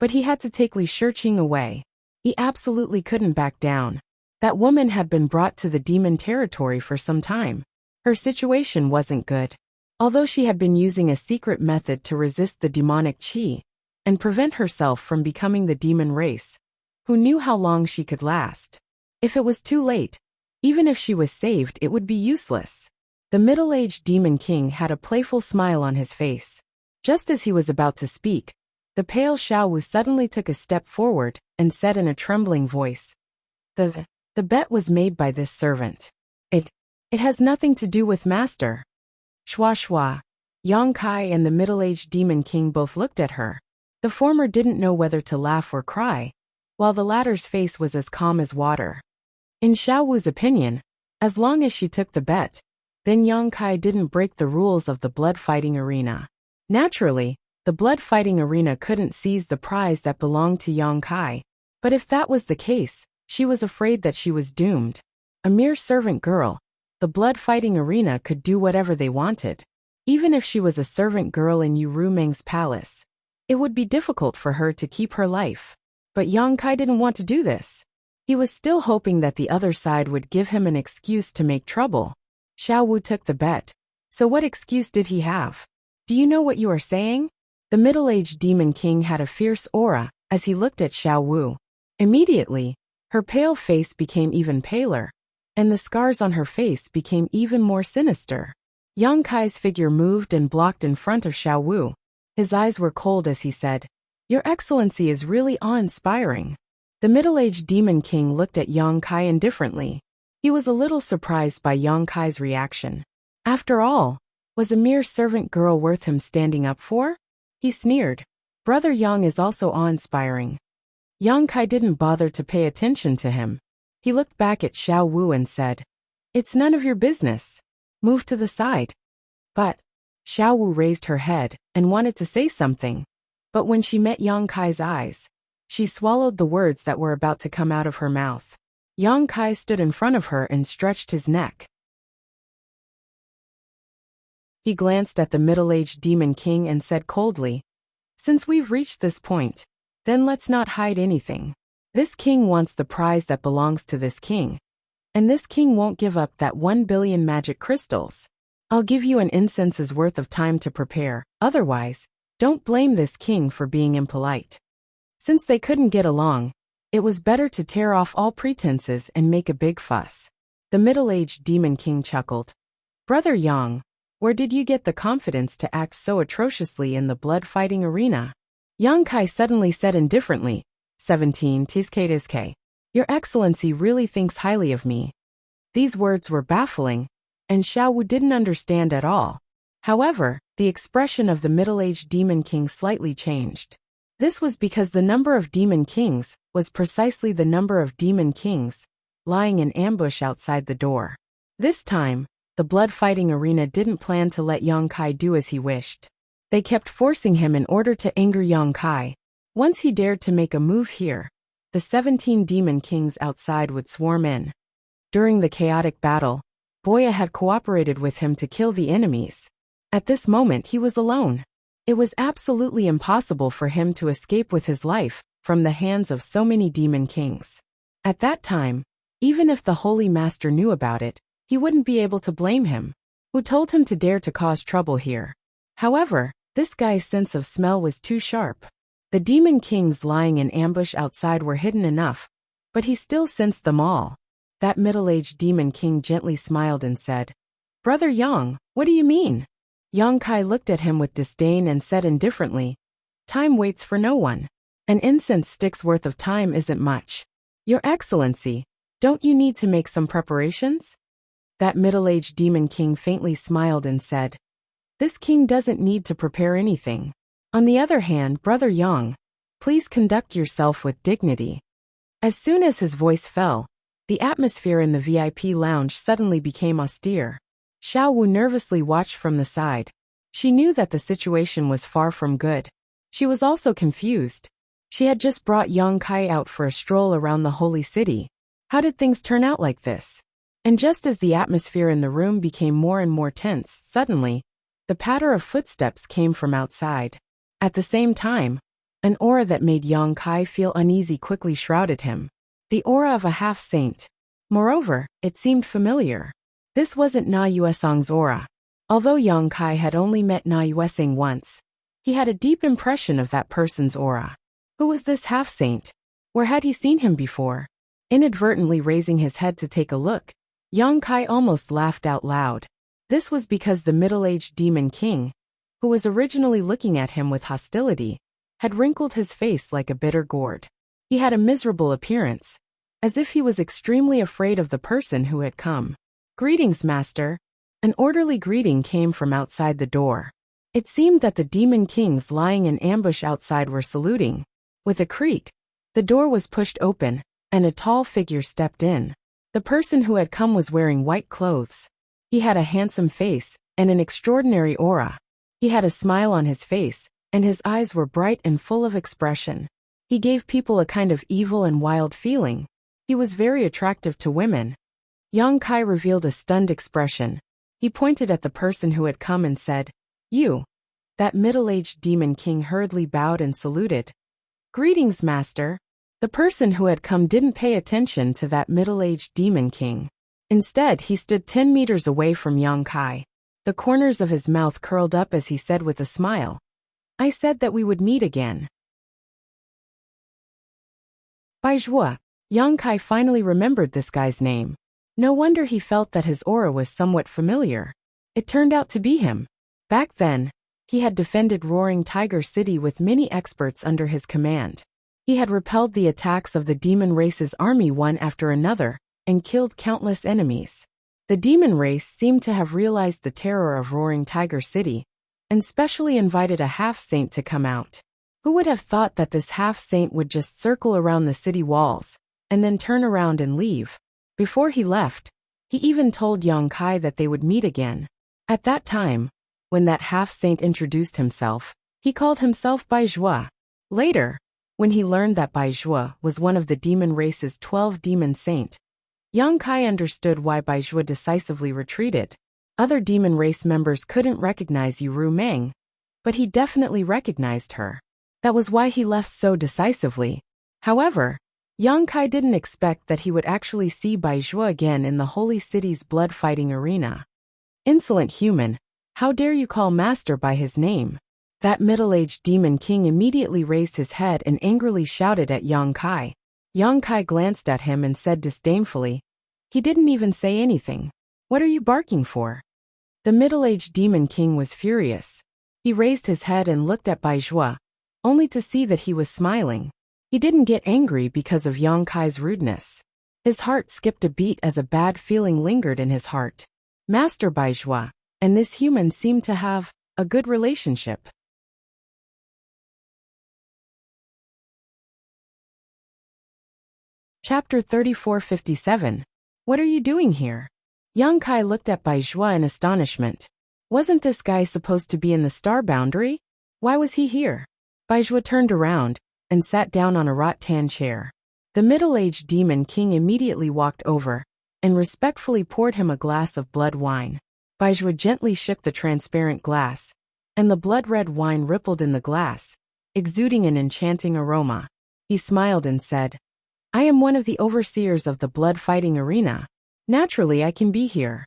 but he had to take Li Shiqing away. He absolutely couldn't back down. That woman had been brought to the demon territory for some time. Her situation wasn't good. Although she had been using a secret method to resist the demonic qi, and prevent herself from becoming the demon race. Who knew how long she could last? If it was too late, even if she was saved, it would be useless. The middle-aged demon king had a playful smile on his face. Just as he was about to speak, the pale Xiao Wu suddenly took a step forward and said in a trembling voice, The bet was made by this servant. It has nothing to do with master. Shua shua. Yang Kai and the middle-aged demon king both looked at her. The former didn't know whether to laugh or cry, while the latter's face was as calm as water. In Xiao Wu's opinion, as long as she took the bet, then Yang Kai didn't break the rules of the blood-fighting arena. Naturally, the blood-fighting arena couldn't seize the prize that belonged to Yang Kai, but if that was the case, she was afraid that she was doomed. A mere servant girl, the blood-fighting arena could do whatever they wanted. Even if she was a servant girl in Yu Rumeng's palace, it would be difficult for her to keep her life. But Yang Kai didn't want to do this. He was still hoping that the other side would give him an excuse to make trouble. Xiao Wu took the bet. So what excuse did he have? Do you know what you are saying? The middle-aged demon king had a fierce aura as he looked at Xiao Wu. Immediately, her pale face became even paler, and the scars on her face became even more sinister. Yang Kai's figure moved and blocked in front of Xiao Wu. His eyes were cold as he said, Your Excellency is really awe-inspiring. The middle-aged demon king looked at Yang Kai indifferently. He was a little surprised by Yang Kai's reaction. After all, was a mere servant girl worth him standing up for? He sneered. Brother Yang is also awe-inspiring. Yang Kai didn't bother to pay attention to him. He looked back at Xiao Wu and said, It's none of your business. Move to the side. But Xiao Wu raised her head and wanted to say something. But when she met Yang Kai's eyes, she swallowed the words that were about to come out of her mouth. Yang Kai stood in front of her and stretched his neck. He glanced at the middle-aged demon king and said coldly, Since we've reached this point, then let's not hide anything. This king wants the prize that belongs to this king. And this king won't give up that 1 billion magic crystals. I'll give you an incense's worth of time to prepare, otherwise, don't blame this king for being impolite. Since they couldn't get along, it was better to tear off all pretenses and make a big fuss. The middle-aged demon king chuckled. Brother Yang, where did you get the confidence to act so atrociously in the blood-fighting arena? Yang Kai suddenly said indifferently, 17 Tizk. Your Excellency really thinks highly of me. These words were baffling, and Xiao Wu didn't understand at all. However, the expression of the middle-aged demon king slightly changed. This was because the number of demon kings was precisely the number of demon kings lying in ambush outside the door. This time, the blood-fighting arena didn't plan to let Yang Kai do as he wished. They kept forcing him in order to anger Yang Kai. Once he dared to make a move here, the 17 demon kings outside would swarm in. During the chaotic battle, Boya had cooperated with him to kill the enemies. At this moment he was alone. It was absolutely impossible for him to escape with his life from the hands of so many demon kings. At that time, even if the Holy Master knew about it, he wouldn't be able to blame him. Who told him to dare to cause trouble here? However, this guy's sense of smell was too sharp. The demon kings lying in ambush outside were hidden enough, but he still sensed them all. That middle-aged demon king gently smiled and said, Brother Yang, what do you mean? Yang Kai looked at him with disdain and said indifferently, Time waits for no one. An incense stick's worth of time isn't much. Your Excellency, don't you need to make some preparations? That middle-aged demon king faintly smiled and said, This king doesn't need to prepare anything. On the other hand, Brother Yang, please conduct yourself with dignity. As soon as his voice fell, the atmosphere in the VIP lounge suddenly became austere. Xiao Wu nervously watched from the side. She knew that the situation was far from good. She was also confused. She had just brought Yang Kai out for a stroll around the holy city. How did things turn out like this? And just as the atmosphere in the room became more and more tense, suddenly, the patter of footsteps came from outside. At the same time, an aura that made Yang Kai feel uneasy quickly shrouded him. The aura of a half-saint. Moreover, it seemed familiar. This wasn't Na Yuesong's aura. Although Yang Kai had only met Na Yuesong once, He had a deep impression of that person's aura. Who was this half-saint? Where had he seen him before? Inadvertently raising his head to take a look, Yang Kai almost laughed out loud. This was because the middle-aged demon king, who was originally looking at him with hostility, had wrinkled his face like a bitter gourd. He had a miserable appearance, as if he was extremely afraid of the person who had come. "Greetings, master." An orderly greeting came from outside the door. It seemed that the demon kings lying in ambush outside were saluting. With a creak, the door was pushed open, and a tall figure stepped in. The person who had come was wearing white clothes. He had a handsome face and an extraordinary aura. He had a smile on his face, and his eyes were bright and full of expression. He gave people a kind of evil and wild feeling. He was very attractive to women. Yang Kai revealed a stunned expression. He pointed at the person who had come and said, "You." That middle-aged demon king hurriedly bowed and saluted. "Greetings, master." The person who had come didn't pay attention to that middle-aged demon king. Instead, he stood 10 meters away from Yang Kai. The corners of his mouth curled up as he said with a smile, "I said that we would meet again." Baizhua. Yang Kai finally remembered this guy's name. No wonder he felt that his aura was somewhat familiar. It turned out to be him. Back then, he had defended Roaring Tiger City with many experts under his command. He had repelled the attacks of the demon race's army one after another, and killed countless enemies. The demon race seemed to have realized the terror of Roaring Tiger City, and specially invited a half-saint to come out. Who would have thought that this half-saint would just circle around the city walls, and then turn around and leave? Before he left, he even told Yang Kai that they would meet again. At that time, when that half-saint introduced himself, he called himself Baizhua. Later, when he learned that Baizhua was one of the demon race's 12 demon saint, Yang Kai understood why Baizhua decisively retreated. Other demon race members couldn't recognize Yu Meng, but he definitely recognized her. That was why he left so decisively. However, Yang Kai didn't expect that he would actually see Baizhua again in the holy city's blood-fighting arena. "Insolent human, how dare you call master by his name?" That middle-aged demon king immediately raised his head and angrily shouted at Yang Kai. Yang Kai glanced at him and said disdainfully, "He didn't even say anything. What are you barking for?" The middle-aged demon king was furious. He raised his head and looked at Baizhua, only to see that he was smiling. He didn't get angry because of Yang Kai's rudeness. His heart skipped a beat as a bad feeling lingered in his heart. Master Baizhua and this human seemed to have a good relationship. Chapter 3457. What are you doing here? Yang Kai looked at Baizhua in astonishment. Wasn't this guy supposed to be in the star boundary? Why was he here? Baizhua turned around and sat down on a rattan chair. The middle-aged demon king immediately walked over and respectfully poured him a glass of blood wine. Baizhua gently shook the transparent glass, and the blood-red wine rippled in the glass, exuding an enchanting aroma. He smiled and said, "I am one of the overseers of the blood-fighting arena. Naturally, I can be here."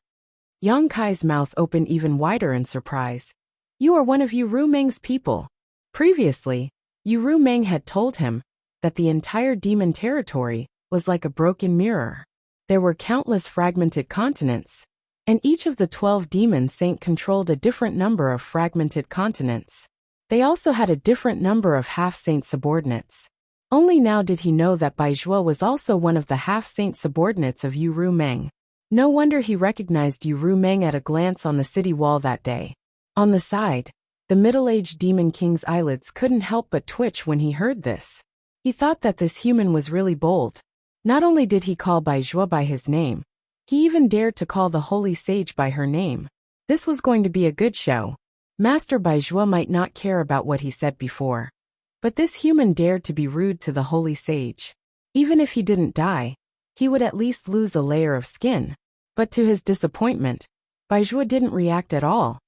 Yang Kai's mouth opened even wider in surprise. "You are one of Yu Meng's people." Previously, Yu Meng had told him that the entire demon territory was like a broken mirror. There were countless fragmented continents, and each of the 12 demon saint controlled a different number of fragmented continents. They also had a different number of half-saint subordinates. Only now did he know that Baizhua was also one of the half-saint subordinates of Yu Meng. No wonder he recognized Yu Meng at a glance on the city wall that day. On the side, the middle-aged demon king's eyelids couldn't help but twitch when he heard this. He thought that this human was really bold. Not only did he call Baizhua by his name, he even dared to call the holy sage by her name. This was going to be a good show. Master Baizhua might not care about what he said before, but this human dared to be rude to the holy sage. Even if he didn't die, he would at least lose a layer of skin. But to his disappointment, Baizhua didn't react at all,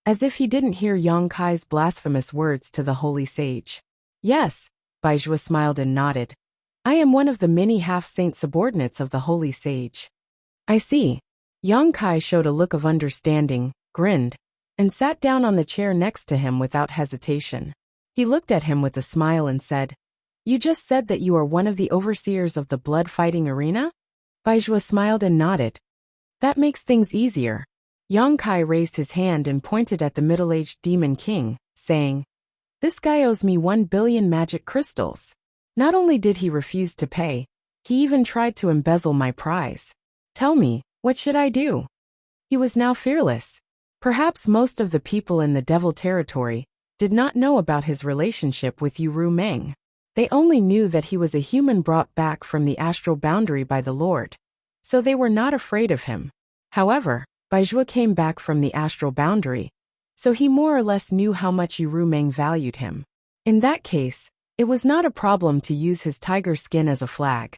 as if he didn't hear Yang Kai's blasphemous words to the holy sage. "Yes," Baizhua smiled and nodded. "I am one of the many half-saint subordinates of the holy sage." "I see." Yang Kai showed a look of understanding, grinned, and sat down on the chair next to him without hesitation. He looked at him with a smile and said, "You just said that you are one of the overseers of the blood-fighting arena?" Baizhua smiled and nodded. "That makes things easier." Yang Kai raised his hand and pointed at the middle-aged demon king, saying, "This guy owes me 1 billion magic crystals. Not only did he refuse to pay, he even tried to embezzle my prize. Tell me, what should I do?" He was now fearless. Perhaps most of the people in the Devil Territory did not know about his relationship with Yu Meng. They only knew that he was a human brought back from the astral boundary by the Lord, so they were not afraid of him. However, Baizhua came back from the astral boundary, so he more or less knew how much Yu Meng valued him. In that case, it was not a problem to use his tiger skin as a flag.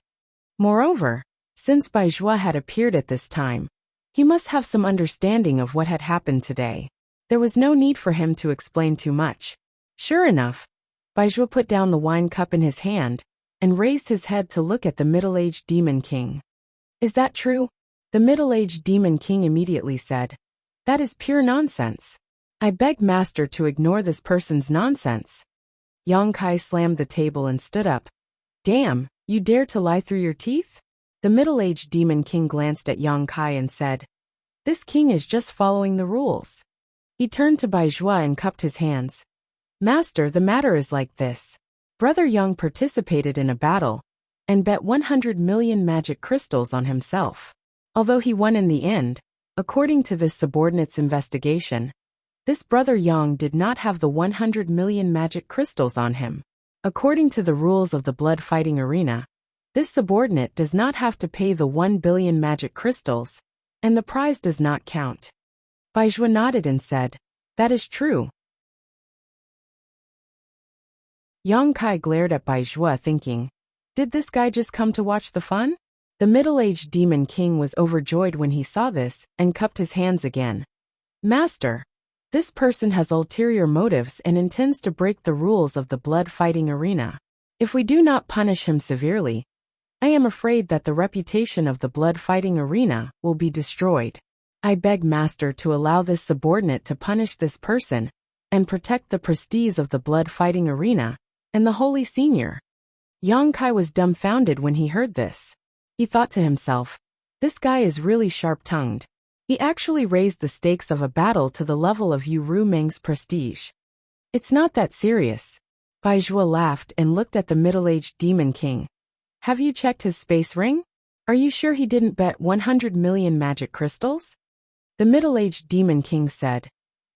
Moreover, since Baizhua had appeared at this time, he must have some understanding of what had happened today. There was no need for him to explain too much. Sure enough, Baizhua put down the wine cup in his hand and raised his head to look at the middle-aged demon king. "Is that true?" The middle-aged demon king immediately said, "That is pure nonsense. I beg master to ignore this person's nonsense." Yang Kai slammed the table and stood up. "Damn, you dare to lie through your teeth?" The middle-aged demon king glanced at Yang Kai and said, "This king is just following the rules." He turned to Baizhua and cupped his hands. "Master, the matter is like this. Brother Yang participated in a battle and bet 100 million magic crystals on himself. Although he won in the end, according to this subordinate's investigation, this brother Yang did not have the 100 million magic crystals on him. According to the rules of the blood fighting arena, this subordinate does not have to pay the 1 billion magic crystals, and the prize does not count." Baizhua nodded and said, "That is true." Yang Kai glared at Baizhua thinking, did this guy just come to watch the fun? The middle-aged demon king was overjoyed when he saw this and cupped his hands again. "Master, this person has ulterior motives and intends to break the rules of the blood-fighting arena. If we do not punish him severely, I am afraid that the reputation of the blood-fighting arena will be destroyed. I beg master to allow this subordinate to punish this person and protect the prestige of the blood-fighting arena and the holy senior." Yang Kai was dumbfounded when he heard this. He thought to himself, this guy is really sharp-tongued. He actually raised the stakes of a battle to the level of Yu Meng's prestige. "It's not that serious." Baizhua laughed and looked at the middle-aged demon king. "Have you checked his space ring? Are you sure he didn't bet 100 million magic crystals?" The middle-aged demon king said,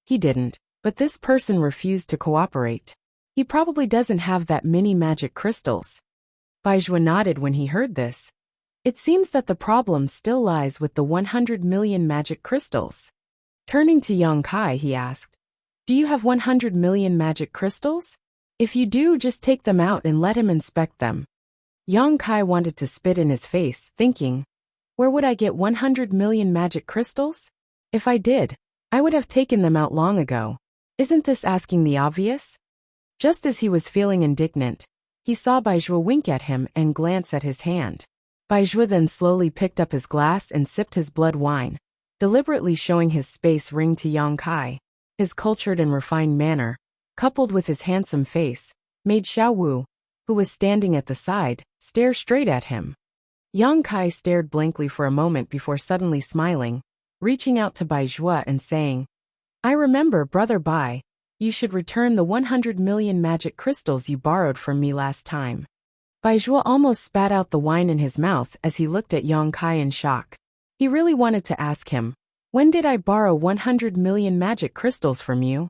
"He didn't, but this person refused to cooperate. He probably doesn't have that many magic crystals." Baizhua nodded when he heard this. It seems that the problem still lies with the 100 million magic crystals. Turning to Yang Kai, he asked, "Do you have 100 million magic crystals? If you do, just take them out and let him inspect them." Yang Kai wanted to spit in his face, thinking, where would I get 100 million magic crystals? If I did, I would have taken them out long ago. Isn't this asking the obvious? Just as he was feeling indignant, he saw Baizhua wink at him and glance at his hand. Baizhua then slowly picked up his glass and sipped his blood wine, deliberately showing his space ring to Yang Kai. His cultured and refined manner, coupled with his handsome face, made Xiao Wu, who was standing at the side, stare straight at him. Yang Kai stared blankly for a moment before suddenly smiling, reaching out to Baizhua and saying, "I remember, Brother Bai. You should return the 100 million magic crystals you borrowed from me last time." Baizhua almost spat out the wine in his mouth as he looked at Yang Kai in shock. He really wanted to ask him, "When did I borrow 100 million magic crystals from you?"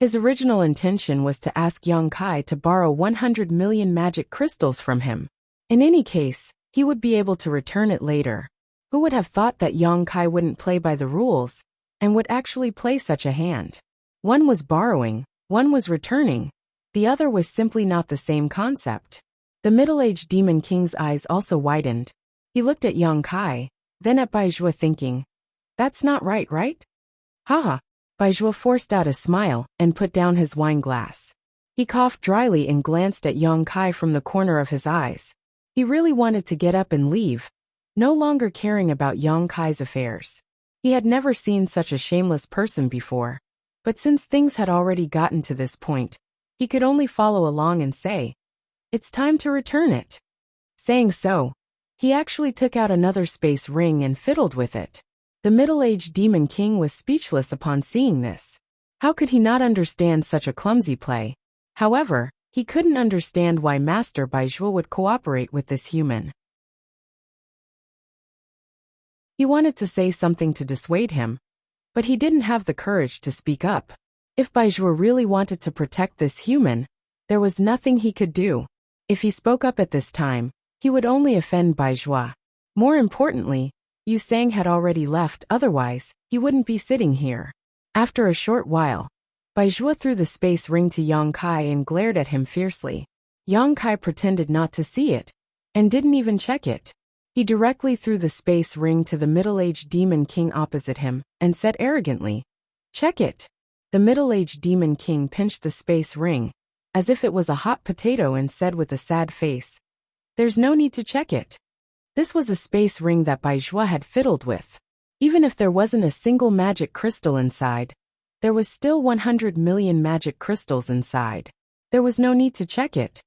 His original intention was to ask Yang Kai to borrow 100 million magic crystals from him. In any case, he would be able to return it later. Who would have thought that Yang Kai wouldn't play by the rules and would actually play such a hand? One was borrowing, one was returning, the other was simply not the same concept. The middle-aged demon king's eyes also widened. He looked at Yang Kai, then at Baizhua thinking, "That's not right, right?" Haha. Baizhua forced out a smile and put down his wine glass. He coughed dryly and glanced at Yang Kai from the corner of his eyes. He really wanted to get up and leave, no longer caring about Yang Kai's affairs. He had never seen such a shameless person before. But since things had already gotten to this point, he could only follow along and say, "It's time to return it." Saying so, he actually took out another space ring and fiddled with it. The middle-aged Demon King was speechless upon seeing this. How could he not understand such a clumsy play? However, he couldn't understand why Master Baizhuo would cooperate with this human. He wanted to say something to dissuade him, but he didn't have the courage to speak up. If Baizhuo really wanted to protect this human, there was nothing he could do. If he spoke up at this time, he would only offend Baizhuo. More importantly, Yu Sang had already left, otherwise, he wouldn't be sitting here. After a short while, Baizhuo threw the space ring to Yang Kai and glared at him fiercely. Yang Kai pretended not to see it, and didn't even check it. He directly threw the space ring to the middle-aged Demon King opposite him, and said arrogantly, "Check it." The middle-aged Demon King pinched the space ring, as if it was a hot potato, and said with a sad face, "There's no need to check it." This was a space ring that Baizhuo had fiddled with. Even if there wasn't a single magic crystal inside, there was still 100 million magic crystals inside. There was no need to check it.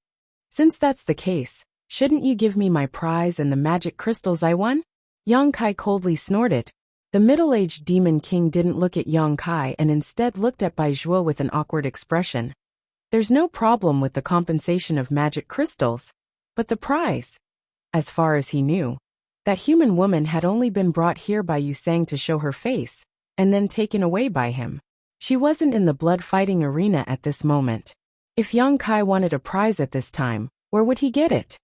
Since that's the case, shouldn't you give me my prize and the magic crystals I won? Yang Kai coldly snorted. The middle-aged Demon King didn't look at Yang Kai and instead looked at Baizhuo with an awkward expression. There's no problem with the compensation of magic crystals, but the prize. As far as he knew, that human woman had only been brought here by Yu Sang to show her face, and then taken away by him. She wasn't in the blood-fighting arena at this moment. If Yang Kai wanted a prize at this time, where would he get it?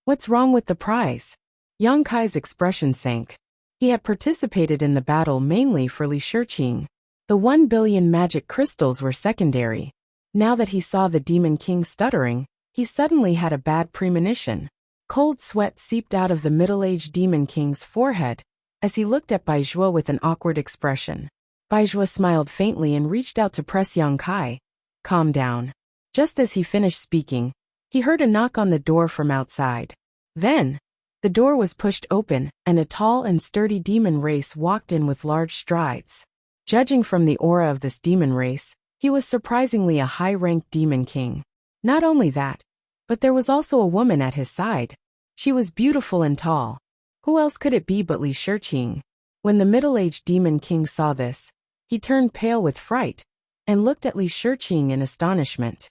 What's wrong with the prize? Yang Kai's expression sank. He had participated in the battle mainly for Li Shiqing. The 1 billion magic crystals were secondary. Now that he saw the Demon King stuttering, he suddenly had a bad premonition. Cold sweat seeped out of the middle-aged Demon King's forehead as he looked at Baizhuo with an awkward expression. Baizhuo smiled faintly and reached out to press Yang Kai. "Calm down." Just as he finished speaking, he heard a knock on the door from outside. Then, the door was pushed open, and a tall and sturdy demon race walked in with large strides. Judging from the aura of this demon race, he was surprisingly a high-ranked Demon King. Not only that, but there was also a woman at his side. She was beautiful and tall. Who else could it be but Li Shiqing? When the middle-aged Demon King saw this, he turned pale with fright, and looked at Li Shiqing in astonishment.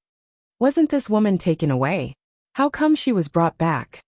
Wasn't this woman taken away? How come she was brought back?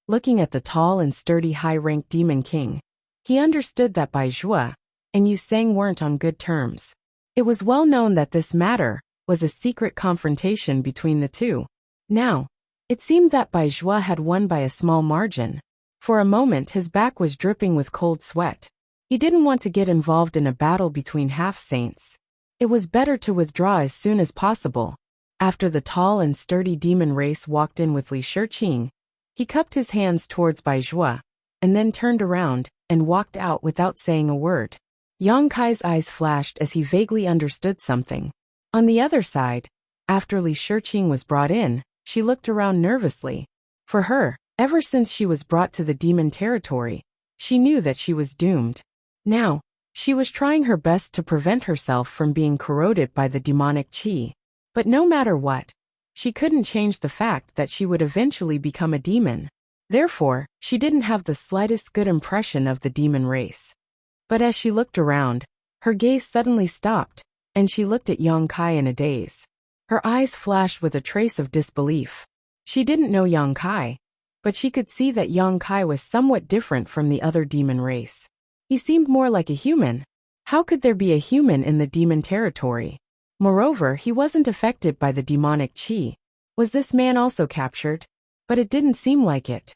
Looking at the tall and sturdy high-ranked Demon King, he understood that Baizhuo and Yu Sang weren't on good terms. It was well known that this matter was a secret confrontation between the two. Now, it seemed that Baizhuo had won by a small margin. For a moment his back was dripping with cold sweat. He didn't want to get involved in a battle between half-saints. It was better to withdraw as soon as possible. After the tall and sturdy demon race walked in with Li Shiqing, he cupped his hands towards Baizhuo, and then turned around and walked out without saying a word. Yang Kai's eyes flashed as he vaguely understood something. On the other side, after Li Shiqing was brought in, she looked around nervously. For her, ever since she was brought to the demon territory, she knew that she was doomed. Now, she was trying her best to prevent herself from being corroded by the demonic qi. But no matter what, she couldn't change the fact that she would eventually become a demon. Therefore, she didn't have the slightest good impression of the demon race. But as she looked around, her gaze suddenly stopped, and she looked at Yang Kai in a daze. Her eyes flashed with a trace of disbelief. She didn't know Yang Kai, but she could see that Yang Kai was somewhat different from the other demon race. He seemed more like a human. How could there be a human in the demon territory? Moreover, he wasn't affected by the demonic qi. Was this man also captured? But it didn't seem like it.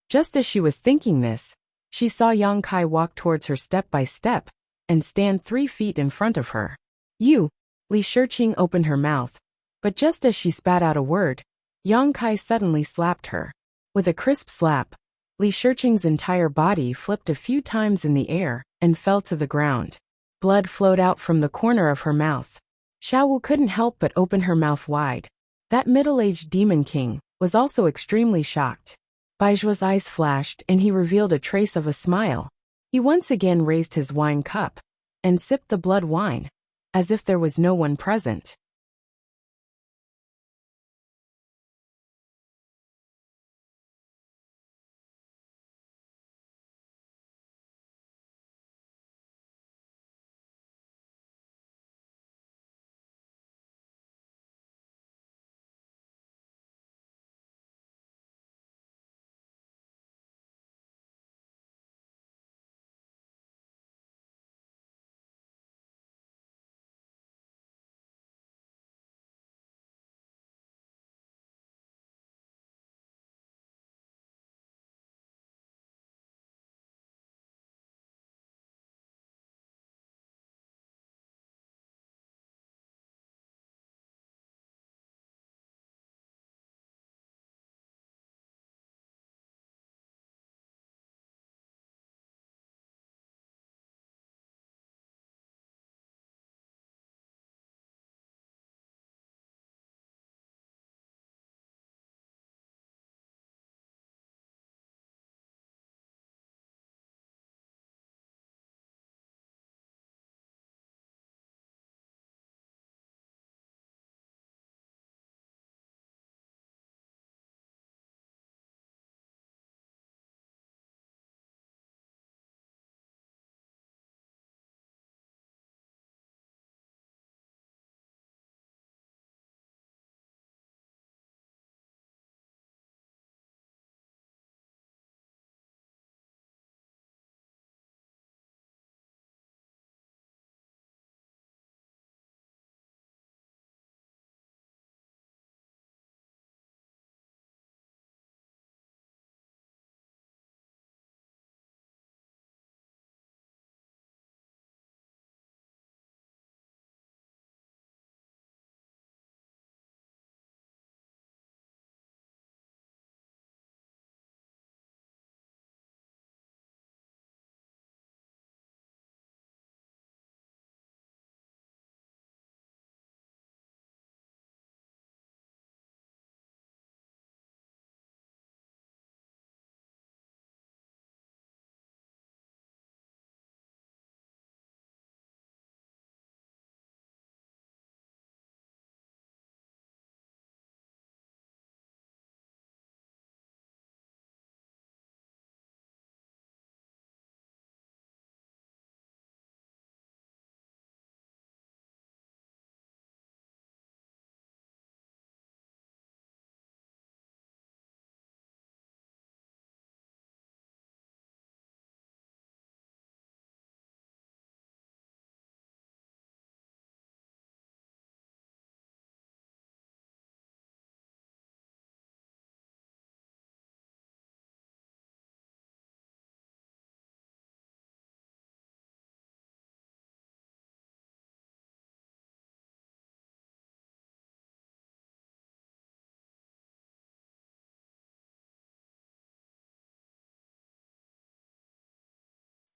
Just as she was thinking this, she saw Yang Kai walk towards her step by step, and stand 3 feet in front of her. "You!" Li Shiqing opened her mouth, but just as she spat out a word, Yang Kai suddenly slapped her. With a crisp slap, Li Shiqing's entire body flipped a few times in the air, and fell to the ground. Blood flowed out from the corner of her mouth. Xiaowu couldn't help but open her mouth wide. That middle-aged Demon King was also extremely shocked. Baizhuo's eyes flashed and he revealed a trace of a smile. He once again raised his wine cup, and sipped the blood wine, as if there was no one present.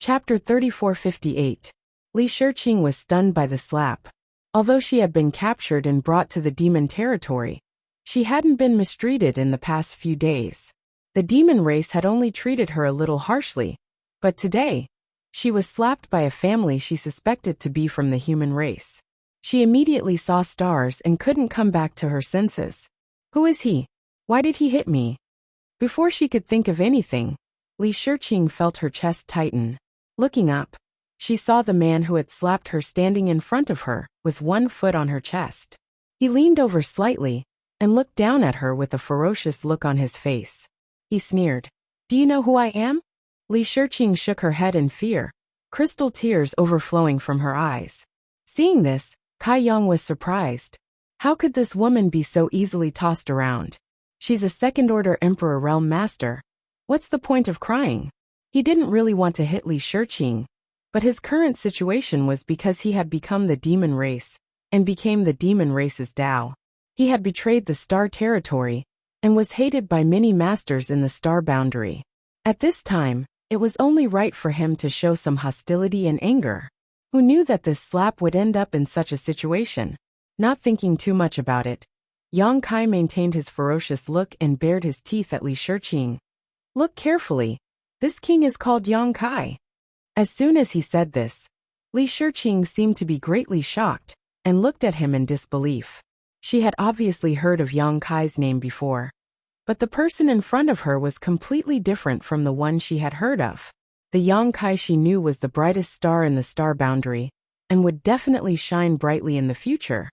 Chapter 3458. Li Shiqing was stunned by the slap. Although she had been captured and brought to the demon territory, she hadn't been mistreated in the past few days. The demon race had only treated her a little harshly, but today, she was slapped by a family she suspected to be from the human race. She immediately saw stars and couldn't come back to her senses. Who is he? Why did he hit me? Before she could think of anything, Li Shiqing felt her chest tighten. Looking up, she saw the man who had slapped her standing in front of her, with one foot on her chest. He leaned over slightly and looked down at her with a ferocious look on his face. He sneered. "Do you know who I am?" Li Shiqing shook her head in fear, crystal tears overflowing from her eyes. Seeing this, Kai Yang was surprised. How could this woman be so easily tossed around? She's a second-order Emperor Realm Master. What's the point of crying? He didn't really want to hit Li Shiqing, but his current situation was because he had become the demon race and became the demon race's Tao. He had betrayed the star territory and was hated by many masters in the star boundary. At this time, it was only right for him to show some hostility and anger. Who knew that this slap would end up in such a situation? Not thinking too much about it, Yang Kai maintained his ferocious look and bared his teeth at Li Shiqing. "Look carefully. This king is called Yang Kai." As soon as he said this, Li Shiqing seemed to be greatly shocked and looked at him in disbelief. She had obviously heard of Yang Kai's name before, but the person in front of her was completely different from the one she had heard of. The Yang Kai she knew was the brightest star in the star boundary and would definitely shine brightly in the future.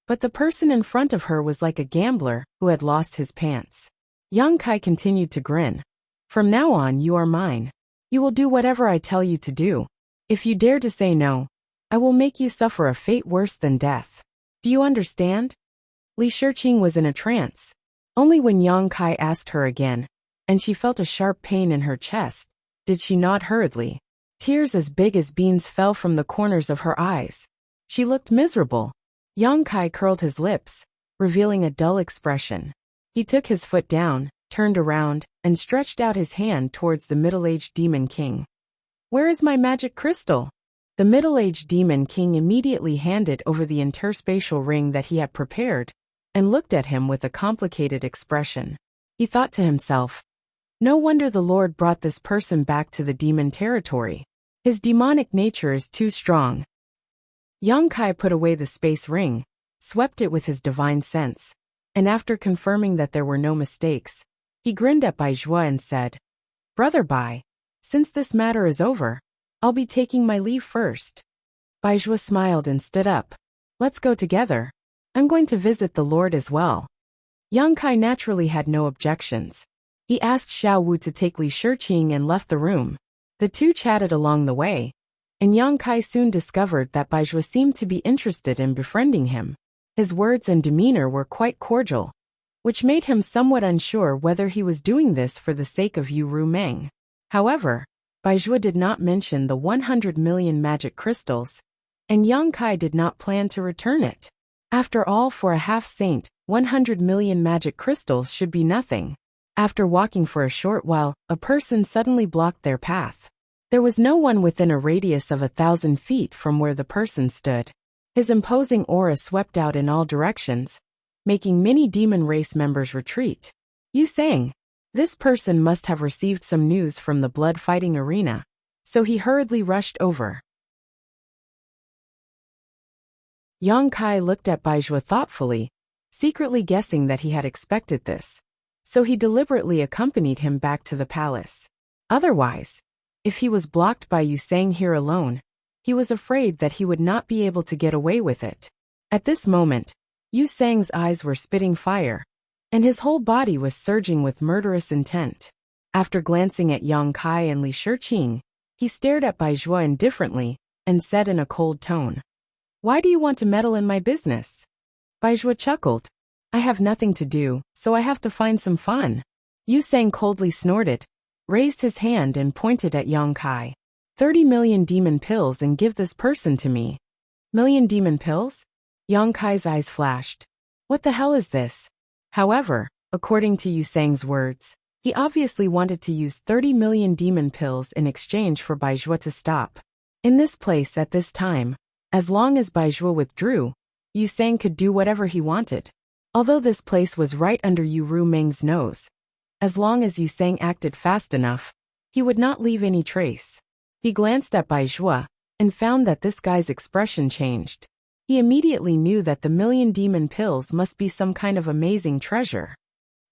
But the person in front of her was like a gambler who had lost his pants. Yang Kai continued to grin. From now on, you are mine. You will do whatever I tell you to do. If you dare to say no, I will make you suffer a fate worse than death. Do you understand? Li Shiqing was in a trance. Only when Yang Kai asked her again, and she felt a sharp pain in her chest, did she nod hurriedly. Tears as big as beans fell from the corners of her eyes. She looked miserable. Yang Kai curled his lips, revealing a dull expression. He took his foot down, turned around, and stretched out his hand towards the middle-aged demon king. Where is my magic crystal? The middle-aged demon king immediately handed over the interspatial ring that he had prepared, and looked at him with a complicated expression. He thought to himself, no wonder the Lord brought this person back to the demon territory. His demonic nature is too strong. Yang Kai put away the space ring, swept it with his divine sense, and after confirming that there were no mistakes, he grinned at Bai Zhuo and said, Brother Bai, since this matter is over, I'll be taking my leave first. Bai Zhuo smiled and stood up. Let's go together. I'm going to visit the Lord as well. Yang Kai naturally had no objections. He asked Xiao Wu to take Li Shiqing and left the room. The two chatted along the way, and Yang Kai soon discovered that Bai Zhuo seemed to be interested in befriending him. His words and demeanor were quite cordial, which made him somewhat unsure whether he was doing this for the sake of Yu Ru Meng. However, Bai Zhuo did not mention the 100 million magic crystals, and Yang Kai did not plan to return it. After all, for a half-saint, 100 million magic crystals should be nothing. After walking for a short while, a person suddenly blocked their path. There was no one within a radius of 1,000 feet from where the person stood. His imposing aura swept out in all directions, making many demon race members retreat. Yu sang. This person must have received some news from the blood fighting arena, so he hurriedly rushed over. Yang Kai looked at Bai Zhuo thoughtfully, secretly guessing that he had expected this, so he deliberately accompanied him back to the palace. Otherwise, if he was blocked by Yu Sang here alone, he was afraid that he would not be able to get away with it. At this moment, Yu Sang's eyes were spitting fire, and his whole body was surging with murderous intent. After glancing at Yang Kai and Li Shiqing, he stared at Bai Zhuo indifferently and said in a cold tone, Why do you want to meddle in my business? Bai Zhuo chuckled. I have nothing to do, so I have to find some fun. Yu Sang coldly snorted, raised his hand and pointed at Yang Kai. 30 million demon pills and give this person to me. Million demon pills? Yang Kai's eyes flashed. What the hell is this? However, according to Yu Sang's words, he obviously wanted to use 30 million demon pills in exchange for Bai Zhuo to stop. In this place at this time, as long as Bai Zhuo withdrew, Yu Sang could do whatever he wanted. Although this place was right under Yu Ru Meng's nose, as long as Yu Sang acted fast enough, he would not leave any trace. He glanced at Bai Zhuo and found that this guy's expression changed. He immediately knew that the million demon pills must be some kind of amazing treasure.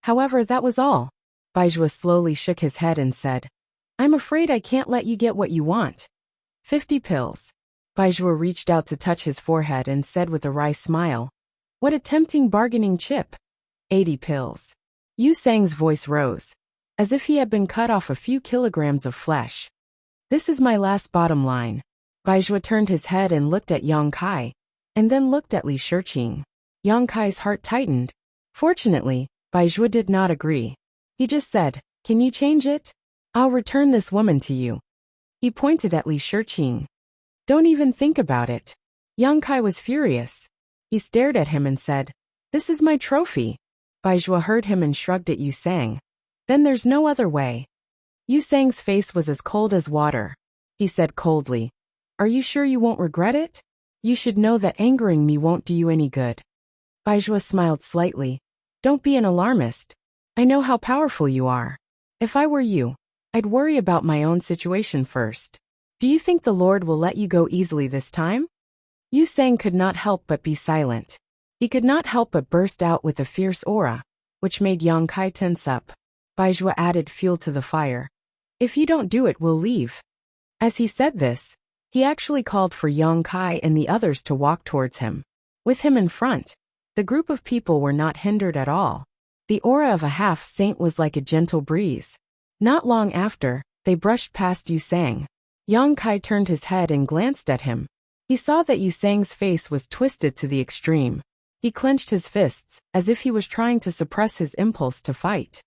However, that was all. Bai Zhuo slowly shook his head and said, I'm afraid I can't let you get what you want. 50 pills. Bai Zhuo reached out to touch his forehead and said with a wry smile, What a tempting bargaining chip. 80 pills. Yu Sang's voice rose, as if he had been cut off a few kilograms of flesh. This is my last bottom line. Bai Zhuo turned his head and looked at Yang Kai, and then looked at Li Shiqing. Yang Kai's heart tightened. Fortunately, Bai Zhuo did not agree. He just said, Can you change it? I'll return this woman to you. He pointed at Li Shiqing. Don't even think about it. Yang Kai was furious. He stared at him and said, This is my trophy. Bai Zhuo heard him and shrugged at Yu Sang. Then there's no other way. Yu Sang's face was as cold as water. He said coldly, Are you sure you won't regret it? You should know that angering me won't do you any good. Bai Zhuo smiled slightly. Don't be an alarmist. I know how powerful you are. If I were you, I'd worry about my own situation first. Do you think the Lord will let you go easily this time? Yu Sang could not help but be silent. He could not help but burst out with a fierce aura, which made Yang Kai tense up. Baizhua added fuel to the fire. If you don't do it, we'll leave. As he said this, he actually called for Yang Kai and the others to walk towards him. With him in front, the group of people were not hindered at all. The aura of a half-saint was like a gentle breeze. Not long after, they brushed past Yu Sang. Yang Kai turned his head and glanced at him. He saw that Yu Sang's face was twisted to the extreme. He clenched his fists, as if he was trying to suppress his impulse to fight.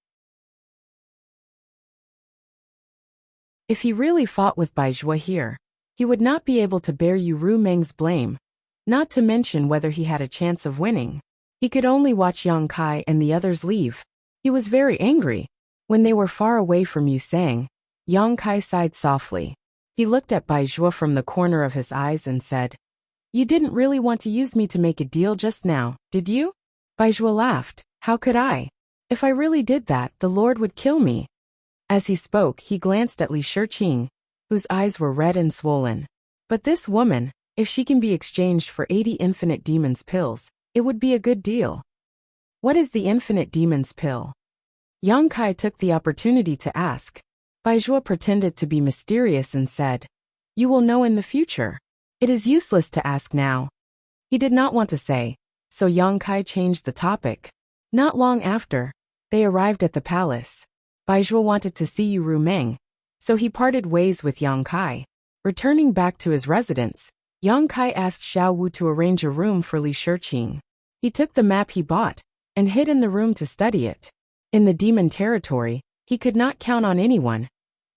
If he really fought with Baizhua here, he would not be able to bear Yu Rumeng's blame, not to mention whether he had a chance of winning. He could only watch Yang Kai and the others leave. He was very angry. When they were far away from Yu Sang, Yang Kai sighed softly. He looked at Baizhua from the corner of his eyes and said, "You didn't really want to use me to make a deal just now, did you?" Baizhua laughed. "How could I? If I really did that, the Lord would kill me." As he spoke, he glanced at Li Shiqing, whose eyes were red and swollen. But this woman, if she can be exchanged for 80 infinite demons pills, it would be a good deal. What is the infinite demons pill? Yang Kai took the opportunity to ask. Baizhua pretended to be mysterious and said, "You will know in the future. It is useless to ask now." He did not want to say, so Yang Kai changed the topic. Not long after, they arrived at the palace. Baizhua wanted to see Yu Rumeng, so he parted ways with Yang Kai. Returning back to his residence, Yang Kai asked Xiao Wu to arrange a room for Li Shiqing. He took the map he bought and hid in the room to study it. In the demon territory, he could not count on anyone,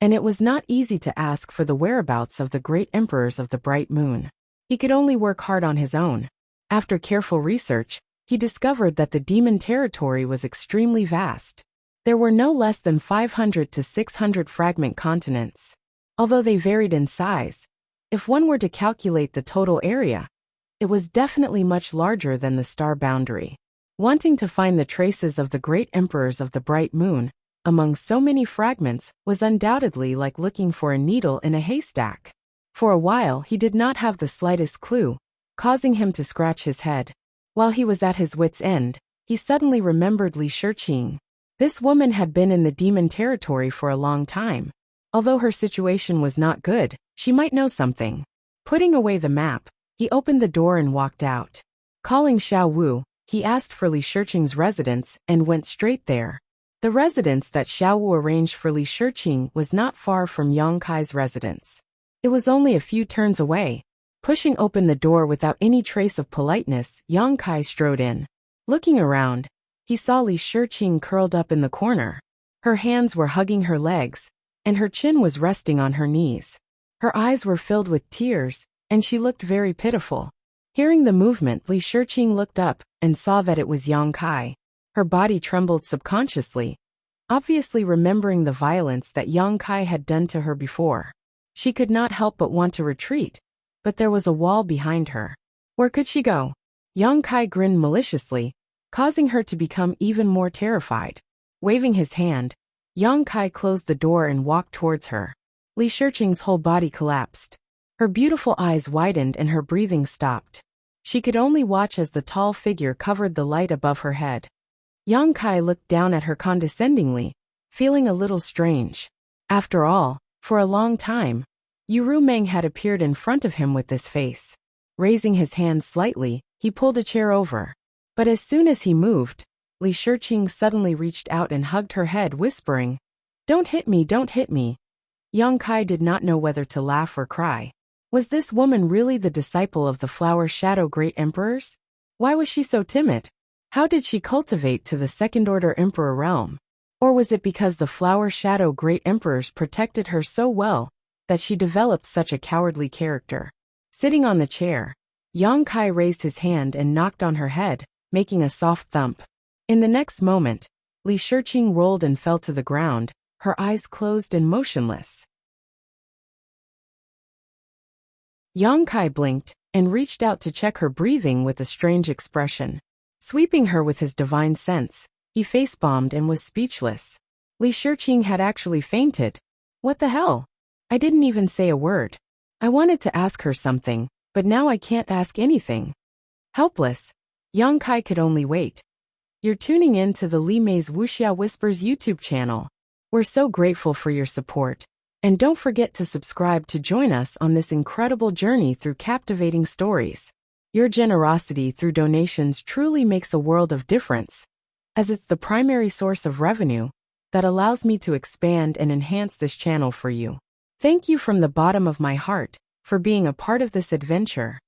and it was not easy to ask for the whereabouts of the great emperors of the bright moon. He could only work hard on his own. After careful research, he discovered that the demon territory was extremely vast. There were no less than 500 to 600 fragment continents. Although they varied in size, if one were to calculate the total area, it was definitely much larger than the star boundary. Wanting to find the traces of the great emperors of the bright moon among so many fragments was undoubtedly like looking for a needle in a haystack. For a while he did not have the slightest clue, causing him to scratch his head. While he was at his wit's end, he suddenly remembered Li Shiqing. This woman had been in the demon territory for a long time. Although her situation was not good, she might know something. Putting away the map, he opened the door and walked out. Calling Xiao Wu, he asked for Li Shiqing's residence and went straight there. The residence that Xiao Wu arranged for Li Shiqing was not far from Yang Kai's residence. It was only a few turns away. Pushing open the door without any trace of politeness, Yang Kai strode in. Looking around, he saw Li Shiqing curled up in the corner. Her hands were hugging her legs, and her chin was resting on her knees. Her eyes were filled with tears, and she looked very pitiful. Hearing the movement, Li Shiqing looked up and saw that it was Yang Kai. Her body trembled subconsciously, obviously remembering the violence that Yang Kai had done to her before. She could not help but want to retreat, but there was a wall behind her. Where could she go? Yang Kai grinned maliciously, causing her to become even more terrified. Waving his hand, Yang Kai closed the door and walked towards her. Li Shiqing's whole body collapsed. Her beautiful eyes widened and her breathing stopped. She could only watch as the tall figure covered the light above her head. Yang Kai looked down at her condescendingly, feeling a little strange. After all, for a long time, Yu Rumeng had appeared in front of him with this face. Raising his hand slightly, he pulled a chair over. But as soon as he moved, Li Shiqing suddenly reached out and hugged her head, whispering, "Don't hit me, don't hit me." Yang Kai did not know whether to laugh or cry. Was this woman really the disciple of the Flower Shadow Great Emperors? Why was she so timid? How did she cultivate to the second-order Emperor realm? Or was it because the Flower Shadow Great Emperors protected her so well that she developed such a cowardly character? Sitting on the chair, Yang Kai raised his hand and knocked on her head, making a soft thump. In the next moment, Li Shiqing rolled and fell to the ground, her eyes closed and motionless. Yang Kai blinked and reached out to check her breathing with a strange expression. Sweeping her with his divine sense, he face-bombed and was speechless. Li Shiqing had actually fainted. What the hell? I didn't even say a word. I wanted to ask her something, but now I can't ask anything. Helpless, Yang Kai could only wait. You're tuning in to the Li Mei's Wuxia Whispers YouTube channel. We're so grateful for your support. And don't forget to subscribe to join us on this incredible journey through captivating stories. Your generosity through donations truly makes a world of difference, as it's the primary source of revenue that allows me to expand and enhance this channel for you. Thank you from the bottom of my heart for being a part of this adventure.